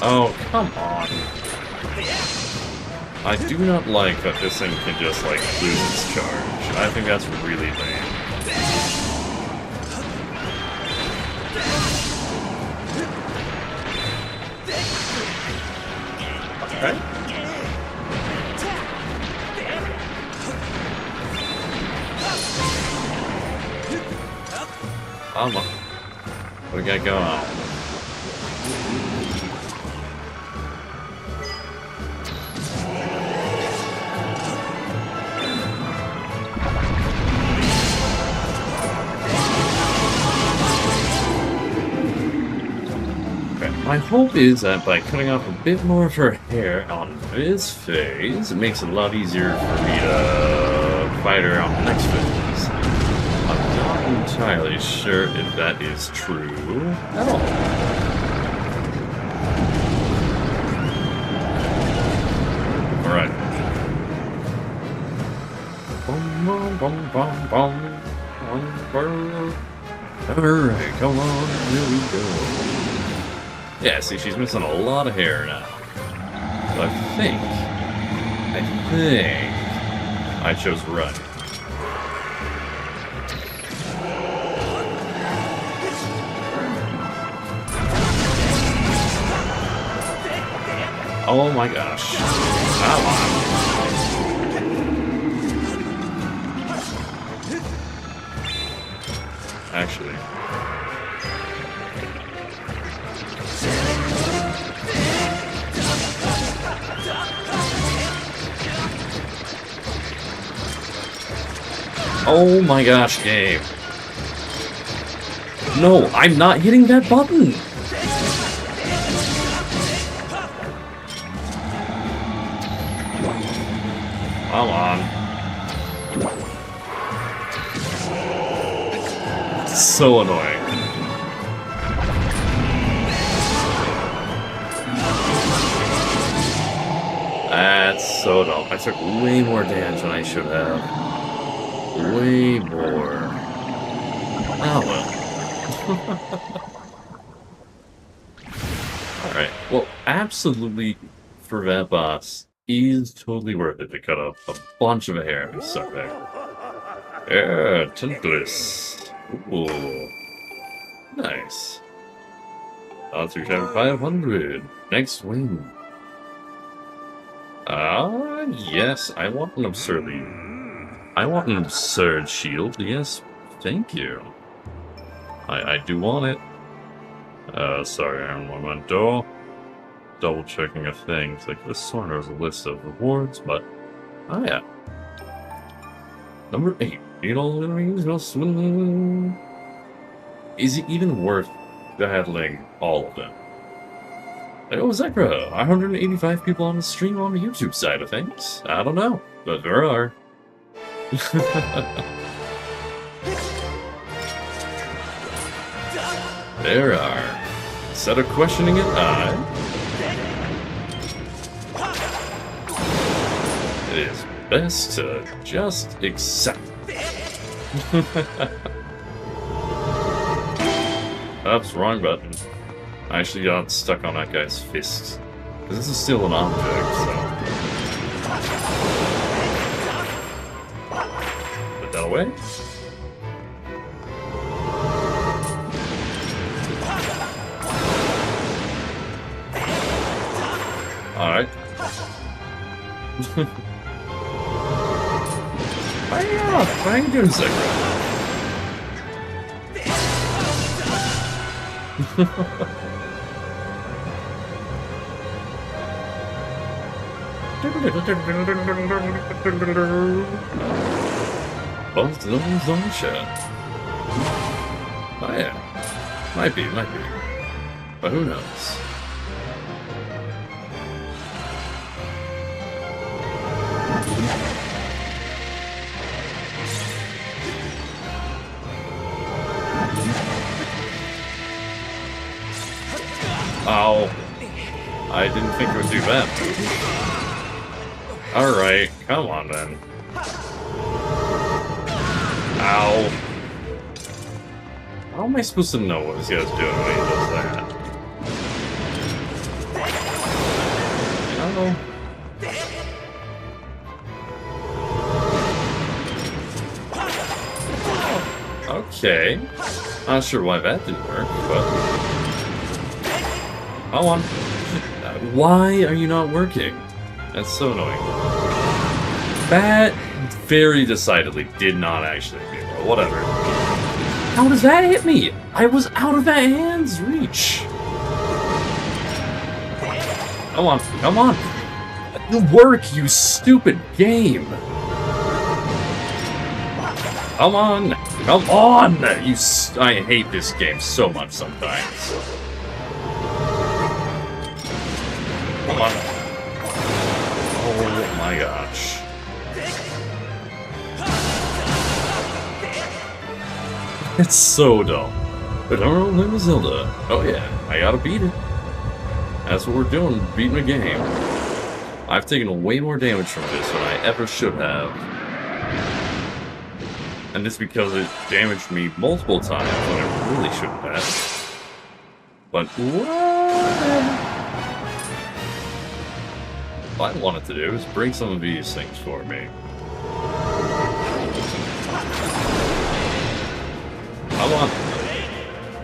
Oh, come on. I do not like that this thing can just, like, lose its charge. I think that's really lame. Alright. Come on. What do we got going on? My hope is that by cutting off a bit more of her hair on this phase, it makes it a lot easier for me to fight her on the next phase. I'm not entirely sure if that is true at all. Alright. Alright, come on, here we go. Yeah, see, she's missing a lot of hair now. So I think I chose run. Oh my gosh. Come on. Actually. Oh my gosh, game. No, I'm not hitting that button. Come on. It's so annoying. That's so dumb. I took way more damage than I should have. Way more. Oh well. Alright. Well, absolutely, for that boss, is totally worth it to cut off a bunch of hair and stuff there. Yeah, tintless. Ooh. Nice. Odds are 500. Next win. Yes, I want an absurd shield. Yes, thank you. I do want it. Sorry, I'm on my door. Double checking a thing. It's like this one there's a list of rewards, but oh yeah. Number 8. Beat all enemies will swim. Is it even worth battling all of them? Oh, Zekra, 185 people on the stream on the YouTube side of things. I don't know, but there are. There are. Instead of questioning it, it is best to just accept it. Oops, wrong button. I actually got stuck on that guy's fist. Because this is still an object, so... Put that away. Alright. How are you doing, Zekra? Both zones on chat. Oh yeah. Might be. But who knows? Ow. I didn't think it would do that. Alright, come on then. Ow. How am I supposed to know what this guy's doing when he does that? Oh. Okay. Not sure why that didn't work, but... Hold on. Why are you not working? That's so annoying. That very decidedly did not actually hit me. Whatever. How does that hit me? I was out of that hand's reach. Come on, come on. Work, you stupid game. Come on, come on. I hate this game so much sometimes. Come on. Oh my gosh. It's so dumb. But our name is Zelda. Oh yeah, I gotta beat it. That's what we're doing, beating a game. I've taken way more damage from this than I ever should have. And it's because it damaged me multiple times when it really shouldn't have. But what I wanted to do is bring some of these things for me. Come on.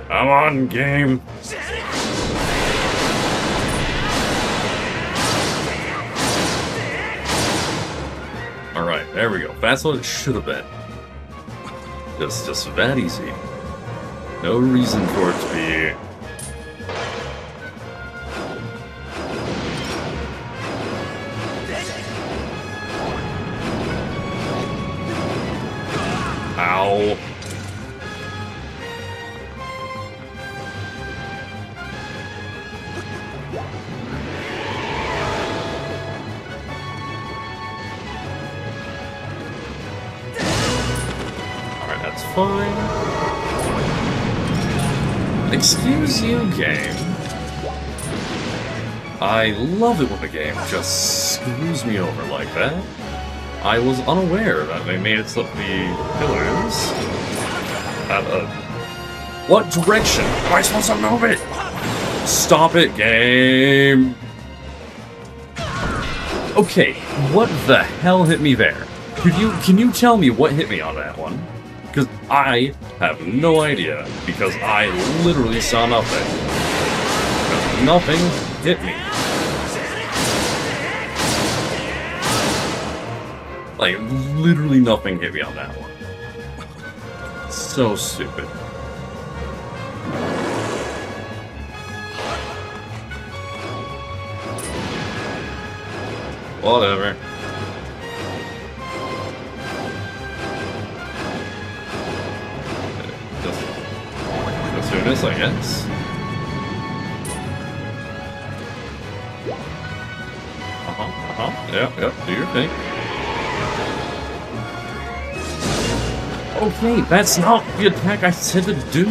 Come on, game. Alright, there we go. That's what it should have been. Just that easy. No reason for it to be... Ow. Fine. Excuse you, game. I love it when the game just screws me over like that. I was unaware that they made it so the pillars had What direction am I supposed to move it? Stop it, game. Okay, what the hell hit me there? Can you tell me what hit me on that one? Because I have no idea, because I literally saw nothing. Because nothing hit me. Like, literally nothing hit me on that one. So stupid. Whatever. Doing this, I guess. Yeah, do your thing. Okay, that's not the attack I said to do.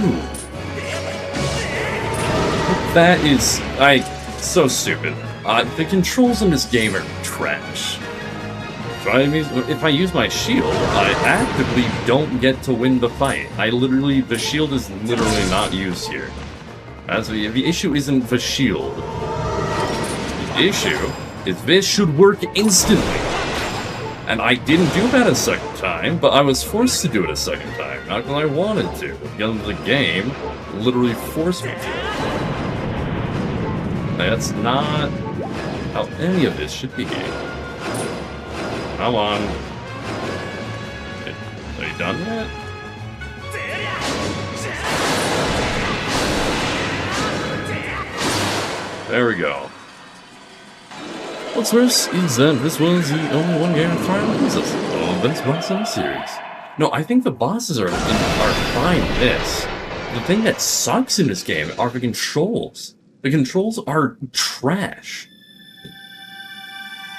That is, so stupid. The controls in this game are trash. If I use my shield, I actively don't get to win the fight. The shield is literally not used here. The issue isn't the shield. The issue is this should work instantly. And I didn't do that a second time, but I was forced to do it a second time. Not because I wanted to, because the game literally forced me to. That's not how any of this should be. Come on. Are you done yet? There we go. What's worse is that this was the only one game that finally uses us. Oh, that's one some series. No, I think the bosses are fine in this. The thing that sucks in this game are the controls. The controls are trash.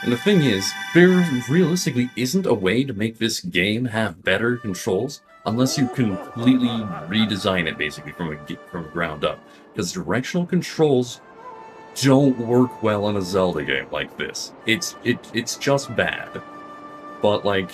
And the thing is, there realistically isn't a way to make this game have better controls unless you completely redesign it, basically, from ground up. Because directional controls don't work well in a Zelda game like this. It's just bad. But, like,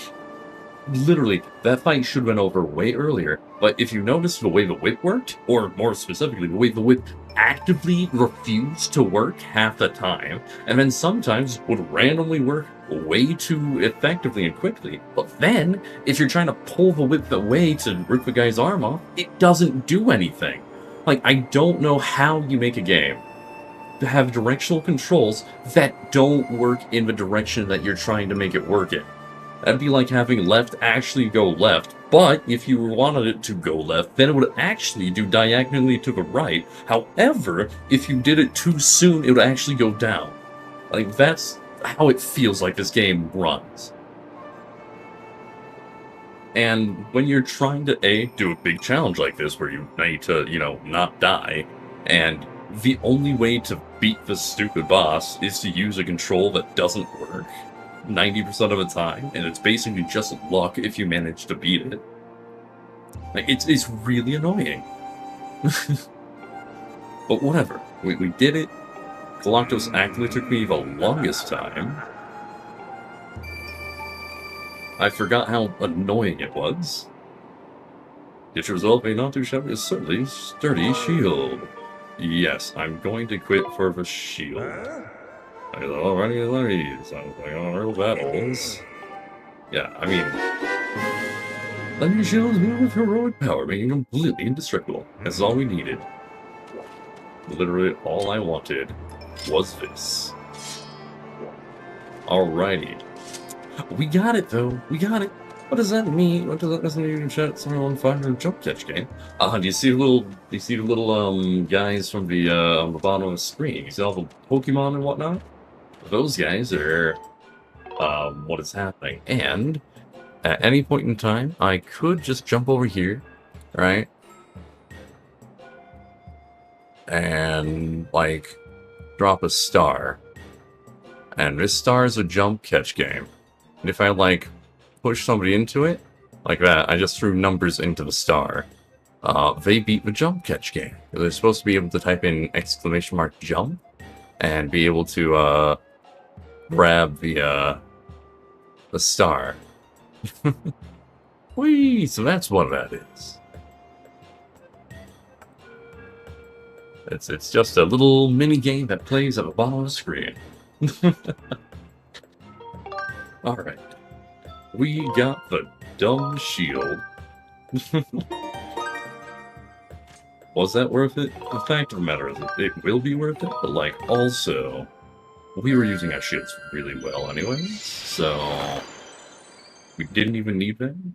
literally, that fight should have been over way earlier. But if you notice the way the whip worked, or more specifically, the way the whip actively refused to work half the time, and then sometimes would randomly work way too effectively and quickly. But then, if you're trying to pull the whip away to rip the guy's arm off, it doesn't do anything. Like, I don't know how you make a game to have directional controls that don't work in the direction that you're trying to make it work in. That'd be like having left actually go left, but if you wanted it to go left, then it would actually do diagonally to the right. However, if you did it too soon, it would actually go down. Like, that's how it feels like this game runs. And when you're trying to, do a big challenge like this, where you need to, not die, and the only way to beat this stupid boss is to use a control that doesn't work 90% of the time, and it's basically just luck if you manage to beat it. Like, it's really annoying. But whatever. We did it. Galactus actually took me the longest time. I forgot how annoying it was. Get yourself a not too shabby, certainly sturdy shield. Yes, I'm going to quit for the shield. I already learned sounds like on real battles. Yeah, I mean, Thunder shields move with heroic power, making them completely indestructible. That's all we needed. Literally all I wanted was this. Alrighty. We got it though. We got it. What does that mean? What does that mean? Shut someone on fire in a jump catch game? Do you see the little guys from the on the bottom of the screen? You see all the Pokemon and whatnot? Those guys are what is happening. And at any point in time, I could just jump over here, right? And like drop a star. And this star is a jump catch game. And if I like push somebody into it, like that, I just threw numbers into the star. They beat the jump catch game. They're supposed to be able to type in !jump and be able to grab the star. Whee! So that's what that is. It's just a little mini game that plays at the bottom of the screen. Alright. We got the dumb shield. Was that worth it? The fact of the matter is, it will be worth it, but like, also, we were using our shields really well anyways, so we didn't even need them.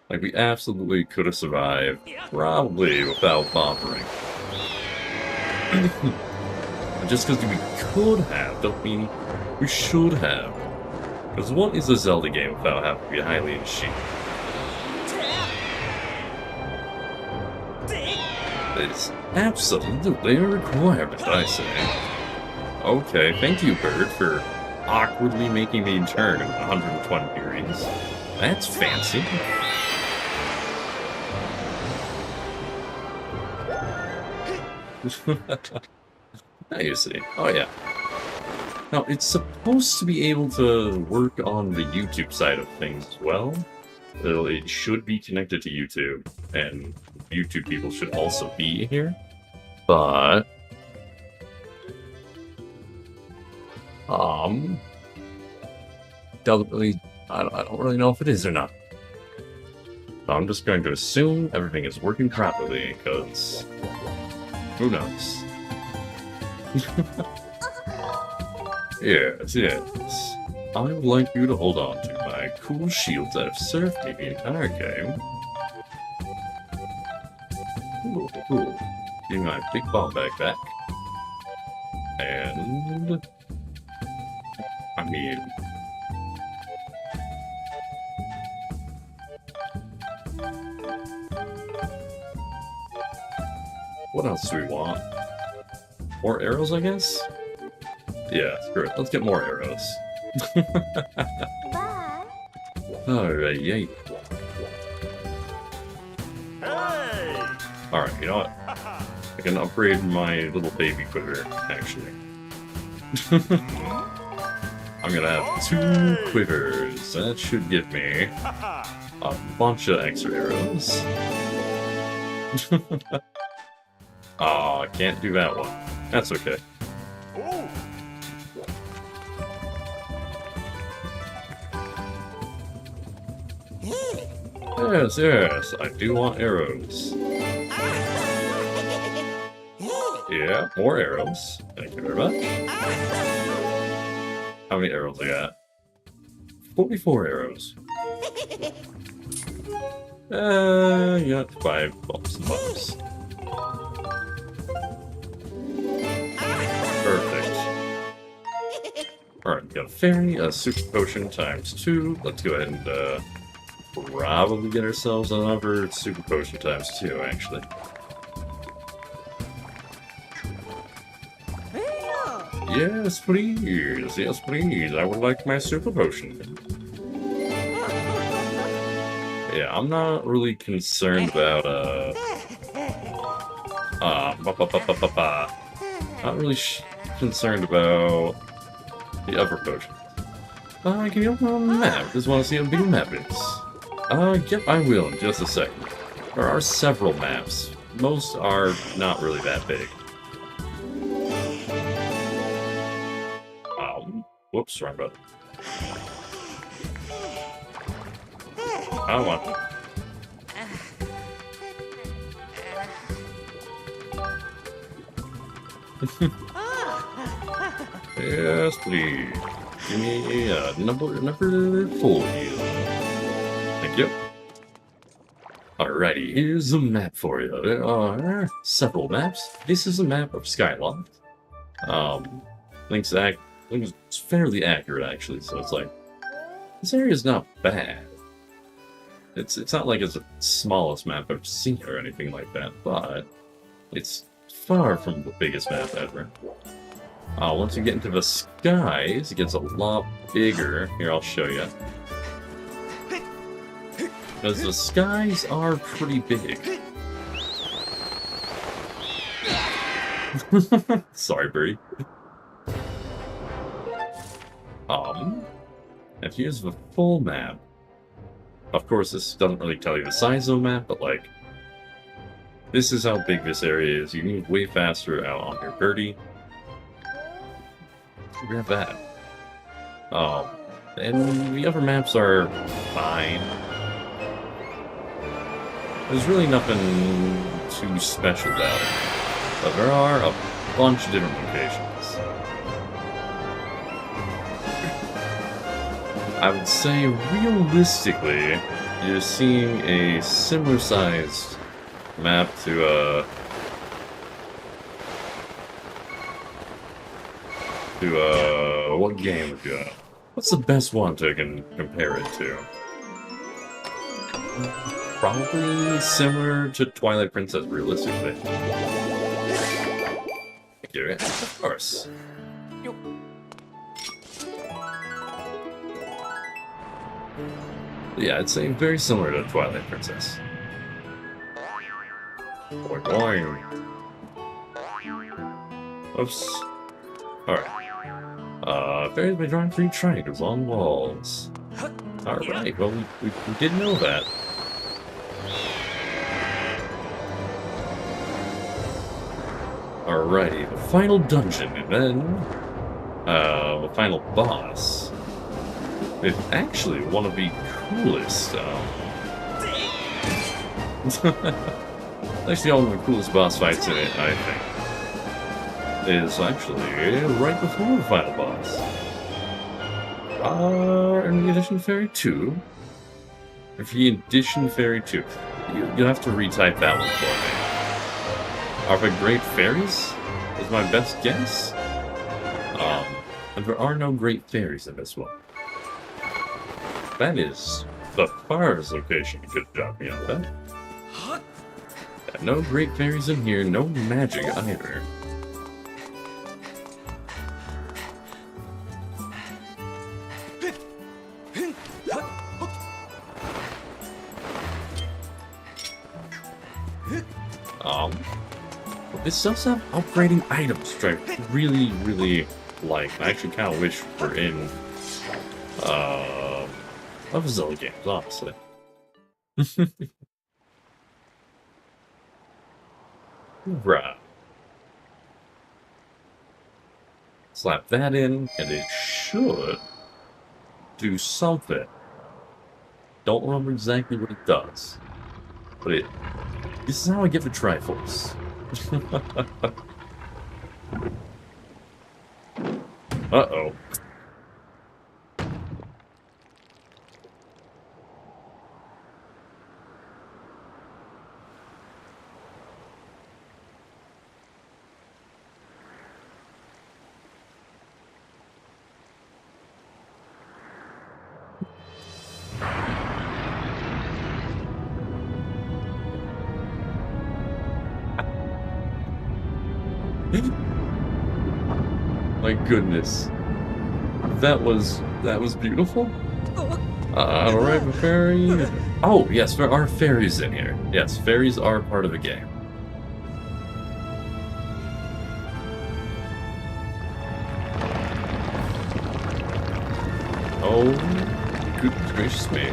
Like, we absolutely could have survived, probably without bothering. Just because we could have, don't mean we should have. Because what is a Zelda game without having to be highly in shape? It's absolutely a requirement, I say. Okay, thank you, Bird, for awkwardly making me turn 120 degrees. That's fancy. Now you see. Oh, yeah. Now, it's supposed to be able to work on the YouTube side of things as well. It should be connected to YouTube, and YouTube people should also be here. But doesn't really. I don't really know if it is or not. So I'm just going to assume everything is working properly, because who knows? Yes, yes. I would like you to hold on to my cool shields that have served me the entire game. Cool, cool. Give me my big bomb bag back. And I mean, what else do we want? More arrows, I guess? Yeah, screw it. Let's get more arrows. Alright, yay. Alright, you know what? I can upgrade my little baby quiver, actually. I'm gonna have 2 quivers. That should give me a bunch of extra arrows. Aw, I can't do that one. That's okay. Yes, yes, I do want arrows. Yeah, more arrows. Thank you very much. How many arrows I got? 44 arrows. You got 5 bumps and bumps. Perfect. Alright, we got a fairy, a super potion times 2. Let's go ahead and probably get ourselves another super potion times 2, actually.
Yes, please. Yes, please. I would like my super potion.
Yeah, I'm not really concerned about, not really concerned about the other potion. Can you open up the map? Just want to see how big the map is. Yep, I will in just a second. There are several maps. Most are not really that big. Whoops, wrong button. I want. Yes, please. Give me number 4 here. Thank you. Alrighty, here's a map for you. There are several maps. This is a map of Skyward. Link's fairly accurate actually, so it's like this area's not bad. It's not like it's the smallest map I've seen or anything like that, but it's far from the biggest map ever. Once you get into the skies, it gets a lot bigger. Here, I'll show you. Because the skies are pretty big. Sorry, Birdie. And here's the full map. Of course, this doesn't really tell you the size of the map, but like, this is how big this area is. You can move way faster out on your Birdie. Grab that. And the other maps are fine. There's really nothing too special about it, but there are a bunch of different locations. I would say, realistically, you're seeing a similar-sized map to, what game would you? What's the best one to compare it to? Probably similar to Twilight Princess, realistically. Yeah, of course. Yeah, I'd say very similar to Twilight Princess. Boing, boing. Oops. Alright. Fairies by drawing 3 triangles on walls. Alright, well, we did know that. Alrighty, the final dungeon, and then the final boss. It's actually one of the coolest, actually one of the coolest boss fights in it, I think. Is actually right before the final boss. In the Edition Fairy 2. If the Edition Fairy 2. You'll have to retype that one for me. Are the Great Fairies? Is my best guess? And there are no Great Fairies in this one. That is the farthest location you could drop me on that. Yeah, no Great Fairies in here, no magic either. This does have upgrading items, which I really, really like. I actually kind of wish we're in other Zelda games, honestly. Right. Slap that in, and it should do something. Don't remember exactly what it does, but this is how I get the Triforce. Uh-oh. My goodness. That was beautiful. Alright, the fairy. Oh, yes, there are fairies in here. Yes, fairies are part of the game. Oh, goodness gracious me.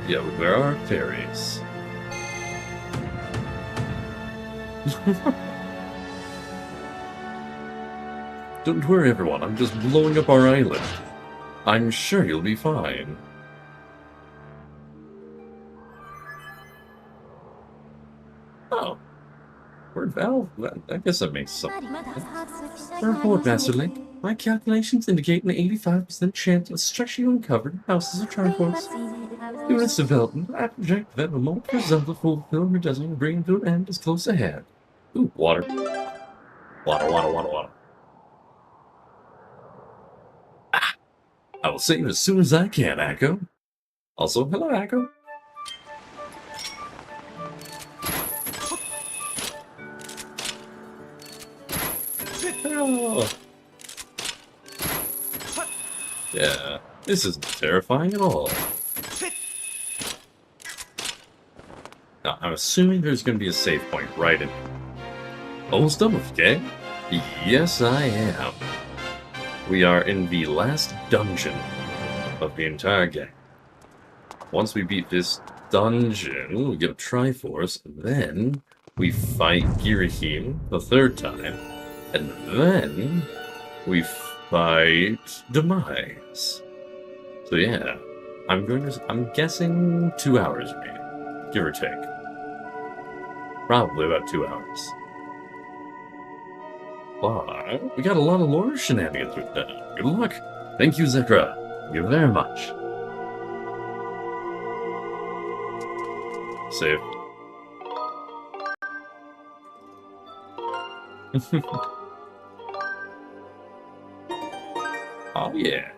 Yeah, there are fairies. Don't worry, everyone. I'm just blowing up our island. I'm sure you'll be fine. Oh. Word Valve? I guess that makes sense. Report, Master Link. My calculations indicate an 85% chance of structurally uncovered houses of Triforce. Given its development, I project that the moment for Zelda fulfill her destiny of bringing to an end is close ahead. Ooh, water. Water. I will save as soon as I can, Akko. Also, hello, Akko. Oh. Yeah, this isn't terrifying at all. Now, I'm assuming there's going to be a save point right in here. Almost done with the game? Yes, I am. We are in the last dungeon of the entire game. Once we beat this dungeon, we get a Triforce, and then we fight Girahim the third time, and then we fight Demise. So yeah, I'm guessing 2 hours remaining, give or take. Probably about 2 hours. But we got a lot of lore shenanigans with that. Good luck. Thank you, Zekra. Thank you very much. Save. Oh yeah.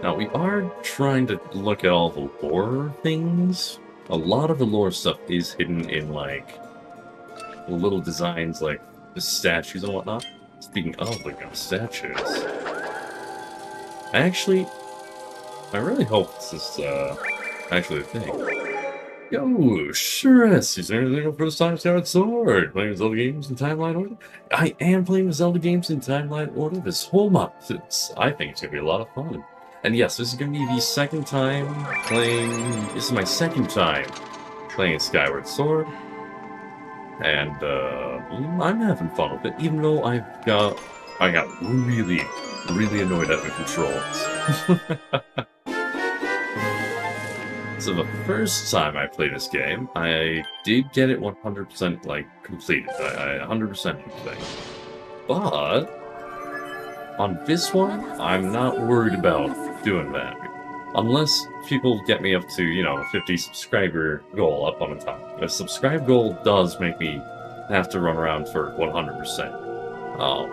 Now we are trying to look at all the lore things. A lot of the lore stuff is hidden in like little designs like the statues and whatnot. Speaking of like statues, I really hope this is actually a thing. Yo, sure is. Is there anything for the Skyward Sword? Playing Zelda games in timeline order? I am playing Zelda games in timeline order this whole month. I think it's gonna be a lot of fun. And yes, this is gonna be the second time playing. This is my second time playing Skyward Sword. And I'm having fun with it, even though I got really annoyed at the controls. So the first time I played this game, I did get it 100% like completed. I 100% completed. But on this one, I'm not worried about doing that. Unless people get me up to, you know, a 50 subscriber goal up on the top. The subscribe goal does make me have to run around for 100%. Oh,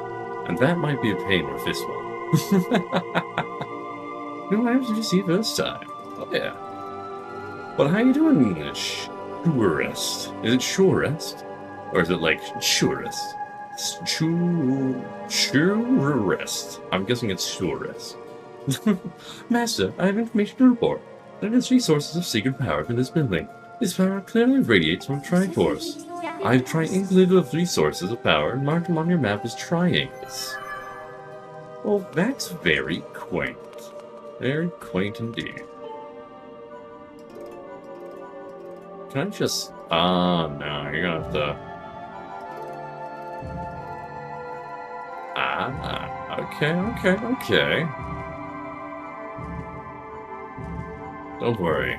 and that might be a pain with this one. Who else did you see this time? Oh, yeah. But how you doing, Surest? Is it Surest? Or is it like Surest? Surest. I'm guessing it's Surest. Master, I have information to report. There is resources of secret power in this building. This power clearly radiates from Triforce. I've triangulated the 3 sources of power and marked them on your map as triangles. Well, that's very quaint. Very quaint indeed. Can I just... no, you're gonna have to... Okay. Don't worry.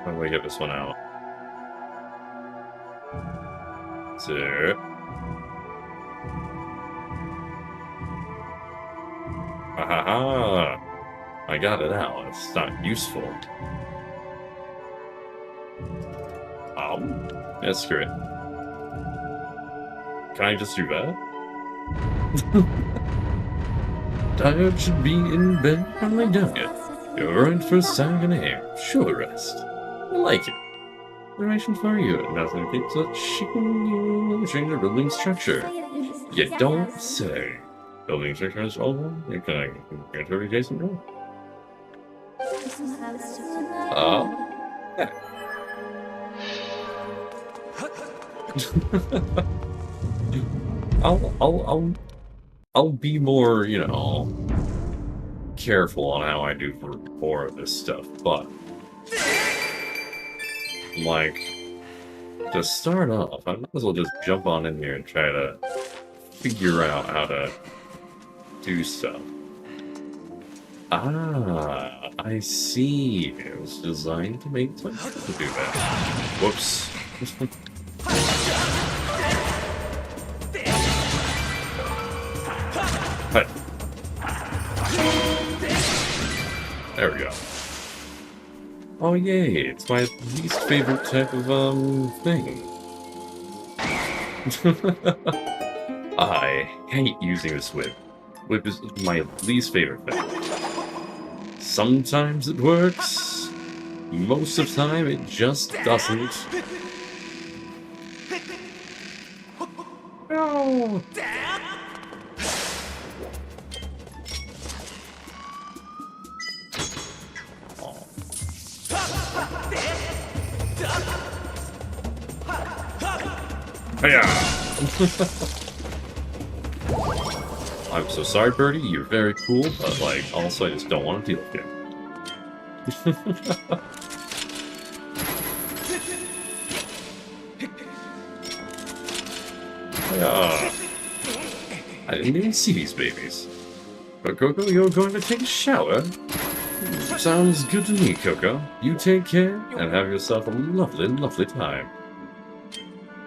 How do I get this one out? So... Ahaha! I got it out. It's not useful. Yeah, screw it. Can I just do that? Tired should be in bed, finally done it. You're right first time gonna aim. Sure rest. I like it. Narration for you. Nothing keeps a chicken change the building structure. You don't say. Building structure is all you can enter adjacent door. Yeah. I'll be more, you know, careful on how I do for more of this stuff, but like to start off, I might as well just jump on in here and try to figure out how to do stuff. Ah, I see. It was designed to make time to do that. Whoops. Hey. There we go. Oh yay, it's my least favorite type of thing. I hate using this whip. Whip is my least favorite thing. Sometimes it works. Most of the time it just doesn't. No. I'm so sorry, Birdie. You're very cool, but like, also I just don't want to deal with you. I didn't even see these babies. But Coco, you're going to take a shower? Sounds good to me, Coco. You take care and have yourself a lovely, lovely time.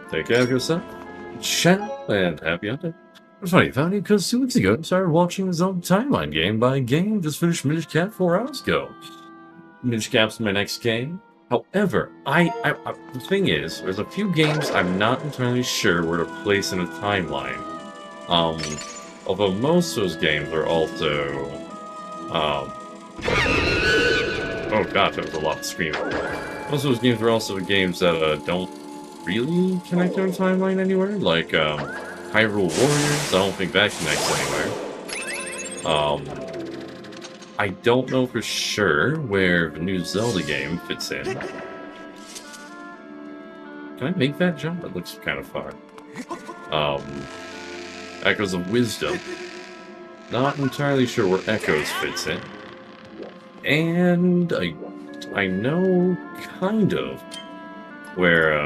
Take care of yourself. Ciao and happy hunting. It's funny, found you because 2 weeks ago I started watching the Zelda timeline game by game. Just finished Minish Cap 4 hours ago. Minish Cap's my next game. However, the thing is, there's a few games I'm not entirely sure where to place in a timeline. Although most of those games are also, oh god, there was a lot of screaming. Most of those games are also games that don't really connect to a timeline anywhere, like Hyrule Warriors. I don't think that connects anywhere. I don't know for sure where the new Zelda game fits in. Can I make that jump? It looks kind of far. Echoes of Wisdom. Not entirely sure where Echoes fits in. And I know kind of where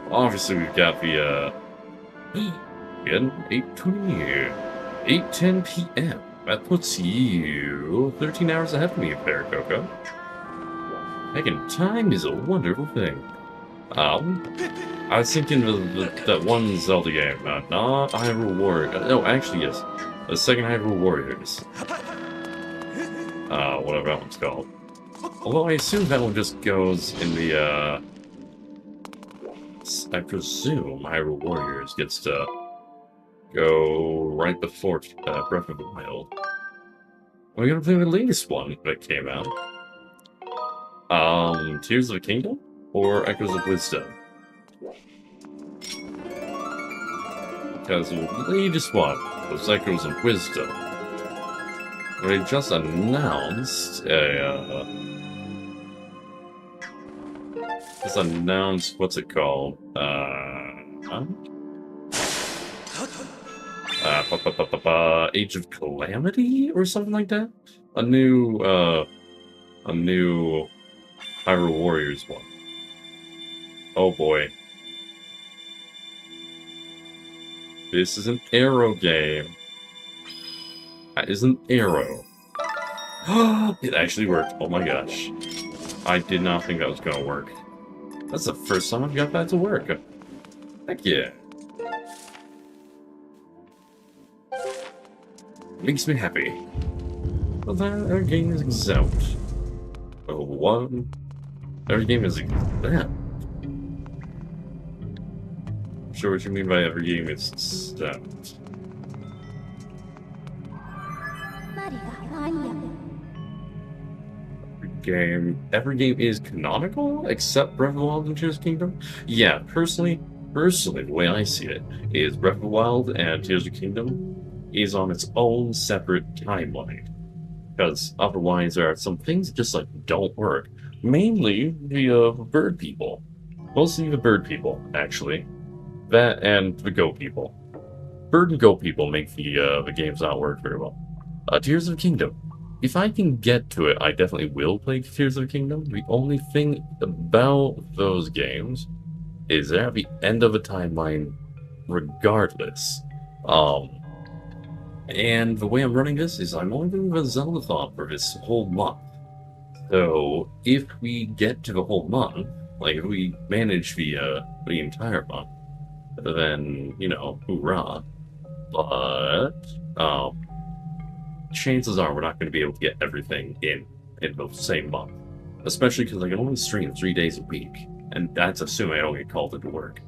obviously we've got the again 8:20, 8:10 p.m. That puts you 13 hours ahead of me, there, Coco. Again, time is a wonderful thing. I was thinking of that one Zelda game, not Hyrule Warriors. No, actually, yes, the second Hyrule Warriors. Whatever that one's called. Although I assume that one just goes in the, I presume Hyrule Warriors gets to go right before Breath of the Wild. We're gonna play the latest one that came out. Tears of the Kingdom or Echoes of Wisdom? Because the latest one was Echoes of Wisdom. They just announced what's it called? Age of Calamity or something like that? A new Hyrule Warriors one. Oh boy. This is an Arrow game. That is an Arrow. It actually worked. Oh my gosh. I did not think that was gonna work. That's the first time I've got that to work. Heck yeah. Makes me happy. Well, that our game is exempt. Oh, what? Every game is exempt. I'm sure what you mean by every game is exempt. every game is canonical except Breath of the Wild and Tears of the Kingdom. Yeah, personally, the way I see it is Breath of the Wild and Tears of the Kingdom is on its own separate timeline. Because otherwise there are some things that just like don't work. Mainly the bird people. Mostly the bird people, actually. That and the goat people. Bird and goat people make the games not work very well. Tears of the Kingdom. If I can get to it, I definitely will play Tears of the Kingdom. The only thing about those games is they're at the end of a timeline regardless. And the way I'm running this is I'm only doing the Zeldathon for this whole month. So if we get to the whole month, like if we manage the entire month, then, you know, hoorah. But chances are we're not going to be able to get everything in the same month. Especially because I can only stream 3 days a week. And that's assuming I don't get called into work.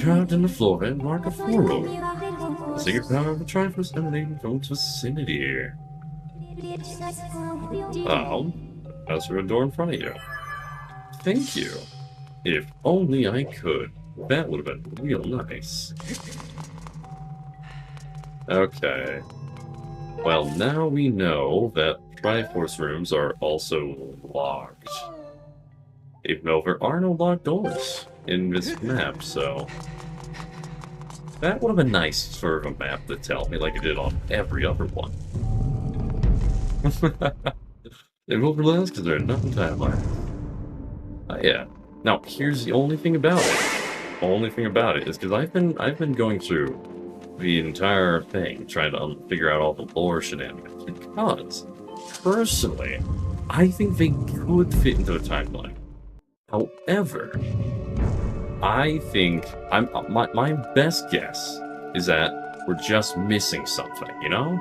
Carved in the floor and mark a furrow. The secret power of the Triforce emanating from its vicinity. That's for a door in front of you. Thank you. If only I could. That would have been real nice. Okay. Well, now we know that Triforce rooms are also locked. Even though there are no locked doors in this map, so... That would have been nice for a map to tell me like it did on every other one. They've overlapped because they're not in timeline. Yeah. Now, here's the only thing about it. Only thing about it is because I've been going through the entire thing, trying to figure out all the lore shenanigans. Because, personally, I think they could fit into a timeline. However, I think my best guess is that we're just missing something, you know?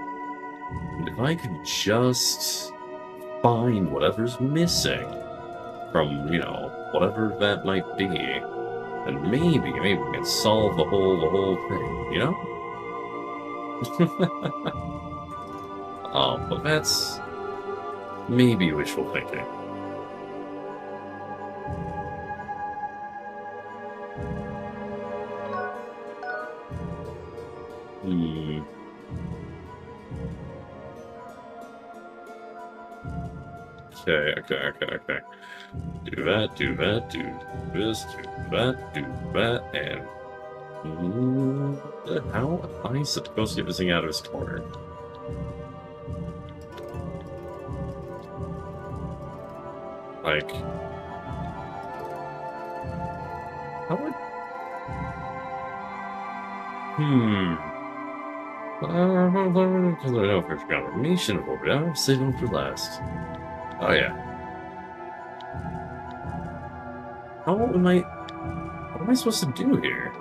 And if I could just find whatever's missing from, you know, whatever that might be, then maybe we can solve the whole thing, you know? But that's maybe wishful thinking. Okay. Do that, do this, do that, and... how am I supposed to get this thing out of his corner? Like... how would... because I know if there's confirmation of it, I'll save them for last. Oh yeah. What am I supposed to do here?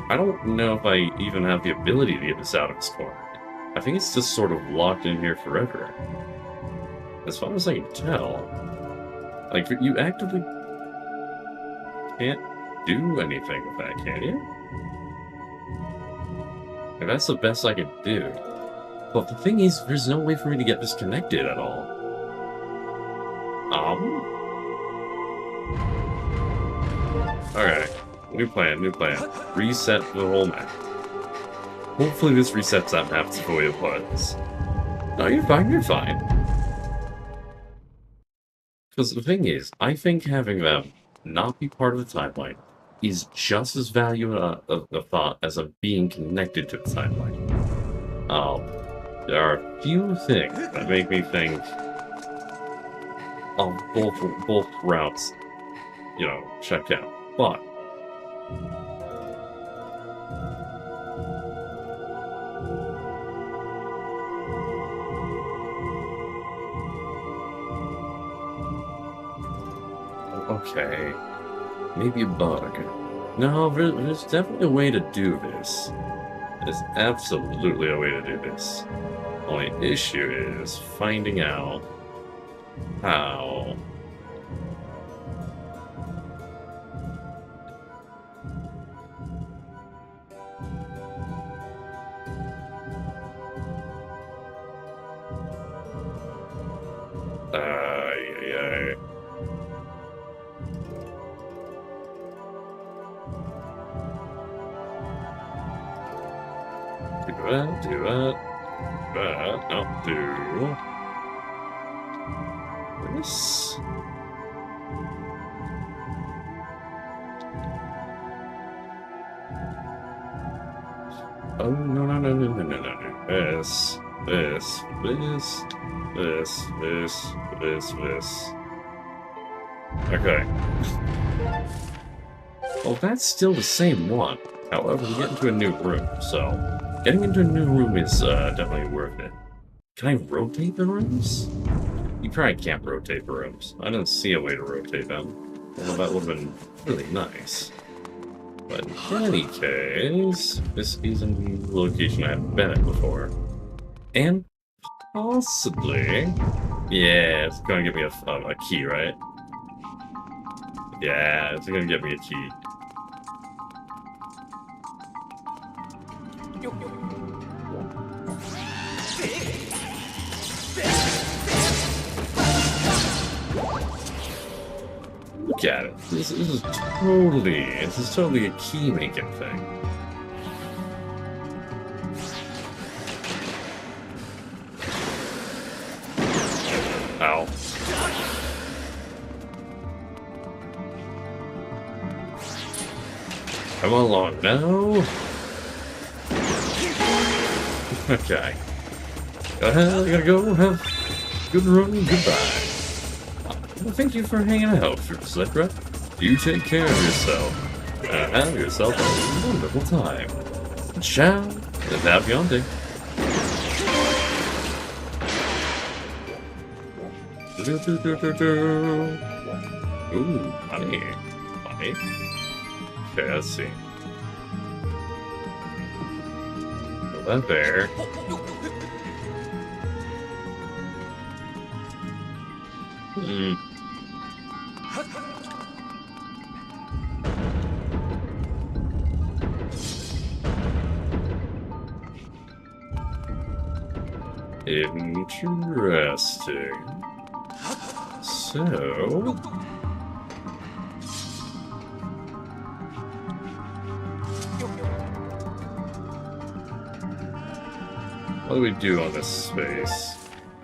I don't know if I even have the ability to get this out of its corner. I think it's just sort of locked in here forever. As far as I can tell. Like, you actively can't do anything with that, can you? And that's the best I can do. But the thing is, there's no way for me to get this connected at all. Alright. New plan. Reset the whole map. Hopefully this resets that map to the way it was. No, you're fine. Because the thing is, I think having them not be part of the timeline is just as valuable a thought as of being connected to the timeline. There are a few things that make me think of both routes, you know, checked out. But okay, maybe a bug. No, there's definitely a way to do this. There's absolutely a way to do this. Only issue is finding out how. Yeah. Do that. No, do this. Oh, no. This. Okay. Well, that's still the same one. However, we get into a new room, so getting into a new room is definitely worth it. Can I rotate the rooms? You probably can't rotate the rooms. I didn't see a way to rotate them. Well, that would have been really nice. But in any case, this is a new location I haven't been at before. And possibly... Yeah, it's gonna give me a key, right? Yeah, it's gonna give me a key. Look at it. This is totally a key making thing. Ow. Come along now. Okay. I gotta go. Have a good run. Goodbye. Well, thank you for hanging out, etc. You take care of yourself. And have yourself a wonderful time. Ciao. And happy hunting. Ooh, honey. Honey. Okay, let's see. Put that there. Interesting. So... what do we do on this space?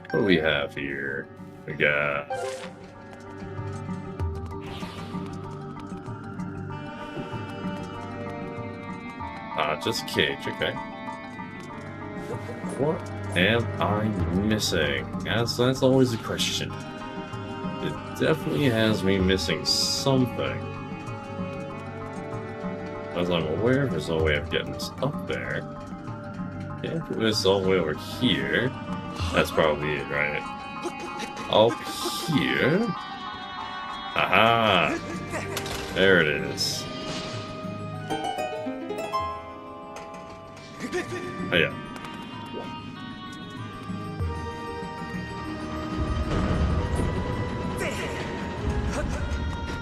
What do we have here? We got... just a cage, okay. What am I missing? That's always a question. It definitely has me missing something. As I'm aware, there's no way of getting this up there. Can't put this all the way over here. That's probably it, right? Up here? Aha! There it is. Oh yeah.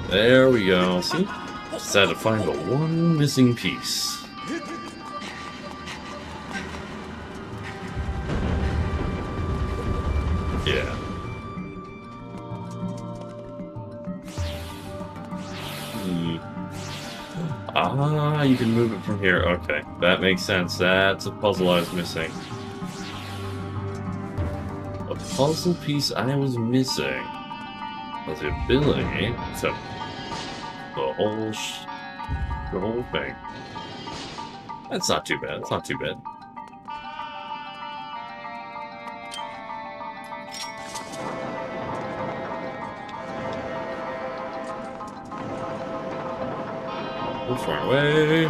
There we go. See? Just had to find the one missing piece. Yeah. Ah, you can move it from here. Okay, that makes sense. That's a puzzle I was missing. A puzzle piece I was missing was the ability to the whole thing. That's not too bad. It's not too bad. Far away.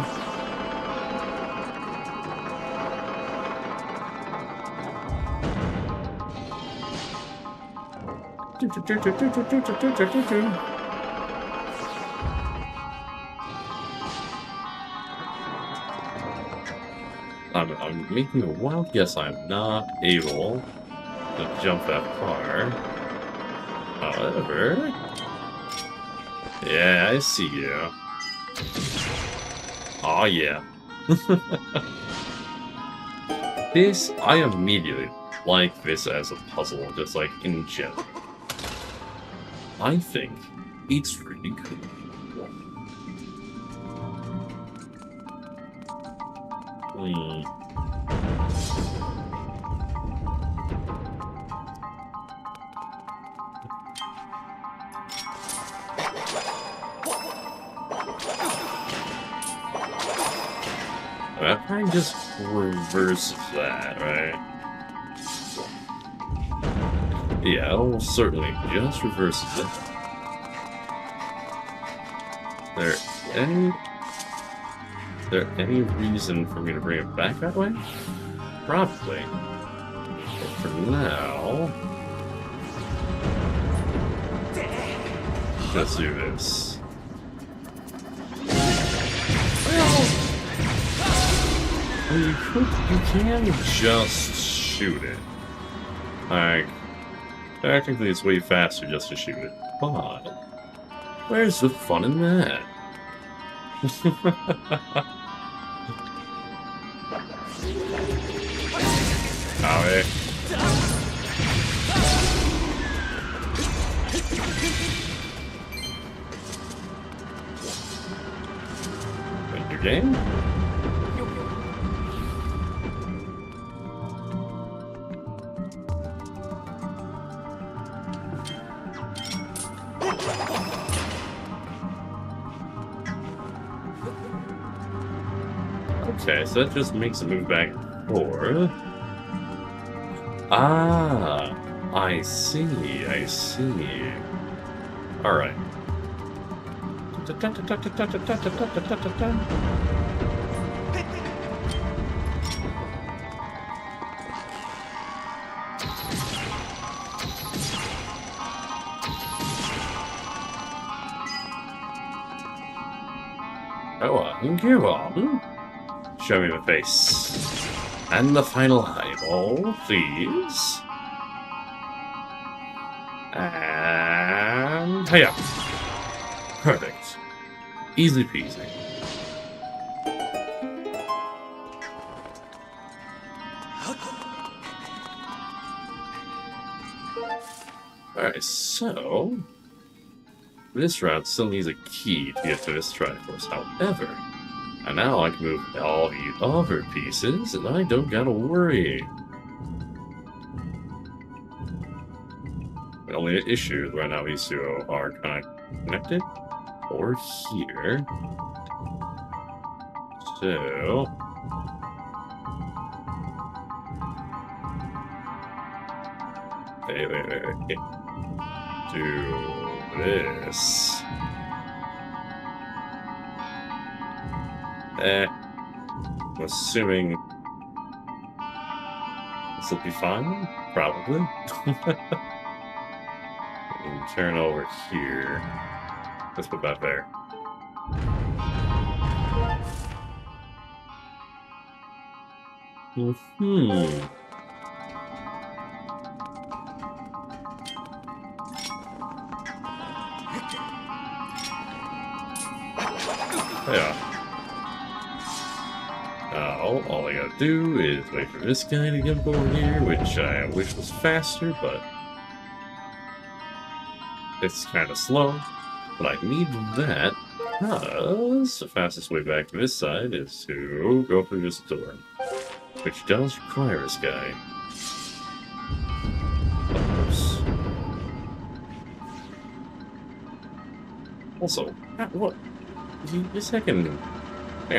I'm making a wild guess. I'm not able to jump that far. However, yeah, I see you. Oh yeah. This, I immediately like this as a puzzle, just like in general.
I think it's really cool.
That probably just reverses that, right? Yeah, it'll certainly just reverses it. There any reason for me to bring it back that way? Probably. But for now, let's do this. Well, you can just shoot it. Like, technically it's way faster just to shoot it. But where's the fun in that? Owie. Win your game? Okay, so that just makes it move back and forth. Ah, I see. Alright. Go on. Show me the face. And the final eyeball, please. And hiya. Perfect. Easy peasy. Alright, so this route still needs a key to get to this Triforce. However, and now I can move all the other pieces, and I don't gotta worry. The only issue right now these two are kind of connected, or here. So wait. Do this. I'm assuming this will be fine. Probably. And turn over here. Let's put that there. Yeah. Now, all I gotta do is wait for this guy to get over here, which I wish was faster, but it's kind of slow. But I need that because the fastest way back to this side is to go through this door, which does require this guy. Oops. Also, what? This second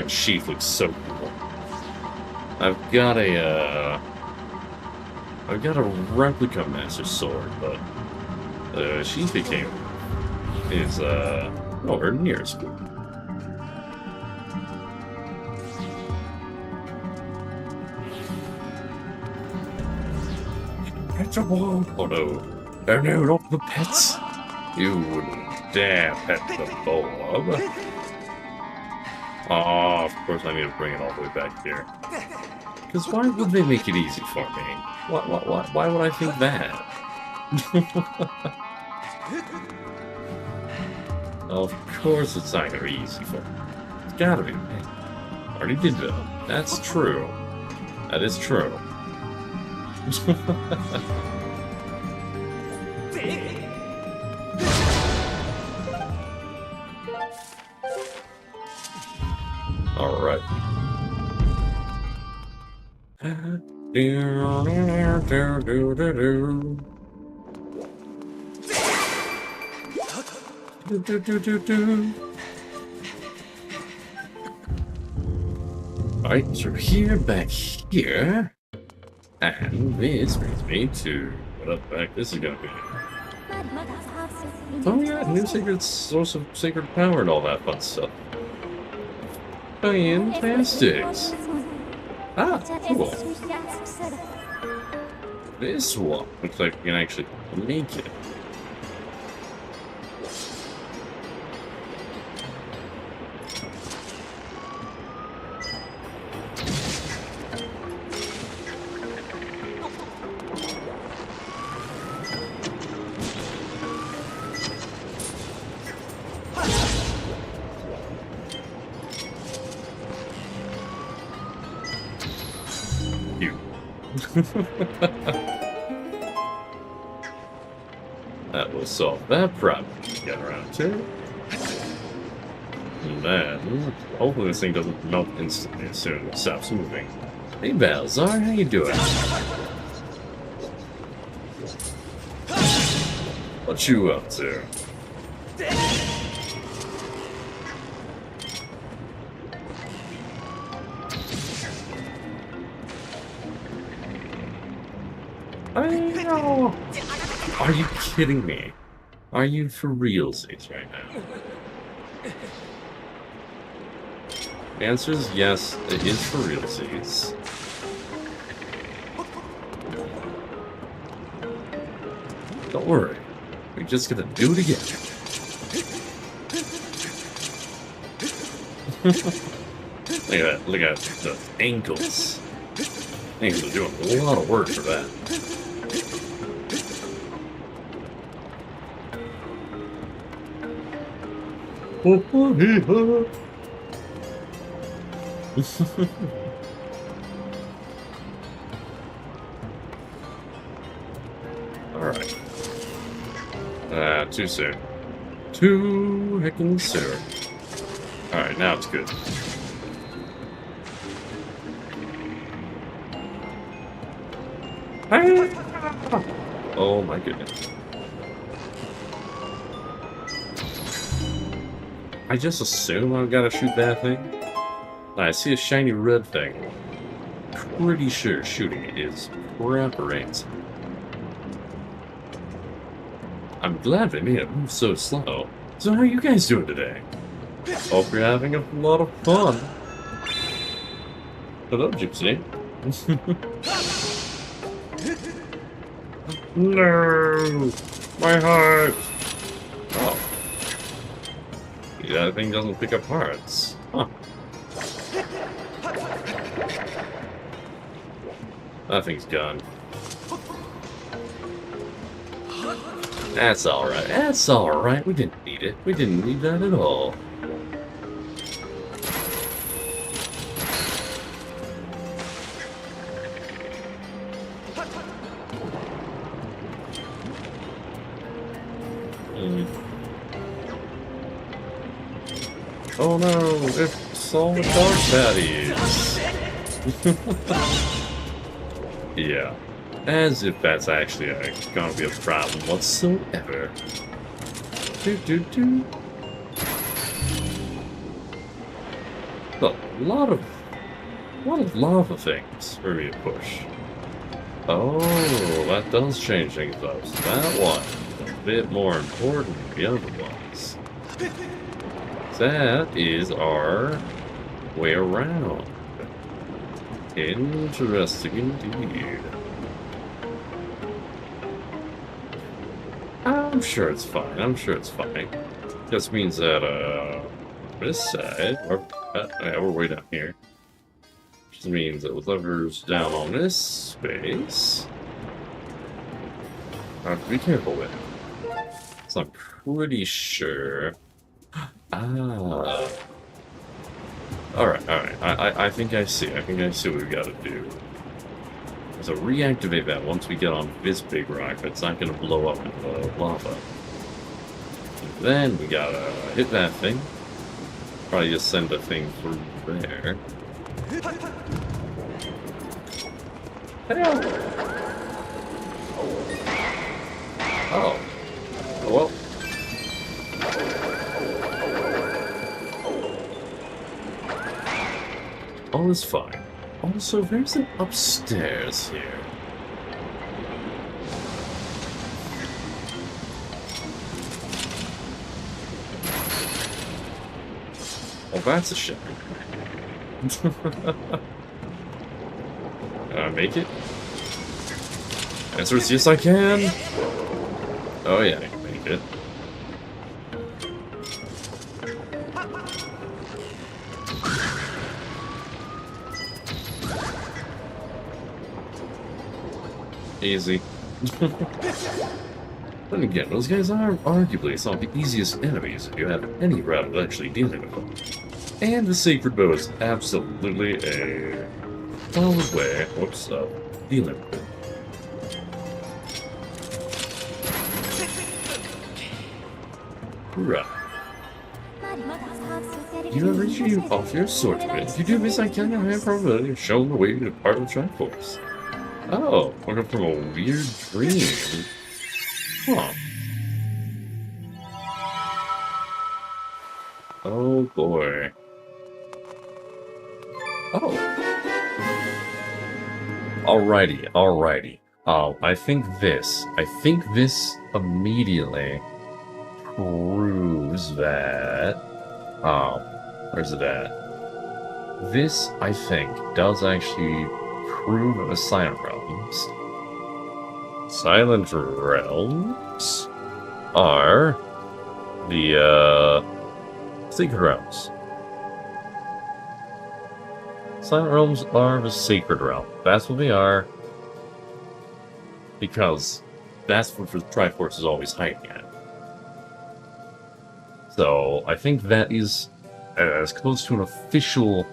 sheath looks so cool. I've got a replica Master Sword, but the sheath is nowhere near as cool. Pet a wall. Oh no. Oh no, not the pets. You wouldn't dare pet the bulb. Oh, of course I need to bring it all the way back here. Because why would they make it easy for me? Why would I think that? Of course it's not gonna be easy for me. It's gotta be. I already did though. That's true. That is true.
Alright, so here, back here. And this brings me to what up back this is gonna be. Oh yeah, new secret source of sacred power and all that fun stuff. Fantastic. Ah, cool. This one looks like we can actually make it. That will solve that problem. Get around to. And then, hopefully this thing doesn't melt instantly as soon as it stops moving. Hey Balzar, how you doing? What you up to? I know. Are you kidding me? Are you for realsies right now? The answer is yes, it is for realsies. Don't worry, we're just gonna do it again. Look at the ankles. Ankles are doing a lot of work for that. Alright. Too soon. Too heckin' soon. Alright, now it's good. Oh my goodness. I just assume I've got to shoot that thing. I see a shiny red thing. Pretty sure shooting it is preparation. I'm glad they made it move so slow. So how are you guys doing today? Hope you're having a lot of fun. Hello, Gypsy. No! My heart! Oh. Yeah, that thing doesn't pick up hearts. Huh. That thing's gone. That's alright. That's alright. We didn't need it. We didn't need that at all. Oh no, it's all the dog patties. Yeah, as if that's actually gonna be a problem whatsoever. Well, a lot of lava things for me to push. Oh, that does change things up. So that one is a bit more important than the other ones. That is our way around. Interesting indeed. I'm sure it's fine. I'm sure it's fine. Just means that, this side, we're way down here. Just means that with levers down on this space, I have to be careful with. So I'm pretty sure. Ah. Alright. I think I see. I think I see what we gotta do. So reactivate that once we get on this big rock that's not gonna blow up in the lava. And then we gotta hit that thing. Probably just send a thing through there.
Hell! Oh. Well. All is fine. Also, there's an upstairs here. Well, that's a shame. Can I make it? Answer is yes, I can. Oh yeah, I can make it. Easy. Then again, those guys are arguably some of the easiest enemies if you have any route of actually dealing with them. And the Sacred Bow is absolutely a solid way, of dealing with it. Right. You have retrieved off your sword. If you do this, I can have a probability of showing the way to part of the Triforce. Oh, looking from a weird dream. Huh. Oh boy. Oh. Alrighty. I think this immediately proves that, where's it at? This, I think, does actually prove the Silent Realms. Silent Realms are the, Sacred Realms. Silent Realms are the Sacred Realm. That's what they are. Because that's what the Triforce is always hiding at. So, I think that is as close to an official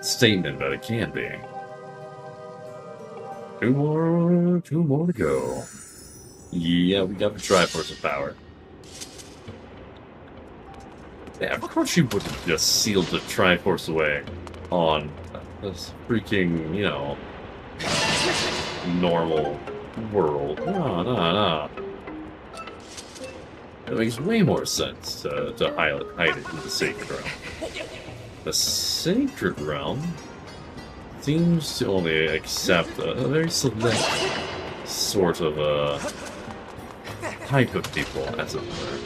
statement that it can be. Two more to go. Yeah, we got the Triforce of power. Yeah, of course you wouldn't just seal the Triforce away on this freaking, you know, normal world. No. It makes way more sense to hide it in the Sacred Realm. The Sacred Realm seems to only accept a very select sort of type of people, as it were.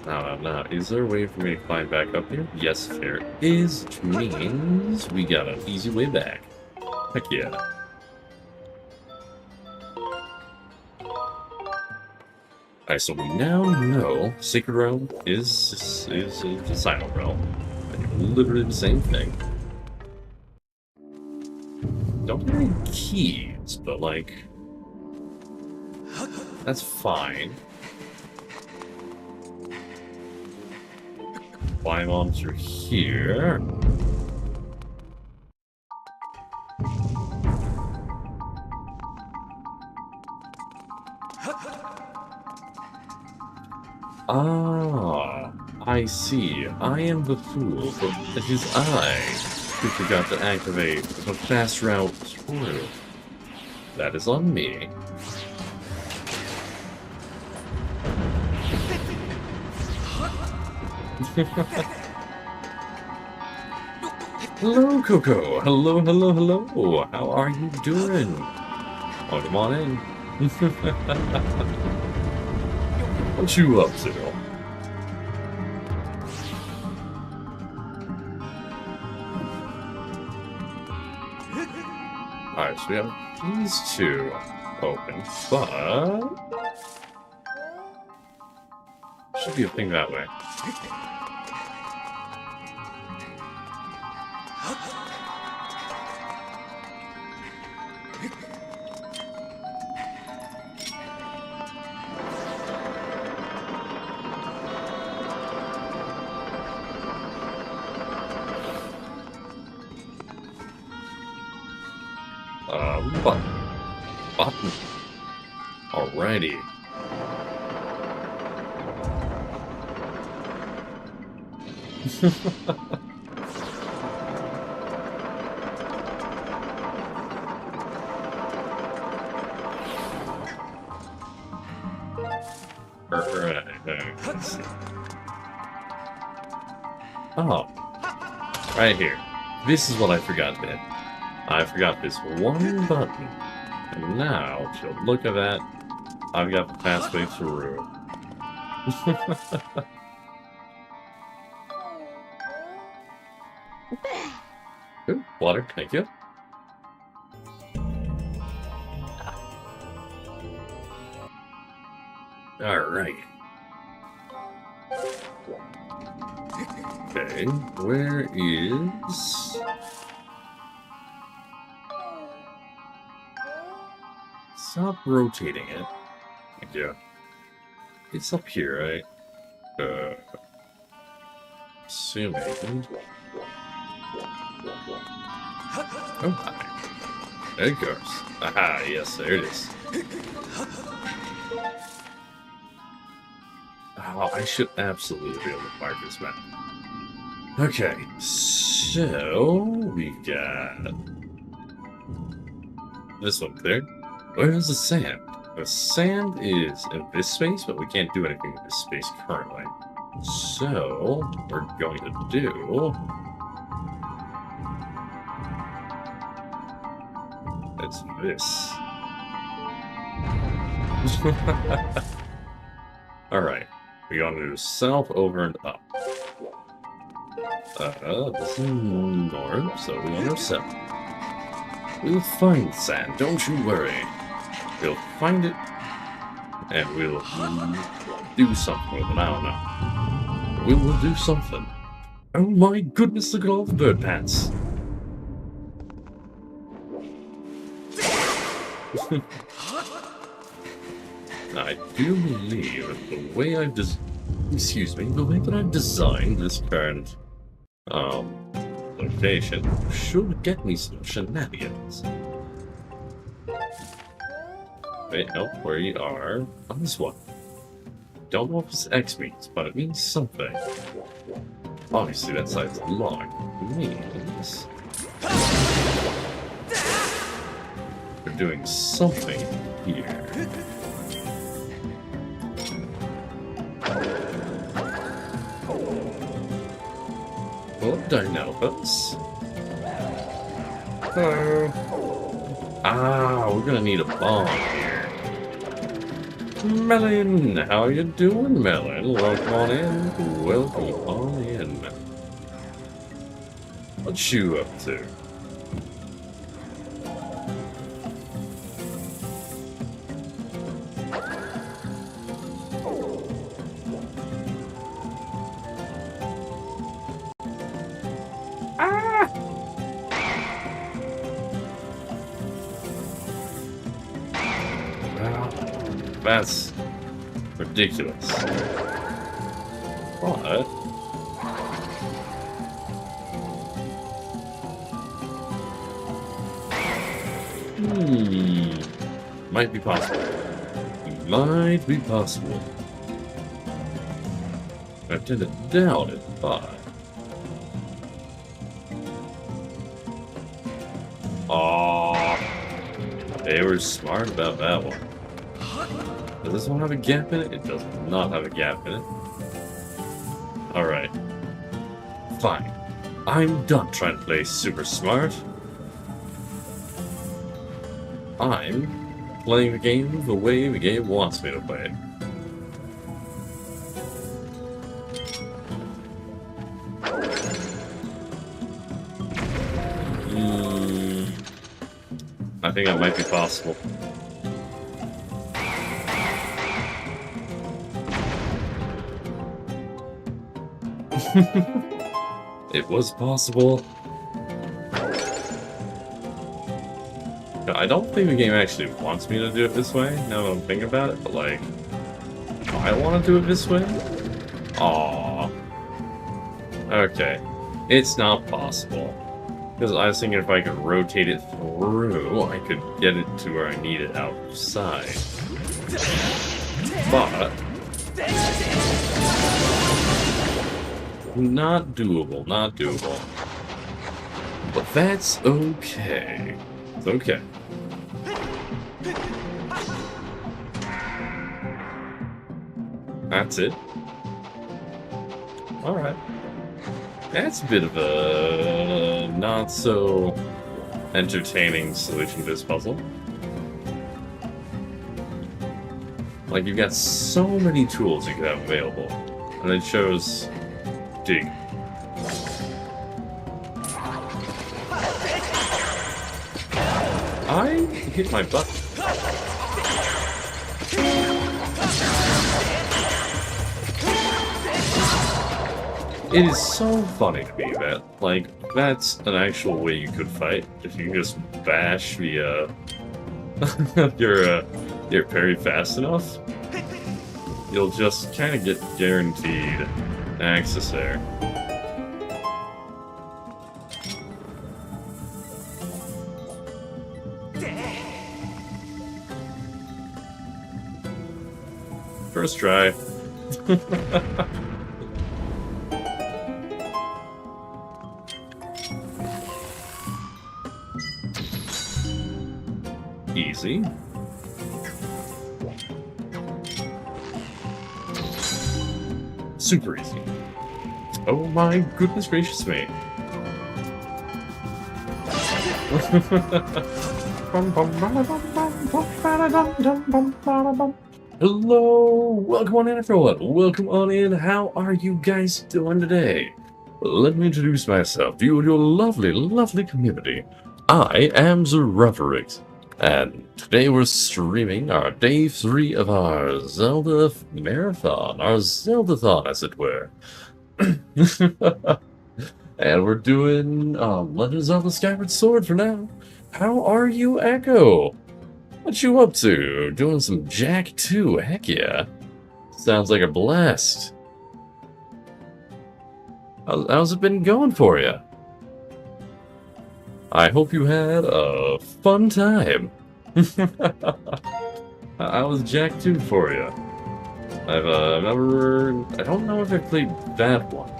Now, is there a way for me to climb back up here? Yes, there is, which means we got an easy way back. Heck yeah. Alright, so we now know Sacred Realm is the Silent Realm. And literally the same thing. Don't get any keys, but like, that's fine. Climb on through here. Ah, I see. I am the fool, but it is I who forgot to activate the fast route through. That is on me. Hello, Coco. Hello. How are you doing? Oh, come on in. What you up to? Alright, so we have these two open, but should be a thing that way. Button. Alrighty. Let's see. Oh, right here. This is what I forgot then. I forgot this one button. And now, if you look at that, I've got the pathway through. Ooh, water, thank you. Alright. Okay, where is... Stop rotating it. Thank you. It's up here, right? Assuming... Oh, hi. There it goes. Aha, yes, there it is. Oh, I should absolutely be able to mark this map. Okay, so we got this one there. Where's the sand? The sand is in this space, but we can't do anything in this space currently. So, what we're going to do... It's this. Alright. We're going to do south, over, and up. This is north, so we're going to south. We'll find sand, don't you worry. We'll find it, and we'll do something with it. I don't know. We will do something. Oh my goodness, look at all the bird pants. I do believe that the way I've the way that I've designed this current location should get me some shenanigans. Wait, no, where you are on this one. Don't know what this X means, but it means something. Obviously that side's locked. It means we're doing something here. Well, Dinobus. We're gonna need a bomb here. Melon, how you doing, Melon? Welcome on in. Welcome on in. What you up to? That's ridiculous. What? Might be possible. Might be possible. I tend to doubt it, but... Aww. They were smart about that one. Does this one have a gap in it? It does not have a gap in it. Alright. Fine. I'm done trying to play super smart. I'm playing the game the way the game wants me to play it. I think that might be possible. It was possible. I don't think the game actually wants me to do it this way, now that I'm thinking about it, but like... I want to do it this way? Aww. Okay. It's not possible. Because I was thinking if I could rotate it through, I could get it to where I need it outside. But... not doable, not doable. But that's okay. It's okay. That's it. Alright. That's a bit of a not so entertaining solution to this puzzle. Like, you've got so many tools you could have available, and it shows dig. I hit my butt. It is so funny to me that, like, that's an actual way you could fight. If you can just bash the, your parry fast enough, you'll just kind of get guaranteed access there. First try. Easy. Super easy. Oh my goodness gracious me. Hello, welcome on in everyone, welcome on in, how are you guys doing today? Let me introduce myself to you and your lovely, lovely community. I am Zeldathon, and today we're streaming our day 3 of our Zelda marathon, our Zeldathon as it were. And we're doing Legend of Zelda Skyward Sword for now. How are you, Echo? What you up to? Doing some Jack 2, heck yeah. Sounds like a blast. How's it been going for you? I hope you had a fun time. How was Jack 2 for you? I've never... I don't know if I played that one.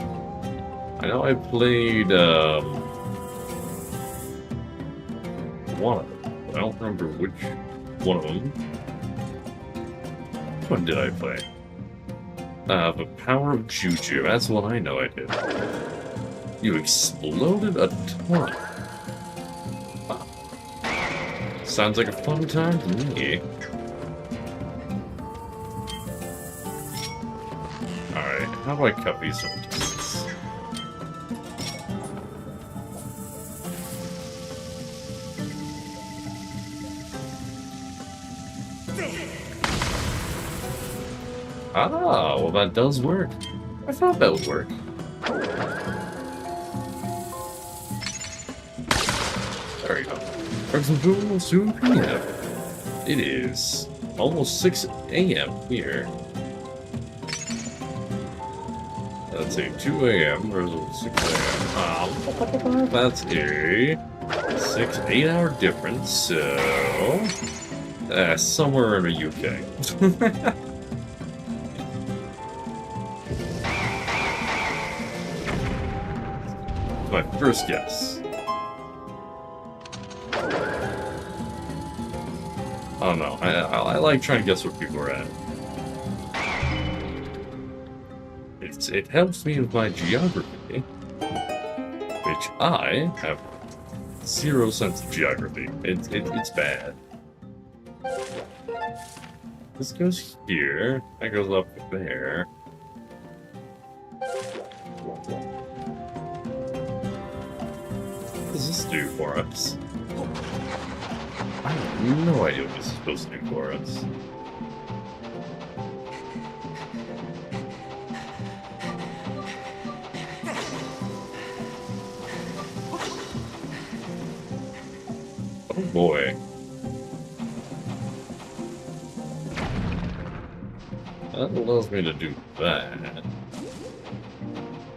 I know I played, one of them. I don't remember which one of them. Which one did I play? The Power of Juju. That's what I know I did. You exploded a ton. Wow. Sounds like a fun time to me. Alright, how do I cut these some distance? Ah, well that does work. I thought that would work. There you go. Until 2 p.m. It is almost 6 a.m. here. That's a 2 a.m. versus 6 a.m. That's a 8-hour difference, so... somewhere in the UK. My first guess. I don't know. I like trying to guess where people are at. It helps me with my geography, which I have 0 sense of geography. It's bad. This goes here. That goes up there. What does this do for us? I have no idea what this is supposed to do for us. Oh boy. That allows me to do that.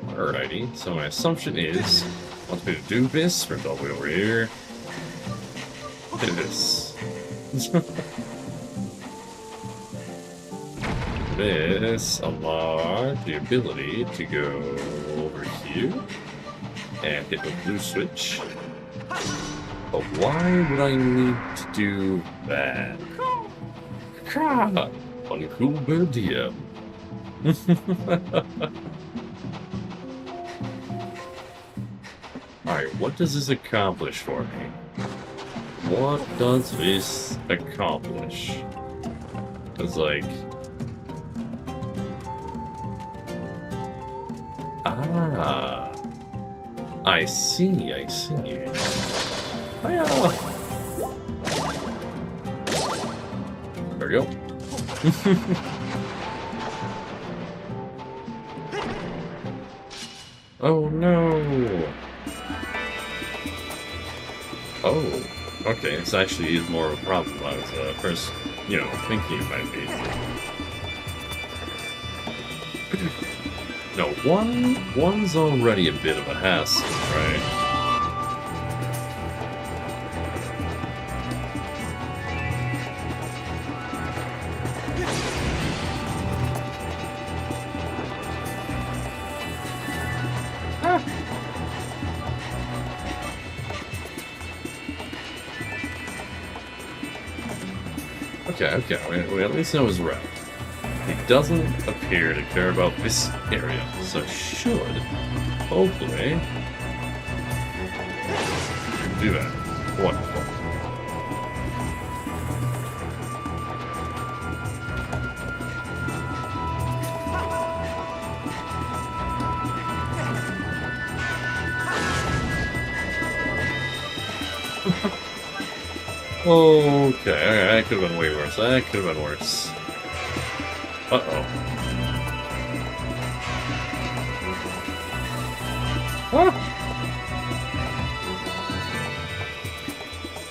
Alrighty, so my assumption is, wants me to do this, sprint all the way over here. Do this. This unlocks the ability to go over here and hit the blue switch. But why would I need to do that? Uncool bird DM. Alright, what does this accomplish for me? What does this accomplish? It's like... Ah... I see, I see. There we go. Oh no! Oh, okay, this actually is more of a problem than I was first, thinking it might be. No, one's already a bit of a hassle, right? Okay, we at least know his route. He doesn't appear to care about this area, so should, hopefully, do that. Wonderful. Okay, that could have been way worse. That could have been worse. Uh-oh. Ah!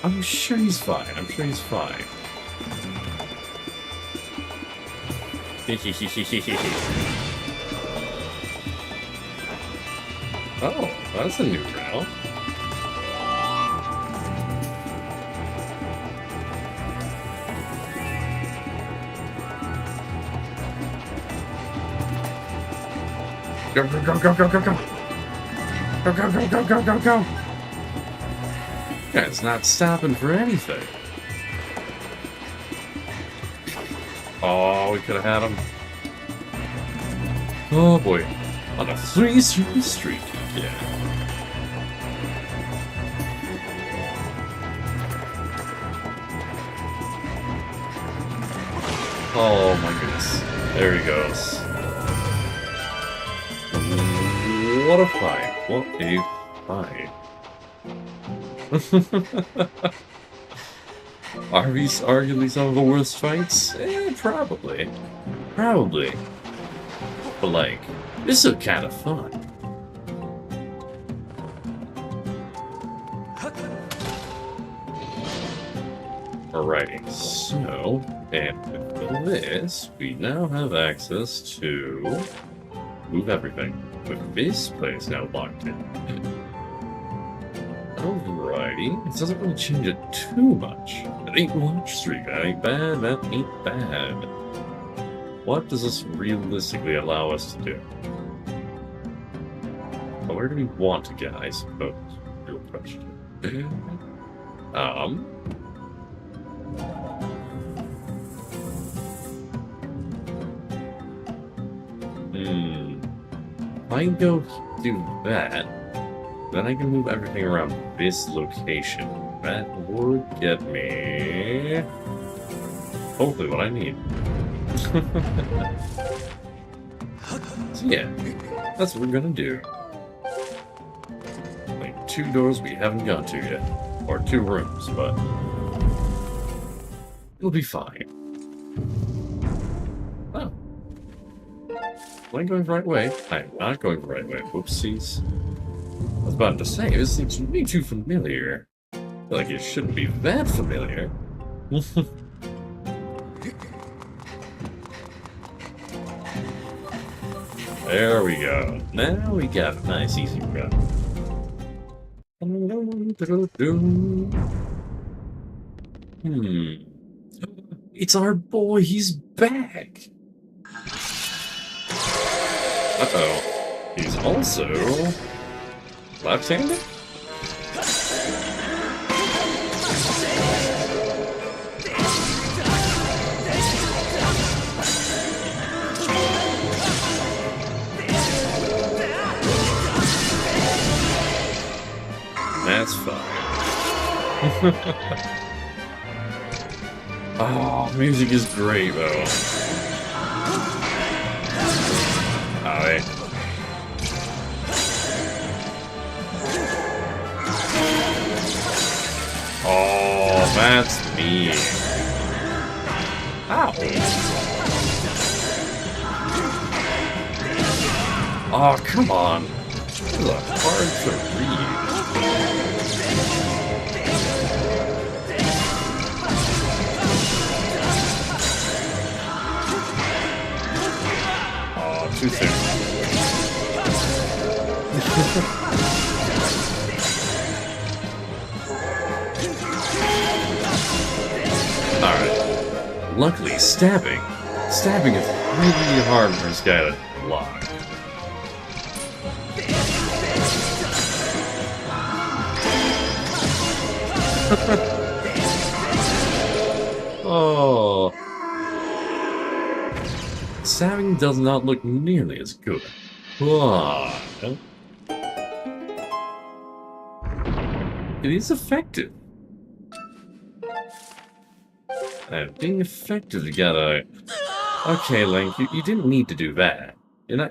I'm sure he's fine. I'm sure he's fine. Oh, that's a new route. Go, go, go, go, go, go, go! Go, go, go, go, go, go, go! Guy's not stopping for anything. Oh, we could have had him. Oh boy. On a 3-3 streak. Yeah. Oh my goodness. There he goes. What a fight. What a fight. Are these arguably some of the worst fights? Probably. Probably. But like, this is kind of fun. Alrighty, so, and with this, we now have access to move everything. With this place now locked in. Alrighty, it doesn't really change it too much. That ain't watch streak, that ain't bad, that ain't bad. What does this realistically allow us to do? Well, where do we want to get, I suppose? Real question. If I go do that, then I can move everything around this location. That would get me... hopefully what I need. So yeah, that's what we're gonna do. Like 2 doors we haven't gone to yet. Or 2 rooms, but... it'll be fine. Oh. Am I going the right way? I'm not going the right way. Whoopsies. I was about to say, this seems way too familiar. Like, it shouldn't be that familiar. There we go. Now we got a nice, easy run. It's our boy, he's back! Uh-oh. He's also... left-handed? Oh, music is great though. Alright. Oh, that's me. Ow. Oh, come on. This is hard to read. Oh, too soon. Alright. Luckily, stabbing. Stabbing is really hard for this guy to block. Oh. Stabbing does not look nearly as good. But it is effective. And being effective, you gotta... Okay, Link, you didn't need to do that. You're not...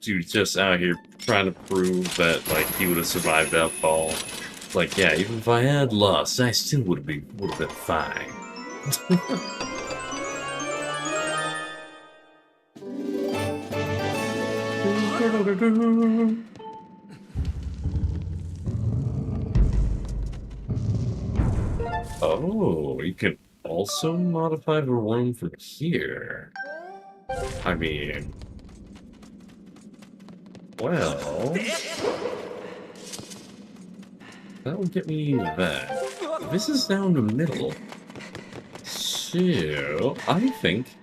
Dude, just out here trying to prove that, like, he would have survived that fall. Like, yeah, even if I had lost, I still would have been fine. Oh, you can also modify the room from here. I mean... Well... That will get me that. This is down the middle. So, I think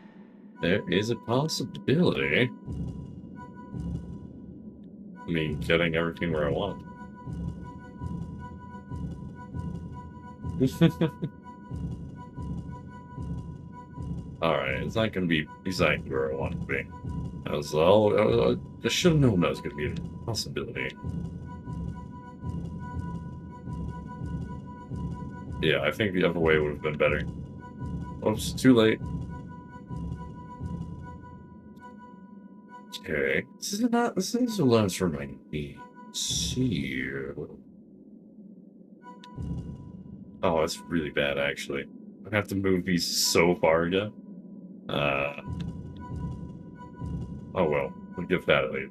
there is a possibility. I mean, getting everything where I want. Alright, it's not gonna be exactly where I want it to be. I should have known that was gonna be a possibility. Yeah, I think the other way would have been better. Oops, too late. Okay. This is a last for my needs. Oh, that's really bad, actually. I have to move these so far again. Oh well, we'll give that a lead.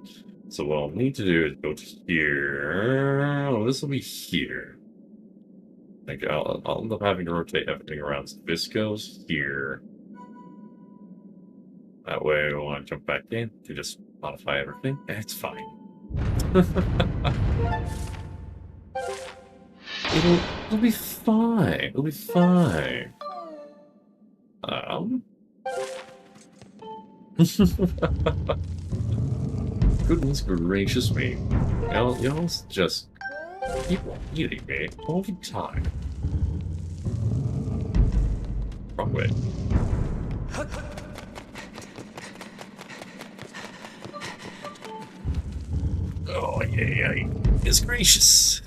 So what I'll need to do is go to here. Oh, this will be here. Like I'll end up having to rotate everything around. So this goes here. That way, when I jump back in, to just modify everything, it's fine. It'll be fine. It'll be fine. Goodness gracious me. Y'all just keep eating me all the time. Wrong way. Oh, yeah. It's gracious.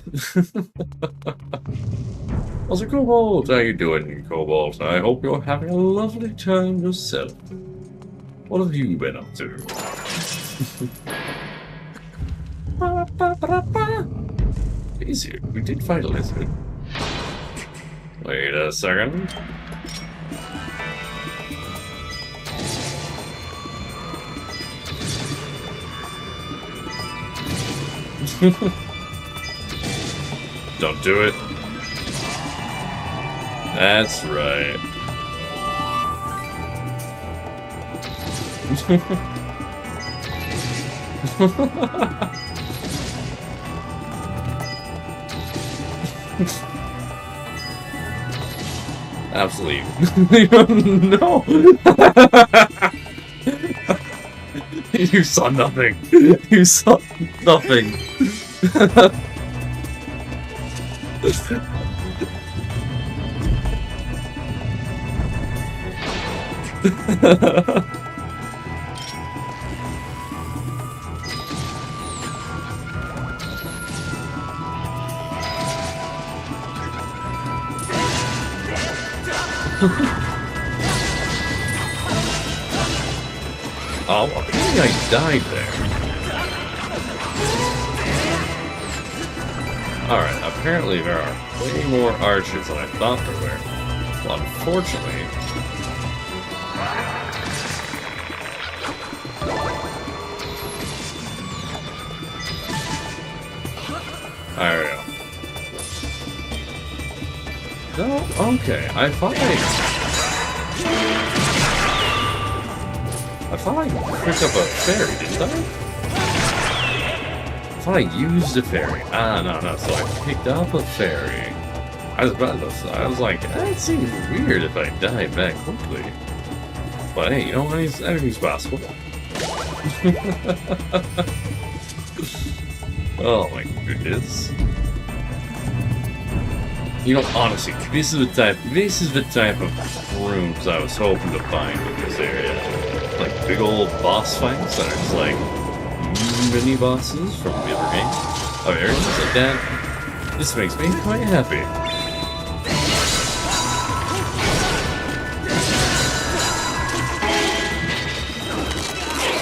How's it, Cobalt? How you doing, Cobalt? I hope you're having a lovely time yourself. What have you been up to? Easier. We did fight a lizard. Wait a second. Don't do it. That's right. Absolutely. No! You saw nothing. You saw nothing. Oh, I think I died there. Alright, apparently there are way more archers than I thought there were. Well, unfortunately... There we go. No, okay, I thought I picked up a fairy, didn't I? I thought I used a fairy. Ah, no, so I picked up a fairy. I was like, that seems weird if I died that quickly. But hey, you know, anything's possible. Oh my goodness. You know, honestly, this is the type of rooms I was hoping to find in this area. Like big old boss fights that are just like mini bosses from the other game. Of areas like that. This makes me quite happy.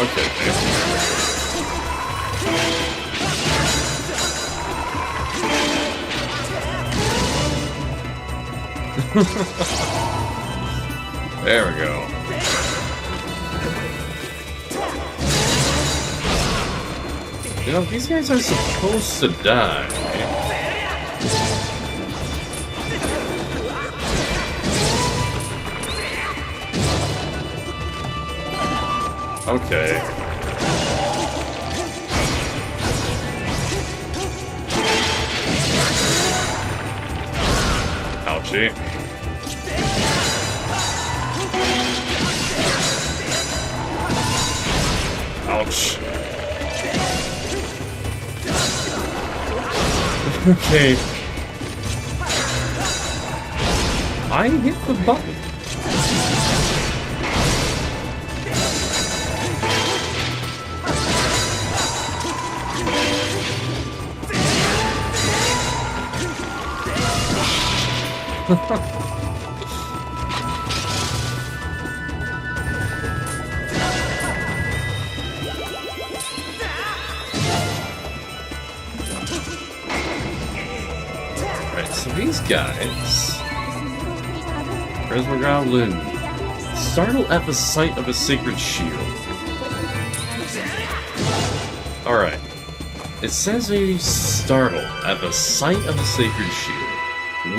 Okay. There we go. You know, these guys are supposed to die. Okay. Ouchie. Ouch. Okay. I hit the button. Right, so these guys... Prismaground Loon. Startle at the sight of a sacred shield. Alright. It says they startle at the sight of a sacred shield.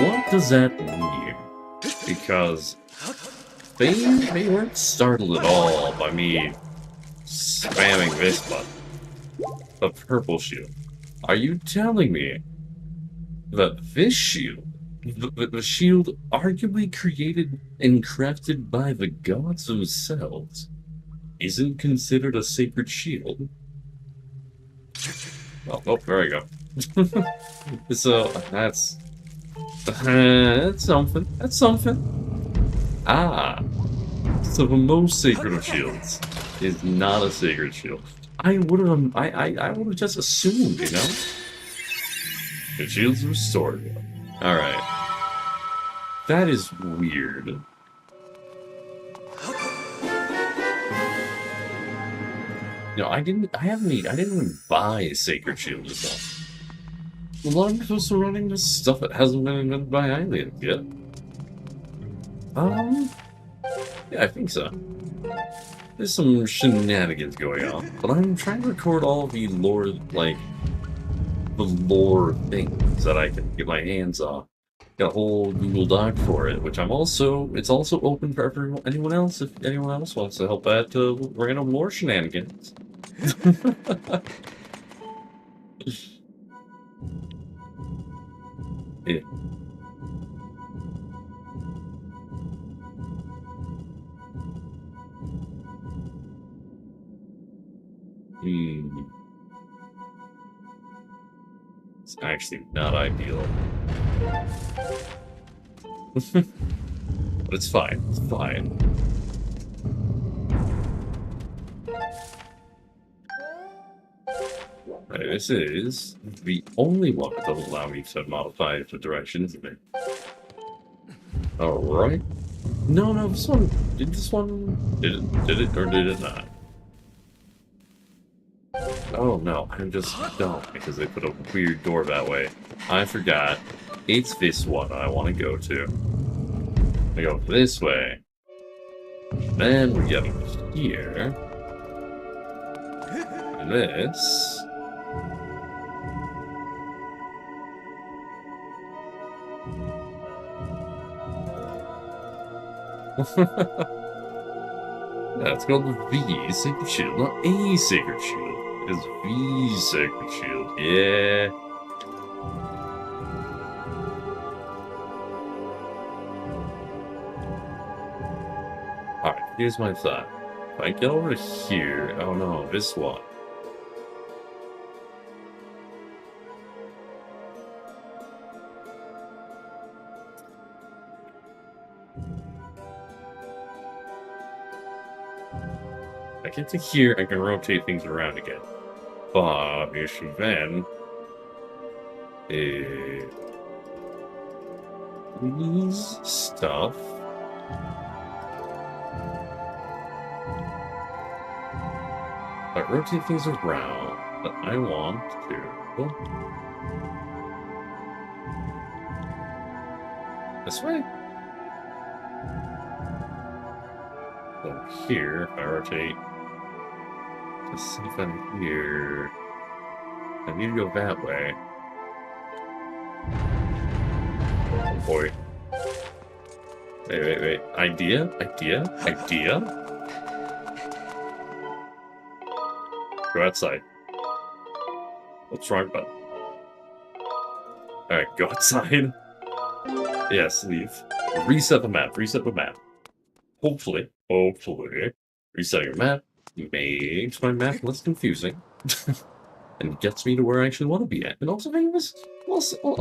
What does that mean? Because they weren't startled at all by me spamming this button. The purple shield. Are you telling me that this shield, the shield arguably created and crafted by the gods themselves, isn't considered a sacred shield? Oh, there we go. So, that's something. That's something. Ah. So the most sacred of shields is not a sacred shield. I would have just assumed, you know? The shield's restored. Alright. That is weird. No, I didn't even buy a sacred shield yourself. A lot of people surrounding this stuff that hasn't been invented by aliens yet. Yeah, I think so. There's some shenanigans going on, but I'm trying to record all the lore, like, the lore things that I can get my hands on. Got a whole Google Doc for it, which it's also open for anyone else, if anyone else wants to help add to random lore shenanigans. Yeah. It's actually not ideal. But it's fine. It's fine. Right, this is the only one that doesn't allow me to modify the direction, isn't it? Alright. No, no, this one... Did this one... Did it or did it not? Oh, no, I'm just dumb because they put a weird door that way. I forgot. It's this one I want to go to. I go this way. Then we get here. This. That's called the V Sacred Shield, not A Sacred Shield. It's V Sacred Shield. Yeah. Alright, here's my thought. If I get over here... Oh no, this one. I get to here, I can rotate things around again. But the issue then is these stuff. I rotate things around, but I want to. This way? So here, if I rotate. Let's see if I'm here. I need to go that way. Oh boy. Wait. Idea? Go outside. What's wrong button? Alright, go outside. Yes, leave. Reset the map. Hopefully. Resetting the map makes my map less confusing. And gets me to where I actually want to be at. And also, I'll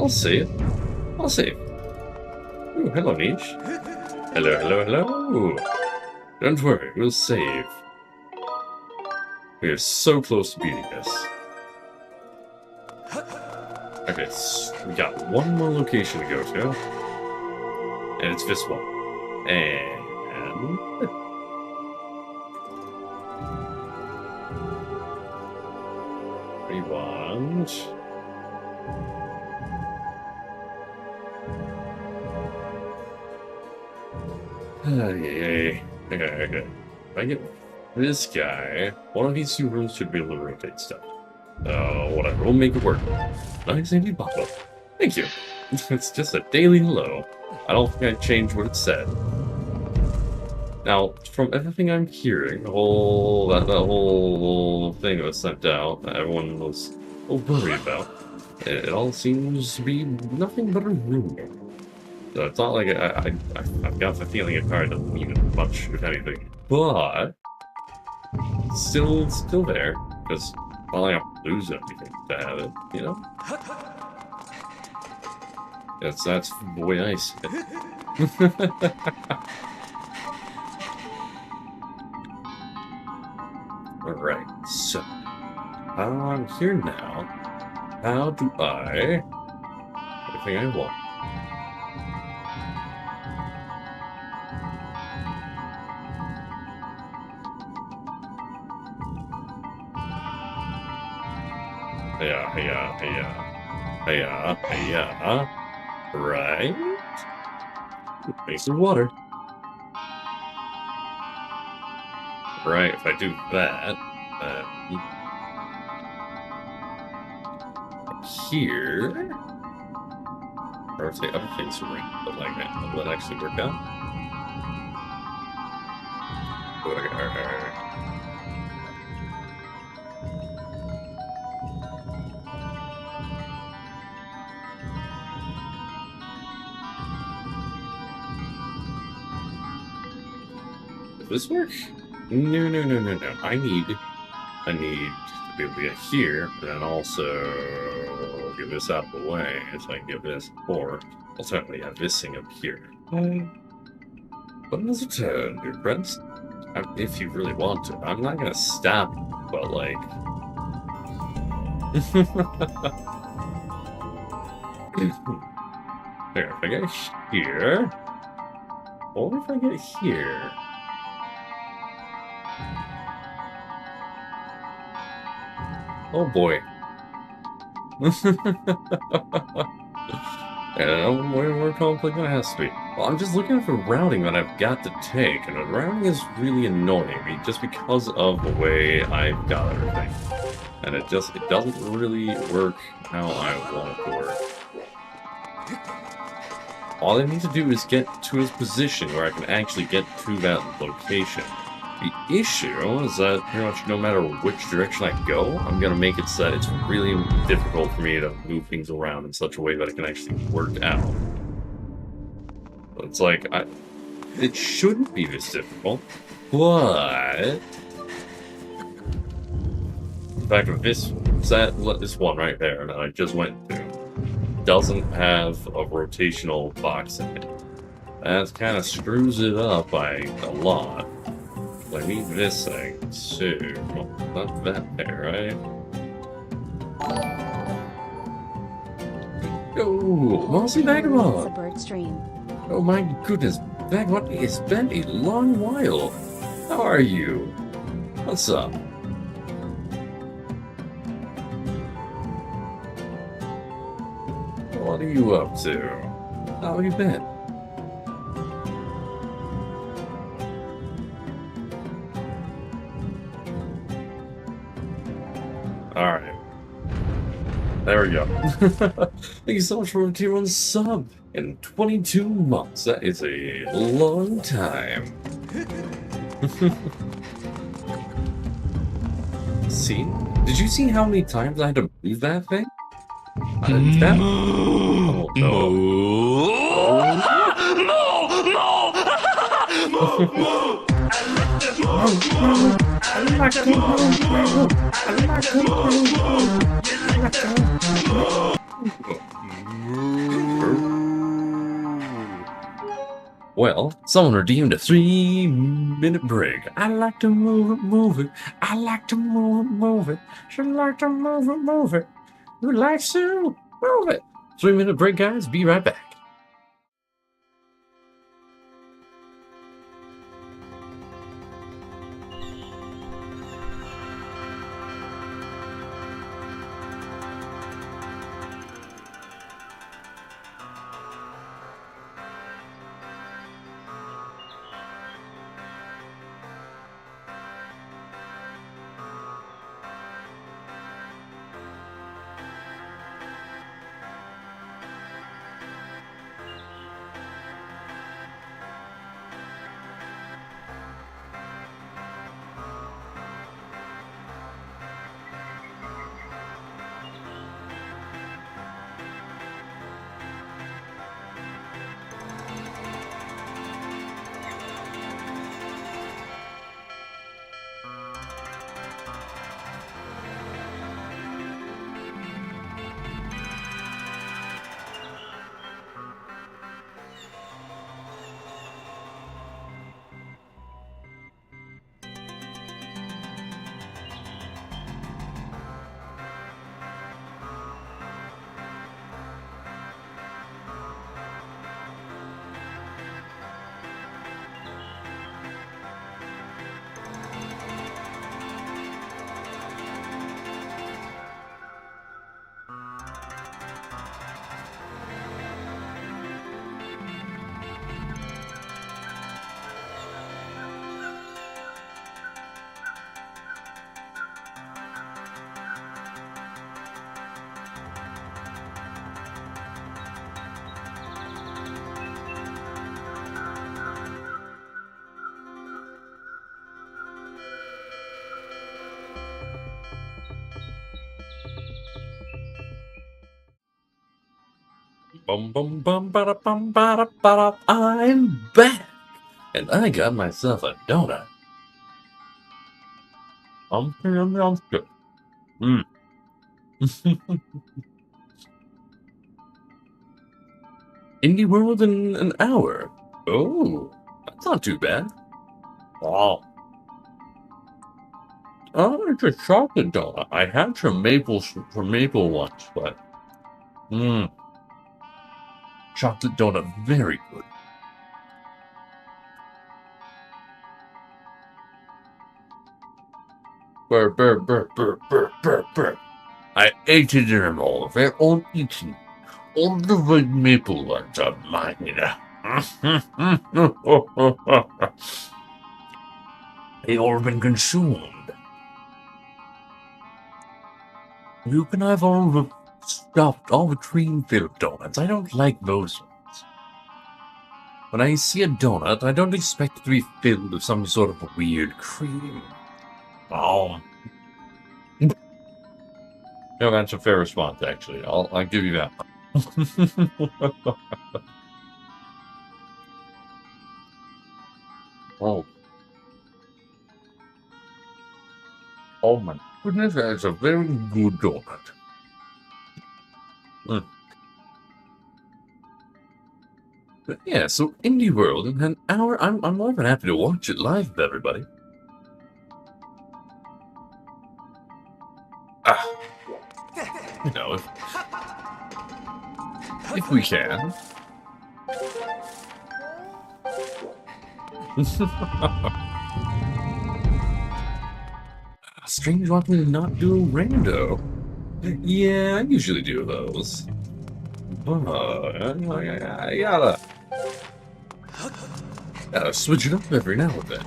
save. I'll save. Ooh, hello, Niche. Hello. Don't worry, we'll save. We are so close to beating this. Okay, so we got one more location to go to. And it's this one. And... we want... Okay. If I get this guy, one of these two rooms should be able to rotate stuff. Whatever, we'll make it work. Nice Andy Papa. Thank you. It's just a daily hello. I don't think I changed what it said. Now, from everything I'm hearing, that whole thing was sent out that everyone was worried about, it all seems to be nothing but a rumor. So it's not like I've got the feeling it probably doesn't mean much, if anything. But still there, because I don't have to lose anything to have it, you know? That's the way I see it. Alright, so I'm here now. How do I everything I want? Yeah. Right? Base of water. Right, if I do that, here, or say other things around, but like that, will it actually work out? Alright. Does this work? No. I need to be able to get here, and then also get this out of the way, so I can get this, or ultimately have this thing up here. But it is a turn, dear friends. If you really want to. I'm not gonna stop, but like... There, if I go here... What if I get here? Oh boy. And way more complex than it has to be. Well, I'm just looking for routing that I've got to take, and the routing is really annoying me just because of the way I've got everything. And it doesn't really work how I want it to work. All I need to do is get to his position where I can actually get to that location. The issue is that pretty much no matter which direction I go, I'm gonna make it so that it's really difficult for me to move things around in such a way that it can actually work out. So it's like, it shouldn't be this difficult, but... In fact, this one right there that I just went to doesn't have a rotational box in it. That kind of screws it up by a lot. I need this thing too. Well, not that there, right? Oh, Mossy Vagabond!
It's a bird stream.
Oh my goodness, Vagabond, it's been a long while. How are you? What's up? What are you up to? How have you been? Alright. There we go. Thank you so much for a tier 1 sub in 22 months. That is a long time. See? Did you see how many times I had to move that thing? That? Oh Well, someone redeemed a 3-minute break. I like to move it. I like to move it. Should like to move it. Who likes to move it? 3-minute break, guys. Be right back. Bum bum bum ba bum ba ba. I'm back, and I got myself a donut. Good. Indie World in an hour. Oh, that's not too bad. Wow. Oh, it's a chocolate donut. I had some maple once, but chocolate donut, very good.
Burr, burr, burr, burr, burr, burr, burr. I ate them all. They're all eaten. All the red maple ones are mine. They all been consumed. You can have all the stuffed, all the cream-filled donuts. I don't like those ones. When I see a donut, I don't expect it to be filled with some sort of weird cream. Oh. No, that's a fair response, actually. I'll give you that. Oh. Oh my goodness, that's a very good donut. But yeah, so Indie World in an hour. I'm more than happy to watch it live with everybody. You know, if we can. Strange watching me not do a rando. Yeah, I usually do those. But I gotta switch it up every now and then.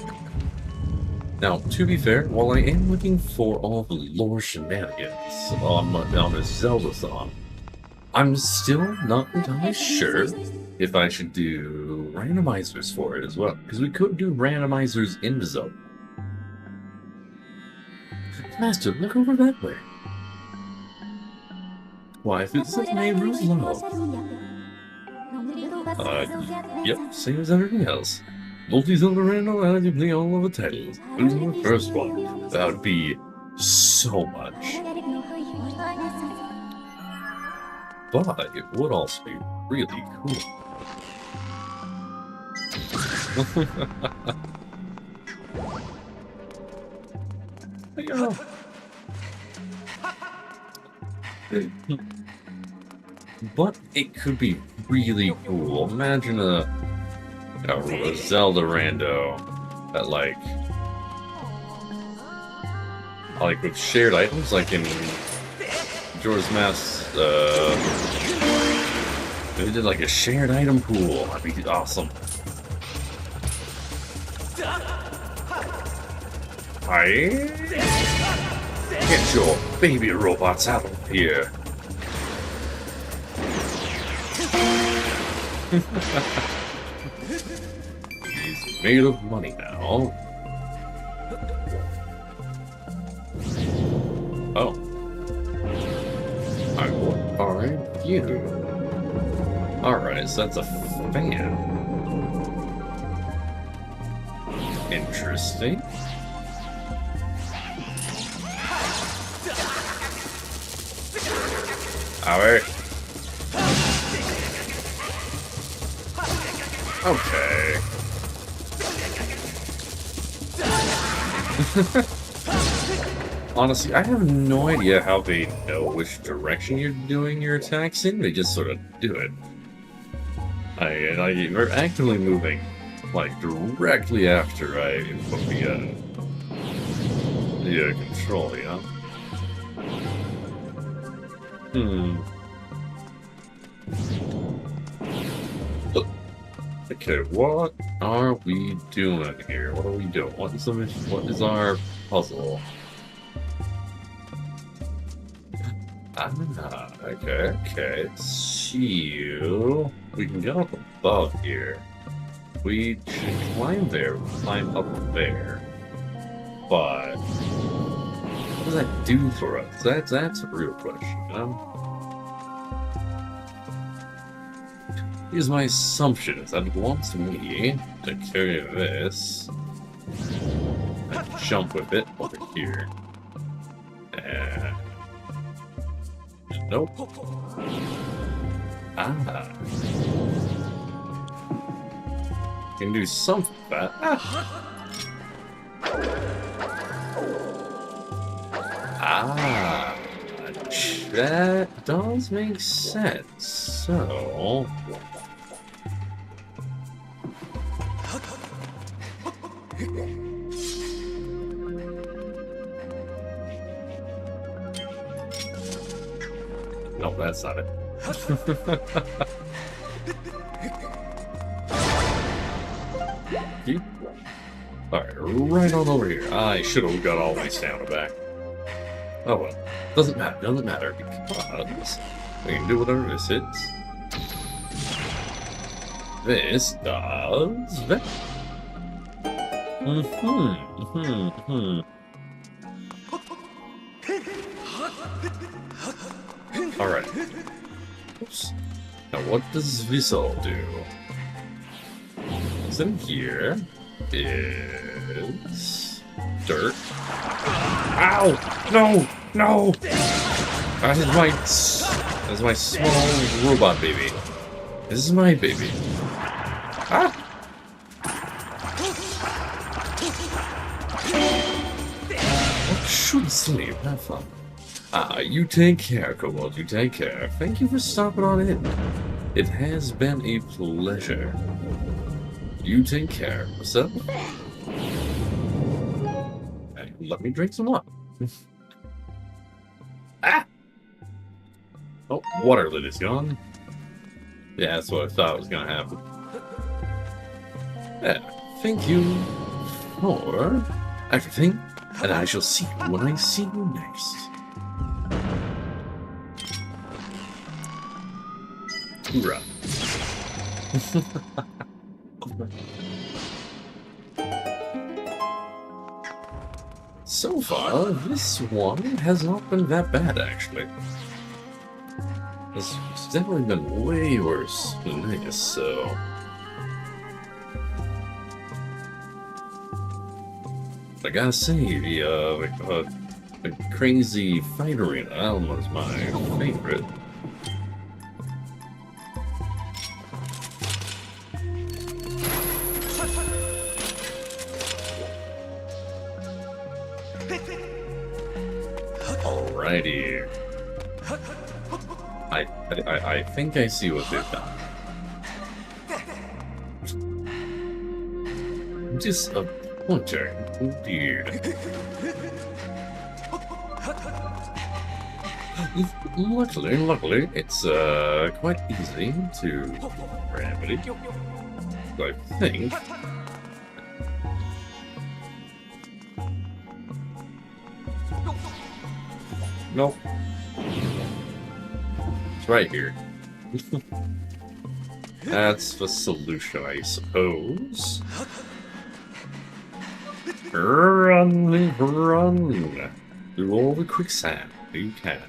Now, to be fair, while I am looking for all the lore shenanigans on this Zeldathon, I'm still not entirely sure if I should do randomizers for it as well, because we could do randomizers in Zelda. Master, look over that way. Why, if it says neighbors love. Yep, same as everything else. Multi-Zelda random, and you play all of the titles. Who's the first one? That would be so much. But it would also be really cool. But it could be really cool. Imagine a Zelda rando that like with shared items, like in Jorah's Mask. They did like a shared item pool. That'd be awesome. Get your baby robots out of here. He's made of money now. Oh. What are you? Alright, so that's a fan. Interesting. Alright. Okay. Honestly, I have no idea how they know which direction you're doing your attacks in. They just sort of do it. We're actively moving, like, directly after I input the control, yeah? Okay, what are we doing here? What are we doing? What is our puzzle? Okay. So we can get up above here. We should climb there, climb up there. But what does that do for us? That's a real question, you know? Here's my assumption is that it wants me to carry this and jump with it over here. And nope. Can do something with that. That does make sense. So
that's not it. Alright, right on over here. I should have got all my stamina back. Oh well. Doesn't matter, because we can do whatever this hits. This does that. Alright. Oops. Now what does this all do? So in here is dirt. Ow! No! No! That's my small robot baby. This is my baby. Ah! I should sleep. Have fun. You take care, Cobalt. You take care. Thank you for stopping on in. It has been a pleasure. You take care. What's up? Hey, let me drink some water. Ah! Oh, water lid is gone. Yeah, that's what I thought was gonna happen. Yeah, thank you for everything, and I shall see you when I see you next. Hoorah. So far, this one has not been that bad, actually. It's definitely been way worse than this, so... I gotta say, the crazy fight arena was my favorite. Alrighty. I think I see what they've done. Disappointing indeed. Luckily, it's quite easy to remedy. I think. Nope. It's right here. That's the solution, I suppose. Run through all the quicksand you can.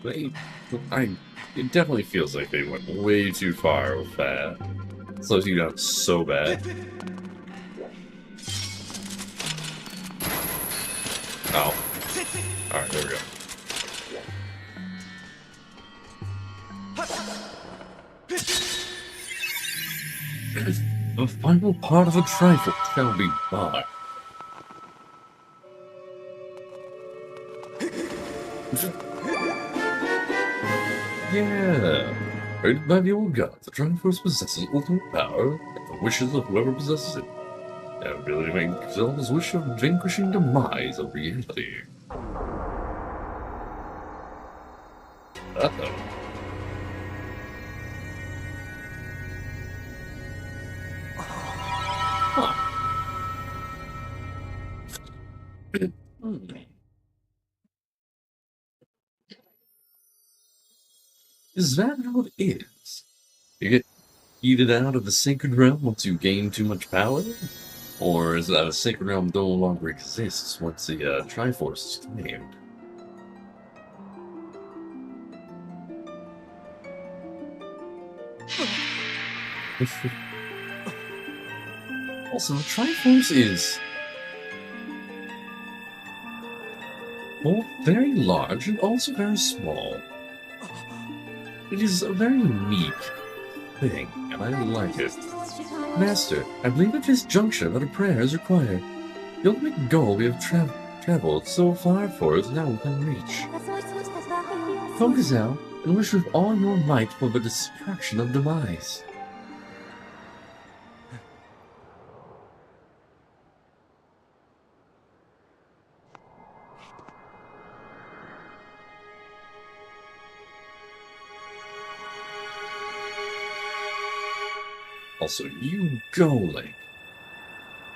It definitely feels like they went way too far with that. Slows you down so bad. Oh. Alright, there we go. The final part of the trifle shall be mine. Yeah. Heard by the old gods, the Triforce possesses ultimate power and the wishes of whoever possesses it. That ability makes Zelda's wish of vanquishing demise a reality. Uh-oh. Huh. Is that how it is? You get eaten out of the sacred realm once you gain too much power? Or is that a sacred realm no longer exists once the Triforce is claimed? Also, the Triforce is both very large and also very small. It is a very unique thing, and I like it. Master, I believe at this juncture that a prayer is required. The ultimate goal we have traveled so far for is now within reach. Focus out and wish with all your might for the destruction of demise. Also, you go, Link.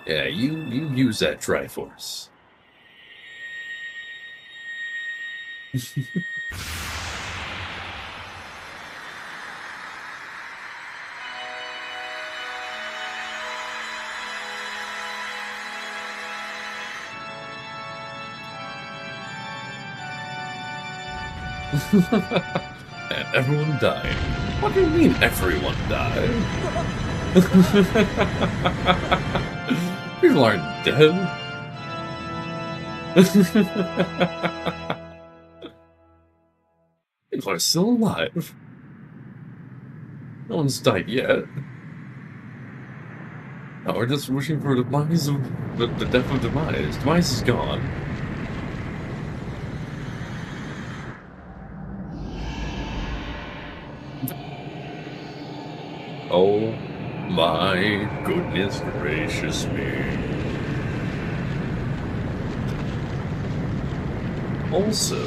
Yeah, you use that Triforce. And everyone died. What do you mean everyone died? People aren't dead. People are still alive. No one's died yet. No, we're just wishing for the demise of the death of Demise. Demise is gone. Oh my goodness gracious me. Also,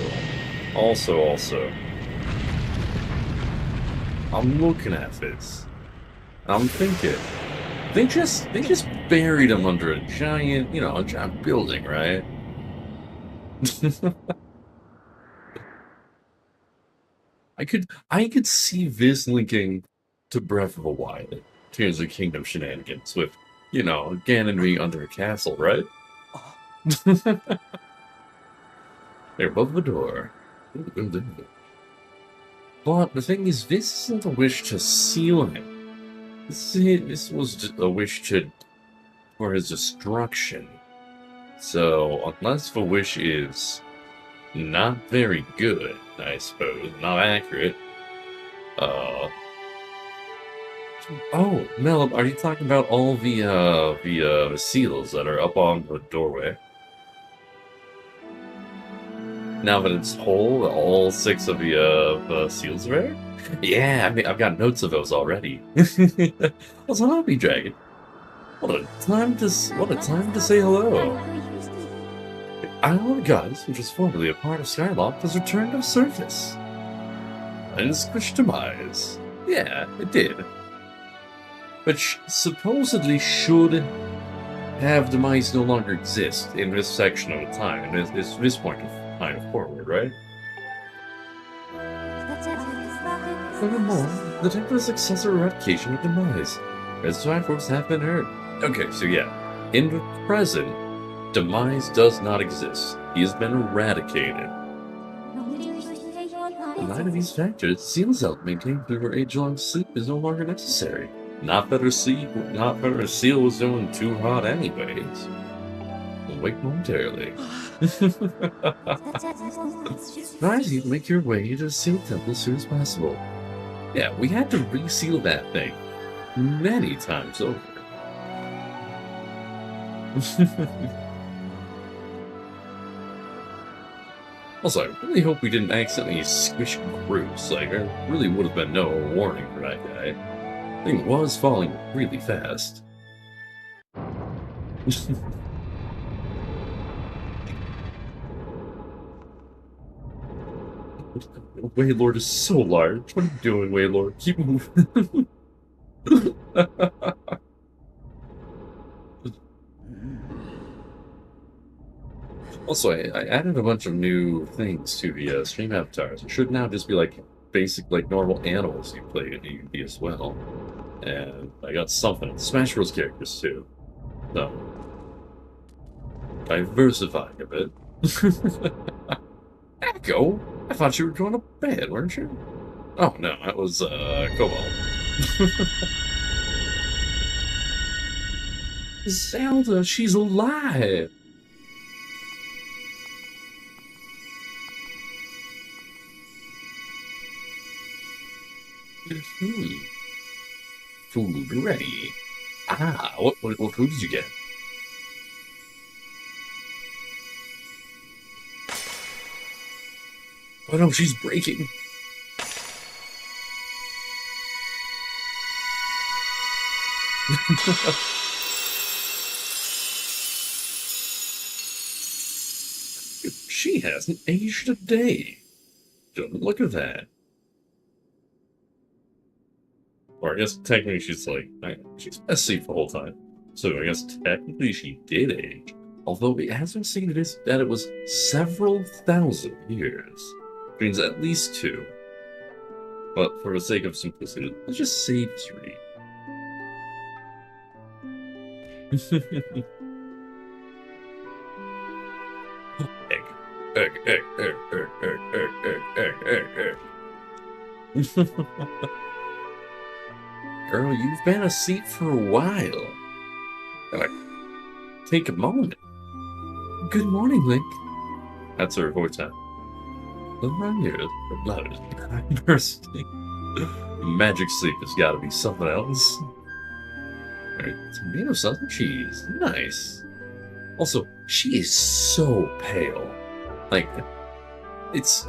I'm looking at this. I'm thinking, they just buried him under a giant, a giant building, right? I could see this linking to Breath of the Wild, Tears of the Kingdom shenanigans with, Ganon being under a castle, right? They're above the door. But the thing is, this isn't a wish to seal him. This was a wish for his destruction. So, unless the wish is not very good, I suppose, not accurate, oh, Mel, are you talking about all the seals that are up on the doorway? Now that it's whole, all 6 of the seals are there? Yeah, I mean, I've got notes of those already. Also, happy dragon. What a time to say hello. The Isle of Gods, which was formerly a part of Skyloft, has returned to the surface. And squished demise. Yeah, it did. Which supposedly should have demise no longer exist in this section of the time, and this point of time forward, right? Furthermore, the temporary successor eradication of demise. Red Triforce have been heard. Okay, so yeah, in the present, demise does not exist. He has been eradicated. In light of these factors, Seal's health maintained through her age-long sleep is no longer necessary. Not that her seal was doing too hot anyways. We'll wait momentarily. Rise, you make your way to the Seal Temple as soon as possible. Yeah, we had to reseal that thing many times over. Also, I really hope we didn't accidentally squish Groose. Like, there really would have been no warning for that guy. The thing was falling really fast. Waylord is so large. What are you doing, Waylord? Keep moving. Also, I added a bunch of new things to the stream avatars. It should now just be like basic, like normal animals you play in EUB as well. And I got something. Smash Bros. Characters too. So, diversifying a bit. Echo? I thought you were going to bed, weren't you? Oh no, that was Cobalt. Zelda, she's alive! Food ready. Ah, what food did you get? Oh no, she's breaking. She hasn't aged a day. Don't look at that.
Or I guess technically she's like, she's asleep the whole time. So I guess technically she did age.
Although it has been stated that it was several thousand years. Which means at least 2. But for the sake of simplicity, let's just say 3. Girl, you've been asleep for a while. Take a moment. Good morning, Link.
That's her voice now.
Bursting. Magic sleep has got to be something else. Tomato sauce and cheese. Nice. Also, she is so pale. Like, it's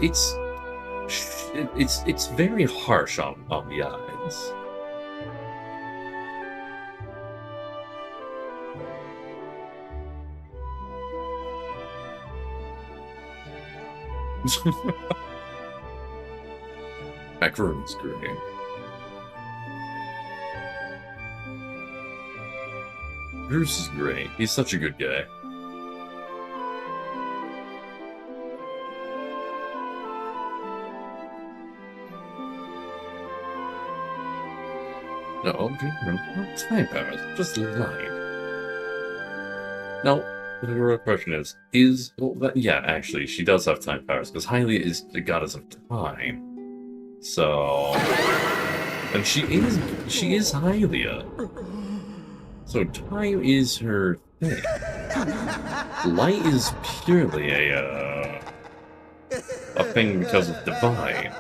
very harsh on the eyes. Macaroon's great. Bruce is great. He's such a good guy. No, okay, no time powers. Just lying. Now, the real question is yeah, actually, she does have time powers, because Hylia is the goddess of time. So, and she is Hylia. So time is her thing. Light is purely a thing because of divine.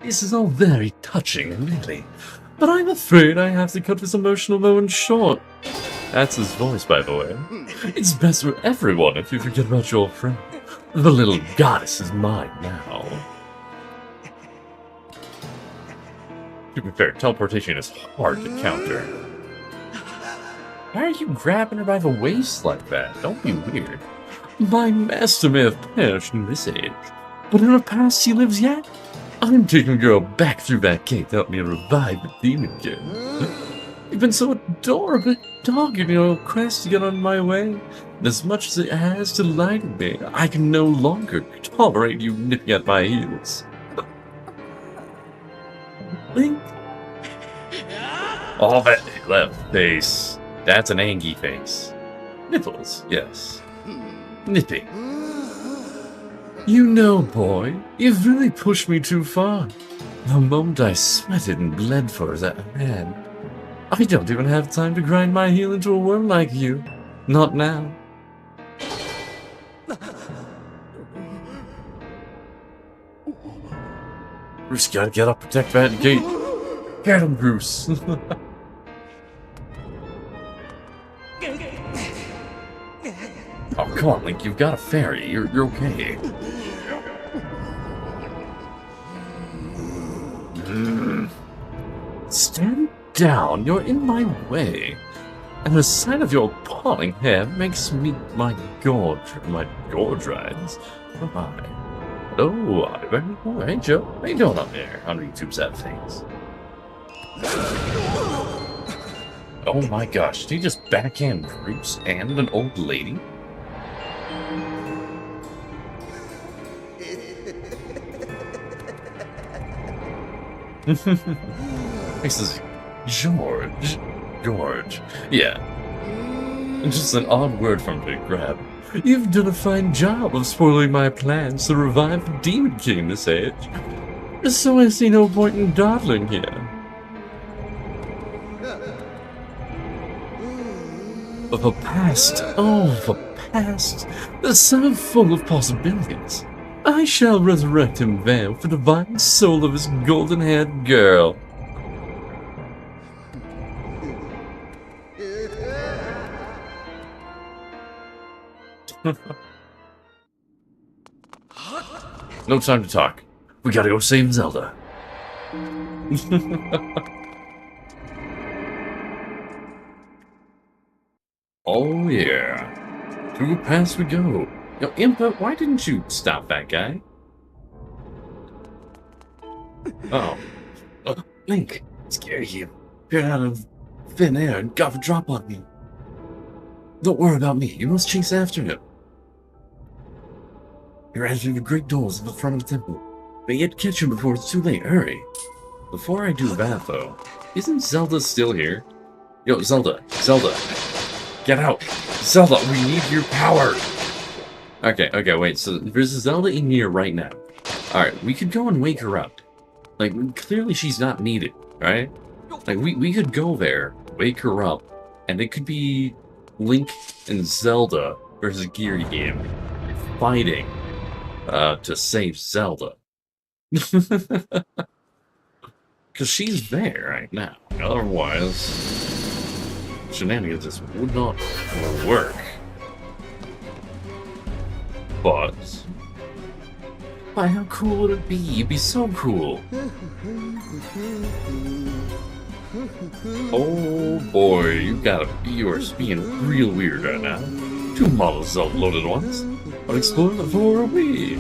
This is all very touching, really. But I'm afraid I have to cut this emotional moment short. That's his voice, by the way. It's best for everyone if you forget about your friend. The little goddess is mine now. To be fair, teleportation is hard to counter.
Why are you grabbing her by the waist like that? Don't be weird.
My master may have perished in this age, but in her past he lives yet. I'm taking a girl back through that gate to help me revive the demon again. You've been so adorable, dogging your quest to get on my way. And as much as it has delighted me, I can no longer tolerate you nipping at my heels. Link?
Oh, that left face. That's an Angie face. Nipples, yes. Nipping.
You know, boy, you've really pushed me too far. The moment I sweated and bled for that man. I don't even have time to grind my heel into a worm like you. Not now.
Bruce, gotta get up, protect that gate.
Get him, Bruce.
Oh, come on, Link, you've got a fairy. You're okay.
Stand down, you're in my way. And the sight of your appalling hair makes me my gorge rise.
Bye-bye. Hello, Oliver. Oh, hey, Joe. How you doing up there on YouTube's side of things? Oh my gosh, did he just backhand Bruce and an old lady? This is George. Yeah.
Just an odd word from Big Grab. You've done a fine job of spoiling my plans to revive the Demon King this age. So I see no point in dawdling here. The past, the past, so full of possibilities. I shall resurrect him there with the divine soul of his golden-haired girl.
No time to talk. We gotta go save Zelda. Oh yeah. To the past we go. Yo, Impa, why didn't you stop that guy?
Oh. Link, scare you. Appeared out of thin air and got a drop on me. Don't worry about me. You must chase after him. He ran through the great doors at the front of the temple. But yet catch him before it's too late. Hurry. Before I do that, though, isn't Zelda still here? Yo, Zelda. Get out. Zelda, we need your power. Okay, wait. So there's a Zelda in here right now. Alright, we could go and wake her up. Like, clearly she's not needed, right? Like, we could go there, wake her up, and it could be Link and Zelda versus Geary Game fighting to save Zelda. Because she's there right now. Otherwise, shenanigans just would not work. But why, how cool would it be? It'd be so cool. Oh boy, you are being real weird right now. 2 models loaded once. I'll explore the floor we.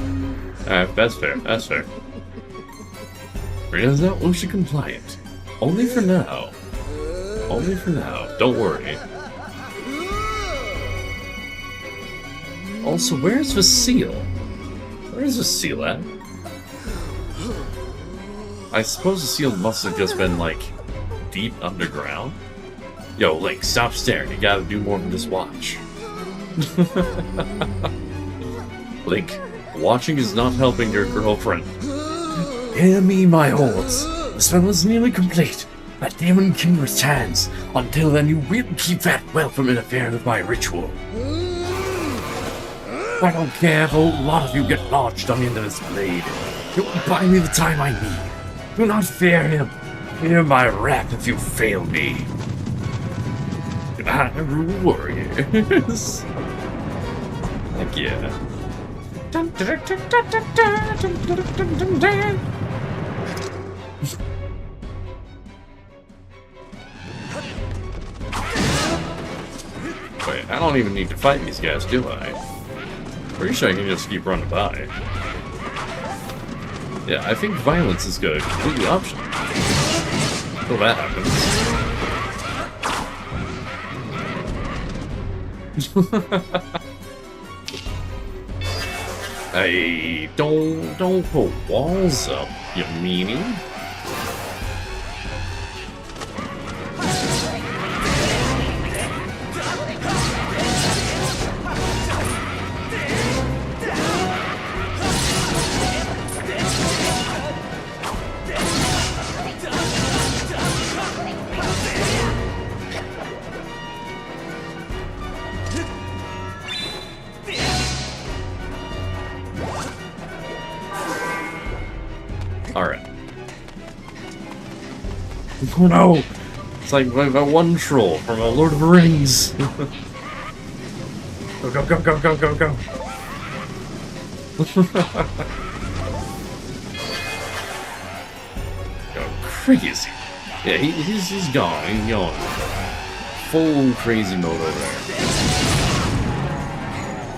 That's fair. Rita's not OSHA compliant. Only for now. Don't worry. Also, where's Vasile? Where's Vasile at? I suppose Vasile must have just been, like, deep underground? Yo, Link, stop staring. You gotta do more than just watch. Link, watching is not helping your girlfriend. Hear me, my hordes. The spell is nearly complete. That Demon King returns. Until then, you will keep that well from interfering with my ritual. I don't care if a lot of you get lodged on the end of this blade. It will buy me the time I need. Do not fear him. Fear my wrath if you fail me. I rule warriors. Heck yeah. Wait, I don't even need to fight these guys, do I? Pretty sure I can just keep running by. Yeah, I think violence is good. Completely optional. Until that happens. Hey, don't put walls up, you meanie. Alright. Oh no! It's like that one troll from Lord of the Rings! Go. Go crazy! Yeah, he's gone. He's gone. Full crazy mode over there.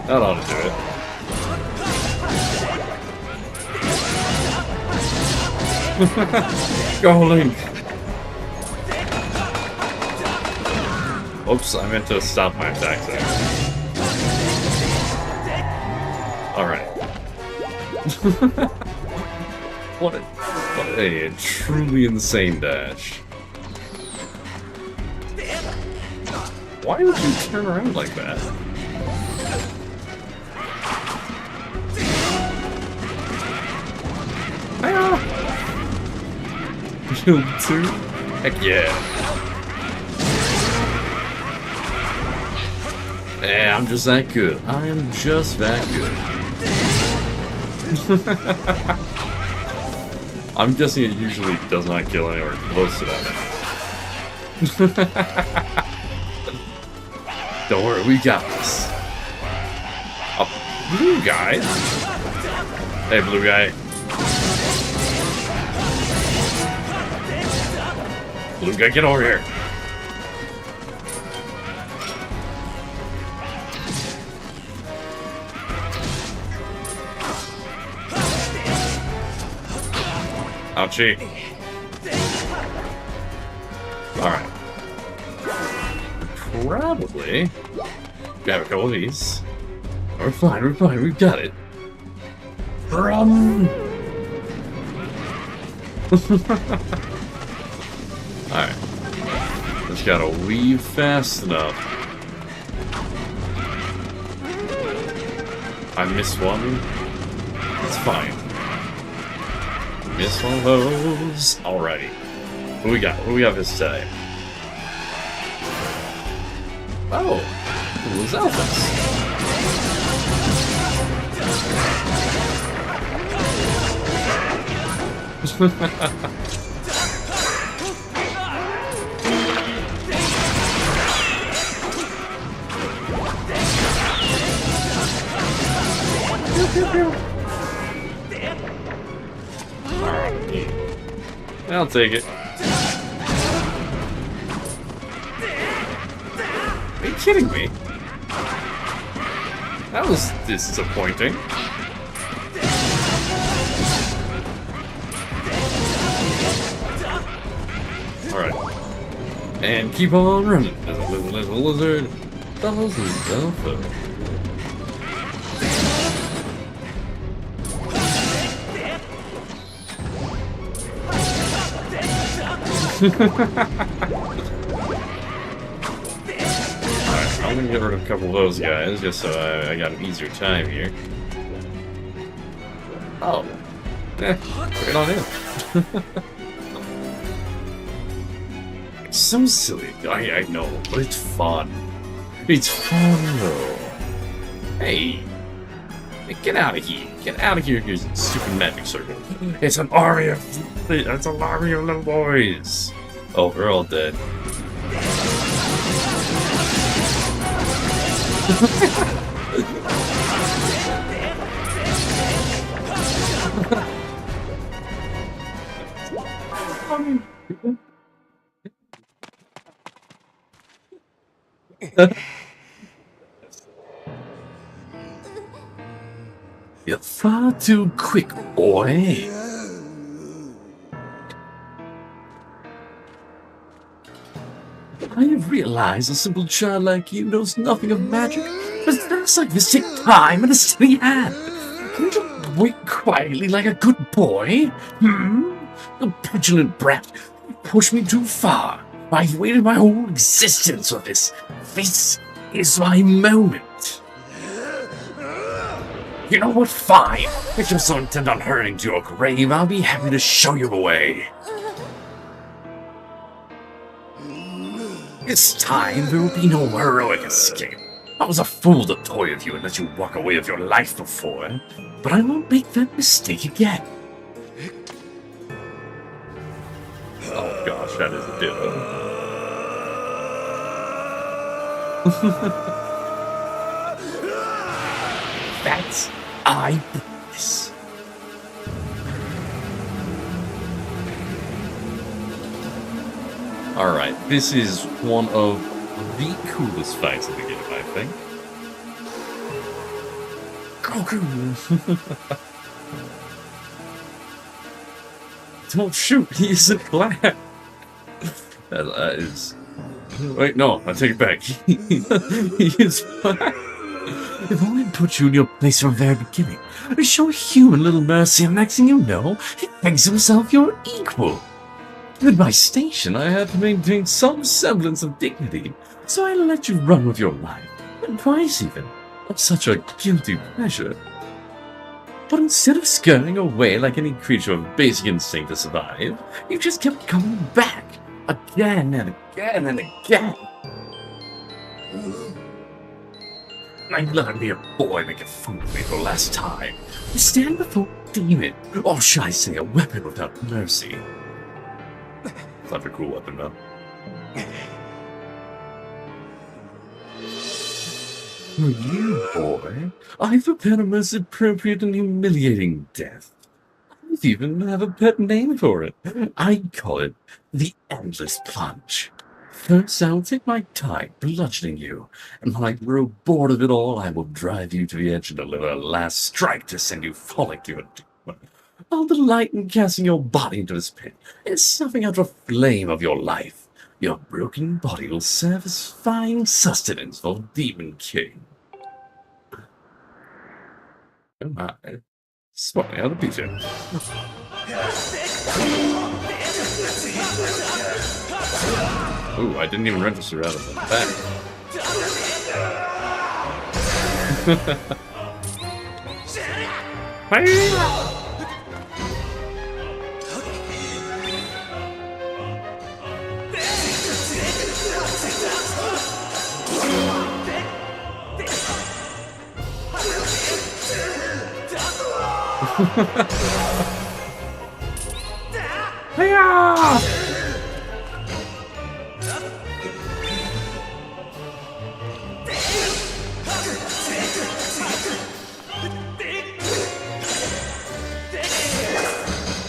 That ought to do it. Go, Link! Oops, I meant to stop my attacks there. Alright. What a truly insane dash. Why would you turn around like that? Killed 2? Heck yeah. Yeah, I'm just that good. I am just that good. I'm guessing it usually does not kill anywhere close to that. Don't worry, we got this. A blue guy? Hey, blue guy. Blue guy, get over here.
Ouchie. Alright. Probably grab a couple of these. We're fine, we've got it. Run! Alright. Just gotta weave fast enough. I missed one. It's fine. Missed one of those. Alrighty. What we got? What do we got this time? Oh! It was Zeldathon. I'll take it. Are you kidding me? That was disappointing. Alright. And keep on running. As a little lizard. Follows himself up. Alright, I'm gonna get rid of a couple of those guys just so I got an easier time here. Oh. Right on in. It's so silly. I know, but it's fun. It's fun though. Hey. Get out of here. Get out of here, you stupid magic circle. It's an army of little boys. Oh, we're all dead. You're far too quick, boy. I have realized a simple child like you knows nothing of magic, but things like this take time and a steady hand. Can't you wait quietly like a good boy? A petulant brat. You pushed me too far. I've waited my whole existence for this. This is my moment. You know what? Fine. If you're so intent on hurrying to your grave, I'll be happy to show you the way. This time, there will be no heroic escape. I was a fool to toy with you and let you walk away with your life before, but I won't make that mistake again. Oh gosh, that is a That's eyebrows. Alright, this is one of the coolest fights in the game, I think. Goku! Don't shoot, he isn't black! That is... Wait, no, I take it back. He is black. If only I'd put you in your place from the very beginning. Show a human little mercy, and next thing you know, he thinks himself your equal. Given my station, I had to maintain some semblance of dignity, so I let you run with your life, and twice even, of such a guilty pleasure. But instead of scurrying away like any creature of basic instinct to survive, you just kept coming back, again and again and again. I learned to be a boy making fun of me for the last time. You stand before a demon, or shall I say a weapon without mercy. Such a cool weapon, though. For you, boy, I've prepared a most appropriate and humiliating death. I even have a pet name for it. I call it the Endless Plunge. First, I'll take my time bludgeoning you, and when I grow bored of it all, I will drive you to the edge and deliver a last strike to send you falling to your doom.
I'll delight in casting your body into this pit and snuffing out the flame of your life. Your broken body will serve as fine sustenance for Demon King. Come on. Spotting out the picture. Ooh, I didn't even register out of the back.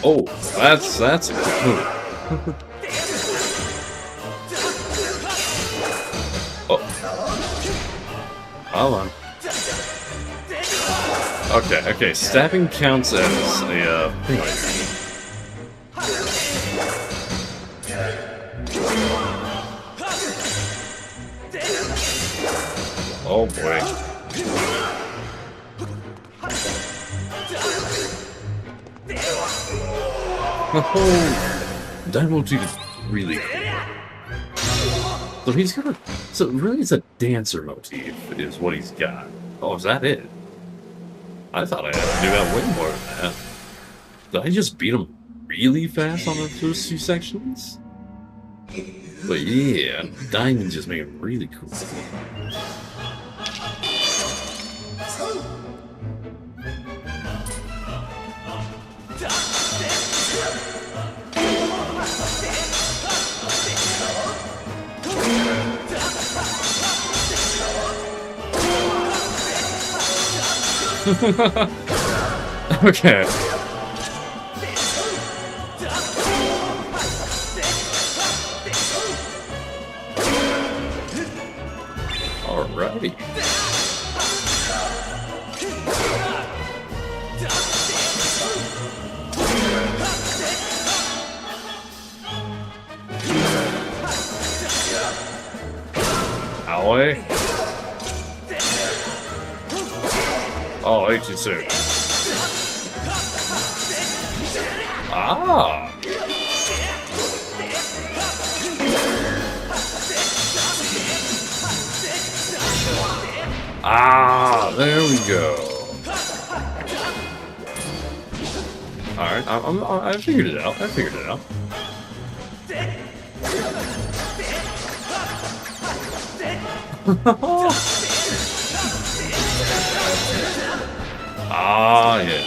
Oh, that's a good move. Oh. Hold on. Okay, stabbing counts as a thing. Oh boy. Oh, that motif is really cool. So he's got a... So really it's a dancer motif is what he's got. Oh, is that it? I thought I had to do that way more than that. Did I just beat him really fast on the first few sections? But yeah, diamond just made it really cool. Okay. Alrighty. Owie. Oh, 82. Ah! Ah, there we go. Alright, I figured it out. Ah, yeah.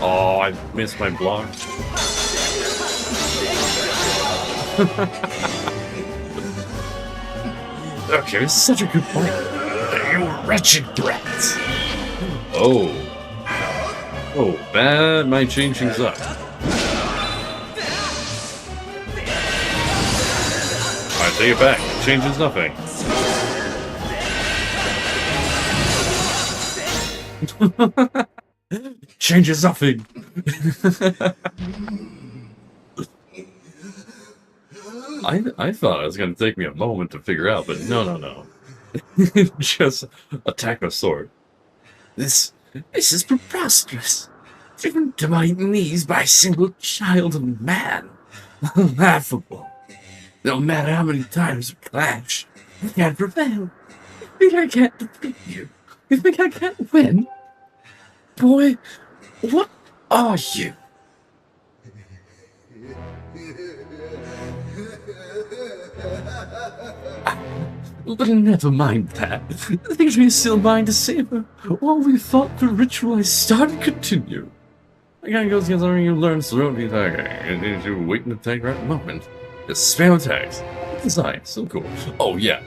Oh, I missed my block. Okay, it's such a good point. You wretched brats. Oh. Oh, that might change things up. Alright, take it back. It changes nothing. Changes nothing. I thought it was going to take me a moment to figure out, but no. Just attack with sword. This is preposterous. Driven to my knees by a single child and man. Laughable. No matter how many times we clash, I can't prevail. You think I can't defeat you? You think I can't win? Boy, what are you? But never mind that. The victory is still mine to savor. While we thought the ritual I started continue. I gotta go against everything you learned slowly attacking. And then you wait and attack right moment. Just spam attacks. Design, so cool. Oh yeah.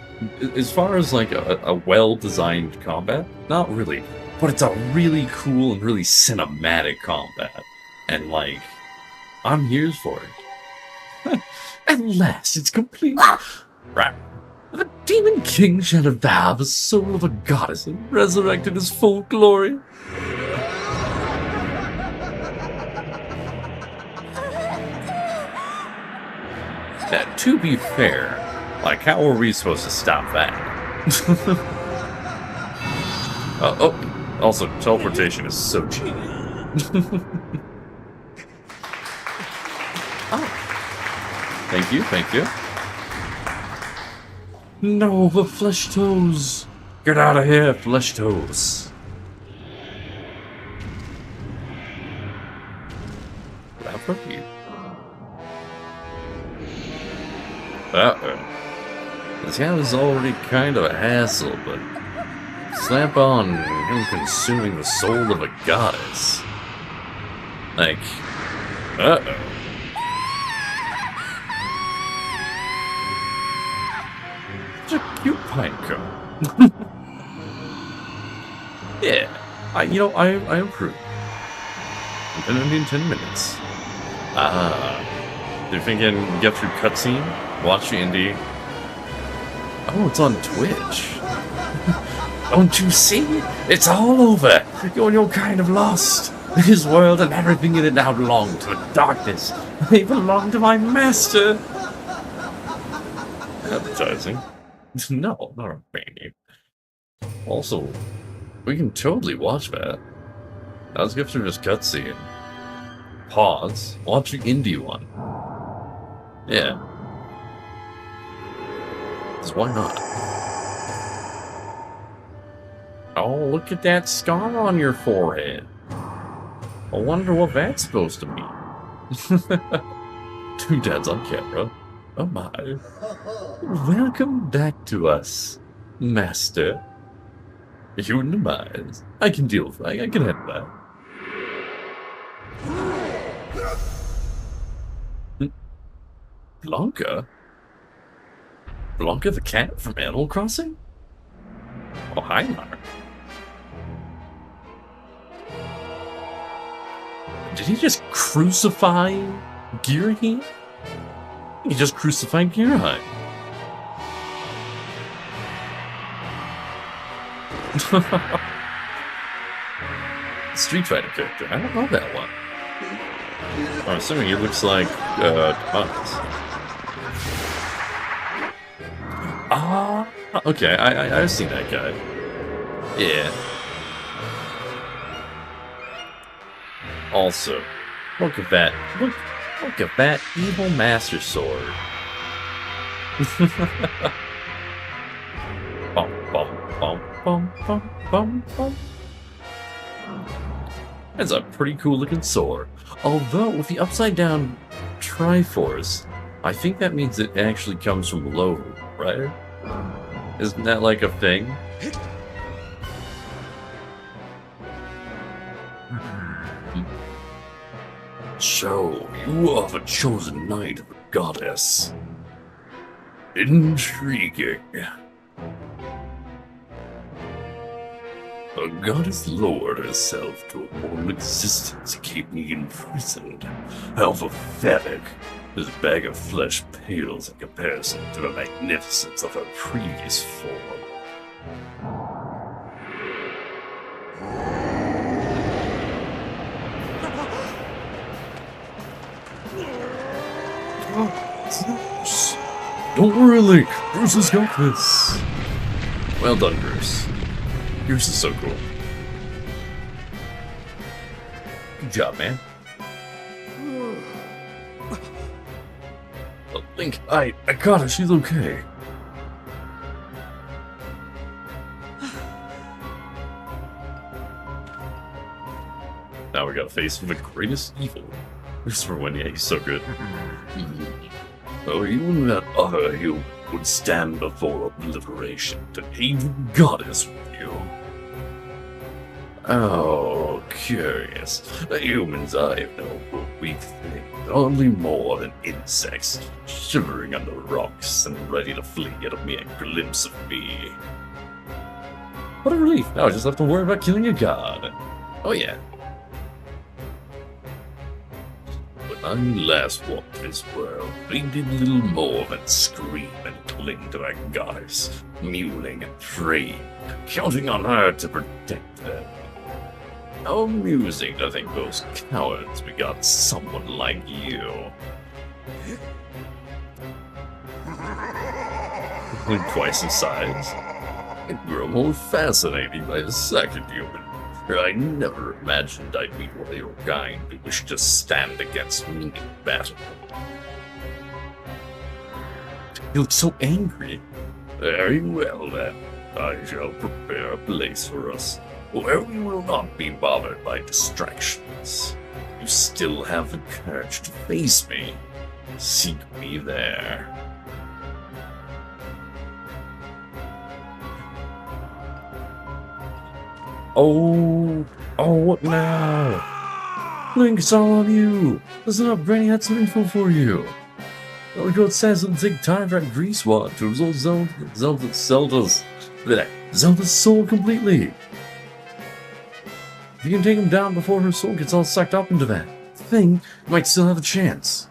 As far as like a well-designed combat, not really. But it's a really cool and really cinematic combat. And like, I'm here for it. At last, it's complete. Right.
The demon king shall avow the soul of a goddess and resurrect in his full glory.
Now, to be fair, like, how are we supposed to stop that? Also, teleportation is so cheap. Oh. Thank you, thank you.
No, the flesh toes. Get out of here, flesh toes.
That for you. Uh-oh. This guy was already kind of a hassle, but slap on him consuming the soul of a goddess. Like, uh-oh. Such a cute pine cone. Yeah, I approve. Infinity in 10 minutes. You're thinking get through cutscene? Watch the indie. Oh, it's on Twitch. Don't you see? It's all over. You're kind of lost. This world and everything in it now belong to the darkness. They belong to my master. Advertising? No, not a baby. Also, we can totally watch that. Now let's get through this cutscene. Pause. Watch the indie one. Yeah. Because why not? Oh, look at that scar on your forehead. I wonder what that's supposed to mean. Two dads on camera. Oh my. Welcome back to us, Master. Human demise. I can deal with that. I can handle that. Blanca? Blanca the cat from Animal Crossing? Oh, hi, Mark. Did he just crucify Girahim? He just crucified Girahim. Street Fighter character. I don't know that one. I'm assuming he looks like Demise. Ah, okay. I've seen that guy. Yeah. Also, look at that. Look at that evil Master Sword. Bum, bum, bum, bum, bum, bum, bum. That's a pretty cool looking sword. Although, with the upside down Triforce, I think that means it actually comes from below, right? Isn't that like a thing? So, you are the chosen knight of the goddess. Intriguing. A goddess lowered herself to a mortal existence to keep me imprisoned. How pathetic. This bag of flesh pales in comparison to the magnificence of her previous form. Don't worry, Link. Bruce has got this. Well done, Bruce. Yours is so cool. Good job, man. Link, I got her. She's okay. Now we gotta face the greatest evil. This is for when, yeah, he's so good. Oh, even that other you would stand before obliteration to aid the goddess with you. Oh, curious. The human's eye of no weak thing, hardly more than insects, shivering under rocks and ready to flee at a mere glimpse of me. What a relief! Now I just have to worry about killing a god. Oh yeah. When I last walked this world, I did little more than scream and
cling to that goddess, mewling and praying, counting on her to protect them. How amusing to think those cowards begot someone like you. Twice his size. I grow more fascinating by the second, human. I never imagined I'd meet one of your kind who wished to stand against me in battle.
You look so angry.
Very well, then. I shall prepare a place for us, where we will not be bothered by distractions. You still have the courage to face me. Seek me there.
Oh, what now? Link, it's all on you. Listen up, Granny had some info for you. The code says it'll take time for that grease wad to absorb Zelda's soul completely. If you can take him down before her soul gets all sucked up into that thing, you might still have a chance.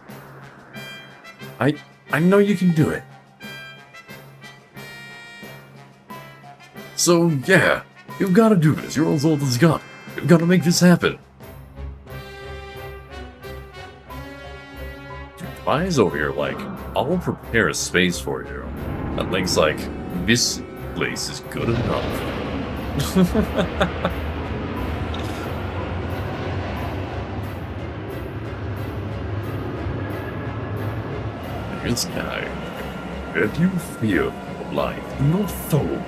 I know you can do it. So yeah, you've got to do this. Your old Zelda's gone. You've got to make this happen.
Why's over here like, I'll prepare a space for you. And Link's like, this place is good enough. This guy, if you fear for life, do not follow me.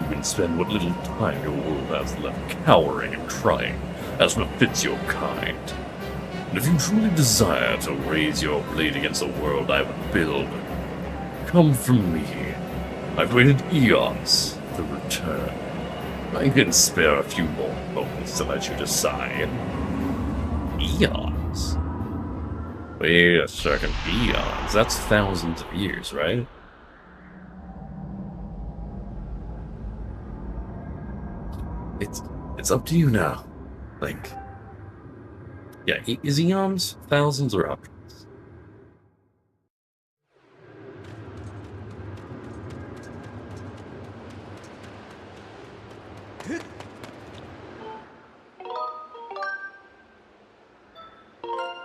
You can spend what little time your world has left cowering and crying, as befits your kind. And if you truly desire to raise your blade against the world I would build, come from me. I've waited eons to return. I can spare a few more moments to let you decide. Eons? Wait a second, eons? That's thousands of years, right?
It's up to you now, Link.
Yeah, is eons thousands or hundreds?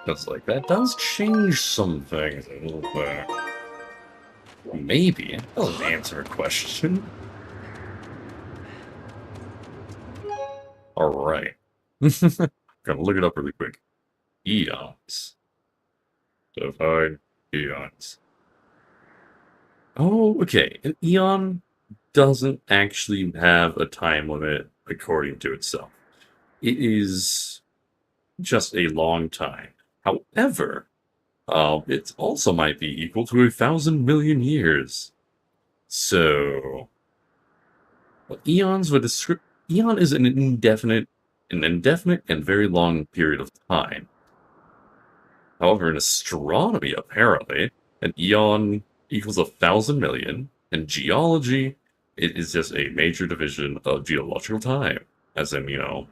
That's like, that does change some things a little bit. Maybe. That'll answer a question. Alright. Gotta look it up really quick. Eons. Define eons.
Oh, okay. An eon doesn't actually have a time limit according to itself. It is just a long time. However, it also might be equal to 1,000 million years. So, what eons would describe... Eon is an indefinite and very long period of time. However, in astronomy, apparently, an eon equals 1,000 million, and geology, it is just a major division of geological time, as in, the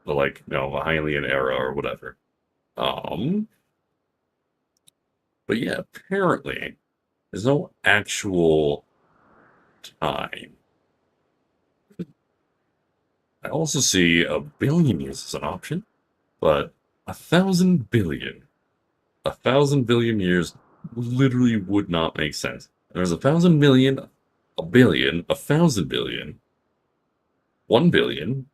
Hylian era or whatever. But yeah, apparently, there's no actual time. I also see 1 billion years as an option, but 1,000 billion. 1,000 billion years literally would not make sense. There's 1,000 million, 1 billion, 1,000 billion, 1 billion.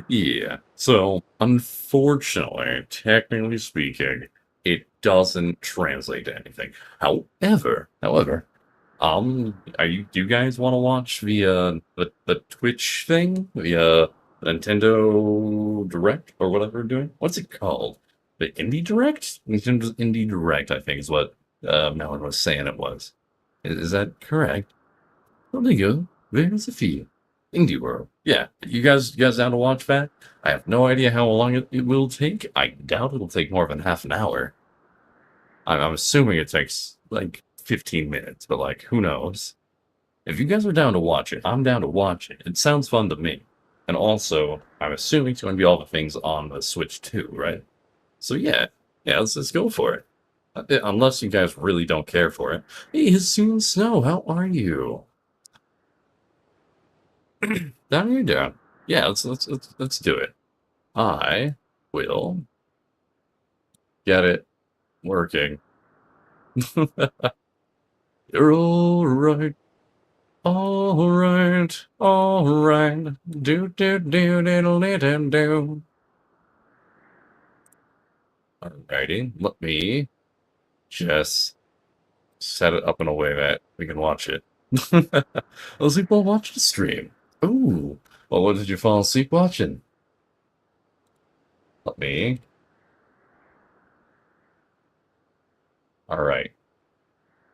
Yeah, so unfortunately, technically speaking, it doesn't translate to anything. However, do you guys want to watch the Twitch thing, the Nintendo Direct or whatever we're doing? What's it called? The Indie Direct? Nintendo's Indie Direct, I think, is what Melon was saying it was. Is that correct? Well, there you go. There's a feel. Indie World. Yeah, you guys down to watch that? I have no idea how long it will take. I doubt it'll take more than half an hour. I'm assuming it takes, 15 minutes, but, who knows? If you guys are down to watch it, I'm down to watch it. It sounds fun to me.
And also, I'm assuming it's going to be all the things on the Switch too, right? So yeah, let's go for it. Unless you guys really don't care for it. Hey, Soon Snow, how are you? How are you doing? Yeah, let's do it. I will get it working. You're all right. All right. All right. Do do do diddle diddle do. Alrighty, let me just set it up in a way that we can watch it. Those people watch the stream. Ooh. Well, what did you fall asleep watching? Let me. Alright.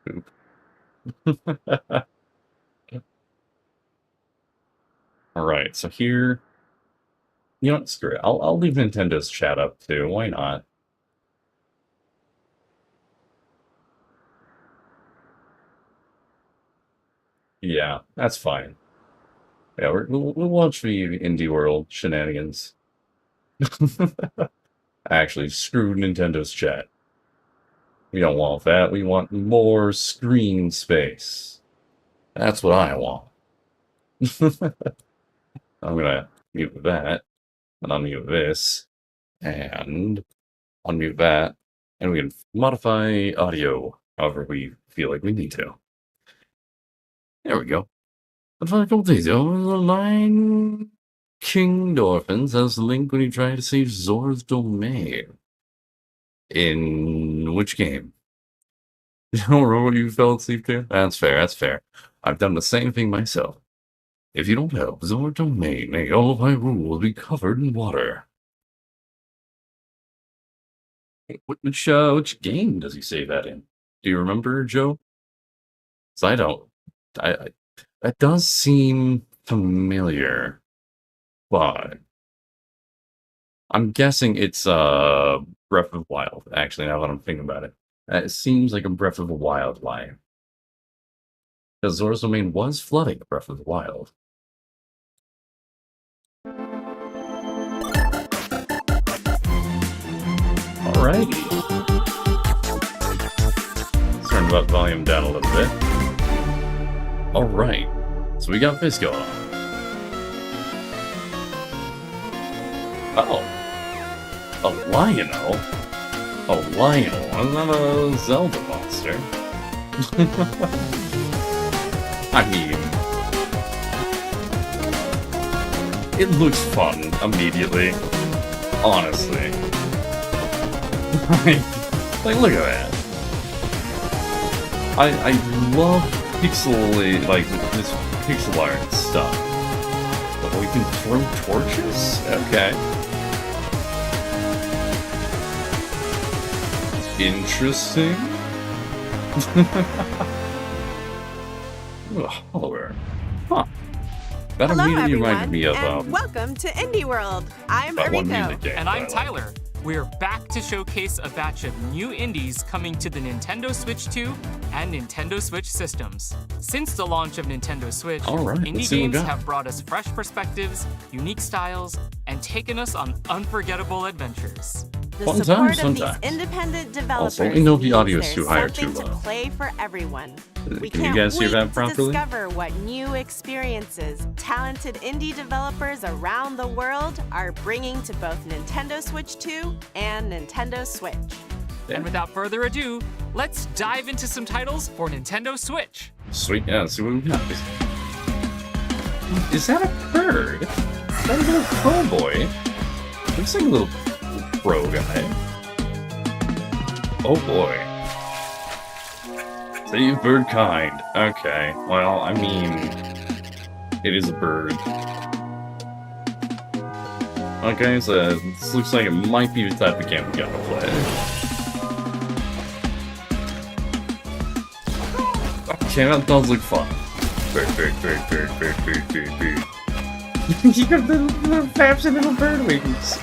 Oop. Alright, so here. You know what? Screw it. I'll leave Nintendo's chat up too. Why not? Yeah, that's fine. Yeah, we'll watch the Indie World shenanigans. Actually, screw Nintendo's chat. We don't want that. We want more screen space. That's what I want. I'm gonna mute that, and unmute this, and unmute that, and we can modify audio however we feel like we need to. There we go. The difficulties over the line. King Dolphins has the link when you try to save Zora's domain. In which game? You don't remember what you fell asleep to? That's fair, that's fair. I've done the same thing myself. If you don't help Zora's domain, all of Hyrule will be covered in water. Which game does he say that in? Do you remember, Joe? 'Cause I don't. That does seem familiar, but I'm guessing it's Breath of the Wild. Actually, now that I'm thinking about it, it seems like a Breath of the Wild line. Because Zora's domain was flooding Breath of the Wild. Alrighty. Let's turn the volume down a little bit. Alright. So we got this going on. Oh. A Lionel? A Lionel? I'm not a Zelda monster. I mean... it looks fun immediately. Honestly. Like, look at that. I love pixel, like, this pixel art stuff. But we can throw torches? Okay. Interesting. Hello there. Huh. That immediately reminded me of,
and welcome to Indie World. I'm Eriko.
And I'm Tyler. We're back to showcase a batch of new indies coming to the Nintendo Switch 2 and Nintendo Switch systems. Since the launch of Nintendo Switch, indie games have brought us fresh perspectives, unique styles, and taken us on unforgettable adventures.
The support of these independent developers
also, we know the audio is too high or too
something
low.
to play for everyone. We
Can you
can't
guys hear
wait
that
to
properly?
discover what new experiences talented indie developers around the world are bringing to both Nintendo Switch 2 and Nintendo Switch.
And without further ado, let's dive into some titles for Nintendo Switch.
Sweet, yeah, let's see what we got. Is that a bird? Is that a little crow boy? Looks like a little crow guy. Oh boy. Save bird kind. Okay, well, I mean, it is a bird. Okay, so this looks like it might be the type of game we gotta play. Okay, that does look fun. Bird. You got the little flaps and little bird wings.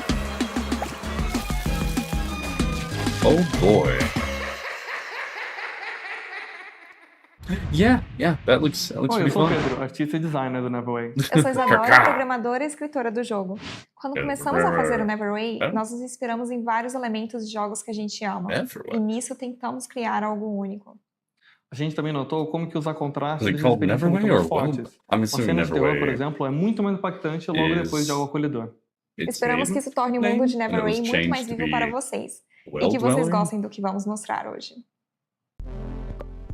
Oh boy. Yeah, that looks
Oi,
pretty
eu sou o
fun.
Pedro, artista e designer do Neverway.
Eu sou Isadora, programadora e escritora do jogo. Quando começamos a fazer o Neverway, nós nos inspiramos em vários elementos de jogos que a gente ama. E nisso tentamos criar algo único.
A gente também notou como que usar contraste
Is it
deixa as
called
experiências muito
Neverway
mais
or
fortes.
I'm
Uma
assuming
cena de terror, por
Neverway
exemplo, é muito mais impactante logo depois de algo acolhedor.
Esperamos que isso torne o mundo de Neverway muito mais vivo para vocês. E que vocês gostem do que vamos mostrar hoje.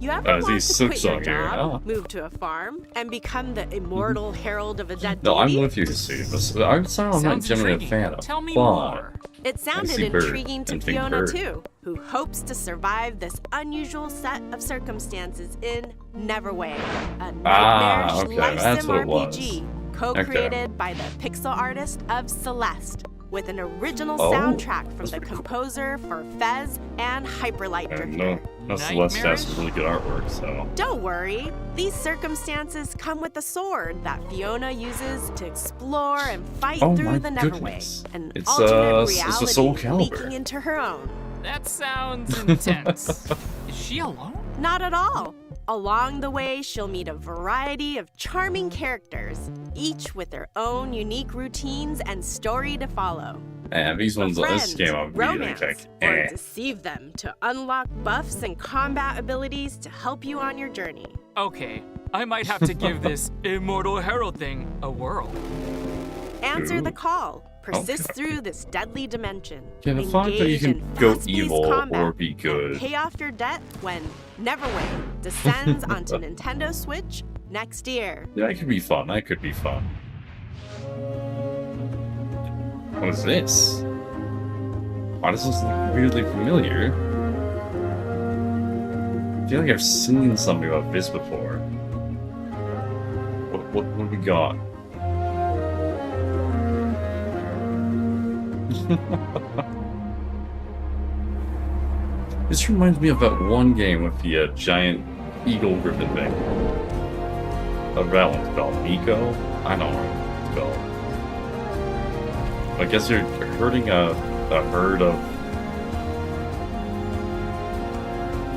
You ever want to quit your
here.
job, move to a farm, and become the immortal herald of a dead
No, I'm
deity?
with you, Steve. I'm not generally a fan of.
Tell me
but
more.
It sounded
see bird
intriguing to
and think
Fiona
bird.
too, who hopes to survive this unusual set of circumstances in Neverway, a nightmarish
okay,
life
that's
sim
what it was.
RPG co-created by the pixel artist of Celeste, with an original soundtrack from the composer for Fez and Hyperlight Drifter.
No Celeste has some really good artwork, so.
Don't worry, these circumstances come with a sword that Fiona uses to explore and fight through the Neverway, an alternate reality leaking into her own.
That sounds intense. Is she alone?
Not at all. Along the way, she'll meet a variety of charming characters, each with their own unique routines and story to follow.
And these ones on this game are really
romance,
like,
or deceive them to unlock buffs and combat abilities to help you on your journey.
Okay, I might have to give this immortal herald thing a whirl.
Answer the call. Persist through this deadly dimension.
Yeah, the fact that you
Engage
can
in
go
fast-paced
evil
combat
or be
and
good.
pay off your debt when Neverway descends onto Nintendo Switch next year.
That could be fun. What is this? Why does this look weirdly familiar? I feel like I've seen something about this before. What we got? This reminds me of that one game with the giant eagle griffin thing. That one's called Nico? I don't know what it's called. I guess you're herding a herd of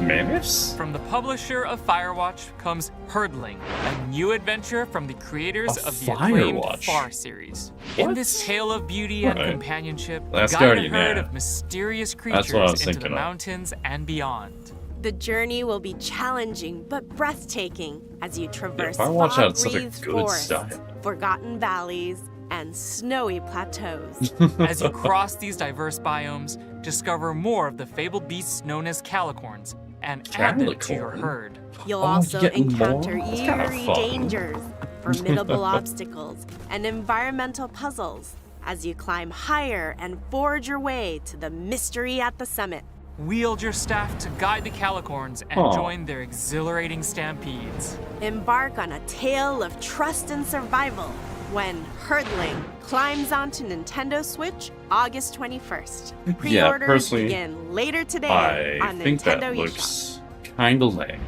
mammoths?
From the publisher of Firewatch comes Herdling, a new adventure from the creators of the acclaimed Far series. In this tale of beauty and companionship, guide a herd of mysterious creatures into the mountains and beyond.
The journey will be challenging but breathtaking as you traverse
Firewatch had such a
fog-wreathed
good
forests,
style.
forgotten valleys, and snowy plateaus.
As you cross these diverse biomes, discover more of the fabled beasts known as calicorns and add them to your herd.
You'll also encounter eerie
fun.
dangers, formidable obstacles, and environmental puzzles as you climb higher and forge your way to the mystery at the summit.
Wield your staff to guide the calicorns and join their exhilarating stampedes.
Embark on a tale of trust and survival when Herdling climbs onto Nintendo Switch August 21st. Pre-orders
personally,
begin later today
I
on
think
Nintendo
that
eShop.
looks kinda lame.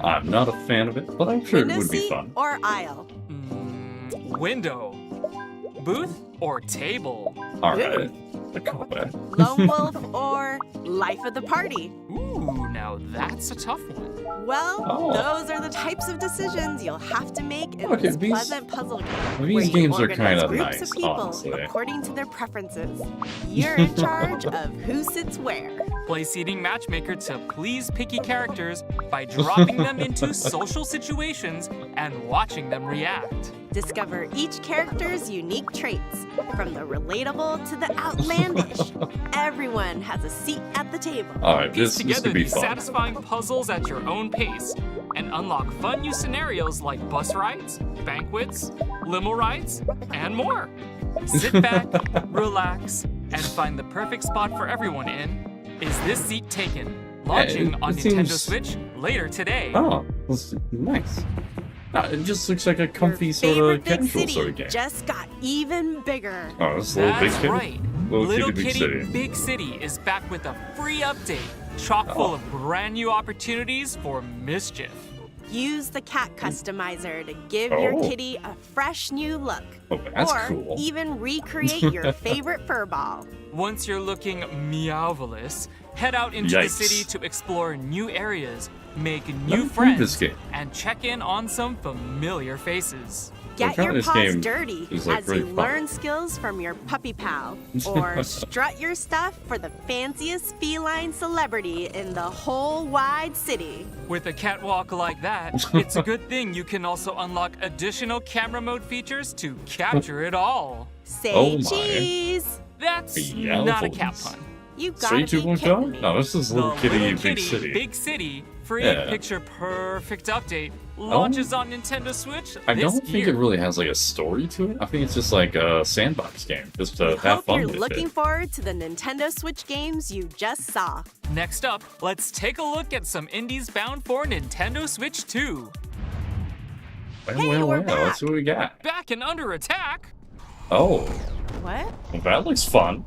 I'm not a fan of it, but I'm sure it
Window
would be
seat
fun.
or aisle?
Window, booth, or table?
Alright, I call that.
Lone wolf or life of the party?
Ooh, now that's a tough one.
Well, those are the types of decisions you'll have to make in this pleasant puzzle game.
These
where you
games are
organize
kinda
groups
nice,
of people
honestly.
according to their preferences. You're in charge of who sits where.
Play seating matchmaker to please picky characters by dropping them into social situations and watching them react.
Discover each character's unique traits, from the relatable to the outlandish. Everyone has a seat at the table.
Alright,
Piece
this
together
could be
these
fun.
satisfying puzzles at your own pace and unlock fun new scenarios like bus rides, banquets, limo rides, and more. Sit back, relax, and find the perfect spot for everyone in Is This Seat Taken? Launching on
it
Nintendo
seems-
Switch later today.
Oh, that's nice. It just looks like a comfy
Your
sort
favorite
of
big
casual
city
sort of game.
just got even bigger.
Oh, this is Little Big
That's
Kitty?
right.
Little Kitty Big City.
Big City is back with a free update, chock full of brand new opportunities for mischief.
Use the cat customizer to give your
Oh.
kitty a fresh new look.
Oh, that's
or
cool.
even recreate your favorite fur ball.
Once you're looking meowvelous, Head out into the city to explore new areas, make new friends, and check in on some familiar faces.
Get your paws dirty as you learn skills from your puppy pal, or strut your stuff for the fanciest feline celebrity in the whole wide city.
With a catwalk like that, it's a good thing you can also unlock additional camera mode features to capture it all.
Say cheese!
That's not a cat pun.
You gotta be kidding me.
No, this is Little Kitty Big City.
Big City free picture perfect update launches on Nintendo Switch.
I don't think it really has like a story to it. I think it's just like a sandbox game, just to have fun with it.
You're looking forward to the Nintendo Switch games you just saw.
Next up, let's take a look at some indies bound for Nintendo Switch 2.
Well, let's see what we got.
Back and under attack.
Oh.
What?
Well, that looks fun.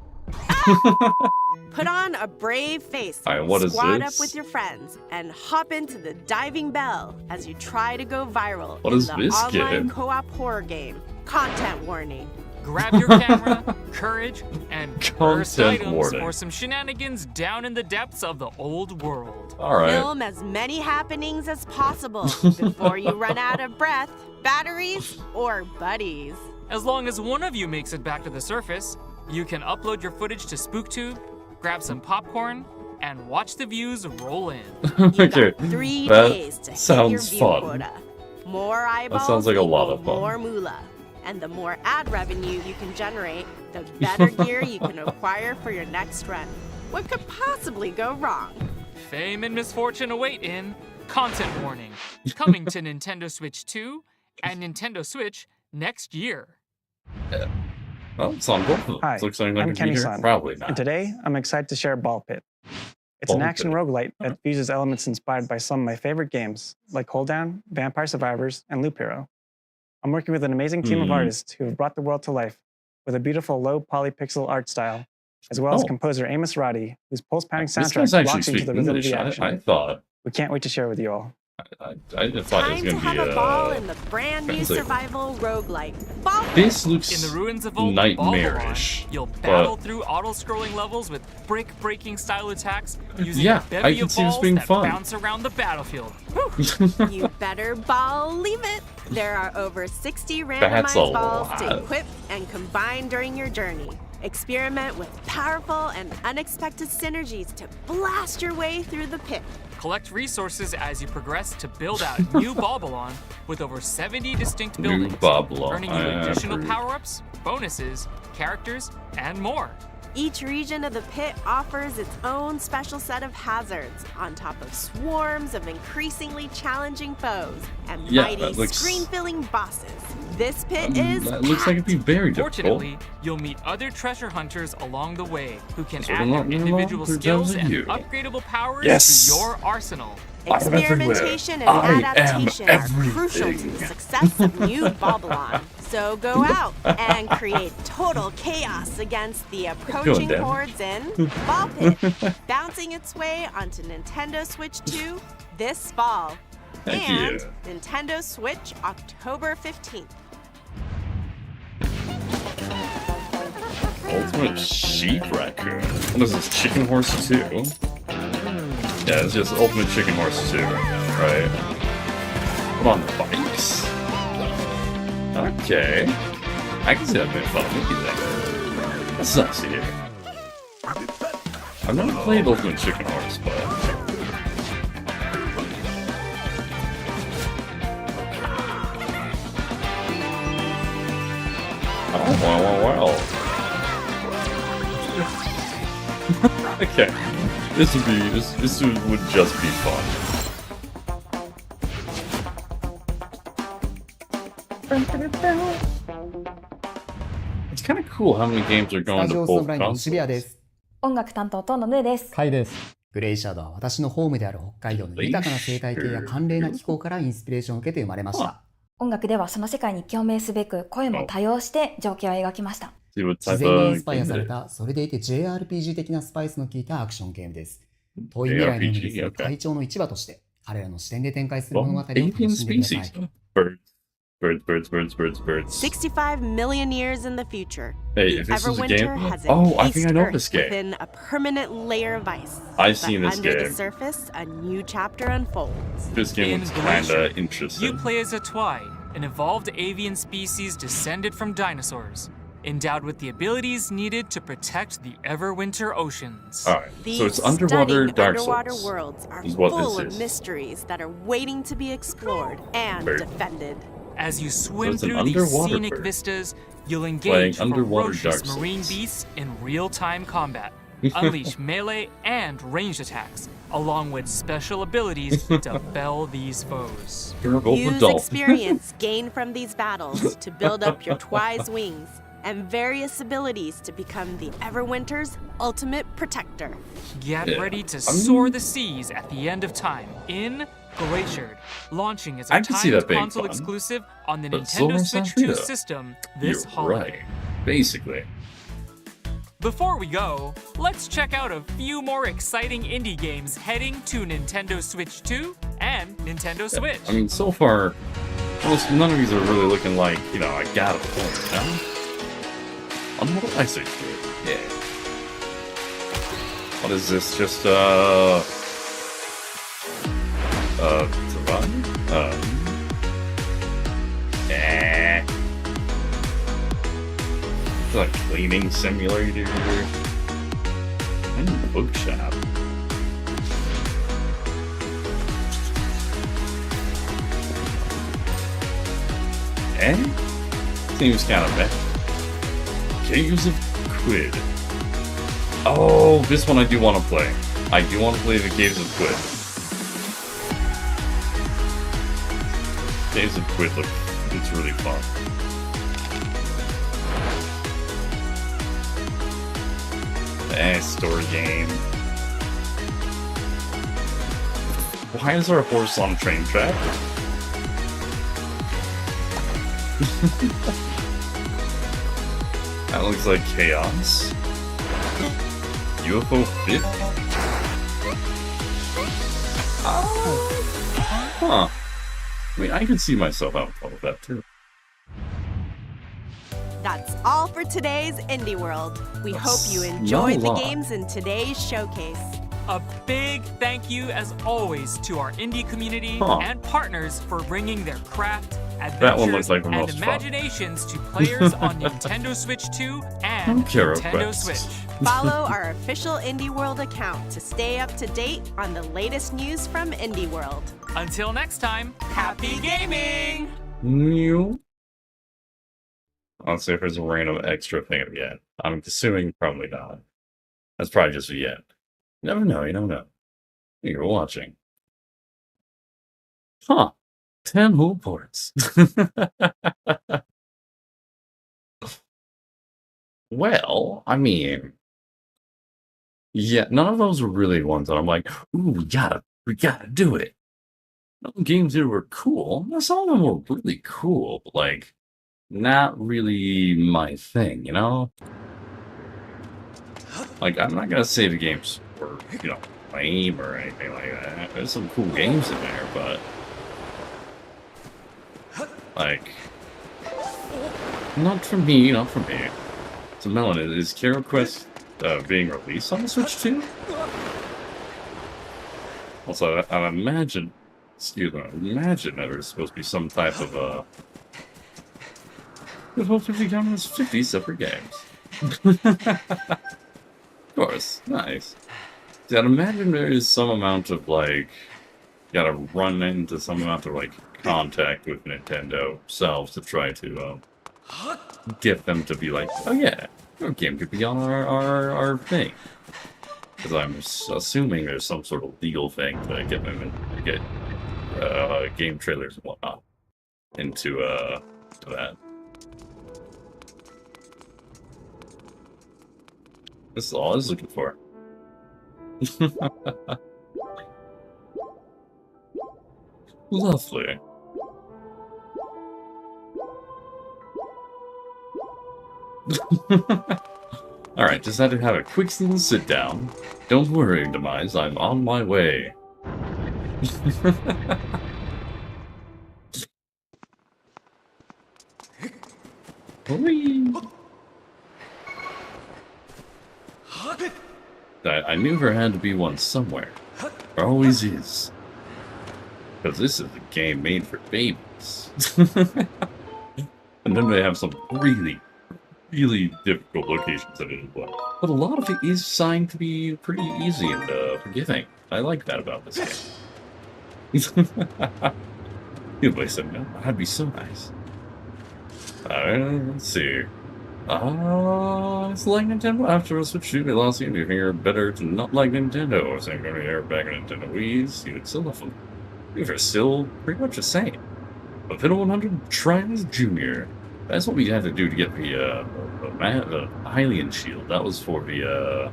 Put on a brave face,
squad
up with your friends, and hop into the diving bell as you try to go viral
in
the online co-op horror game. Content warning.
Grab your camera, courage, and cursed items for some shenanigans down in the depths of the old world.
All right.
Film as many happenings as possible before you run out of breath, batteries, or buddies.
As long as one of you makes it back to the surface, you can upload your footage to SpookTube, grab some popcorn, and watch the views roll in.
You've got 3 days to hit your view quota. More eyeballs,
that sounds like a lot of fun.
More moolah. And the more ad revenue you can generate, the better gear you can acquire for your next run. What could possibly go wrong?
Fame and misfortune await in Content Warning, coming to Nintendo Switch 2 and Nintendo Switch next year.
Well, it's on both of them.
Hi,
looks like
I'm Kenny-san,
Probably not.
and today I'm excited to share Ball Pit. It's an action roguelite that fuses elements inspired by some of my favorite games, like Hold Down, Vampire Survivors, and Loop Hero. I'm working with an amazing team of artists who have brought the world to life with a beautiful low polypixel art style, as well as composer Amos Roddy, whose pulse-pounding soundtrack locks into the rhythm of the action.
I thought.
We can't wait to share with you all.
I thought it was going to be
have a ball in the brand new survival roguelite. Ball Pit.
This looks
in the ruins of old
nightmarish.
You'll battle through auto-scrolling levels with brick-breaking style attacks using a bevy of balls that bounce around the battlefield.
You better believe it. There are over 60 randomized balls to equip and combine during your journey. Experiment with powerful and unexpected synergies to blast your way through the pit.
Collect resources as you progress to build out new Balbalon with over 70 distinct buildings, earning you additional power-ups, bonuses, characters, and more.
Each region of the pit offers its own special set of hazards, on top of swarms of increasingly challenging foes and mighty screen-filling bosses. This pit is
that looks like it'd be very difficult.
Fortunately, you'll meet other treasure hunters along the way who can add their individual skills and upgradable powers to your arsenal.
Experimentation and adaptation are crucial to the success of new Balbalon. So go out and create total chaos against the approaching hordes in Ball Pit, bouncing its way onto Nintendo Switch 2 this fall. And Nintendo Switch October 15th.
Ultimate Sheep Raccoon. What is this, Chicken Horse 2? Yeah, it's just Ultimate Chicken Horse 2, right? Put on bikes? Okay. I can see that being fun. What do you think? That sucks to hear. I've never played Ultimate Chicken Horse, but... Oh, wow. Okay. This would just be fun. It's kind of cool how many games are going to both consoles.
音楽担当とのヌーです。
カイです。グレイシャドウは私のホームである北海道の豊かな生態系や寒冷な気候からインスピレーションを受けて生まれました。
音楽ではその世界に共鳴すべく声も多用して情景を描きました。
自然にインスパイアされた、それでいて JRPG 的なスパイスの効いたアクションゲームです。遠い未来のイギリスの会長の市場として、彼らの視点で展開する物語を楽しんでください。
Birds.
65 million years in the future,
Hey,
the
if this is a game...
Everwinter has
I think I know
Earth
this game.
within a permanent layer of ice.
I've seen this
under
game.
the surface, a new chapter unfolds.
This game looks kinda interesting.
You play as a Twi, an evolved avian species descended from dinosaurs, endowed with the abilities needed to protect the Everwinter oceans.
Alright,
These
so it's underwater Dark
underwater
Souls.
worlds are
is what
full
this
of
is.
mysteries that are waiting to be explored and defended.
As you swim
it's an
through these
underwater
scenic
bird.
vistas, you'll
Playing
engage
underwater
ferocious
Dark
marine
Souls.
beasts in real-time combat, unleash melee and ranged attacks, along with special abilities to fell these foes.
Use experience gained from these battles to build up your Twi's wings and various abilities to become the Everwinter's ultimate protector.
Get ready to soar the seas at the end of time in Glaciered, launching as a timed console exclusive on the Nintendo Switch 2 system this holiday.
Right. Basically.
Before we go, let's check out a few more exciting indie games heading to Nintendo Switch 2 and Nintendo Switch.
I mean, so far, almost none of these are really looking like, you know, I got a point, no? On what I say to it. Yeah. What is this? Just, survive? It's like cleaning simulator. And bookshop. Seems kind of bad. Caves of Quid. Oh, this one I do want to play. I do want to play the Caves of Quid. Caves of Quid look, it's really fun. Story game. Why is there a horse on a train track? That looks like chaos. UFO 50? Huh. I mean, I could see myself having fun with that too.
That's all for today's Indie World. We hope you enjoyed the games in today's showcase.
A big thank you, as always, to our indie community and partners for bringing their craft, adventures, and imaginations to players on Nintendo Switch 2 and Nintendo Switch.
Follow our official Indie World account to stay up to date on the latest news from Indie World.
Until next time, happy gaming!
Let's see if there's a random extra thing at the end. I'm assuming probably not. That's probably just a yen. You never know, you never know. You're watching. Huh. 10 whole ports. Well, I mean... Yeah, none of those were really ones that I'm like, ooh, we gotta do it. Some games here were cool. Some of them were really cool, but like... not really my thing, you know? Like, I'm not gonna say the games were, you know, lame or anything like that. There's some cool games in there, but... like... not for me, not for me. So, Melon, is Carol Quest being released on the Switch 2? Also, I imagine... excuse me, I imagine that there's supposed to be some type of, It hopefully become as 50 separate games. Of course, nice. See, I'd imagine there is some amount of, like, you gotta run into some amount of, like, contact with Nintendo themselves to try to, get them to be like, oh yeah, your game could be on our thing. Because I'm assuming there's some sort of legal thing to get them to get, game trailers and whatnot into, to that. This is all I was looking for. Lovely. Alright, just had to have a quick little sit down. Don't worry, Demise, I'm on my way. I knew there had to be one somewhere. There always is. Because this is a game made for babies. And then they have some really, really difficult locations in it as well. But a lot of it is designed to be pretty easy and forgiving. I like that about this game. Anybody said no? That'd be so nice. Let's see. It's like Nintendo after a Switch 2 velocity, and you think you're better to not like Nintendo. Same going here back in Nintendo Wii's, you'd still love them. These are still pretty much the same. A Fiddle 100 Trials Jr. That's what we had to do to get the Hylian Shield. That was for the,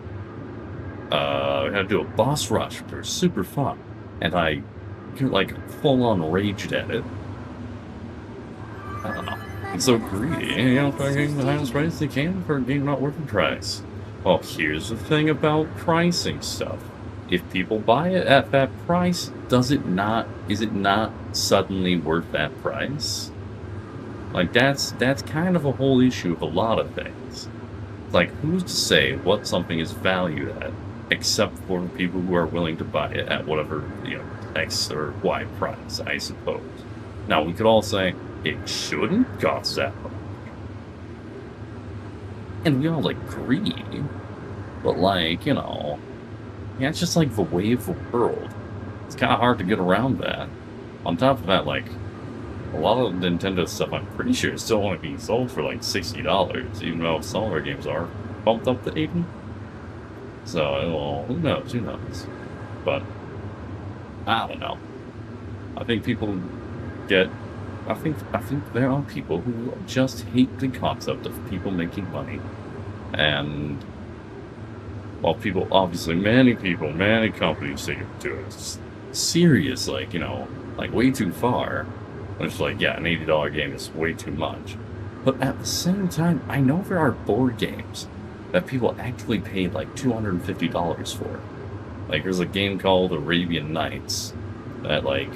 we had to do a boss rush, which was super fun. And I, like, full-on raged at it. I don't know. It's so greedy, you know, getting the highest price they can for a game not worth the price. Well, here's the thing about pricing stuff. If people buy it at that price, is it not suddenly worth that price? Like, that's kind of a whole issue of a lot of things. Like, who's to say what something is valued at, except for people who are willing to buy it at whatever, you know, X or Y price, I suppose. Now, we could all say, it shouldn't cost that much. And we all agree. But, like, you know, yeah, it's just like the way of the world. It's kind of hard to get around that. On top of that, like, a lot of Nintendo stuff, I'm pretty sure, is still only being sold for like $60, even though some of our games are bumped up to $80. So, well, who knows? But, I don't know. I think people get... I think there are people who just hate the concept of people making money. And... well, people, obviously, many companies take it to a serious, like, you know, like, way too far. It's like, yeah, an $80 game is way too much. But at the same time, I know there are board games that people actually paid, like, $250 for. Like, there's a game called Arabian Nights that, like,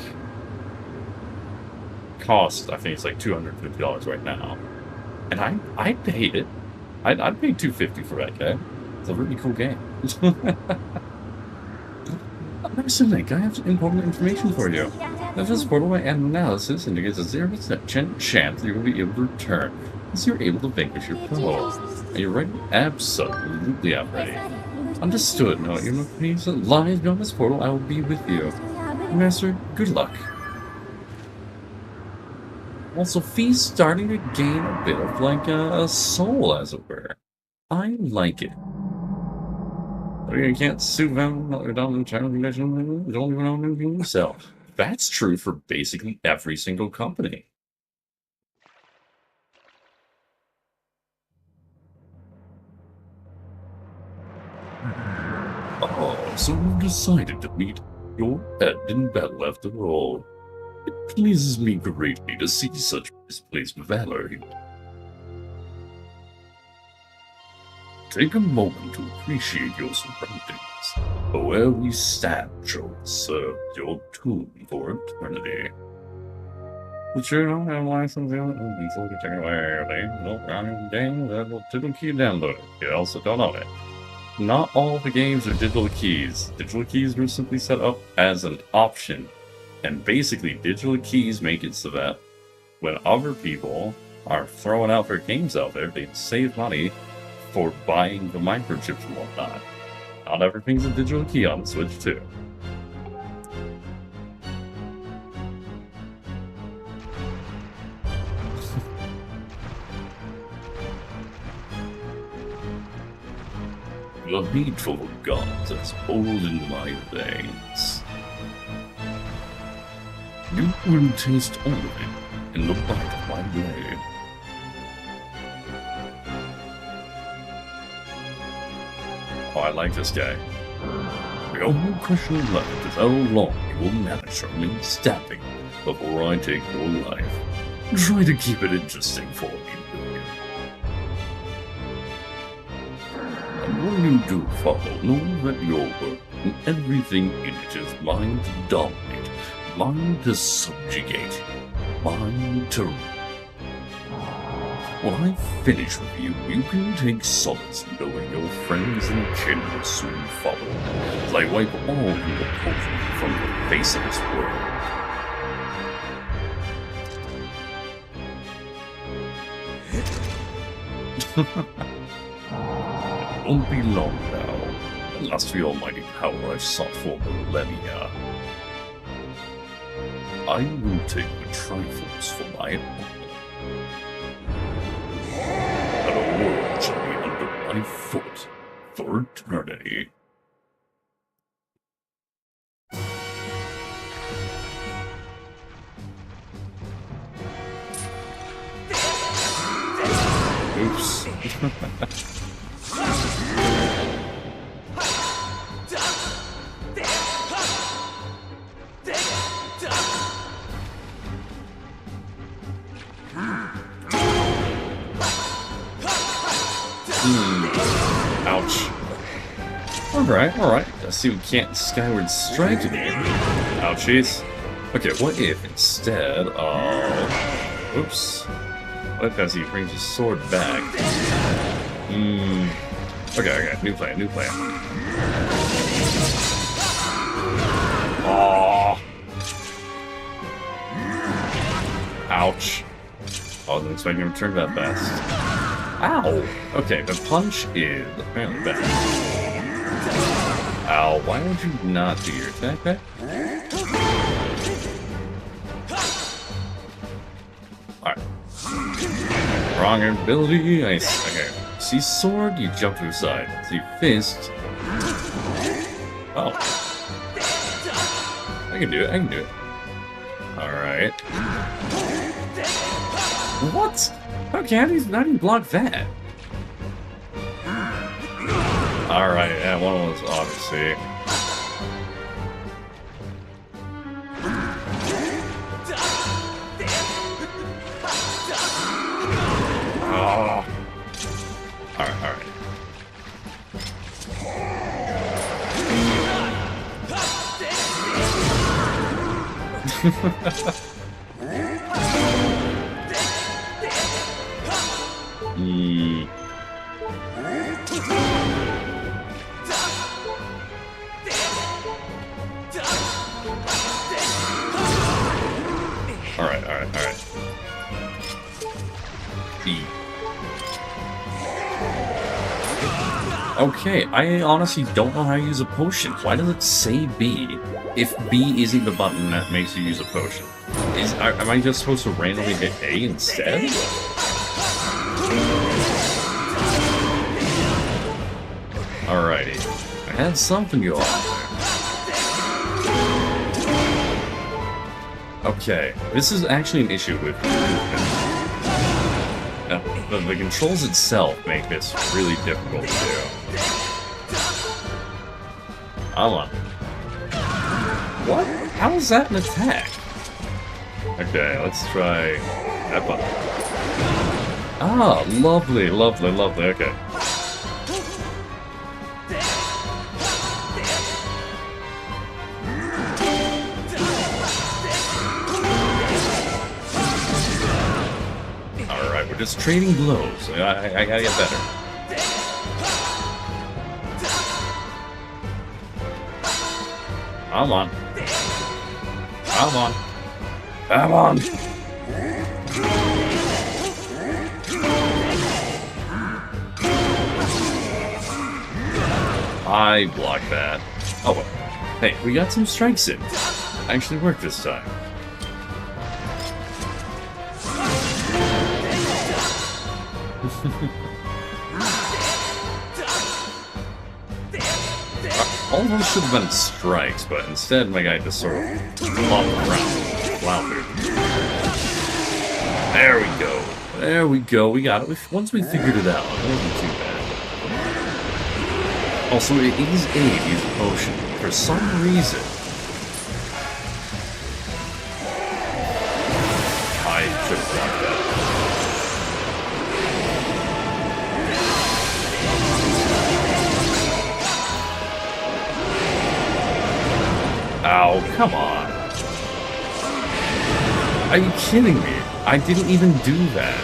cost, I think it's like $250 right now. And I paid it. I'd pay $250 for that game. It's a really cool game. Next link, I have some important information for you. If this portal by analysis indicates a 0% chance that you will be able to return once you're able to vanquish your foe. Are you ready? Absolutely, I'm ready. Understood. Now, you know, please lies beyond this portal, I will be with you. Master, good luck. Also, Fee's starting to gain a bit of, like, a soul, as it were. I like it. You can't sue them, not down in China condition, you don't even own anything yourself. That's true for basically every single company. Oh, so you've decided to meet your end in battle after all. It pleases me greatly to see such misplaced valor here. Take a moment to appreciate your surroundings. Where we stand shall serve your tomb for eternity. But you don't have a license until you take away no game that will digital key downloaded. You also don't own it. Not all the games are digital keys. Digital keys were simply set up as an option. And basically, digital keys make it so that when other people are throwing out their games out there, they save money for buying the microchips and whatnot. Not everything's a digital key on the Switch, too. The beat full of gods is old in my veins. You will taste all of it in the bite of my blade. Oh, I like this guy. The only question left is how long you will manage to remain standing before I take your life. Try to keep it interesting for me, will you? And when you do follow, know that your work and everything in it is mine to dominate, mine to subjugate, mine to...
When I finish with you, you can take solace in knowing your friends and kin will soon follow, as I wipe all your poverty from the face of this world. It won't be long now. At last the almighty power I've sought for millennia. I will take the trifles for my honor. And a world shall be under my foot for eternity. Oops. Ouch. Alright. I see we can't Skyward strike it here. Ouchies. Okay, what if instead of... Oops. What if as he brings his sword back? Okay, new plan. Oh. Ouch. I wasn't expecting him to turn that fast. Ow! Okay, the punch is apparently bad. Ow, why would you not do your attack back? Alright. Wrong ability. Nice. Okay. See sword, you jump to the side. See fist. Oh. I can do it. Alright. What? Okay, how do you block that? Alright, yeah, one of those, obviously. Oh. Alright. Alright. B. Okay, I honestly don't know how to use a potion. Why does it say B if B isn't the button that makes you use a potion? Am I just supposed to randomly hit A instead? Alrighty. I had something go on there. Okay, this is actually an issue with the controls itself make this really difficult to do. Hold on. What? How is that an attack? Okay, let's try that button. Ah, lovely. Okay. Alright, we're just trading blows. I gotta get better. Come on. I blocked that. Oh, well. Hey, we got some strikes in. Actually worked this time. All of them should have been strikes, but instead my guy just sort of flopped around. Floundered. There we go. We got it. Once we figured it out, it wasn't too bad. Also, it is A to use a potion. For some reason. I should have blocked that. Ow, come on. Are you kidding me? I didn't even do that.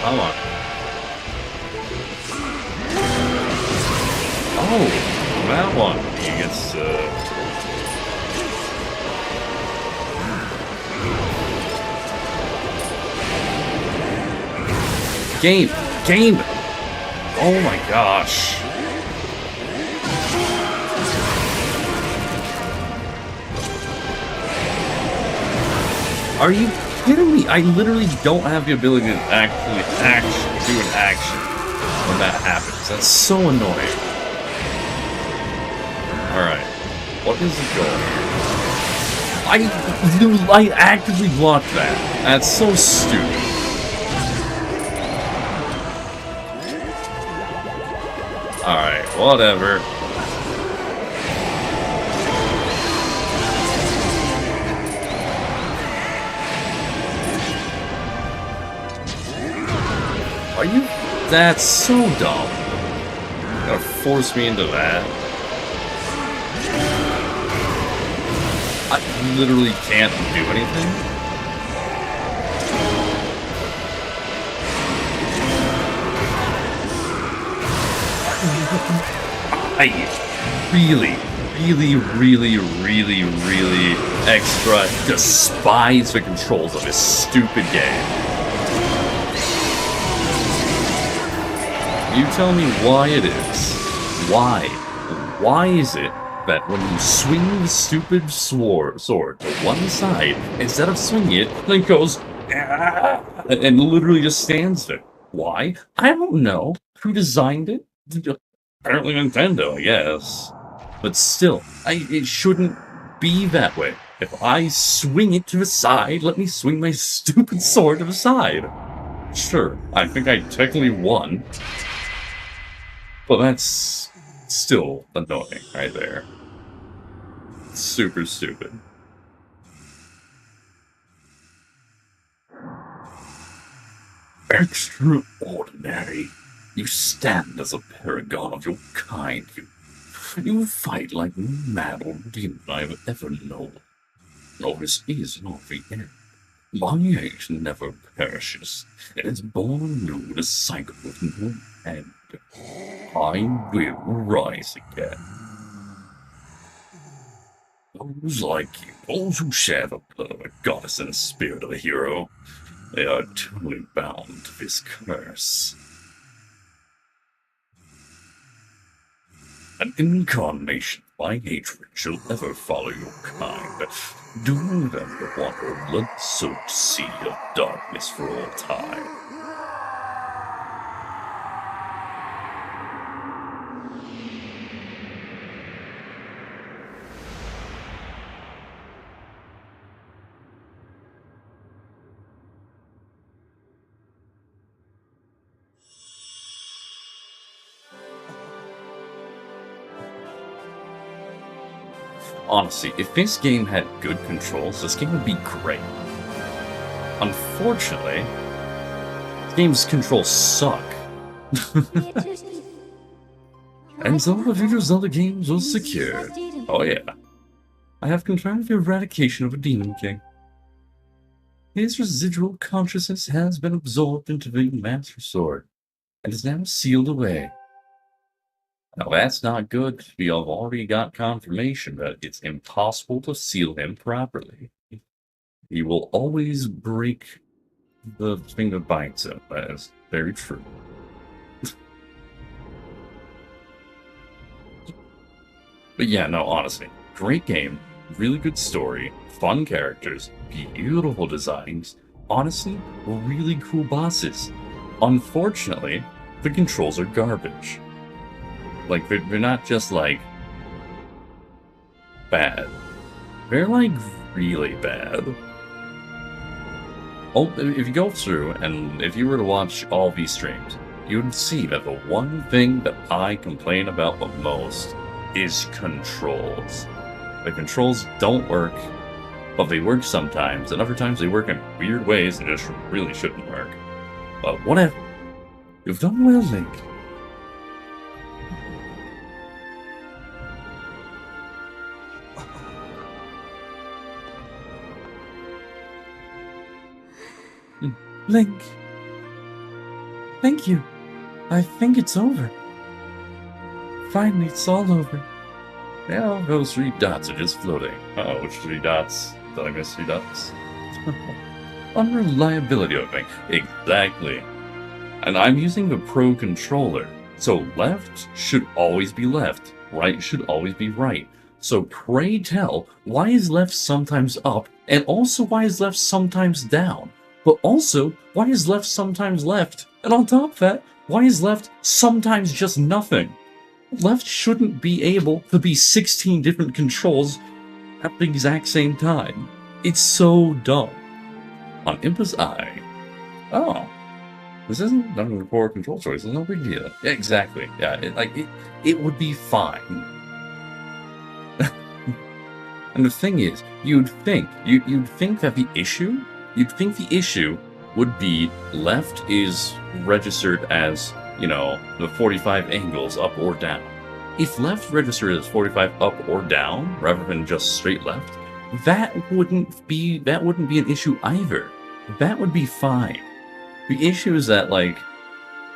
come on. Oh, that one. He gets, Game! Oh my gosh. Are you kidding me? I literally don't have the ability to actually do an action when that happens. That's so annoying. Alright. What is the goal here? I actively blocked that. That's so stupid. Alright, whatever. Are you? That's so dumb. You're gonna force me into that. I literally can't do anything. I really extra despise the controls of this stupid game. You tell me why it is. Why? Why is it that when you swing the stupid sword to one side, instead of swinging it, it goes and literally just stands there? Why? I don't know. Who designed it? Apparently Nintendo, I guess. But still, it shouldn't be that way. If I swing it to the side, let me swing my stupid sword to the side. Sure, I think I technically won. But that's still annoying right there. Super stupid. Extraordinary. You stand as a paragon of your kind. You fight like no man or demon I've ever known. Nor this is not the end. My age never perishes. It is born anew in a cycle with no end. I will rise again. Those like you, those who share the blood of a goddess and the spirit of a hero, they are eternally bound to this curse. An incarnation of my hatred shall ever follow your kind. Do remember what her blood-soaked sea of darkness for all time. Honestly, if this game had good controls, this game would be great. Unfortunately, this game's controls suck. And so the future Zelda games was secured. Oh yeah. I have contrived the eradication of a Demon King. His residual consciousness has been absorbed into the Master Sword, and is now sealed away. Now that's not good, because we have already got confirmation that it's impossible to seal him properly. He will always break the thing that binds him. That is very true. But yeah, no, honestly, great game, really good story, fun characters, beautiful designs, honestly, really cool bosses. Unfortunately, the controls are garbage. Like, they're not just, like, bad. They're, like, really bad. Oh, if you go through, and if you were to watch all these streams, you'd see that the one thing that I complain about the most is controls. The controls don't work, but they work sometimes, and other times they work in weird ways that just really shouldn't work. But whatever. You've done well, Link. Link,
Thank you. I think it's over. Finally, it's all over.
Now those 3 dots are just floating. Oh, which 3 dots? Did I miss 3 dots? Unreliability, I think. Exactly. And I'm using the Pro controller. So left should always be left. Right should always be right. So pray tell, why is left sometimes up? And also why is left sometimes down? But also, why is left sometimes left? And on top of that, why is left sometimes just nothing? Left shouldn't be able to be 16 different controls at the exact same time. It's so dumb. On Impress I. Oh. This isn't done with 4 control choices, no big deal. Yeah, exactly. Yeah, it would be fine. And the thing is, you'd think that the issue would be left is registered as, the 45 angles up or down. If left registered as 45 up or down, rather than just straight left, that wouldn't be an issue either. That would be fine. The issue is that,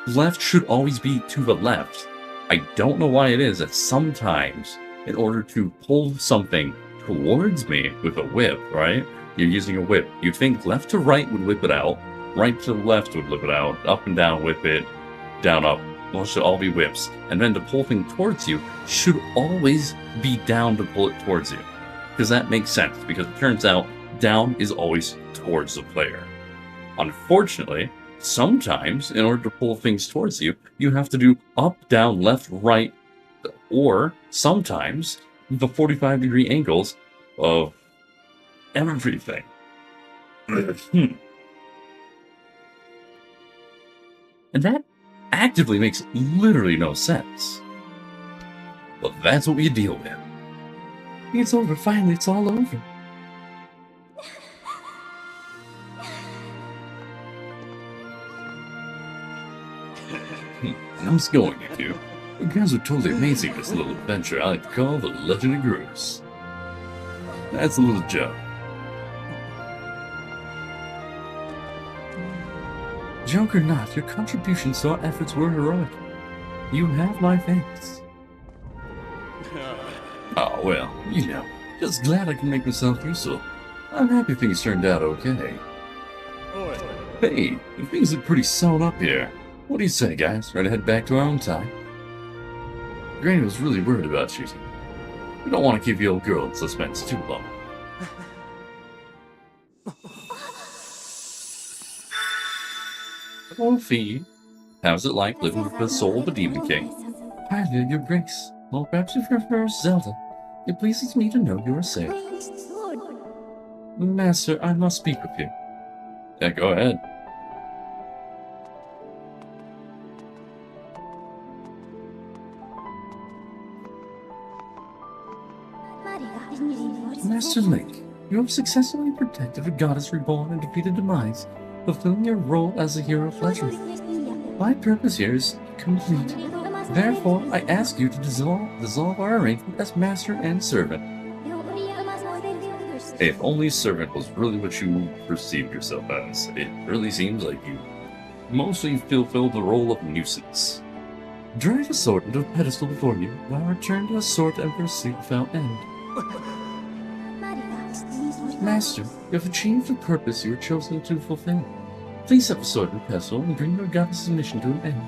left should always be to the left. I don't know why it is that sometimes, in order to pull something towards me with a whip, right? You're using a whip. You'd think left to right would whip it out, right to left would whip it out, up and down whip it, down up. Well, it should all be whips. And then to pull things towards you should always be down to pull it towards you. Because that makes sense, because it turns out down is always towards the player. Unfortunately, sometimes, in order to pull things towards you, you have to do up, down, left, right, or sometimes the 45-degree angles of everything. And that actively makes literally no sense. But that's what we deal with. It's over, finally, it's all over. I'm just going with you. You guys are totally amazing, this little adventure I like to call the Legend of Groose. That's a little joke. Joke or not, your contributions to our efforts were heroic. You have my thanks. Oh, well, just glad I can make myself useful. I'm happy things turned out okay. Hey, things look pretty sewn up here. What do you say, guys? Ready to head back to our own time? Granny was really worried about you. We don't want to keep the old girl in suspense too long. Oh, Fee. How's it like living with the soul of a Demon King? Hi there, Your Grace. Well, perhaps if you're first Zelda, it pleases me to know you are safe. Master, I must speak with you. Yeah, go ahead. Master Link, you have successfully protected a goddess reborn and defeated demise, fulfilling your role as a hero of legend. My purpose here is complete. Therefore, I ask you to dissolve our arrangement as master and servant. If only servant was really what you perceived yourself as, it really seems like you mostly fulfill the role of nuisance. Drive a sword into a pedestal before you, while I return to a sword and pursue without end. Master, you have achieved the purpose you were chosen to fulfill. Please set the sword in the pedestal and bring your goddess's mission to an end.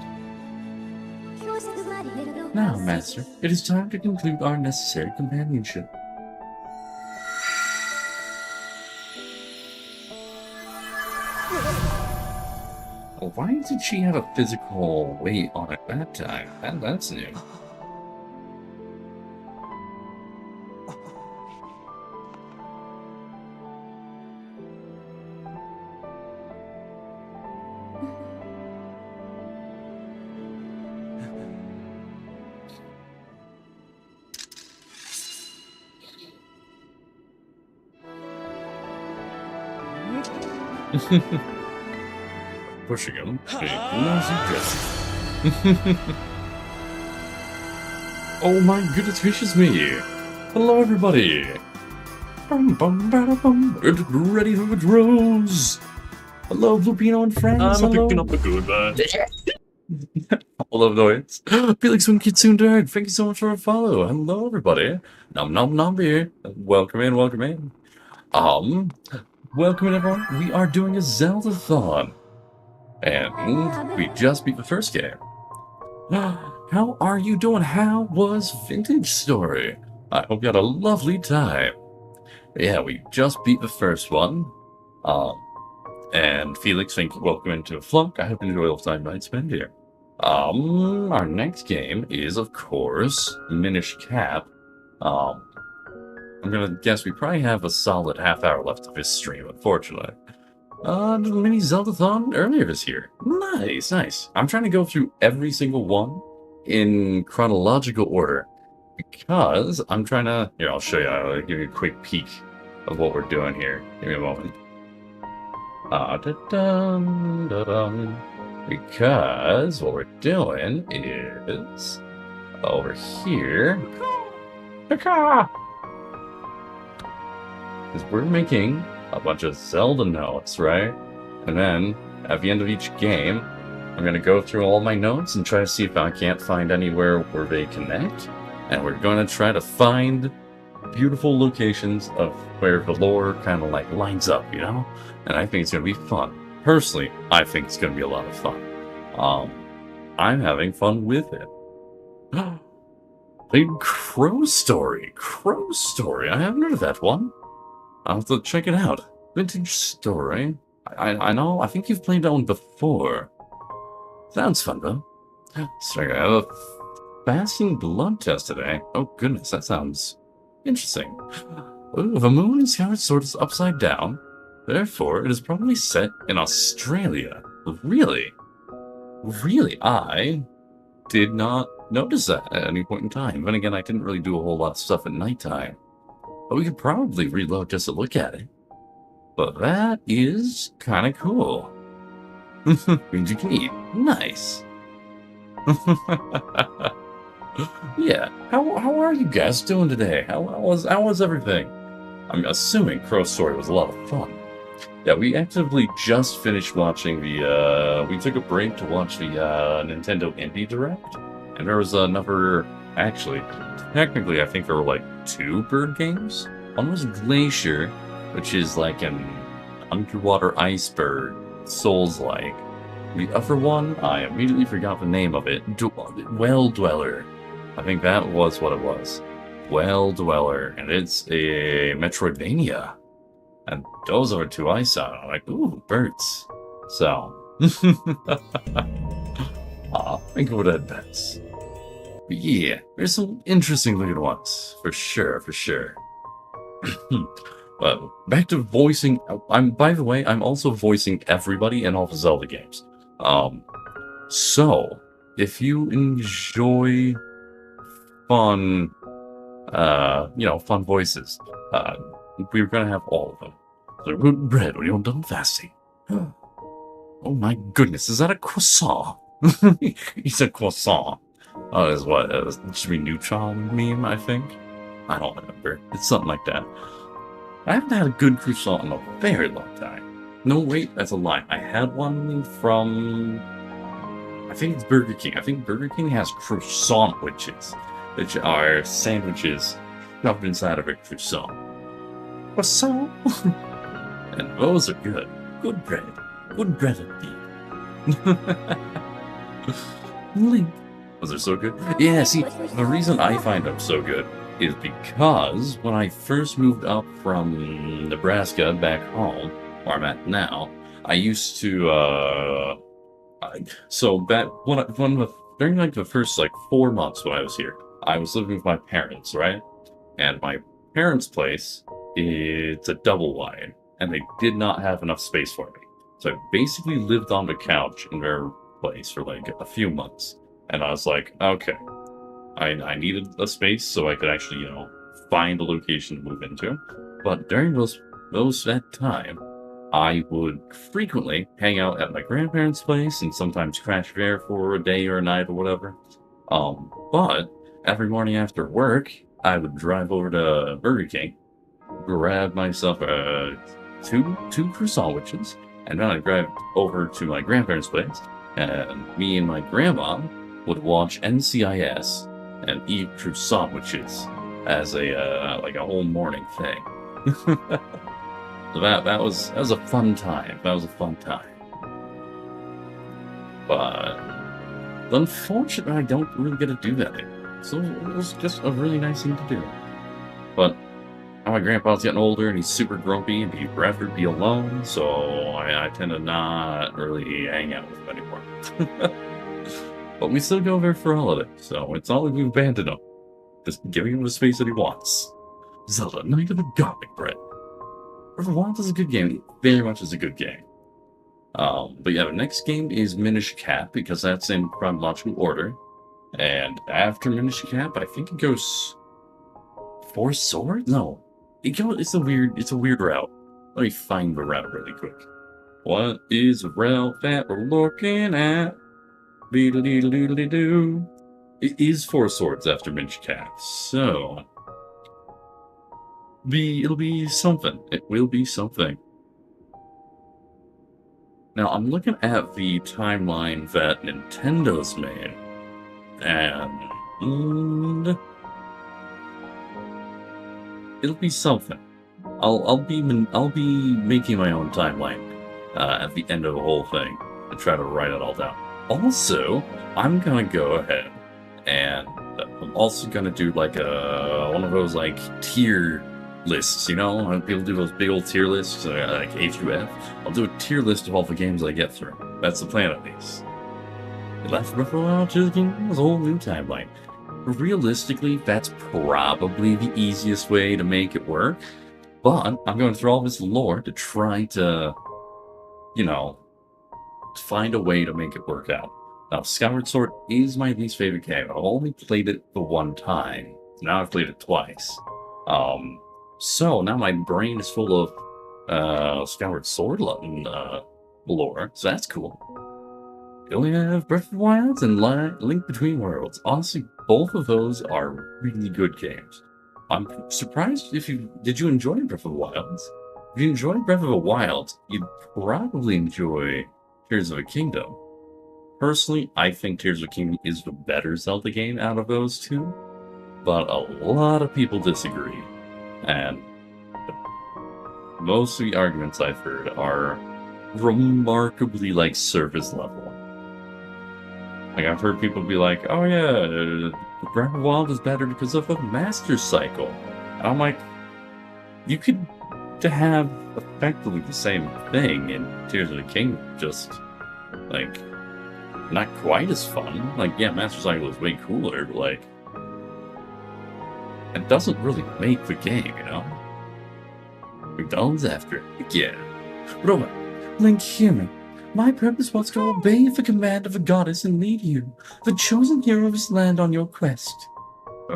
Now, Master, it is time to conclude our necessary companionship. Well, why did she have a physical weight on it that time? That's new. Pushing him. Oh my goodness gracious me! Hello everybody! Ready for the drones! Hello, Lupino and friends.
I'm
Hello.
picking up the good man.
All of noise. Felix from Kitsune Dog, thank you so much for a follow. Hello, everybody. Nom nom nom beer. Welcome in, welcome in. Welcome in, everyone. We are doing a Zeldathon. And we just beat the first game. How are you doing? How was Vintage Story? I hope you had a lovely time. Yeah, we just beat the first one. And Felix, thank you. Welcome into Flunk. I hope you enjoy all the time I'd spend here. Our next game is, of course, Minish Cap. I'm gonna guess we probably have a solid half hour left of this stream, unfortunately. Mini Zeldathon earlier this year. Nice, nice. I'm trying to go through every single one in chronological order because I'm trying to. Here, I'll show you. I'll give you a quick peek of what we're doing here. Give me a moment. Because what we're doing is over here. Is we're making a bunch of Zelda notes, right? And then at the end of each game, I'm gonna go through all my notes and try to see if I can't find anywhere where they connect. And we're gonna try to find beautiful locations of where the lore kind of like lines up, you know? And I think it's gonna be fun. Personally, I think it's gonna be a lot of fun. I'm having fun with it. The Crow Story. Crow Story. I haven't heard of that one. I'll have to check it out. Vintage Story. I know. I think you've played that one before. Sounds fun, though. So I have a fasting blood test today. Oh, goodness. That sounds interesting. Ooh, the moon in Skyward Sword is upside down. Therefore, it is probably set in Australia. Really? Really? I did not notice that at any point in time. Then again, I didn't really do a whole lot of stuff at nighttime. But we could probably reload just to look at it. But that is kind of cool. Means you can eat. Nice. Yeah. How are you guys doing today? How was everything? I'm assuming Crow Story was a lot of fun. Yeah, we actively just finished watching the, we took a break to watch the, Nintendo Indie Direct. And there was another, actually, technically I think there were like 2 bird games. One was Glacier, which is like an underwater iceberg, Souls-like. The other one, I immediately forgot the name of it. Well Dweller. I think that was what it was. Well Dweller, and it's a Metroidvania. And those are 2 I saw. I'm like, ooh, birds. So, think of that bets. But yeah, there's some interesting looking ones, for sure, for sure. But back to voicing. By the way, I'm also voicing everybody in all the Zelda games. So if you enjoy fun, fun voices, we're gonna have all of them. So good bread when you're done fasting. Oh my goodness, is that a croissant? He said croissant. Oh, is what? It should be Neutron meme, I think. I don't remember. It's something like that. I haven't had a good croissant in a very long time. No, wait, that's a lie. I had one from, I think it's Burger King. I think Burger King has croissant witches, which are sandwiches shoved inside of a croissant. Croissant! And those are good. Good bread. Good bread indeed. Link. Those are so good. Yeah, see, the reason I find them so good is because when I first moved up from Nebraska back home, where I'm at now, I used to, during like the first like 4 months when I was here, I was living with my parents, right? And my parents' place, it's a double wide, and they did not have enough space for me. So I basically lived on the couch in their place for like a few months. And I was like, okay, I needed a space so I could actually, find a location to move into. But during that time, I would frequently hang out at my grandparents' place and sometimes crash there for a day or a night or whatever. But every morning after work, I would drive over to Burger King, grab myself two croissant sandwiches,
And then I'd drive over to my grandparents' place, and me and my grandma would watch NCIS and eat fruit sandwiches as a like a whole morning thing. So that was a fun time. That was a fun time. But unfortunately, I don't really get to do that anymore. So it was just a really nice thing to do. But my grandpa's getting older and he's super grumpy and he'd rather be alone, so I tend to not really hang out with him anymore. But we still go there for holidays, so it's not like we've abandoned him. Just giving him the space that he wants. Zelda, Knight of the Garlic Bread. Breath of the Wild is a good game. It very much is a good game. But yeah, the next game is Minish Cap, because that's in chronological order. And after Minish Cap, I think it goes Four Swords? No. It's a weird route. Let me find the route really quick. What is the route that we're looking at? Beedle-deedle-doodle-doo. It is Four Swords after Minish Cap, so it'll be something. It will be something. Now, I'm looking at the timeline that Nintendo's made, and it'll be something. I'll be making my own timeline at the end of the whole thing and try to write it all down. Also, I'm gonna go ahead and I'm also gonna do like one of those like tier lists, you know? When people do those big old tier lists, like A through F. I'll do a tier list of all the games I get through. That's the plan, at least. It lasts for a while, just a whole new timeline. Realistically, that's probably the easiest way to make it work. But I'm going through all this lore to try to, you know, find a way to make it work out. Now, Skyward Sword is my least favorite game. I've only played it the one time. Now I've played it twice. So now my brain is full of Skyward Sword lore, so that's cool. You only have Breath of the Wild and Link Between Worlds. Honestly, both of those are really good games. I'm surprised did you enjoy Breath of the Wild? If you enjoyed Breath of the Wild, you'd probably enjoy Tears of the Kingdom. Personally, I think Tears of the Kingdom is the better Zelda game out of those two, but a lot of people disagree. And most of the arguments I've heard are remarkably like surface level. Like I've heard people be like, "Oh yeah, Breath of the Wild is better because of the Master Cycle," and I'm like, you could have effectively the same thing in Tears of the Kingdom, just like not quite as fun. Like yeah, Master Cycle is way cooler, but like it doesn't really make the game, you know? McDonald's after it again. But Link, hear me. My purpose was to obey the command of a goddess and lead you, the chosen hero of this land, on your quest.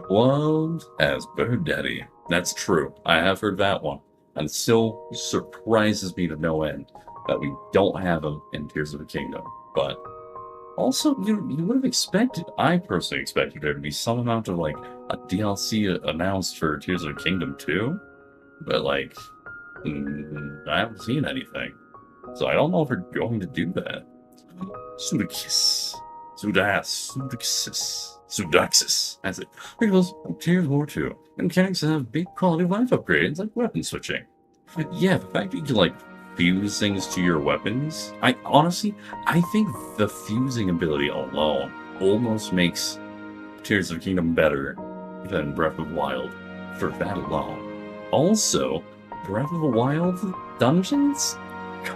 Wild as Bird Daddy. That's true. I have heard that one. And it still surprises me to no end that we don't have him in Tears of the Kingdom. But also, you would have expected, I personally expected there to be some amount of like a DLC announced for Tears of the Kingdom too, but like I haven't seen anything, so I don't know if they're going to do that. Sudaxis, that's it. Because Tears War 2 mechanics have big quality of life upgrades like weapon switching. But yeah, the fact that you can like fuse things to your weapons, I think the fusing ability alone almost makes Tears of the Kingdom better than Breath of the Wild for that alone. Also, Breath of the Wild dungeons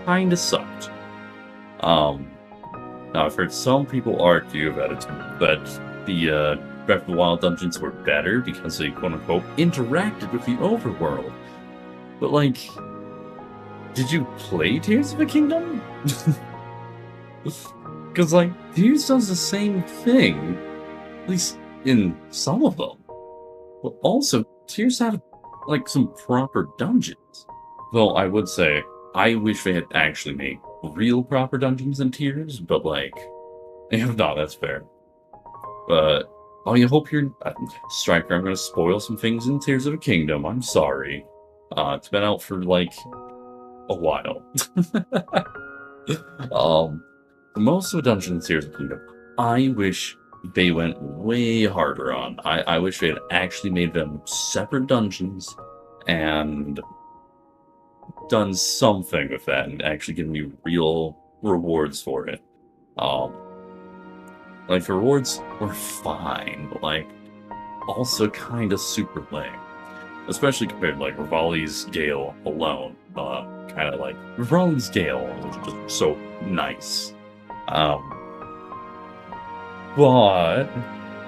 kinda sucked. Now I've heard some people argue that the Breath of the Wild dungeons were better because they quote-unquote interacted with the overworld. But like, did you play Tears of the Kingdom? Because like, Tears does the same thing, at least in some of them. But also, Tears had like some proper dungeons. Though I would say, I wish they had actually made real proper dungeons in Tears, but like, if not, that's fair. But I hope you're Striker. I'm gonna spoil some things in Tears of the Kingdom. I'm sorry. It's been out for like
a while. Most of the dungeons here in Kingdom, I wish they went way harder on. I wish they had actually made them separate dungeons and done something with that and actually given you real rewards for it. Like, the rewards were fine, but, like, also kind of super lame. Especially compared to, like, Rivali's Gale alone. Kind of like, Rivali's Gale was just so nice. But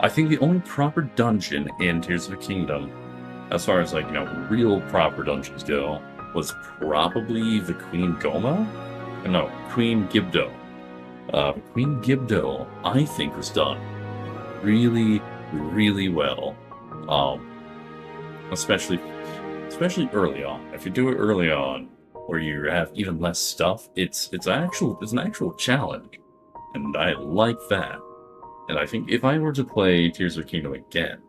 I think the only proper dungeon in Tears of the Kingdom, as far as, like, you know, real proper dungeons go, was probably the Queen Goma? No, Queen Gibdo. Queen Gibdo, I think, was done really, really well. Especially early on. If you do it early on, where you have even less stuff, it's an actual challenge, and I like that. And I think if I were to play Tears of the Kingdom again,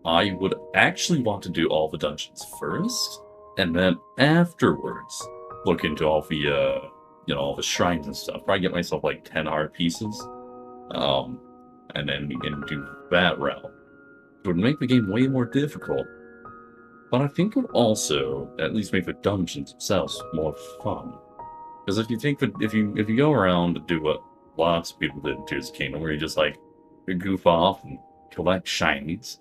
I would actually want to do all the dungeons first, and then afterwards look into all the all the shrines and stuff. Probably get myself like 10 heart pieces, and then do that route. It would make the game way more difficult, but I think it would also at least make the dungeons themselves more fun. Because if you think that if you go around and do what lots of people did in Tears of the Kingdom, where you just like goof off and collect shinies,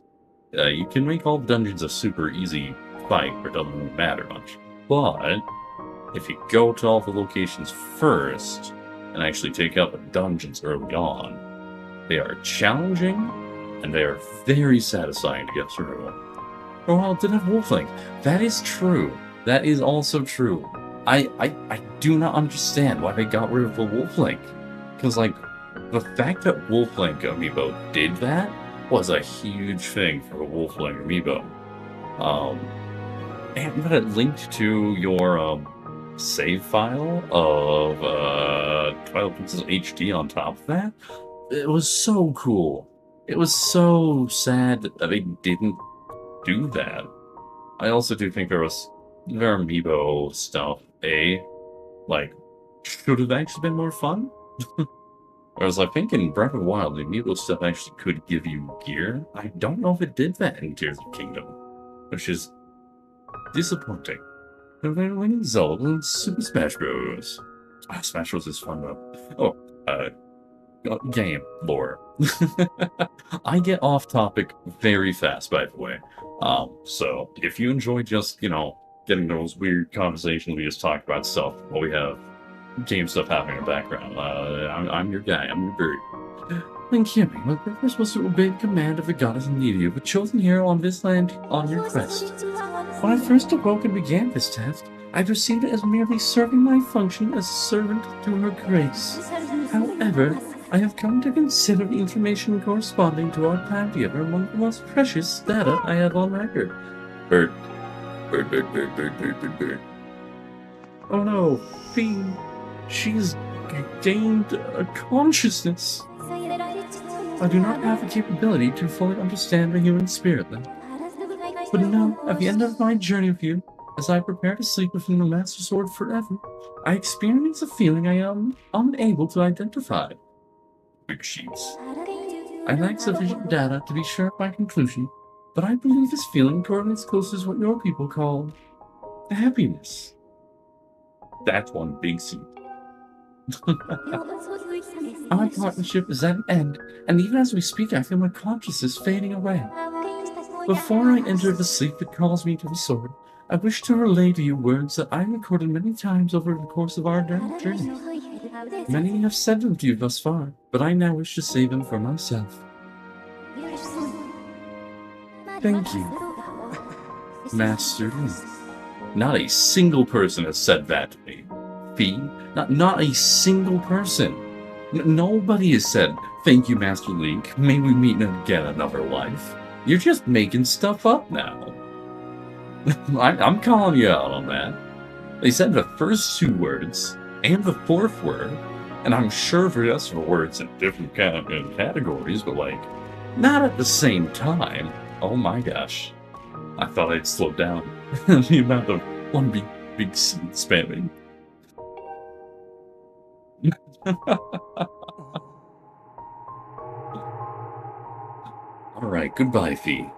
you can make all the dungeons a super easy fight where it doesn't really matter much. But if you go to all the locations first and actually take out the dungeons early on, they are challenging and they are very satisfying to get through. Oh, well, it didn't have Wolf Link. That is true. That is also true. I do not understand why they got rid of the Wolf Link. Because, like, the fact that Wolf Link amiibo did that was a huge thing for the Wolf Link amiibo. And that it linked to your save file of Twilight Princess HD on top of that. It was so cool. It was so sad that they didn't do that. I also do think their amiibo stuff, should have actually been more fun. Whereas I think in Breath of the Wild, the amiibo stuff actually could give you gear. I don't know if it did that in Tears of the Kingdom, which is disappointing. When Zelda and Super Smash Bros. Smash Bros is fun though. Game lore. I get off topic very fast, by the way. So if you enjoy just, getting those weird conversations we just talk about stuff while we have game stuff happening in the background, I'm your guy, I'm your bird. When Kimmy, my brother was supposed to obey the command of the goddess and lead you, but chosen here on this land on your quest. When I first awoke and began this task, I perceived it as merely serving my function as a servant to her grace. However, I have come to consider the information corresponding to our time together one of the most precious data I have on record. Bird. Oh no, Fiend. She's gained a consciousness. I do not have the capability to fully understand the human spirit, then. But now, at the end of my journey with you, as I prepare to sleep within the Master Sword forever, I experience a feeling I am unable to identify. Big sheets. I lack sufficient data to be sure of my conclusion, but I believe this feeling correlates closely to what your people call happiness. That's one big seed. Our partnership is at an end, and even as we speak, I feel my consciousness fading away. Before I enter the sleep that calls me to the sword, I wish to relay to you words that I recorded many times over the course of our journey. Many have said them to you thus far, but I now wish to save them for myself. Thank you, Master Link. Not a single person has said that to me. Fee, not a single person. Nobody has said, thank you, Master Link. May we meet again another life. You're just making stuff up now. I'm calling you out on that. They said the first two words and the fourth word, and I'm sure the rest of the words in different categories, but not at the same time. Oh my gosh. I thought I'd slow down the amount of one big seed spamming. Alright, goodbye, Fee.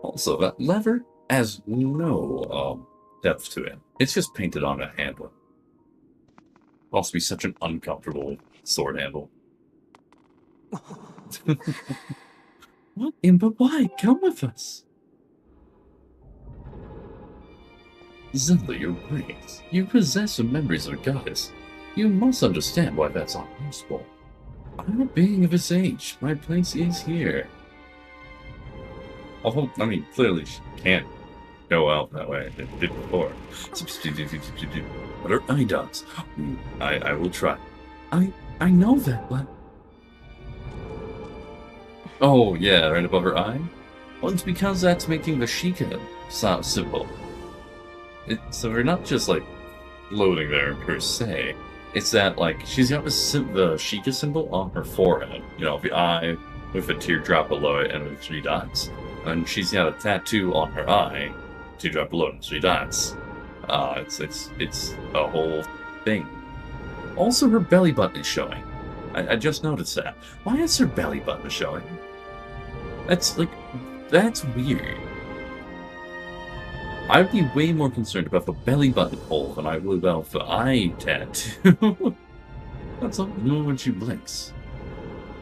Also, that lever has no depth to it. It's just painted on a handle. Must be such an uncomfortable sword handle. What, Impa? Why? Come with us. Zelda, you're great. You possess the memories of a goddess. You must understand why that's not possible. I'm a being of this age. My place is here. I mean, clearly she can't go out that way. It did before. But her eye dots. I will try. I know that, but... Oh, yeah, right above her eye? Well, it's because that's making the Sheikah symbol. So we're not just, like, floating there per se. It's that, like, she's got the Sheikah symbol on her forehead. You know, the eye with a teardrop below it and with 3 dots. And she's got a tattoo on her eye, teardrop below it and 3 dots. It's a whole thing. Also, her belly button is showing. I just noticed that. Why is her belly button showing? That's weird. I'd be way more concerned about the belly button hole than I would about the eye tattoo. That's not new when she blinks.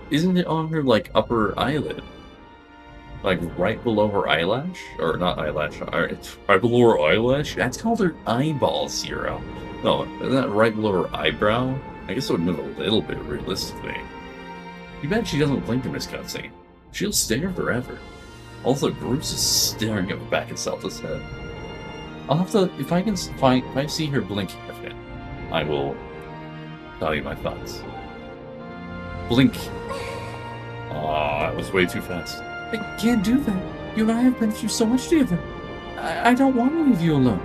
Isn't it on her, like, upper eyelid? Like, right below her eyelash? Or not eyelash, it's right below her eyelash? That's called her eyeball, Zero. No, isn't that right below her eyebrow? I guess it would move a little bit, realistically. You bet she doesn't blink in this cutscene. She'll stare forever. Also, Bruce is staring at the back of Zelda's head. I'll have to, if I see her blink again, I will tell you my thoughts. Blink. Aw, that was way too fast. I can't do that. You and I have been through so much together. I don't want to leave you alone.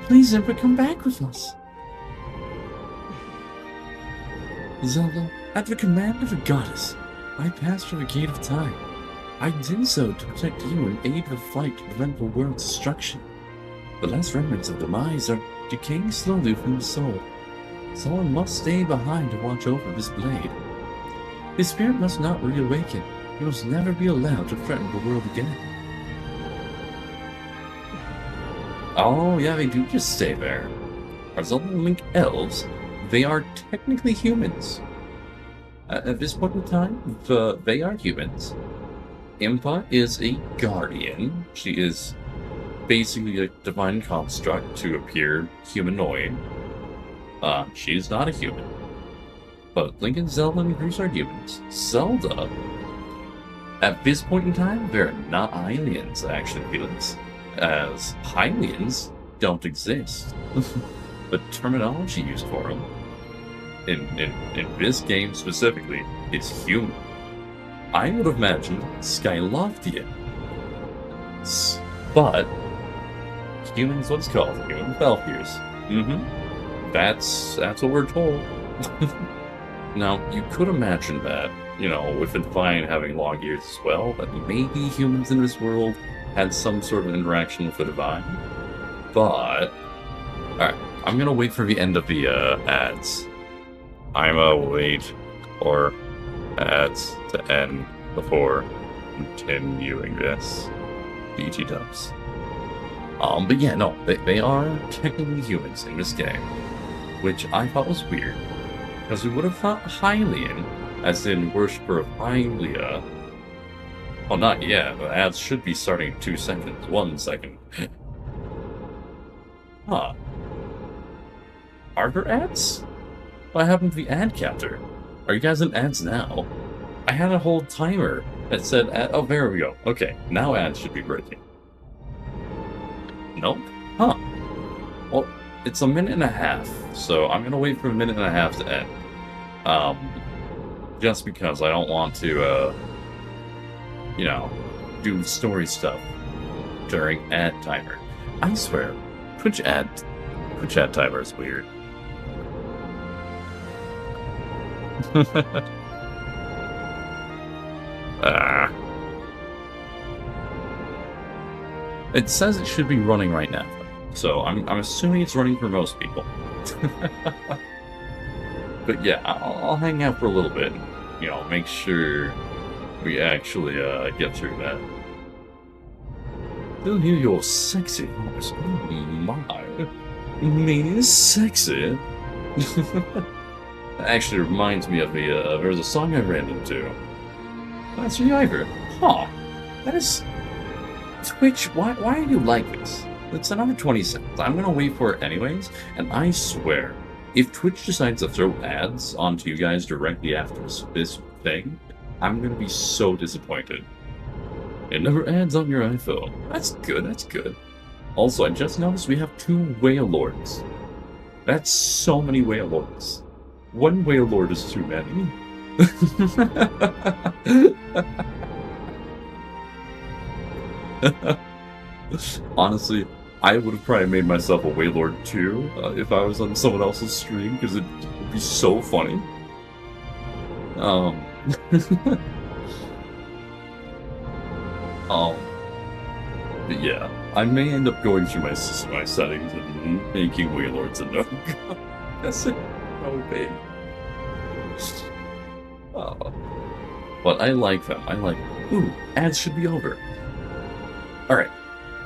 Please, Impa, come back with us. Zelda, at the command of a goddess, I passed through the gate of time. I did so to protect you and aid the fight to prevent the world's destruction. The last remnants of demise are decaying slowly from the soul. Someone must stay behind to watch over this blade. His spirit must not reawaken. He must never be allowed to threaten the world again. Oh, yeah, they do just stay there. Are Zelda and Link elves? They are technically humans. At this point in time, they are humans. Impa is a guardian. She is basically a divine construct to appear humanoid. She's not a human. But Link and Zelda and Bruce are humans. Zelda, at this point in time, they're not aliens, actually, Felix. As Hylians don't exist. The terminology used for them, in this game specifically, is human. I would have imagined Skyloftian. But human is what's called human Falfiers. That's what we're told. Now, you could imagine that, you know, with the Divine having long ears as well, that maybe humans in this world had some sort of interaction with the Divine. But, alright, I'm gonna wait for the end of the ads. I'm gonna wait for ads to end before continuing this. BT dubs. But yeah, no, they are technically humans in this game, which I thought was weird, because we would have thought Hylian, as in worshipper of Hylia. Well, not yet. The ads should be starting in 2 seconds. 1 second. Huh. Are there ads? What happened to the ad counter? Are you guys in ads now? I had a whole timer that said ad. Oh, there we go. Okay, now ads should be breaking. Nope. Huh. Well, it's a minute and a half, so I'm gonna wait for a minute and a half to end. Just because I don't want to, you know, do story stuff during ad timer. I swear, Twitch ad timer is weird. It says it should be running right now. So I'm assuming it's running for most people. But yeah, I'll hang out for a little bit. You know, make sure we actually get through that. Still hear your sexy voice. Oh my. Me is sexy. That actually reminds me of there's a song I ran into. That's the Ivor. Huh. That is... Twitch, why are you like this? It's another 20 seconds. I'm gonna wait for it anyways, and I swear, if Twitch decides to throw ads onto you guys directly after this thing, I'm gonna be so disappointed. It never adds on your iPhone. That's good, that's good. Also, I just noticed we have 2 Whale Lords. That's so many Whale Lords. 1 Whale Lord is too many. Honestly, I would have probably made myself a Whale Lord too if I was on someone else's stream, because it would be so funny. But yeah, I may end up going through my settings and making Whale Lords a no. That's it. Oh, babe. But I like them. I like... Ooh, ads should be over. Alright.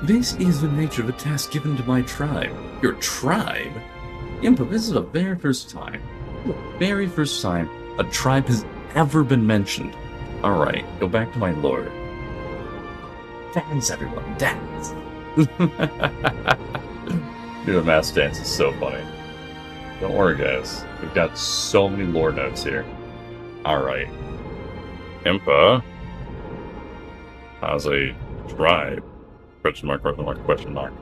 This is the nature of a task given to my tribe. Your tribe? Impa, this is the very first time a tribe has ever been mentioned. Alright, go back to my lore. Dance, everyone, dance! Dude, the mass dance is so funny. Don't worry, guys. We've got so many lore notes here. Alright. Impa has a tribe. Question mark, question mark, question mark.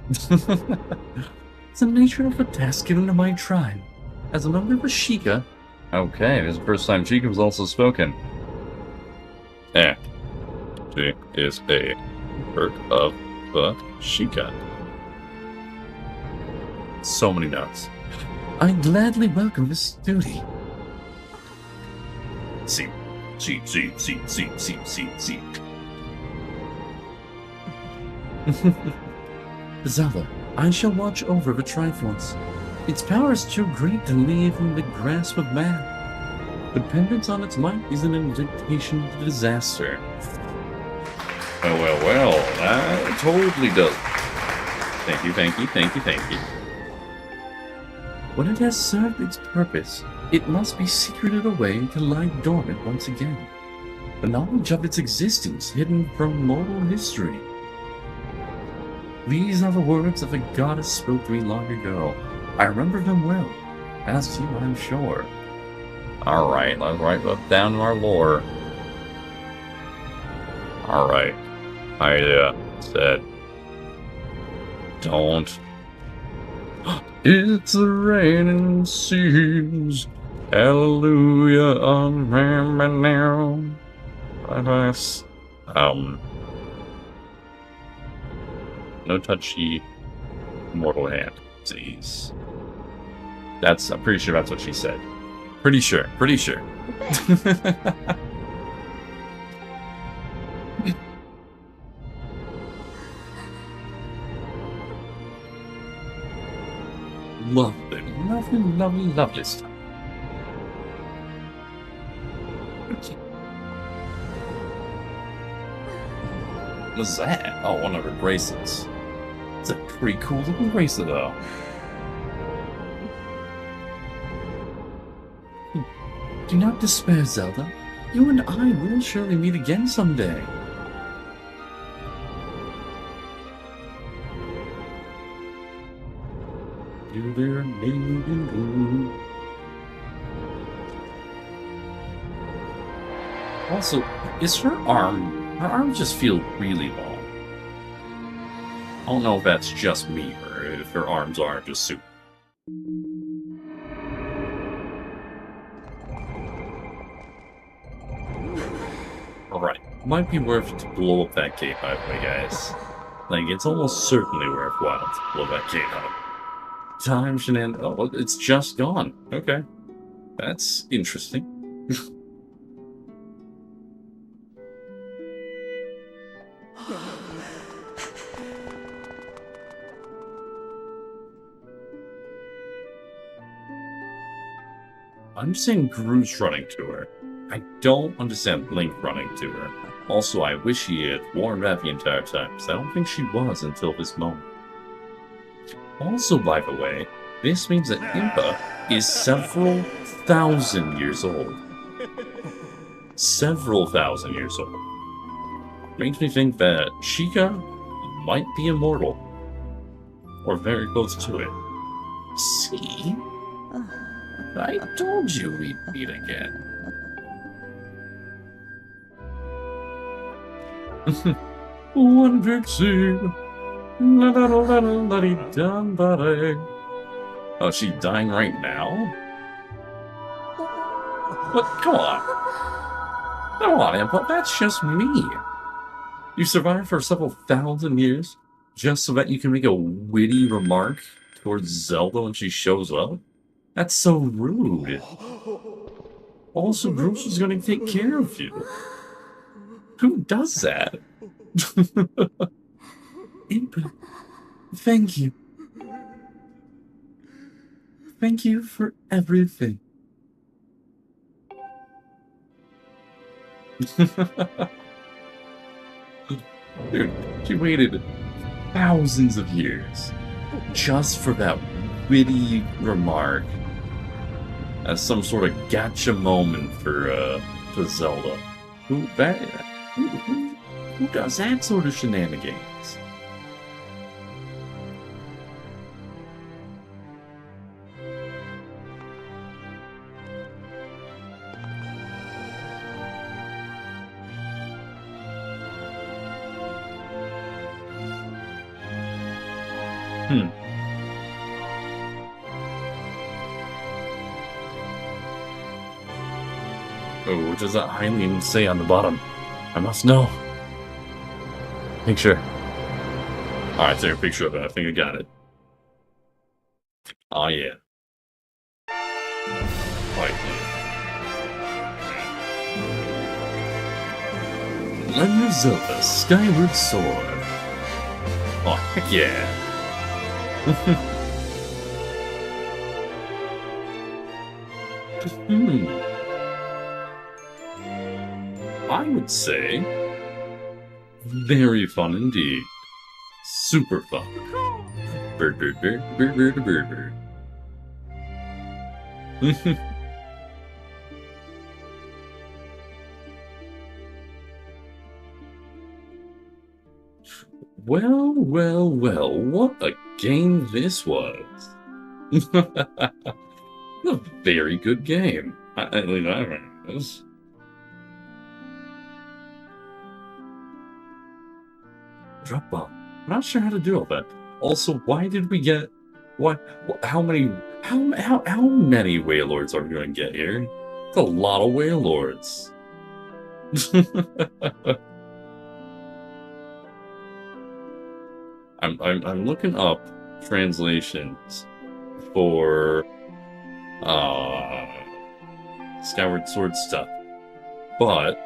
It's the nature of a task given to my tribe. As a member of the Sheikah... Okay, this is the first time Sheikah was also spoken. She is a member of the Sheikah. So many notes. I gladly welcome this duty. See. Zelda, I shall watch over the Triforce. Its power is too great to leave in the grasp of man. Dependence on its might is an invitation to disaster. Well, that totally does. Thank you. When it has served its purpose, it must be secreted away to lie dormant once again. The knowledge of its existence hidden from mortal history. These are the words that the goddess spoke to me long ago. I remember them well, as you, I'm sure. Alright, let's write that down in our lore. Alright. I said, don't. It's the raining seas. Hallelujah, on now. No touchy mortal hand. Jeez. I'm pretty sure that's what she said. Pretty sure. Lovely stuff. What's that? Oh, one of her bracelets. It's a pretty cool looking bracelet, though. Do not despair, Zelda. You and I will surely meet again someday. Also, is her arms just feel really long. I don't know if that's just me or if her arms are just super. Alright, might be worth it to blow up that gate, by the way, guys. Like, it's almost certainly worthwhile to blow that gate up. Time shenanigans. Oh, well, it's just gone. Okay. That's interesting. I understand Groose running to her. I don't understand Link running to her. Also, I wish he had worn that the entire time, because I don't think she was until this moment. Also, by the way, this means that Impa is several thousand years old. Several thousand years old. Makes me think that Chica might be immortal. Or very close to it. See? I told you we'd meet again.
One big scene. La-da-da-da-da-da-dee-dum-ba-dee.
Oh, is she dying right now? What? Come on. Come on, Impa, that's just me. You survived for several thousand years just so that you can make a witty remark towards Zelda when she shows up? That's so rude. Also, Groose is going to take care of you. Who does that?
Impa, thank you. Thank you for everything.
Dude, she waited thousands of years just for that witty remark as some sort of gotcha moment for Zelda. Who does that sort of shenanigans? Oh, what does that Hylian say on the bottom? I must know. Picture. Alright, take a picture of it. I think I got it. Oh, yeah.
Legend of Zelda Skyward Sword.
Oh, heck yeah. I would say very fun indeed. Super fun. Bird, bird, bird, bird, bird, bird, bird. Well, well, well, what a game this was. A very good game. I was. Drop bomb. I'm not sure how to do all that. Also, why did we get how many Wailords are we going to get here? It's a lot of Wailords. I'm looking up translations for Skyward Sword stuff, but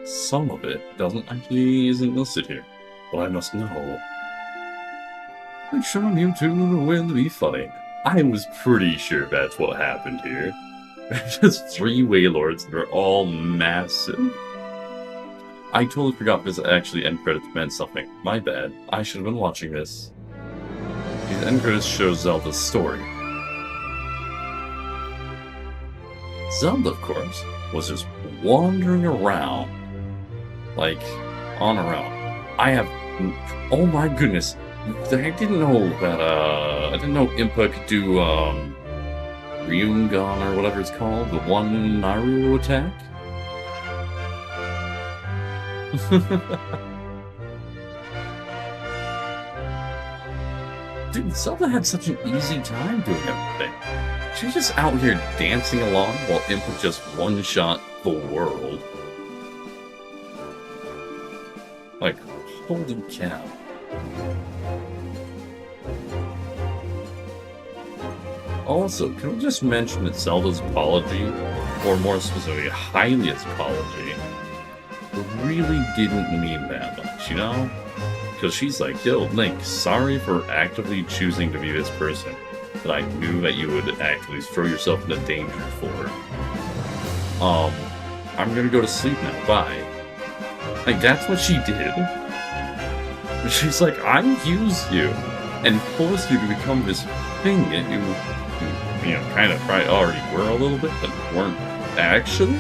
some of it isn't listed here. But I must know. I'm showing you two will be funny. I was pretty sure that's what happened here. Just 3 Wailords that are all massive. I totally forgot this actually end credits meant something. My bad. I should have been watching this. These end credits show Zelda's story. Zelda, of course, was just wandering around. Like, on her own. Oh my goodness. I didn't know that, I didn't know Impa could do, Ryungan or whatever it's called, the one Naru attack. Dude, Zelda had such an easy time doing everything. She's just out here dancing along while Impa just one-shot the world. Like, holy cow. Also, can we just mention that Zelda's apology, or more specifically, Hylia's apology, really didn't mean that much, you know? Because she's like, yo, Link, sorry for actively choosing to be this person, but I knew that you would actively throw yourself into danger for. I'm gonna go to sleep now, bye. Like, that's what she did. She's like, I used you and forced you to become this thing that you know, kind of probably already were a little bit, but weren't actually.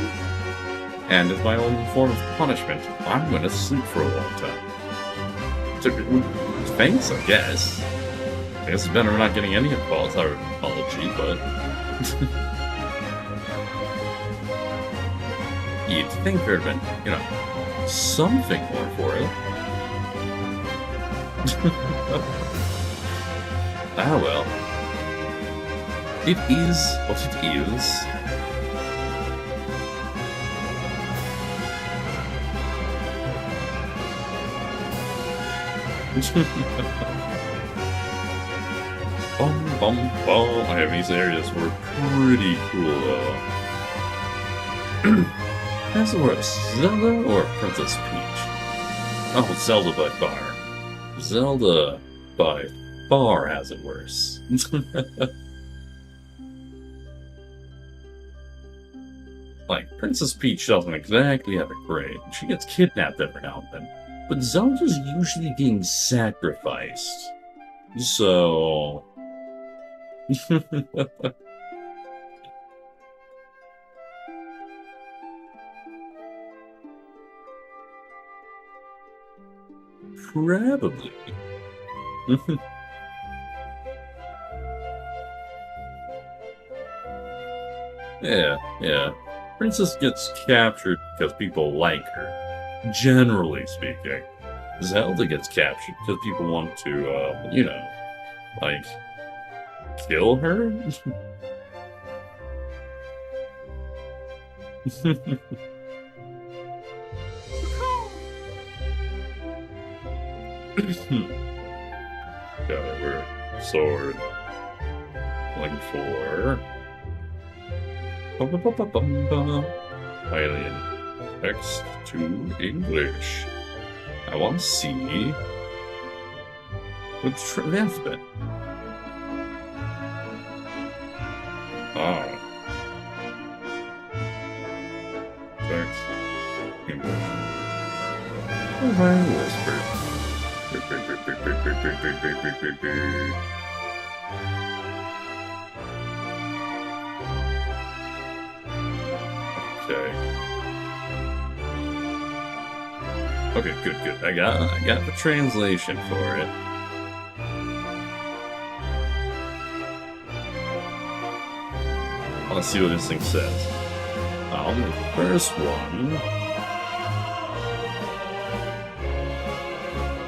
And as my own form of punishment, I'm gonna sleep for a long time. So, thanks, I guess. I guess it's better we're not getting any apology, but... You'd think there'd been, you know, something more for it. Ah well. It is what it is. Bum bum bum. I have these areas were pretty cool though. That's the word, Zelda or Princess Peach? Oh, Zelda by far. Zelda by far has it worse. Like, Princess Peach doesn't exactly have it great. She gets kidnapped every now and then. But Zelda's usually being sacrificed. So... Probably. Yeah. Princess gets captured because people like her, generally speaking. Zelda gets captured because people want to, you know, like, kill her? Got her sword. Looking for... Alien. Text to English. I want to see what's that's been. Ah. Text English. Alright, whisper. Okay, good. I got the translation for it. Let's see what this thing says. On the first one,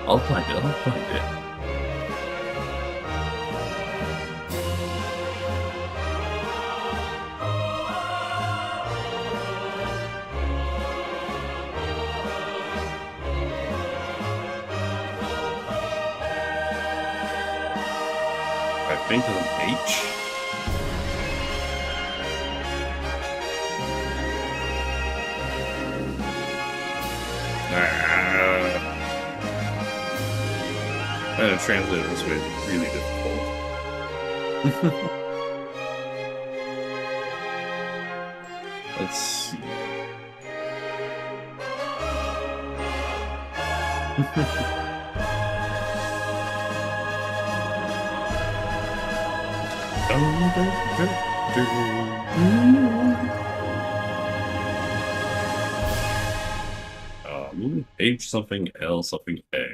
I'll find it. I think it's an H. And to translate it this way is really difficult. Let's see. H something L something A.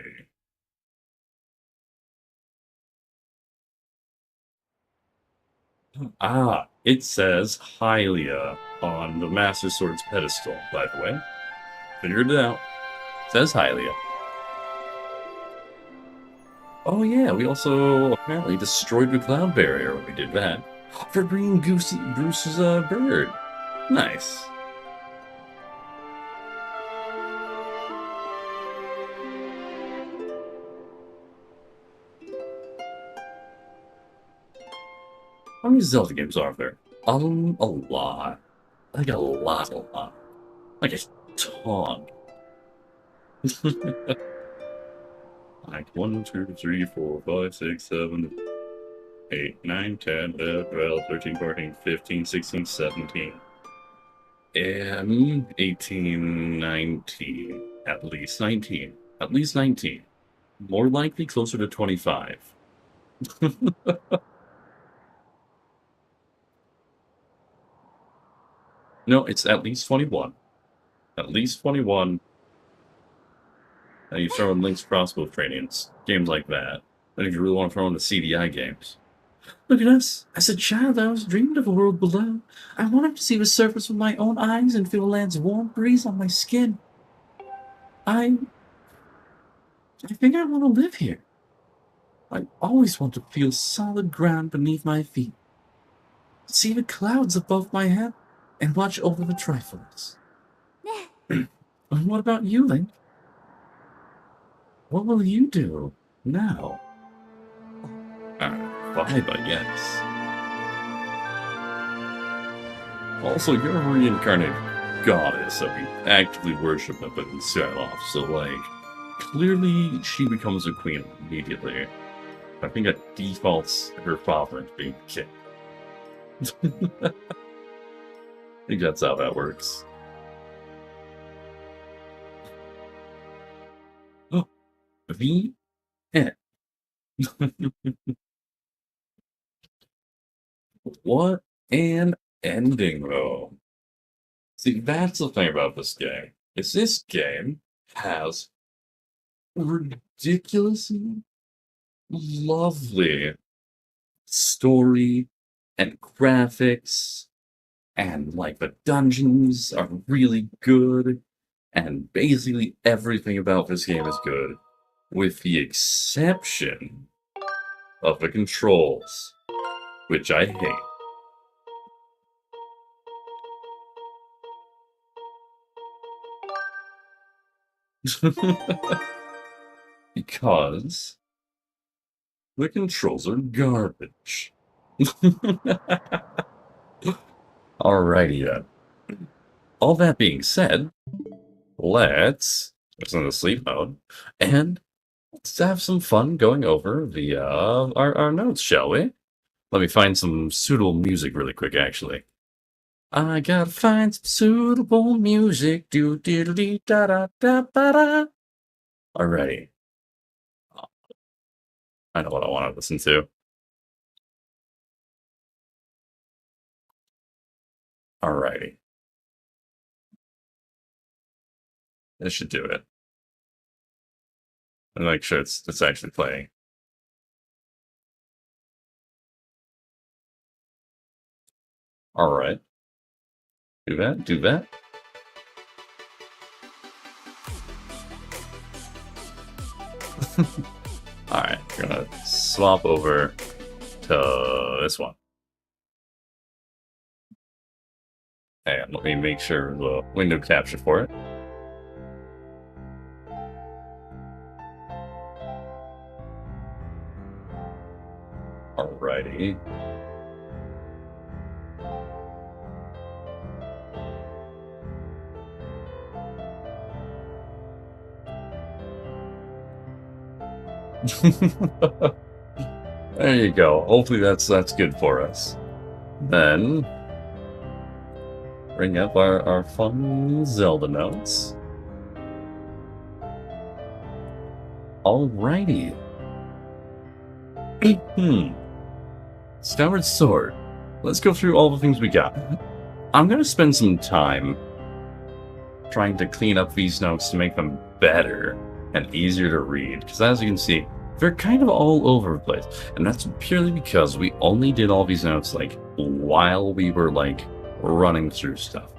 Ah, it says Hylia on the Master Sword's pedestal, by the way. Figured it out. It says Hylia. Oh yeah, we also apparently destroyed the cloud barrier when we did that. For bringing Bruce's bird. Nice. How many Zelda games are there? A lot. Like a lot. Like a ton.
Like 1, 2, 3, 4, 5, 6, 7, 8, 9, 10, 11, 12, 13, 14, 15, 16, 17. And 18, 19. At least 19. At least 19. More likely closer to 25. No, it's at least 21. At least 21. And you throw in Link's crossbow trainings, games like that. And if you really want to throw in the CDI games. Look at us. As a child, I was dreamed of a world below. I wanted to see the surface with my own eyes and feel the land's warm breeze on my skin. I think I want to live here. I always want to feel solid ground beneath my feet. See the clouds above my head and watch over the Triforce. And what about you, Link? What will you do now? Vibe, I guess. Also, you're a reincarnated goddess that we actively worship up in Skyloft, so, like, clearly she becomes a queen immediately. I think it defaults her father into being king. I think that's how that works. Oh, the end. What an ending, though. See, that's the thing about this game. Is this game has ridiculously lovely story and graphics, and like the dungeons are really good, and basically everything about this game is good, with the exception of the controls, which I hate. Because the controls are garbage. Alrighty then. All that being said, let's listen to sleep mode and let's have some fun going over the our notes, shall we? Let me find some suitable music really quick, actually. I gotta find some suitable music. Do diddle dee da da da ba da. Alrighty. I know what I want to listen to. Alrighty. This should do it. And make sure it's actually playing. Alright. Do that, do that. Alright, we're gonna swap over to this one. And let me make sure the window capture for it. Alrighty. There you go. Hopefully that's good for us. Then bring up our fun Zelda notes. Alrighty. Skyward Sword. Let's go through all the things we got. I'm gonna spend some time trying to clean up these notes to make them better and easier to read, because as you can see, they're kind of all over the place, and that's purely because we only did all these notes like while we were like running through stuff.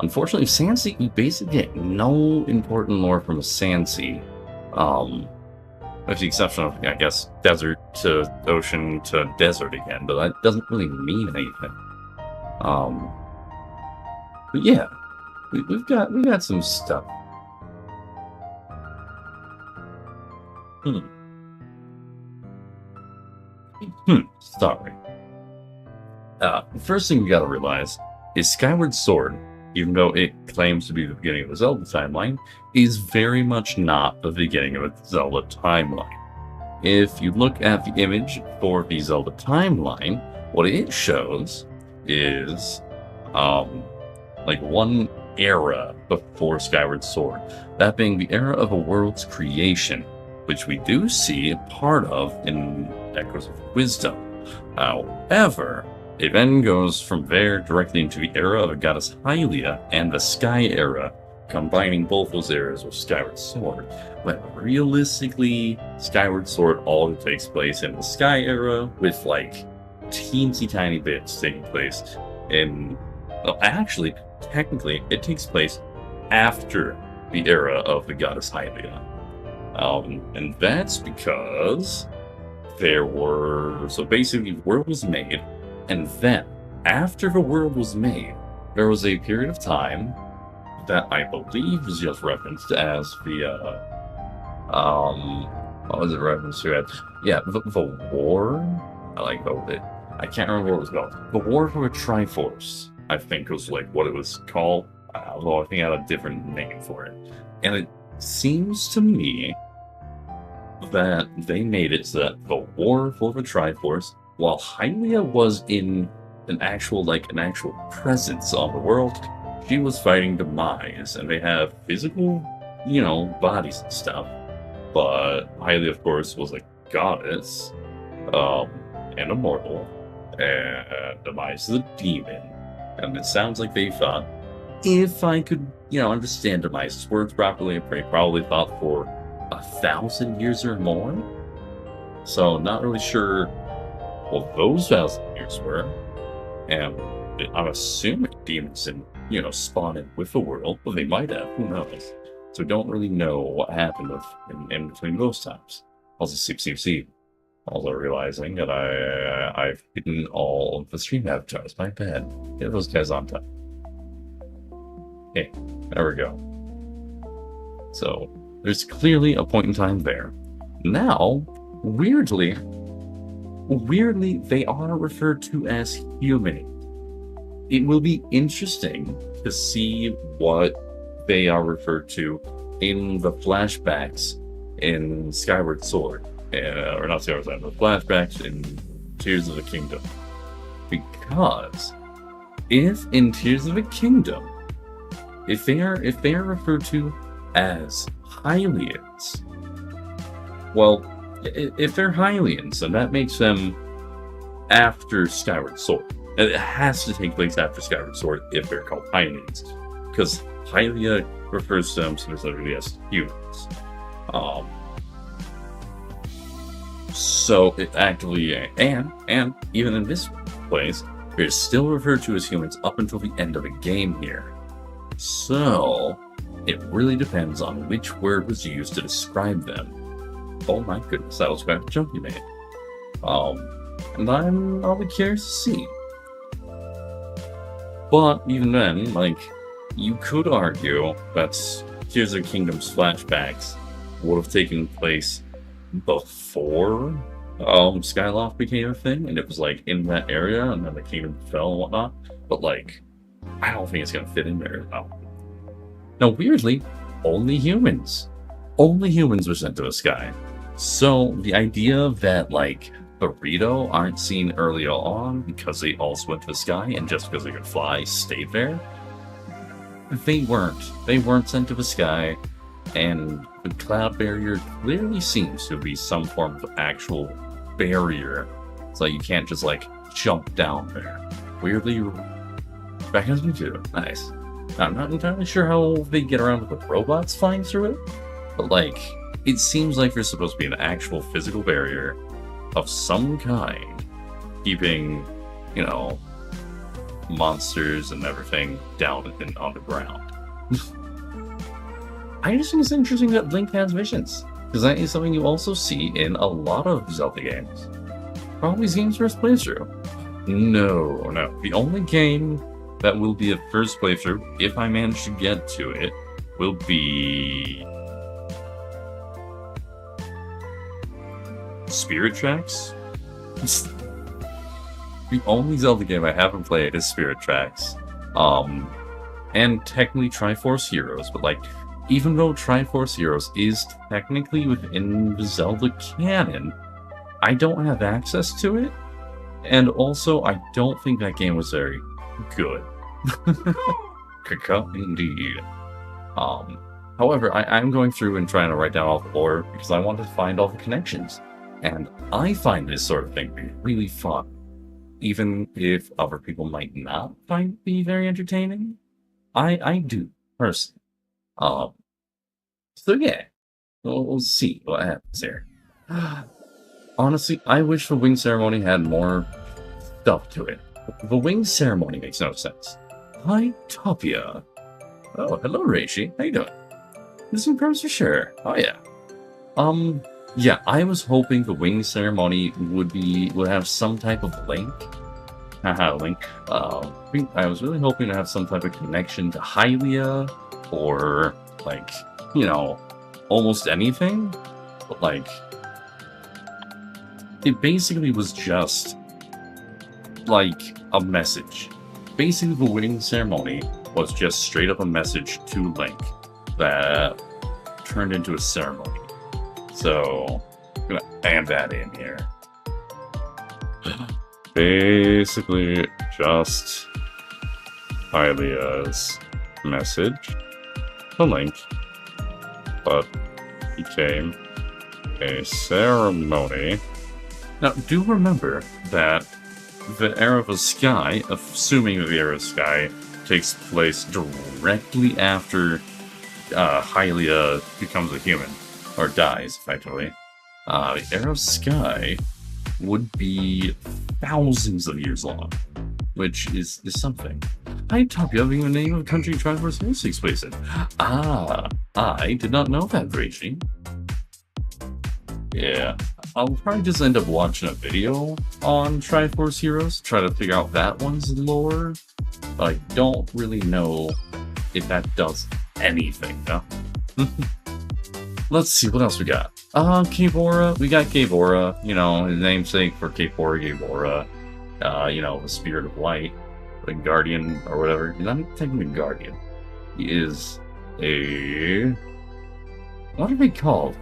Unfortunately, Sandsea, we basically get no important lore from Sandsea, with the exception of, I guess, desert to ocean to desert again, but that doesn't really mean anything. But yeah, we've got some stuff. Sorry. First thing you gotta realize is Skyward Sword
even though it claims to be the beginning of the Zelda timeline, is very much not the beginning of a Zelda timeline. If you look at the image for the Zelda timeline, what it shows is like one era before Skyward Sword, that being the era of a world's creation, which we do see part of in Echoes of Wisdom. However, it then goes from there directly into the era of goddess Hylia and the Sky era, combining both those eras with Skyward Sword. But realistically, Skyward Sword all takes place in the Sky era, with like teensy tiny bits taking place in... Well, actually, technically, it takes place after the era of the goddess Hylia. And that's because there were... So basically, the world was made, and then, after the world was made, there was a period of time that I believe is just referenced as the, what was it referenced to? Yeah, the war? I can't remember what it was called. The War for the Triforce, I think was like what it was called. Although I think it had a different name for it. And it seems to me that they made it so that the War for the Triforce, while Hylia was in an actual presence on the world, she was fighting demise, and they have physical, bodies and stuff. But Hylia, of course, was a goddess, and immortal, and demise is a demon. And it sounds like they thought, if I could, understand Demise's words properly, they probably thought for 1,000 years or more. So, not really sure what those 1,000 years were. And I'm assuming demons didn't, spawn in with the world. Well, they might have, who knows? So, don't really know what happened in between those times. Also, see. Also realizing that I've hidden all of the stream avatars. My bad. Get those guys on time. Okay, there we go. So, there's clearly a point in time there. Now, weirdly, they are referred to as human. It will be interesting to see what they are referred to in the flashbacks in Skyward Sword. Or not Skyward Sword, but flashbacks in Tears of the Kingdom. Because if in Tears of the Kingdom, if they are referred to as Hylians, well, if they're Hylians, then that makes them after Skyward Sword. It has to take place after Skyward Sword if they're called Hylians, because Hylia refers to them specifically as humans. So it actively, and even in this place, they're still referred to as humans up until the end of the game here. So it really depends on which word was used to describe them. Oh my goodness, that was quite a jump you made. And I'll be curious to see. But even then, you could argue that Tears of the Kingdom's flashbacks would have taken place before Skyloft became a thing, and it was in that area, and then the kingdom fell and whatnot. But I don't think it's gonna fit in there now. Now, weirdly, only humans were sent to the sky. So the idea that Burrito aren't seen earlier on because they also went to the sky, and just because they could fly, stayed there. They weren't sent to the sky, and the cloud barrier clearly seems to be some form of actual barrier. So you can't just jump down there. Weirdly, back into two. Nice. Now, I'm not entirely sure how they get around with the robots flying through it, but it seems like there's supposed to be an actual physical barrier of some kind, keeping, monsters and everything down and on the ground. I just think it's interesting that Link has visions, because that is something you also see in a lot of Zelda games. Probably Zane's first playthrough. No. The only game that will be a first playthrough, if I manage to get to it, will be Spirit Tracks. The only Zelda game I haven't played is Spirit Tracks. and technically Triforce Heroes, but like, even though Triforce Heroes is technically within the Zelda canon, I don't have access to it, and also I don't think that game was very good. Indeed. However, I'm going through and trying to write down all the lore because I want to find all the connections, and I find this sort of thing to be really fun, even if other people might not find it be very entertaining. I do personally. So yeah, we'll see what happens here. Honestly, I wish the wing ceremony had more stuff to it. The wing ceremony makes no sense. Hi, Tapia. Oh, hello, Reishi. How you doing? This is for sure. Oh yeah. Yeah, I was hoping the wing ceremony would have some type of link. Haha, link. I was really hoping to have some type of connection to Hylia, or like, you know, almost anything. But like, it basically was just like a message. Basically, the wing ceremony was just straight up a message to Link that turned into a ceremony. So, I'm gonna add that in here. Basically, just Hylia's message to Link, but became a ceremony. Now, do remember that the Era of the Sky, assuming that the Era of the Sky takes place directly after Hylia becomes a human, or dies, effectively, the Era of Sky would be thousands of years long, which is something. I top you having the name of the country Triforce Heroes takes place in. Ah, I did not know that, Reishi. Yeah, I'll probably just end up watching a video on Triforce Heroes, try to figure out that one's lore, but I don't really know if that does anything, though. Let's see, what else we got? Kabora. We got Kabora, you know, his namesake for Kabora, you know, the Spirit of Light, the Guardian, or whatever. He's not technically a Guardian. He is a... what are they called?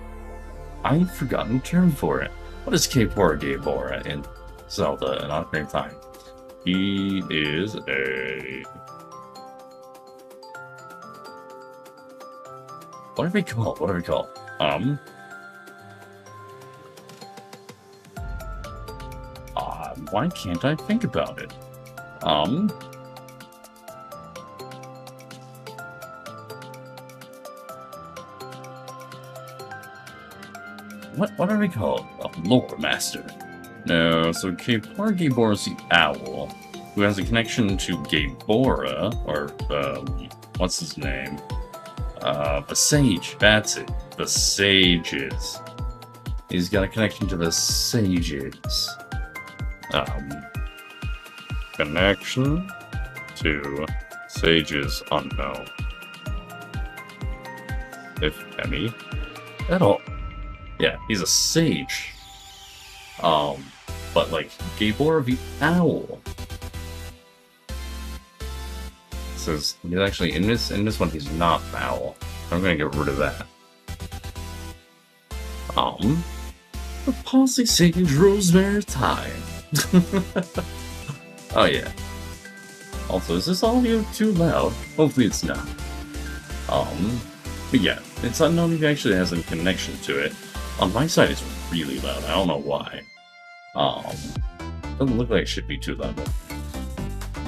I've forgotten the term for it. What is Kabora in Zelda and Ocarina of Time? He is a... what are they called? What are they called? Why can't I think about it? What are they called? Lore Master. No, so Gabora is the owl, who has a connection to Gabora, or, what's his name? The Sage, that's it. The Sages. He's got a connection to the Sages. Connection to Sages unknown. If any. At all. Yeah, he's a sage. But like, Gabora the Owl. It says he's actually in this one he's not an owl. I'm gonna get rid of that. The Posse Sage Rosemary Time. Oh yeah. Also, is this audio too loud? Hopefully it's not. But yeah, it's unknown if it actually has a connection to it. On my side, it's really loud. I don't know why. Doesn't look like it should be too loud. But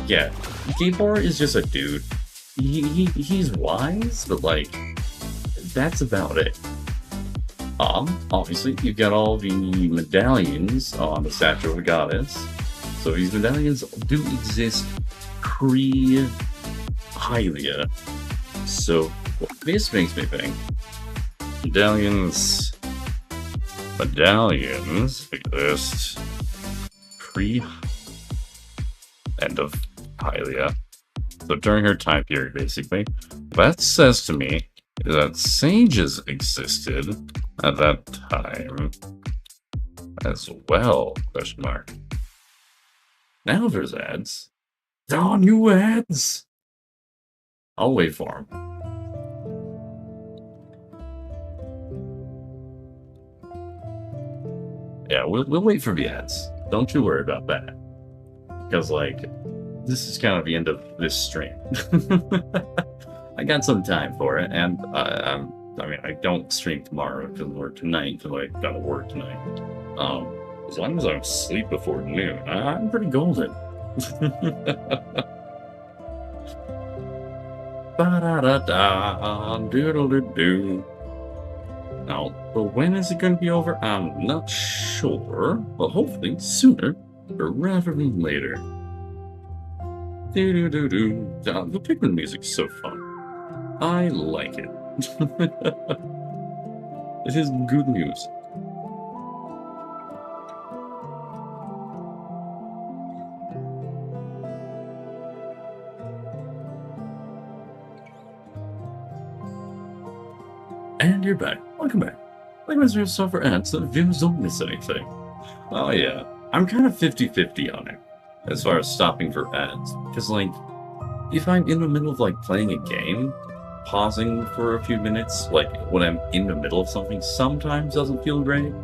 yeah, Gabora is just a dude. He's wise, but like, that's about it. Obviously, you've got all the medallions on the statue of a goddess. So these medallions do exist pre-Hylia. So this makes me think medallions exist pre-end of Hylia. So during her time period, basically. That says to me that sages existed at that time as well, question mark. Now there's ads. Oh, new ads! I'll wait for him. Yeah, we'll wait for the ads. Don't you worry about that. Because, like, this is kind of the end of this stream. I got some time for it, and I mean, I don't stream tomorrow or tonight because I gotta work tonight. As long as I'm asleep before noon, I'm pretty golden. Ba-da-da-da, doodle-doo-doo. Now, but when is it going to be over? I'm not sure, but hopefully sooner or rather than later. Do-do-do-do. The Pikmin music is so fun. I like it. It is good news. And you're back. Welcome back. Like Mr. Stuff for ads so that viewers don't miss anything. Oh yeah, I'm kind of 50-50 on it, as far as stopping for ads. Because, like, if I'm in the middle of, like, playing a game, pausing for a few minutes, like, when I'm in the middle of something, sometimes doesn't feel great.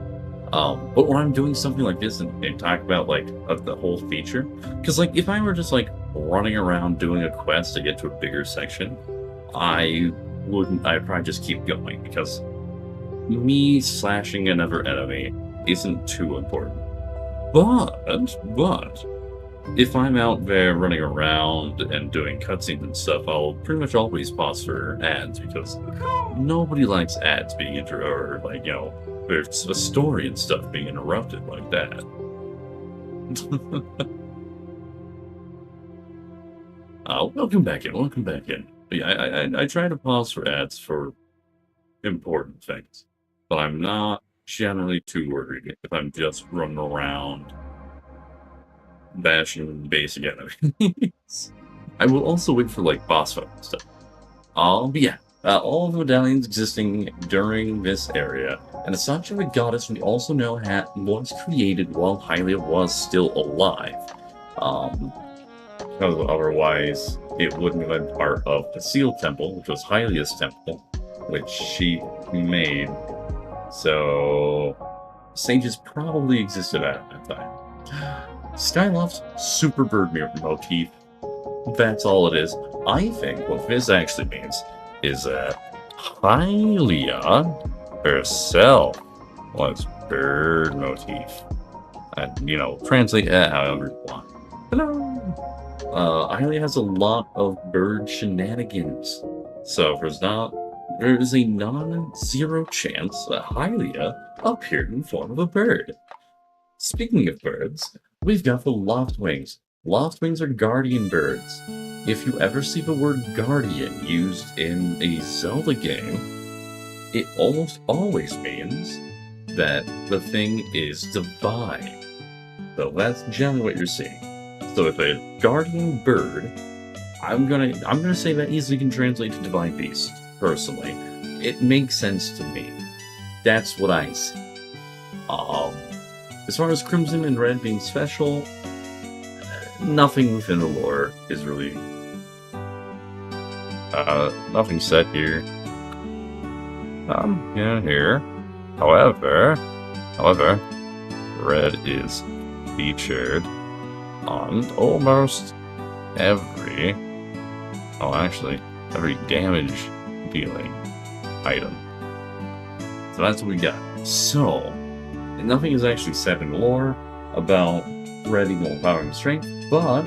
But when I'm doing something like this and talk about, like, the whole feature, because, like, if I were just, like, running around doing a quest to get to a bigger section, I'd probably just keep going, because me slashing another enemy isn't too important. But, if I'm out there running around and doing cutscenes and stuff, I'll pretty much always pause for ads, because nobody likes ads being or, like, you know, there's a story and stuff being interrupted like that. Welcome back in. Yeah, I try to pause for ads for important things, but I'm not generally too worried if I'm just running around bashing basic enemies. I will also wait for, like, boss fight and stuff. But yeah, all of the medallions existing during this area, and the Statue of the Goddess we also know was created while Hylia was still alive. Because otherwise it wouldn't have been part of the Seal Temple, which was Hylia's temple, which she made. So sages probably existed at that time. Skyloft's super bird motif. That's all it is. I think what this actually means is that Hylia herself was bird motif. And, you know, translate that however you want. Hello! Hylia has a lot of bird shenanigans. So there is a non-zero chance that Hylia appeared in the form of a bird. Speaking of birds, we've got the Loftwings. Loftwings are guardian birds. If you ever see the word guardian used in a Zelda game, it almost always means that the thing is divine. So that's generally what you're seeing. So if a guardian bird, I'm gonna say that easily can translate to divine beast, personally. It makes sense to me. That's what I see. As far as Crimson and Red being special, nothing within the lore is really nothing set here. Here. However, Red is featured on almost every damage dealing item. So that's what we got. So, nothing is actually said in lore about Red equal power and strength, but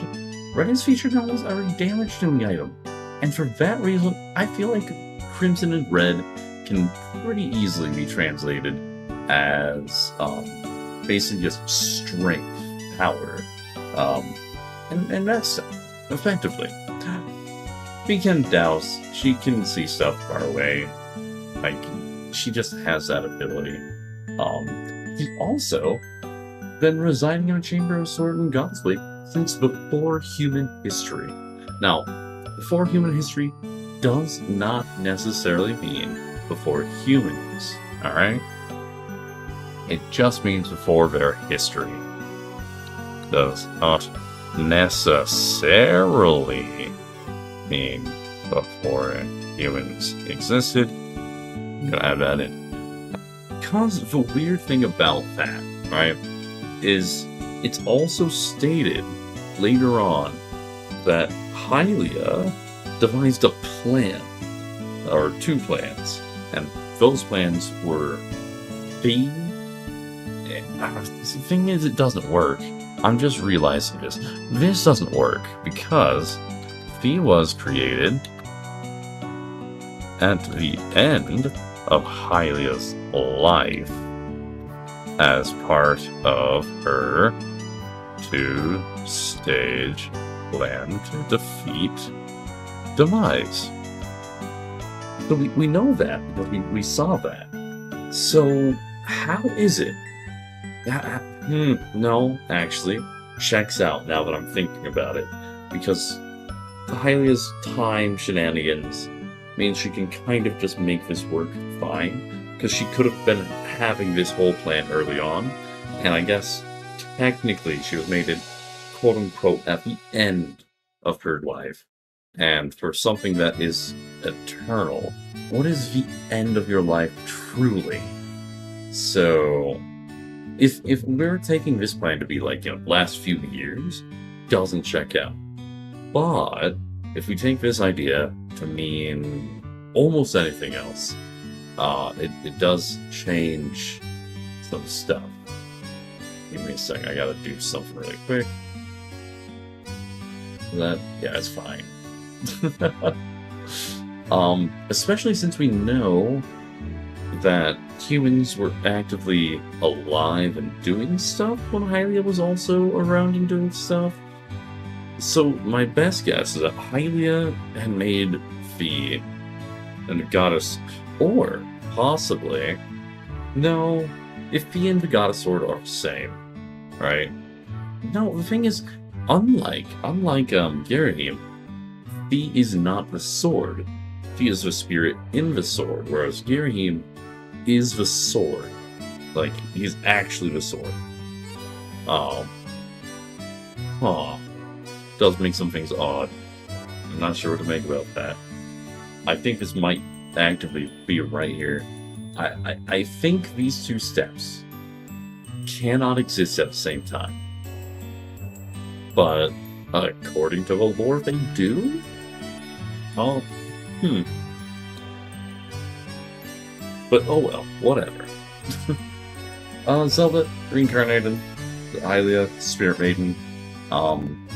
Red is featured in almost every damage dealing item. And for that reason, I feel like Crimson and Red can pretty easily be translated as basically just strength, power, and that's effectively. She can douse, she can see stuff far away, like, she just has that ability. He's also been residing in a Chamber of Sword and Godsleep since before human history. Now, before human history does not necessarily mean before humans, alright? It just means before their history. Does not necessarily mean before humans existed. I'm gonna add that in. Because the weird thing about that, right, is it's also stated later on that Hylia devised a plan, or 2 plans, and those plans were Fee. The thing is, it doesn't work. I'm just realizing this. This doesn't work because Fee was created at the end of Hylia's life as part of her 2-stage plan to defeat Demise. So we know that because we saw that. So how is it? No, actually, checks out now that I'm thinking about it. Because Hylia's time shenanigans means she can kind of just make this work fine. Because she could have been having this whole plan early on. And I guess, technically, she was made it, quote-unquote, at the end of her life. And for something that is eternal, what is the end of your life truly? So, if we're taking this plan to be like, last few years, doesn't check out. But if we take this idea to mean almost anything else, it does change some stuff. Give me a second, I gotta do something really quick. Yeah, it's fine. Especially since we know that humans were actively alive and doing stuff when Hylia was also around and doing stuff. So my best guess is that Hylia had made Fee and the goddess, or possibly, no, if Fee and the goddess sword are the same, right? No, the thing is, unlike Girahim, Fee is not the sword. Fee is the spirit in the sword, whereas Girahim is the sword. Like, he's actually the sword. Does make some things odd. I'm not sure what to make about that. I think this might actively be right here. I think these 2 steps cannot exist at the same time. But according to the lore, they do? But oh well, whatever. Zelda, reincarnated, Hylia, Spirit Maiden.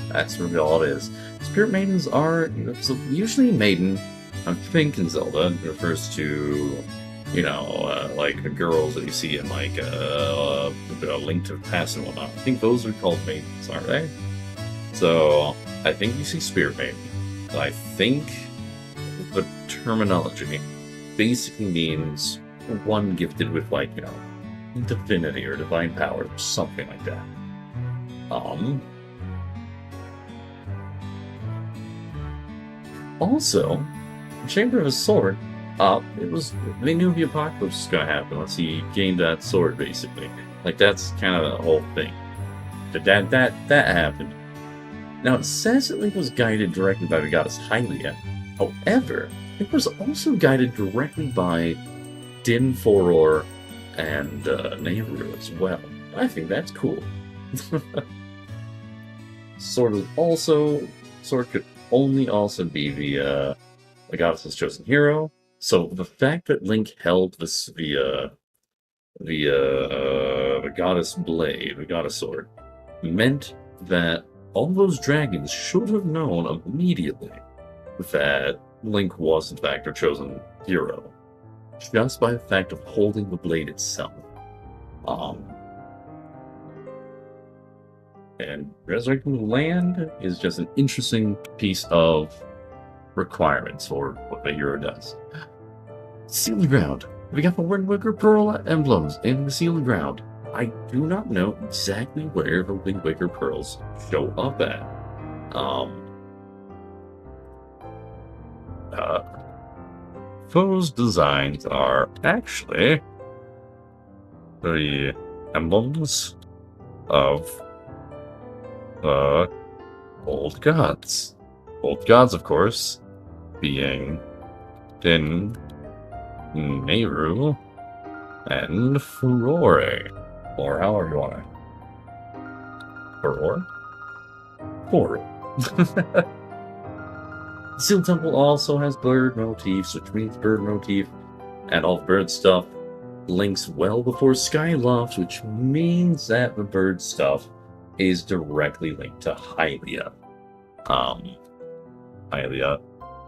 That's really all it is. Spirit Maidens are usually maiden. I'm thinking Zelda refers to, like the girls that you see in like a Link to the Past and whatnot. I think those are called maidens, aren't they? So I think you see Spirit Maiden. I think the terminology basically means one gifted with like, divinity or divine power, something like that. Also, Chamber of the Sword, they knew the apocalypse was gonna happen once he gained that sword, basically. Like, that's kind of the whole thing. That happened. Now, it says that Link was guided directly by the goddess Hylia. However, Link was also guided directly by Din Foror and Nehru as well. I think that's cool. Sword could only also be the goddess's chosen hero. So the fact that Link held this the goddess blade, the goddess sword, meant that all those dragons should have known immediately that Link was in fact their chosen hero, just by the fact of holding the blade itself. And Resurrecting the Land is just an interesting piece of requirements for what the hero does. Seal the ground. We got the Wind Waker Pearl emblems in the Seal the Ground. I do not know exactly where the Wind Waker Pearls show up at. Those designs are actually the emblems of the old gods. Old gods, of course, being Din, Nehru, and Furore. Or however you want it. Furore? Furore. Seal Temple also has bird motifs, which means bird motif and all bird stuff links well before Skyloft, which means that the bird stuff is directly linked to Hylia. Hylia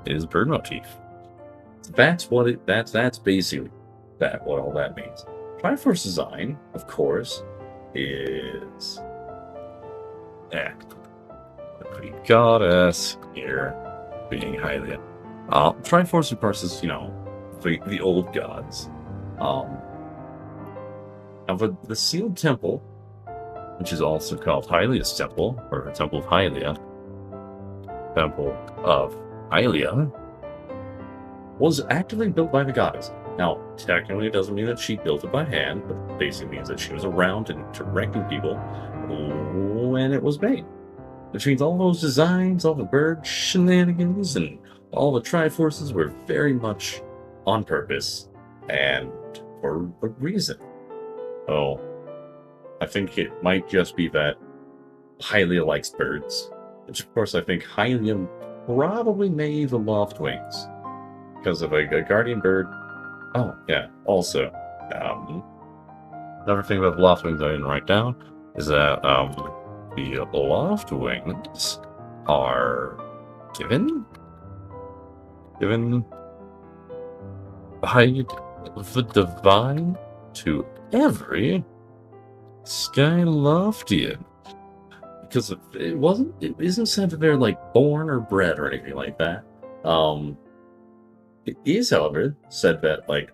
is bird motif. That's what that's basically what all that means. Triforce design, of course, is the Greek goddess here being Hylia. Triforce, of course, is the old gods. Now the sealed temple, which is also called Hylia's temple, or the Temple of Hylia, was actually built by the goddess. Now, technically, it doesn't mean that she built it by hand, but it basically means that she was around and directing people when it was made. Which means all those designs, all the bird shenanigans, and all the Triforces were very much on purpose and for a reason. Oh, I think it might just be that Hylia likes birds, which of course I think Hylia probably made the loft wings because of a guardian bird. Oh yeah. Also, another thing about the loft wings I didn't write down is that the loft wings are given by the divine to every Skyloftian. Because it isn't said that they're like born or bred or anything like that. It is, however, said that like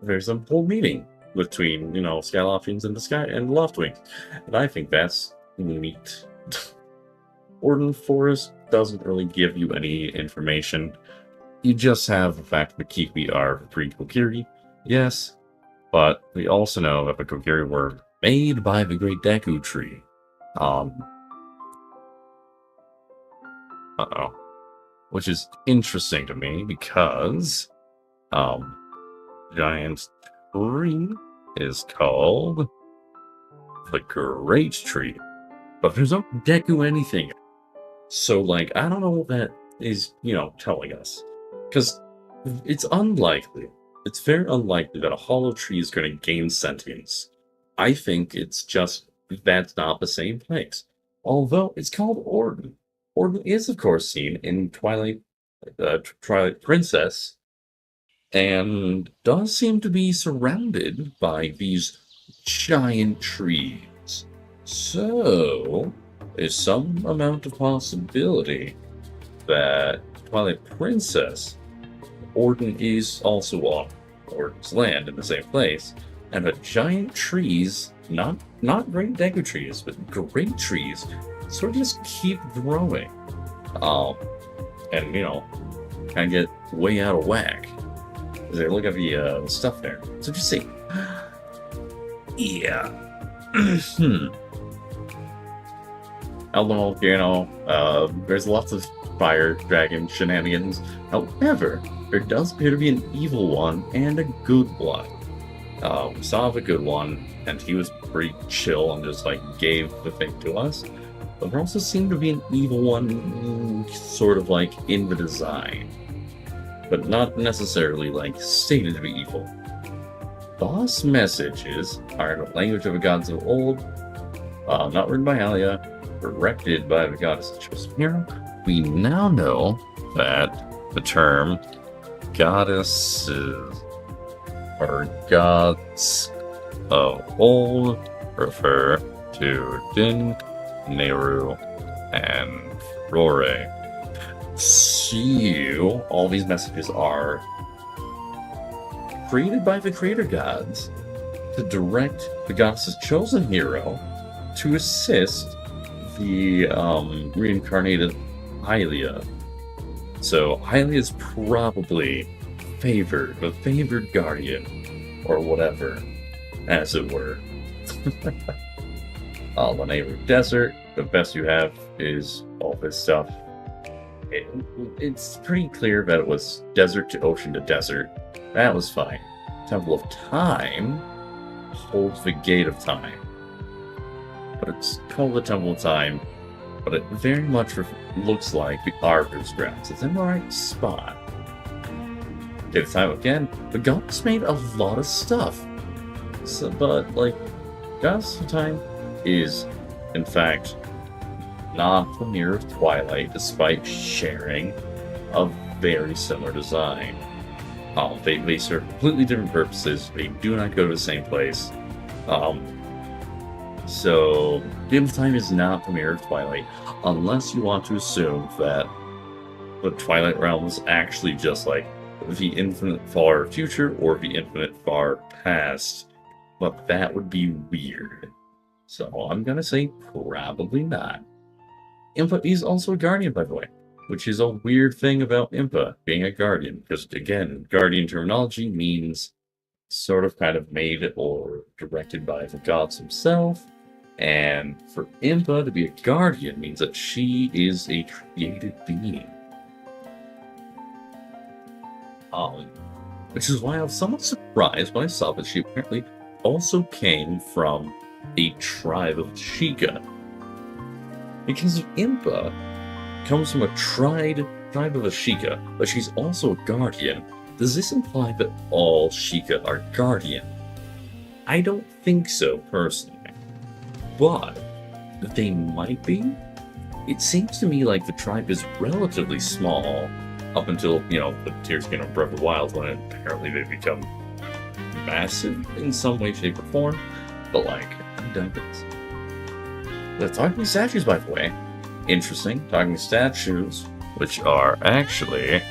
there's a whole meeting between Skyloftians and the Loftwings, and I think that's neat. Orden Forest doesn't really give you any information. You just have the fact that the Kiwi are pre-Kokiri, yes, but we also know that the Kokiri were made by the Great Deku Tree. Which is interesting to me because giant tree is called the Great Tree, but there's no Deku anything. So like I don't know what that is telling us, because it's unlikely. It's very unlikely that a hollow tree is going to gain sentience. I think it's just that's not the same place. Although it's called Orden. Orden is, of course, seen in Twilight Princess, and does seem to be surrounded by these giant trees. So, there's some amount of possibility that Twilight Princess, Orden is also on Orden's land in the same place, and the giant trees, not great Deku trees, but great trees, sort of just keep growing. And kind of get way out of whack. Look at the stuff there. So just see. Yeah. Elden Volcano, there's lots of fire dragon shenanigans. However, there does appear to be an evil one and a good one. We saw the good one, and he was pretty chill and just gave the thing to us. But there also seemed to be an evil one, sort of in the design, but not necessarily stated to be evil. Boss messages are in the language of the gods of old, not written by Hylia, directed by the goddess of chosen hero. We now know that the term goddesses or gods of old refer to Din, Nehru, and Rore. So, all these messages are created by the creator gods to direct the goddess's chosen hero to assist the reincarnated Hylia. So, Hylia is probably the favored guardian, or whatever, as it were. The Nehru Desert, the best you have is all this stuff. It's pretty clear that it was desert to ocean to desert. That was fine. Temple of Time holds the Gate of Time. But it's called the Temple of Time, but it very much looks like the Arbiter's Grounds. It's in the right spot. Gate of Time again, the gods made a lot of stuff. So, but, like, Gods of Time is, in fact, not the Mirror of Twilight, despite sharing a very similar design. They serve completely different purposes. They do not go to the same place. So, Game of Time is not the Mirror of Twilight, unless you want to assume that the Twilight Realm is actually just like the infinite far future or the infinite far past. But that would be weird. So I'm gonna say probably not. Impa is also a guardian, by the way, which is a weird thing about Impa being a guardian, because again, guardian terminology means sort of kind of made or directed by the gods himself, and for Impa to be a guardian means that she is a created being. Which is why I was somewhat surprised when I saw that she apparently also came from a tribe of Sheikah. Because Impa comes from a tribe of a Sheikah, but she's also a guardian. Does this imply that all Sheikah are guardian? I don't think so, personally. But they might be. It seems to me like the tribe is relatively small up until, the Tearskin of Breath of the Wild, when apparently they become massive in some way, shape, or form. But, I'm done with this. The talking statues, by the way, interesting. Talking statues, which are actually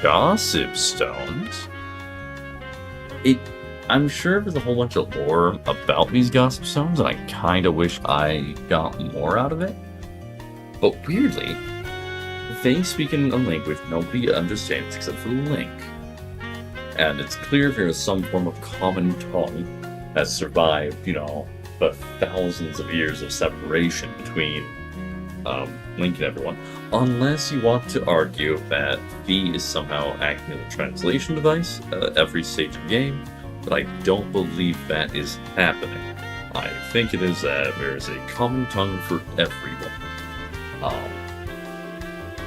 gossip stones. I'm sure there's a whole bunch of lore about these gossip stones, and I kind of wish I got more out of it. But weirdly, they speak in a language nobody understands except for Link. And it's clear there is some form of common tongue that survived, the thousands of years of separation between Link and everyone. Unless you want to argue that Fi is somehow acting as a translation device at every stage of the game, but I don't believe that is happening. I think it is that there is a common tongue for everyone.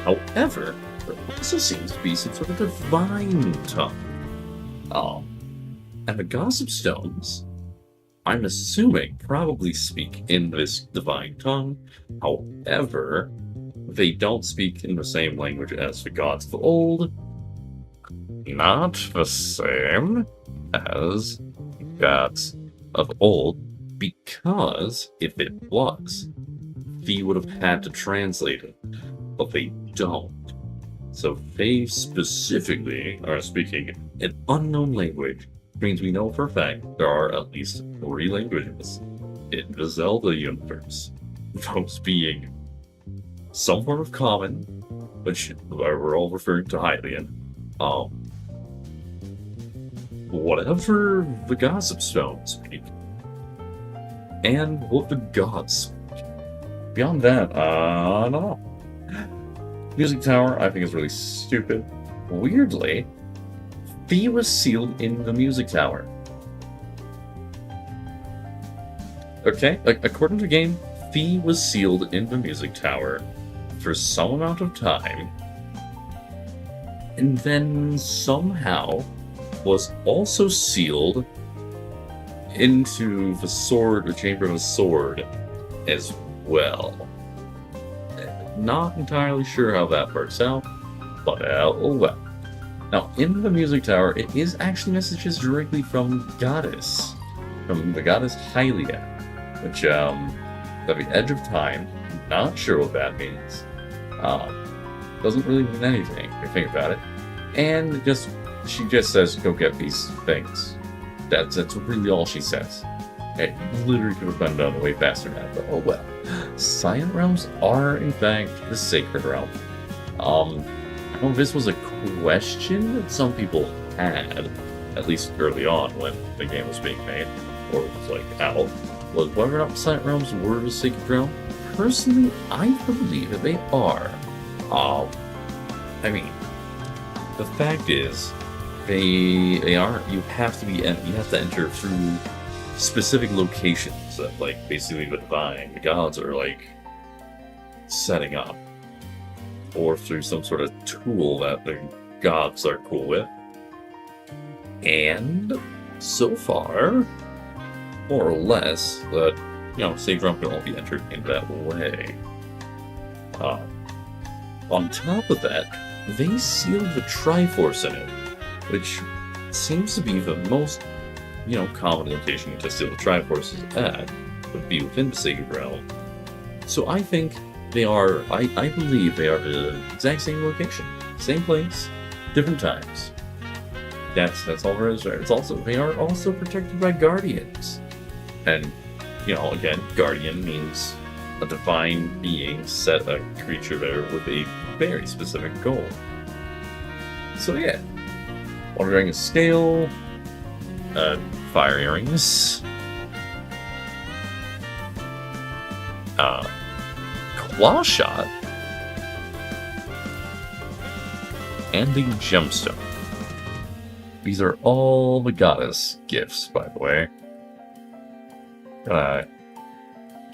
However, there also seems to be some sort of divine tongue. And the Gossip Stones, I'm assuming, probably speak in this divine tongue. However, they don't speak in the same language as the gods of old. Not the same as gods of old, because if it was, they would have had to translate it, but they don't. So they specifically are speaking an unknown language, which means we know for a fact there are at least 3 languages in the Zelda universe. Those being some form of common, which we're all referring to Hylian. Whatever the Gossip Stones speak, and what the gods speak. Beyond that, I don't know. Music Tower, I think, is really stupid. Weirdly, Fi was sealed in the Music Tower. Okay, according to the game, Fi was sealed in the Music Tower for some amount of time, and then somehow was also sealed into the Chamber of the Sword as well. Not entirely sure how that works out, but oh well. Now, in the Music Tower, it is actually messages directly from the goddess Hylia, which, at the edge of time, not sure what that means. Doesn't really mean anything, if you think about it. And she just says, go get these things. That's really all she says. It literally could have been done way faster than that, but oh well. Silent Realms are, in fact, the Sacred Realm. I know this was a question that some people had, at least early on when the game was being made, or was out, was whether or not Silent Realms were the Sacred Realm. Personally, I believe that they are. I mean, the fact is, they are. You have to enter through specific locations that, like, basically the gods are like setting up, or through some sort of tool that the gods are cool with. And so far, more or less, that Sage Realm can only be entered in that way. On top of that, they sealed the Triforce in it, which seems to be the most, common location to seal the Triforce is at, would be within the Sacred Realm. So I think they are, I believe they are the exact same location, same place, different times. That's all there is. They are also protected by guardians, and again, guardian means a divine being set a creature there with a very specific goal. So yeah, Wandering a Scale, Fire Earrings, Claw Shot, and the Gemstone. These are all the goddess gifts, by the way. Gonna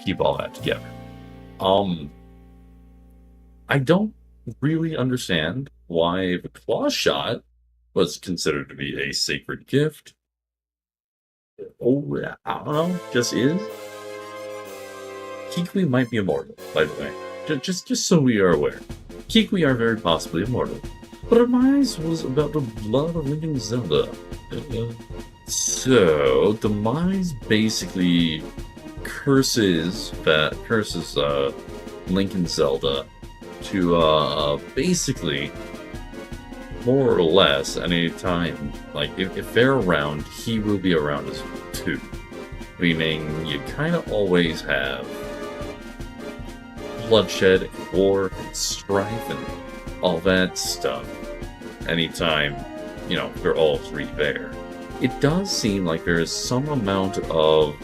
keep all that together. I don't really understand why the Claw Shot was considered to be a sacred gift. Oh, I don't know, just is. Kikwi might be immortal, by the way. Just so we are aware. Kikwi are very possibly immortal. But Demise was about the blood of Link and Zelda. So, Demise basically curses Link and Zelda to basically, more or less, any time, like, if they're around, he will be around as well, too. Meaning, you kind of always have bloodshed, and war, and strife, and all that stuff. Anytime, they're all three there. It does seem like there is some amount of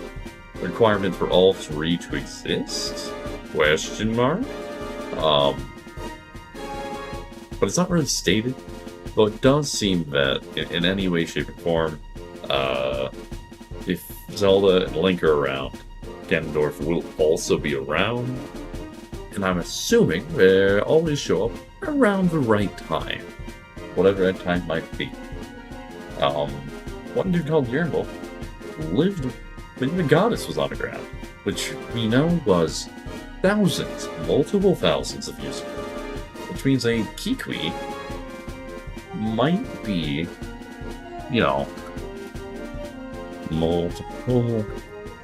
requirement for all three to exist? Question mark? But it's not really stated. Though it does seem that, in any way, shape, or form, if Zelda and Link are around, Ganondorf will also be around. And I'm assuming they always show up around the right time. Whatever that time might be. One dude called Yearnable lived when the goddess was on the ground, which we know was thousands, multiple thousands of years ago. Which means a Kikwi might be, multiple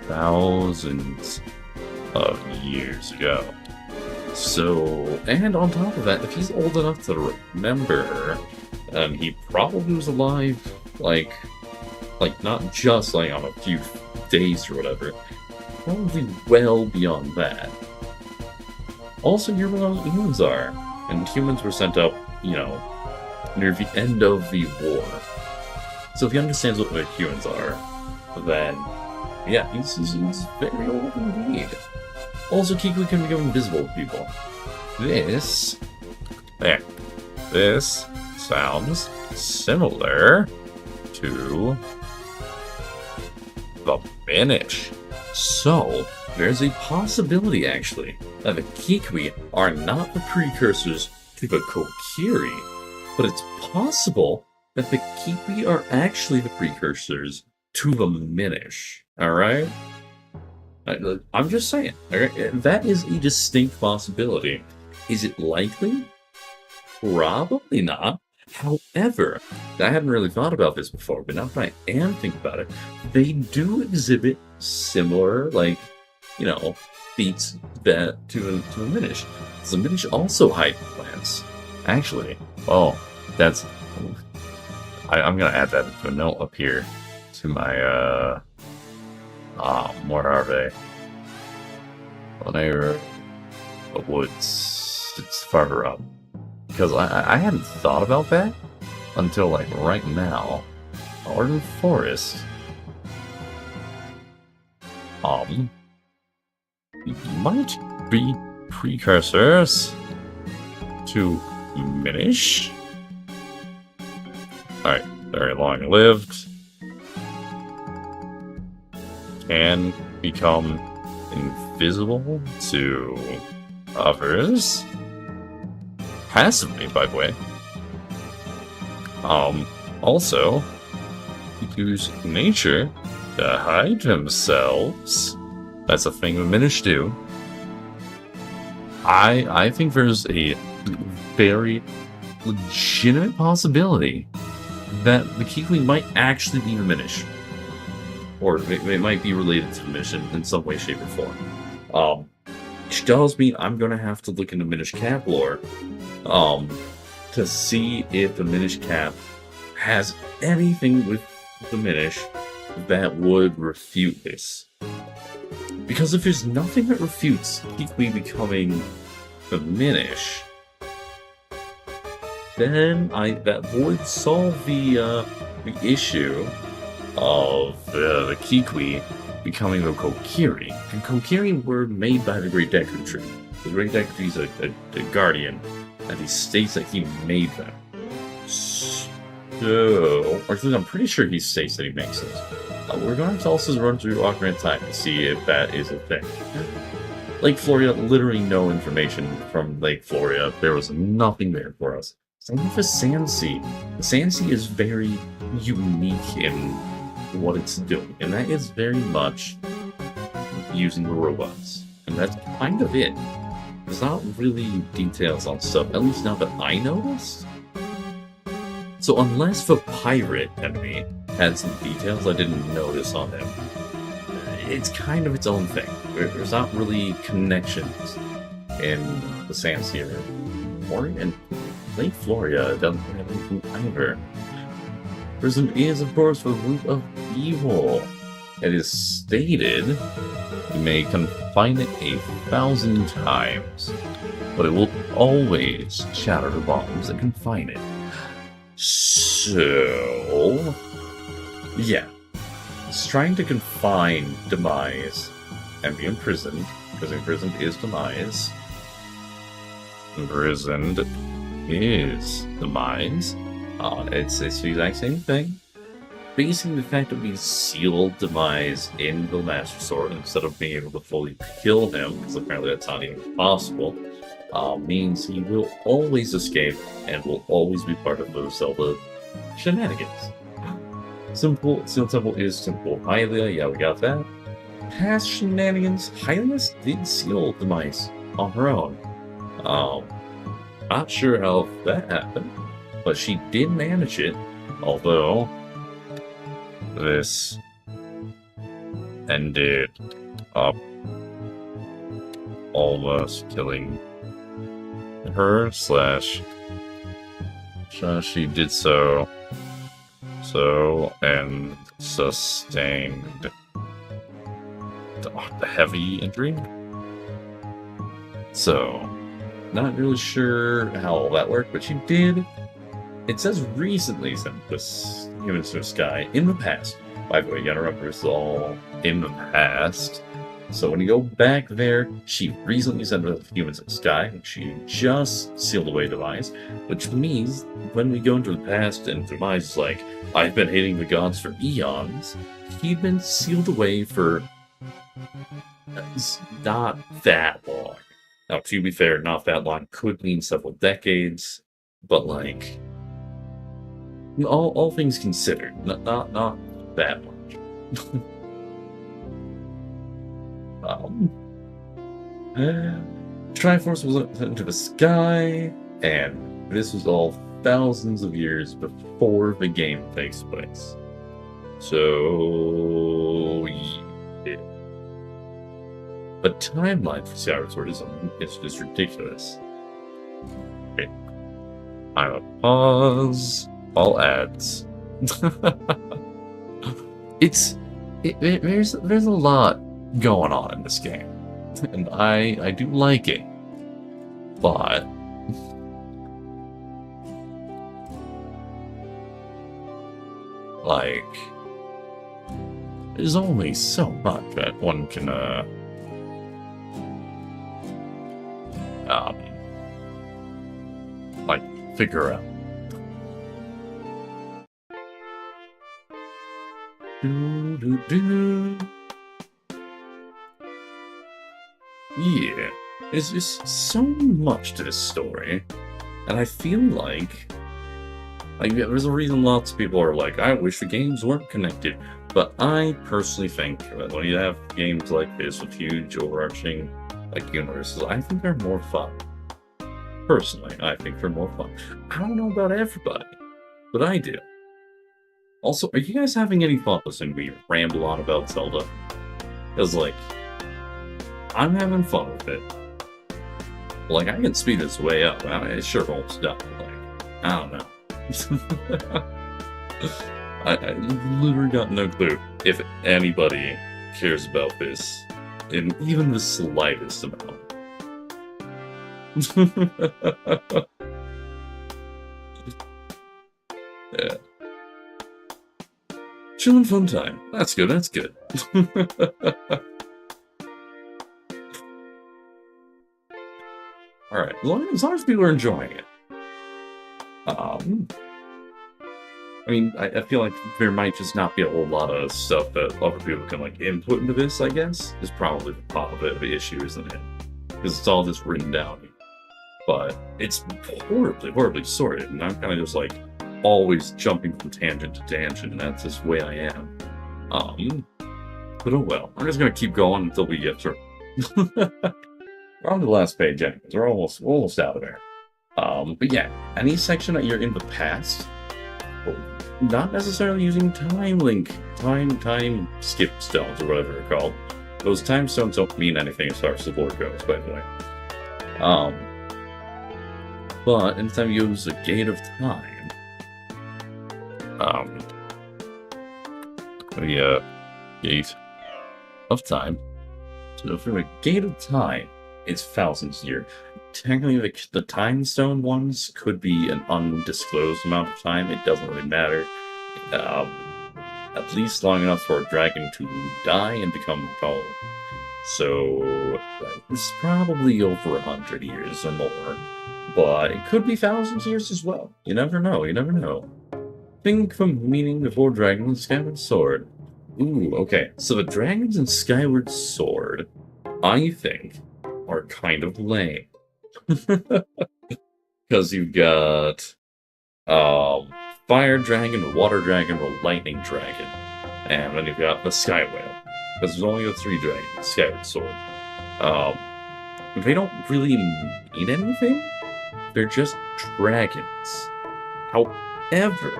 thousands of years ago. So, and on top of that, if he's old enough to remember, he probably was alive, like not just like on a few days or whatever, probably well beyond that. Also, near where those humans are, and humans were sent up, near the end of the war. So if he understands what the humans are, then yeah, he's very old indeed. Also, Kikwi can become invisible to people. This sounds similar to the Minish. So, there's a possibility, actually, that the Kikwi are not the precursors to the Kokiri, but it's possible that the Kikwi are actually the precursors to the Minish. Alright? I'm just saying. That is a distinct possibility. Is it likely? Probably not. However, I hadn't really thought about this before, but now that I am thinking about it, they do exhibit similar, feats that to a Minish. The Minish also hide in plants. Actually, that's... I'm gonna add that to a note up here to my, where are they? Well, they're the woods. It's farther up. Because I hadn't thought about that until, right now. Northern Forest. Might be precursors to Minish. Alright, very long lived. Can become invisible to others. Passively, by the way. Also, use nature to hide themselves. That's a thing the Minish do. I think there's a very legitimate possibility that the Kiwi might actually be the Minish. Or it might be related to the Minish in some way, shape, or form. Which tells me I'm gonna have to look into Minish Cap lore to see if the Minish Cap has anything with the Minish that would refute this. Because if there's nothing that refutes Kiwi becoming the Minish, then that would solve the issue of the Kiwi becoming the Kokiri. And Kokiri were made by the Great Deku Tree. The Great Deku Tree is a guardian, and he states that he made them. So, or at least I'm pretty sure he states that he makes it. We're going to also run through Ocarina of Time to see if that is a thing. Lake Floria, literally no information from Lake Floria. There was nothing there for us. Same with the Sand Sea. The Sand Sea is very unique in what it's doing, and that is very much using the robots. And that's kind of it. There's not really details on stuff, at least not that I noticed. So unless the pirate enemy had some details I didn't notice on him, it's kind of its own thing. There's not really connections in the Sand Sea or in Lake Floria. Doesn't have anything either. Prism is, of course, the root of evil. It is stated you may confine it 1,000 times, but it will always shatter the bombs that confine it. So, yeah. It's trying to confine Demise and be imprisoned, because imprisoned is Demise. Imprisoned is Demise. It's the exact same thing. Basing the fact that we sealed Demise in the Master Sword instead of being able to fully kill him, because apparently that's not even possible, means he will always escape and will always be part of those Zelda shenanigans. Simple, Seal Temple is simple. Hylia, yeah, we got that. Past shenanigans, Hylia did seal Demise on her own. Not sure how that happened, but she did manage it, although this ended up almost killing her, slash she did so and sustained the heavy injury. So, not really sure how all that worked, but she did. It says recently sent this humans to the sky in the past. By the way, you gotta remember it's all in the past. So when you go back there, she recently sent the humans to the sky. She just sealed away Demise, which means when we go into the past and Demise is like, I've been hating the gods for eons, he'd been sealed away for not that long. Now, to be fair, not that long could mean several decades, but like, all things considered, not that much. Triforce was sent into the sky, and this was all thousands of years before the game takes place. So, yeah. The timeline for Skyward Sword is just ridiculous. Okay. I'm a pause. All ads. There's a lot going on in this game, and I do like it, but like there's only so much that one can figure out. Yeah, there's just so much to this story, and I feel like there's a reason lots of people are like, I wish the games weren't connected, but I personally think that when you have games like this with huge overarching universes, I think they're more fun. Personally, I think they're more fun. I don't know about everybody, but I do. Also, are you guys having any fun listening to me ramble on about Zelda? Because, I'm having fun with it. I can speed this way up. I mean, it sure won't stop. I don't know. I literally got no clue if anybody cares about this in even the slightest amount. Yeah. Chillin' fun time. That's good, that's good. Alright, as long as people are enjoying it. I mean, I feel like there might just not be a whole lot of stuff that other people can, input into this, I guess, is probably the part of it, the issue, isn't it? Because it's all just written down. But it's horribly, horribly sorted, and I'm kind of just, always jumping from tangent to tangent, and that's just the way I am. But oh well. I'm just gonna keep going until we get through. We're on the last page anyways. We're almost out of there. But yeah, any section that you're in the past, not necessarily using time skip stones or whatever they're called. Those time stones don't mean anything as far as the lore goes, by the way. But anytime you use a gate of time, the gate of time. So for a gate of time, it's thousands a year. Technically, the time stone ones could be an undisclosed amount of time. It doesn't really matter. At least long enough for a dragon to die and become tall. So it's probably over 100 years or more. But it could be thousands of years as well. You never know. You never know. Think from meaning before dragons, Skyward Sword. Ooh, okay. So the dragons in Skyward Sword, I think, are kind of lame. Because you've got Fire Dragon, Water Dragon, or Lightning Dragon. And then you've got the Sky Whale. Because there's only the 3 dragons in Skyward Sword. They don't really mean anything. They're just dragons. However,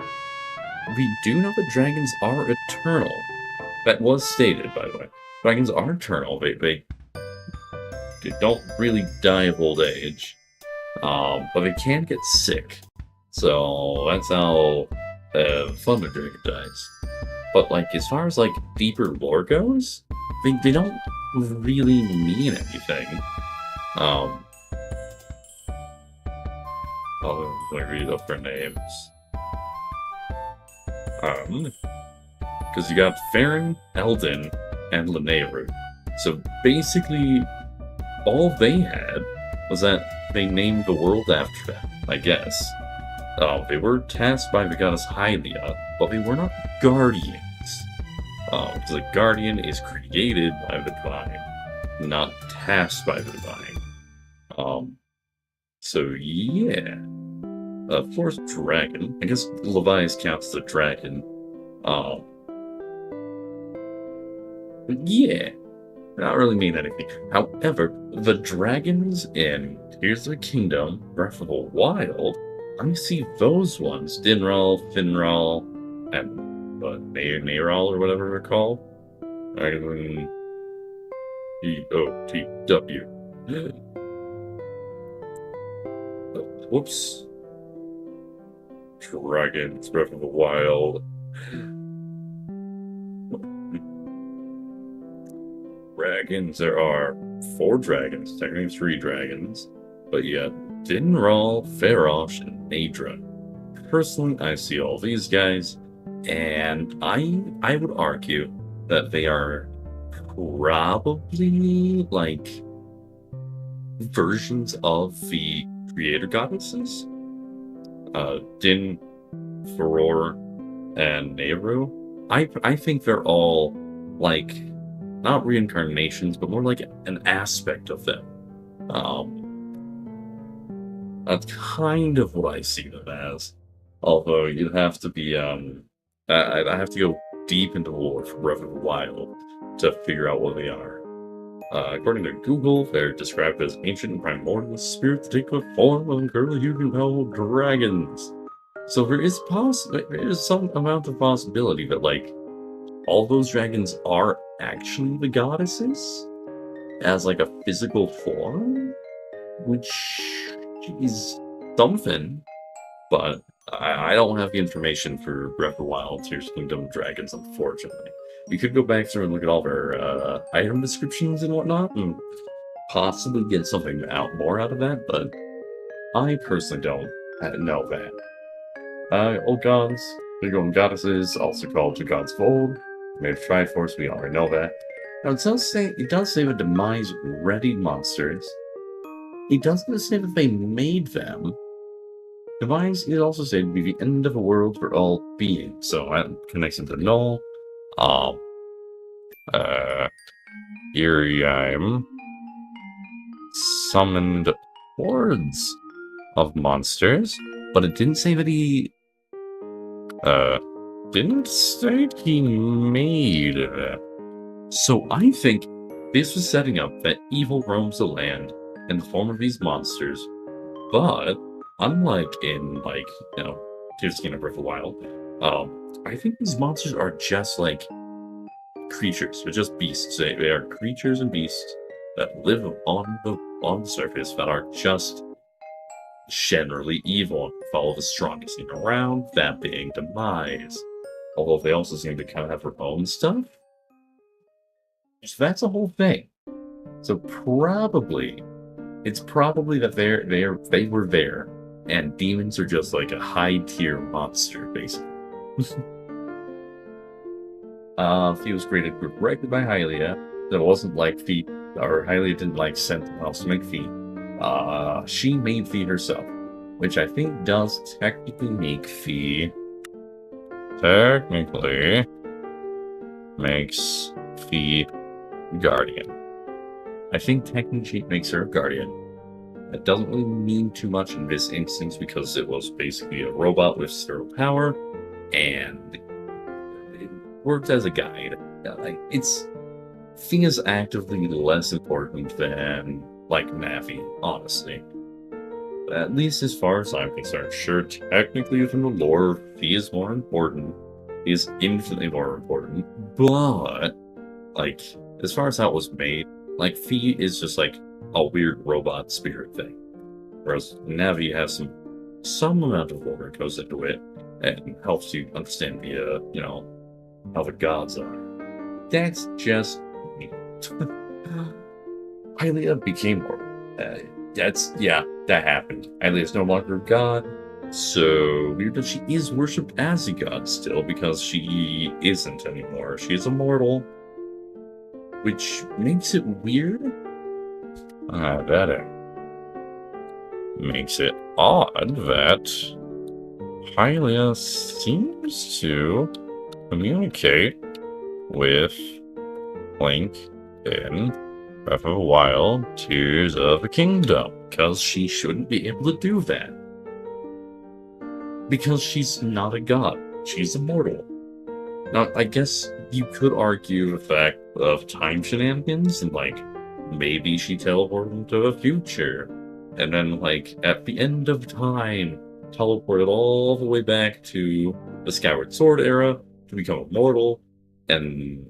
we do know that dragons are eternal. That was stated, by the way. Dragons are eternal. They don't really die of old age. But they can get sick. So that's how Thunder Dragon dies. But as far as deeper lore goes, they don't really mean anything. Let me read up their names. Because you got Farron, Eldin, and Lanayru. So basically, all they had was that they named the world after them, I guess. They were tasked by the goddess Hylia, but they were not guardians. Because a guardian is created by the divine, not tasked by the divine. So yeah. Fourth dragon. I guess Levi's counts the dragon. Yeah. Not really mean anything. However, the dragons in Tears of the Kingdom, Breath of the Wild, I see those ones. Dinral, Finral, and Nayral, or whatever they're called. E-O-T-W. Whoops. Dragons, Breath of the Wild. Dragons, there are 4 dragons, technically 3 dragons, but yeah, Dinral, Farosh, and Nadra. Personally, I see all these guys, and I would argue that they are probably versions of the creator goddesses. Din, Furor, and Nehru. I think they're all, like, not reincarnations, but more like an aspect of them. That's kind of what I see them as. Although you'd have to be, I have to go deep into the lore for Breath of the Wild to figure out what they are. According to Google, they're described as ancient and primordial spirits that take the form of incredibly huge and powerful dragons. So there is some amount of possibility that, like, all those dragons are actually the goddesses as, like, a physical form, which is something, but I don't have the information for Breath of the Wild, Tears Kingdom Dragons, unfortunately. We could go back through and look at all their item descriptions and whatnot, and possibly get something more out of that, but I personally don't know that. Old gods, big old goddesses, also called the gods of old, made of Triforce, we already know that. Now it does say the demise ready monsters. It doesn't say that they made them. Demise is also said to be the end of the world for all beings, so that connects into Null. Iriam summoned hordes of monsters, but it didn't say that he didn't state he made it. So I think this was setting up that evil roams the land in the form of these monsters, but unlike in, like, you know, Tears of the Kingdom, Breath of the Wild, I think these monsters are just, like, creatures. They're just beasts. They are creatures and beasts that live on the surface that are just generally evil and follow the strongest thing around, that being Demise. Although they also seem to kind of have their own stuff. So that's a whole thing. So it's probably that they were there, and demons are just like a high-tier monster, basically. Fee was created directly by Hylia. So it wasn't like Fee, or Hylia didn't like send someone else to make Fee. She made Fee herself, which I think does technically make Fee. Technically makes Fee Guardian. I think technically it makes her a Guardian. That doesn't really mean too much in this instance because it was basically a robot with zero power, and it worked as a guide. Like, Fee is actively less important than, like, Navi, honestly. At least as far as I'm concerned. Sure, technically from the lore, Fee is more important. Fee is infinitely more important. But, like, as far as how it was made, like, Fee is just, like, a weird robot spirit thing. Whereas Navi has some amount of lore that goes into it and helps you understand the, you know, how the gods are. That's just me. Hylia became mortal. That happened. Hylia is no longer a god, so weird that she is worshipped as a god still, because she isn't anymore. She is immortal, which makes it weird. That makes it odd that Hylia seems to communicate with Link in Breath of the Wild, Tears of the Kingdom, because she shouldn't be able to do that. Because she's not a god. She's immortal. Now, I guess you could argue the fact of time shenanigans, and, like, maybe she teleported into the future, and then, like, at the end of time, teleported all the way back to the Skyward Sword era to become immortal, and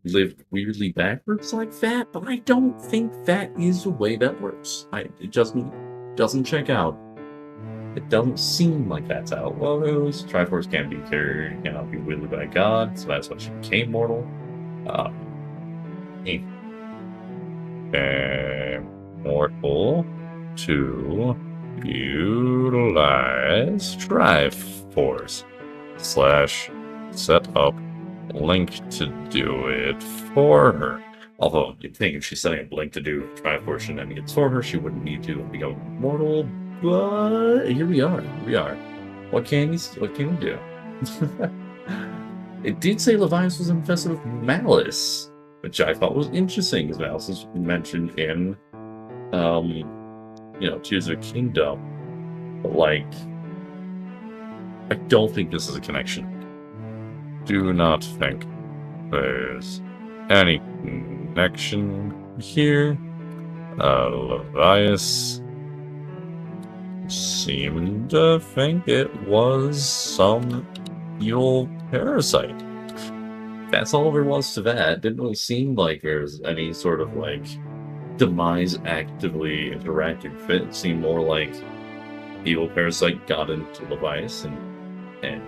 lived weirdly backwards like that, but I don't think that is the way that works. It doesn't check out. It doesn't seem like that's how it goes. Triforce can't be carried, cannot be wielded by God, so that's why she became mortal. Mortal to utilize Triforce / set up Link to do it for her. Although you'd think if she's setting up Link to do Triforce and then gets for her, she wouldn't need to become mortal. But here we are. What can we do? It did say Levias was infested with malice, which I thought was interesting, because malice is mentioned in, Tears of the Kingdom. But, like, I don't think this is a connection. Do not think there's any connection here. Levias seemed to think it was some evil parasite. That's all there was to that. Didn't really seem like there's any sort of, like, demise actively interacting with it. It seemed more like evil parasite got into Levias and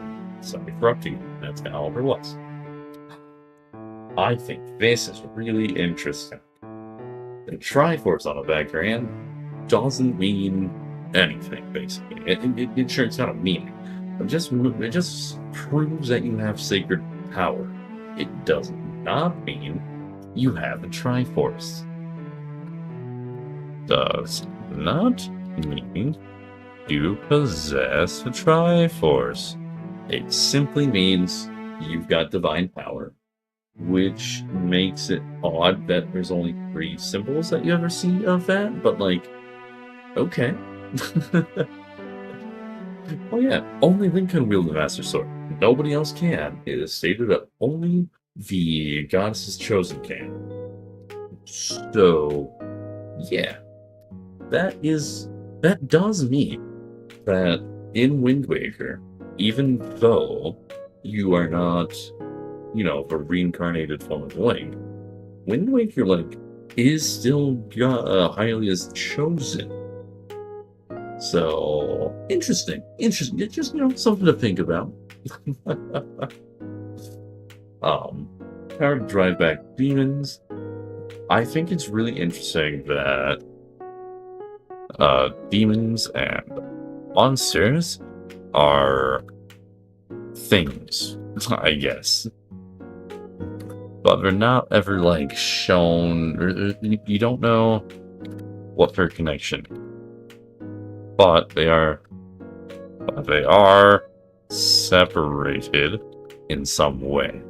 started corrupting him. That's kind of all there was. I think this is really interesting. The Triforce on the background doesn't mean anything, basically. It sure, it's got a meaning. It just proves that you have sacred power. It does not mean you have a Triforce. Does not mean you possess a Triforce. It simply means you've got divine power, which makes it odd that there's only 3 symbols that you ever see of that, but, like, okay. Oh yeah, only Link can wield the Master Sword. Nobody else can. It is stated that only the Goddess's Chosen can. So, yeah. That does mean that in Wind Waker, even though you are not, the reincarnated form of Link, Wind Waker Link is still highly as chosen. So, interesting. Just, something to think about. Power to drive back demons. I think it's really interesting that demons and monsters are things, I guess. But they're not ever, like, shown, or you don't know what their connection. But they are separated in some way.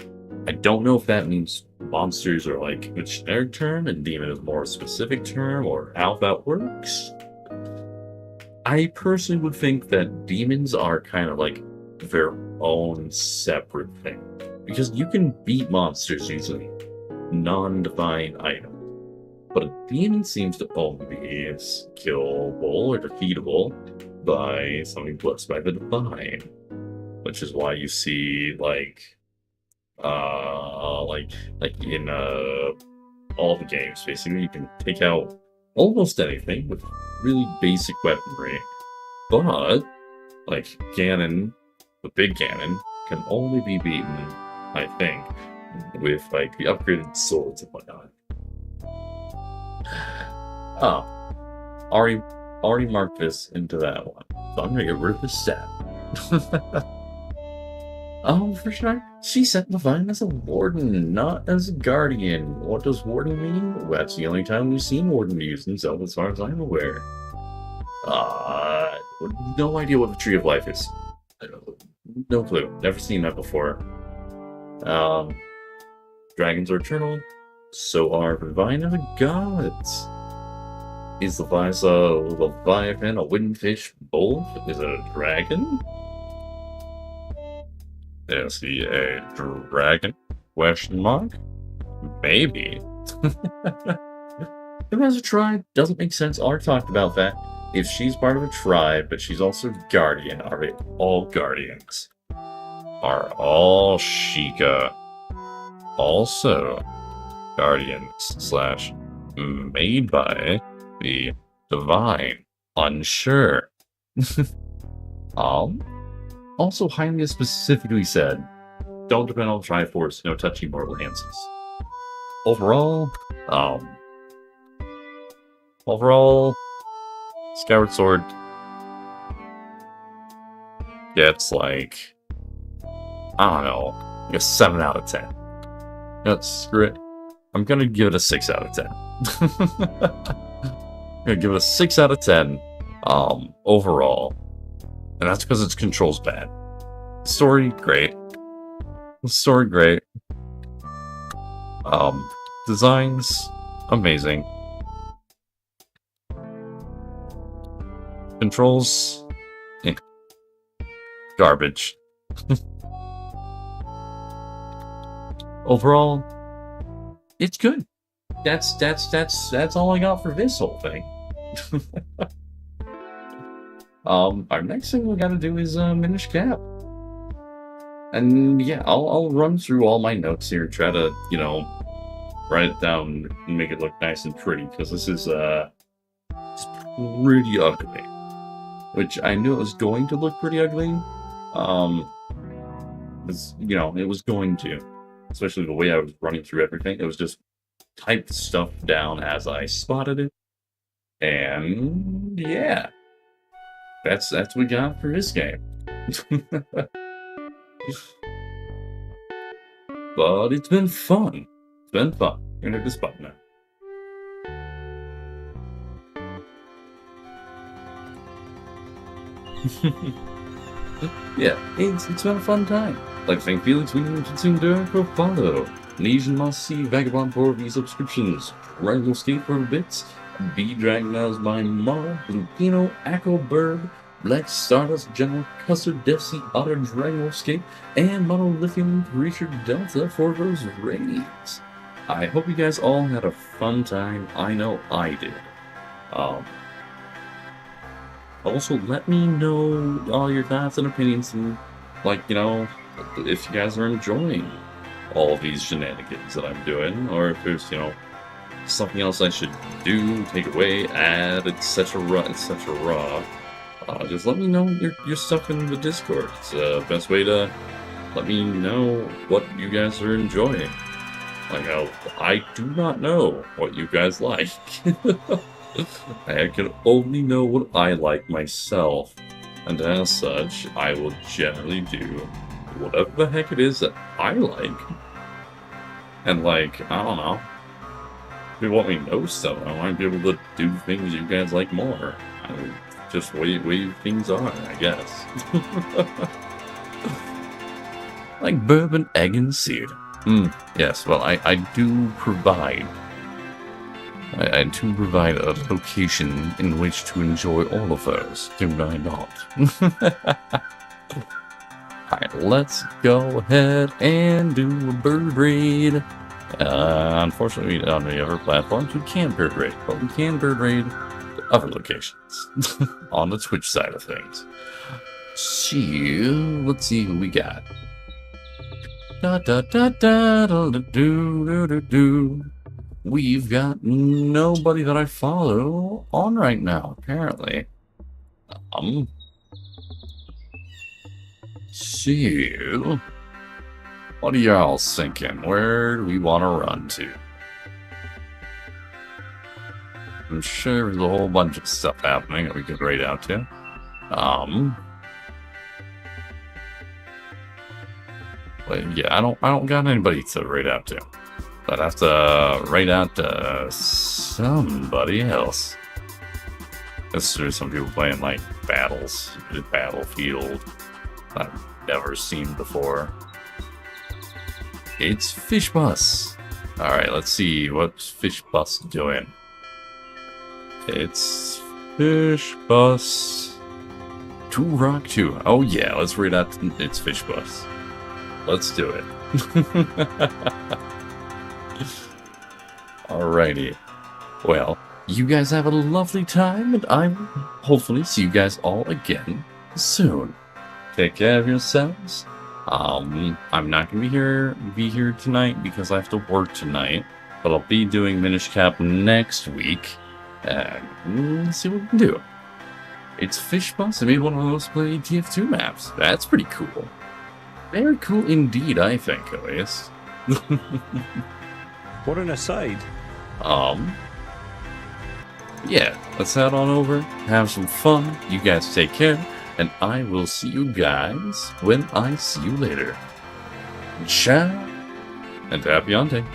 I don't know if that means monsters are, like, a generic term and demon is more a specific term, or how that works. I personally would think that demons are kind of like their own separate thing. Because you can beat monsters using non-divine items. But a demon seems to only be killable or defeatable by something blessed by the divine. Which is why you see, like in all the games, basically, you can take out almost anything with really basic weaponry. But, like, Ganon, the big Ganon, can only be beaten, I think, with, like, the upgraded swords and whatnot. Oh. Already marked this into that one. So I'm gonna get rid of this stat. Oh, for sure. She set Levine as a warden, not as a guardian. What does warden mean? Well, that's the only time we've seen warden used in Zelda, as far as I'm aware. No idea what the Tree of Life is. No clue. Never seen that before. Dragons are eternal. So are divine and the gods. Is Levias a Leviathan, a windfish, both? Is it a dragon? Is he a dragon? Question mark? Maybe. If has a tribe, doesn't make sense. Already talked about that. If she's part of a tribe, but she's also guardian, are they all guardians? Are all Sheikah also guardians / made by the divine? Unsure. Also highly specifically said, don't depend on Triforce, no touching mortal hanses. Overall, Skyward Sword gets, like, I don't know, like a 7 out of 10. Screw it. I'm gonna give it a 6 out of 10. I'm gonna give it a 6 out of 10 Overall, and that's because its controls bad. Story great. Story great. Designs amazing. Controls garbage. Overall, it's good. That's all I got for this whole thing. Our next thing we gotta do is Minish Cap. And yeah, I'll run through all my notes here, try to, you know, write it down and make it look nice and pretty, because this is it's pretty ugly. Which I knew it was going to look pretty ugly. You know, it was going to. Especially the way I was running through everything. It was just typed stuff down as I spotted it. And yeah. That's what we got for this game. But it's been fun. It's been fun. I'm gonna hit this button now. Yeah, it's been a fun time. Like to thank Felix, Williams, and Tim Derek for follow. Asian Must See, Vagabond for the subscriptions. Triangle Skate for bits. B Dragon as my mom. Lupino, Echo Bird. Black Stardust, General Custard, Death Sea, Otter, Dragon Escape, and Monolithium Richard Delta for those ratings. I hope you guys all had a fun time. I know I did. Also, let me know all your thoughts and opinions, and, like, you know, if you guys are enjoying all of these shenanigans that I'm doing, or if there's, you know, something else I should do, take away, add, etc., etc. Just let me know your stuff in the Discord. It's the best way to let me know what you guys are enjoying. Like, I do not know what you guys like. I can only know what I like myself, and as such, I will generally do whatever the heck it is that I like. And, like, I don't know, if you want me to know stuff, I might be able to do things you guys like more. I mean, just way things are, I guess. Like bourbon, egg, and seed. Yes, well, I do provide. I do provide a location in which to enjoy all of those, do I not? Alright, let's go ahead and do a bird raid. Unfortunately, on the other platforms, we can't bird raid, but we can bird raid other locations on the Twitch side of things. So, let's see who we got. We've got nobody that I follow on right now, apparently. So, what are y'all thinking? Where do we want to run to? I'm sure there's a whole bunch of stuff happening that we could raid out to. But yeah, I don't got anybody to raid out to. But I have to raid out to somebody else. There's some people playing like Battlefield I've never seen before. It's Fish Bus. Alright, let's see what's Fish Bus doing. It's Fish Bus 2 Rock 2. Oh yeah, let's read out it's Fish Bus. Let's do it. Alrighty. Well, you guys have a lovely time, and I will hopefully see you guys all again soon. Take care of yourselves. I'm not gonna be here tonight because I have to work tonight, but I'll be doing Minish Cap next week. And let's see what we can do. It's Fish Bus. I made one of those play TF2 maps. That's pretty cool. Very cool indeed, I think, at least.
What an aside.
Yeah, let's head on over, have some fun. You guys take care, and I will see you guys when I see you later. Ciao, and happy hunting.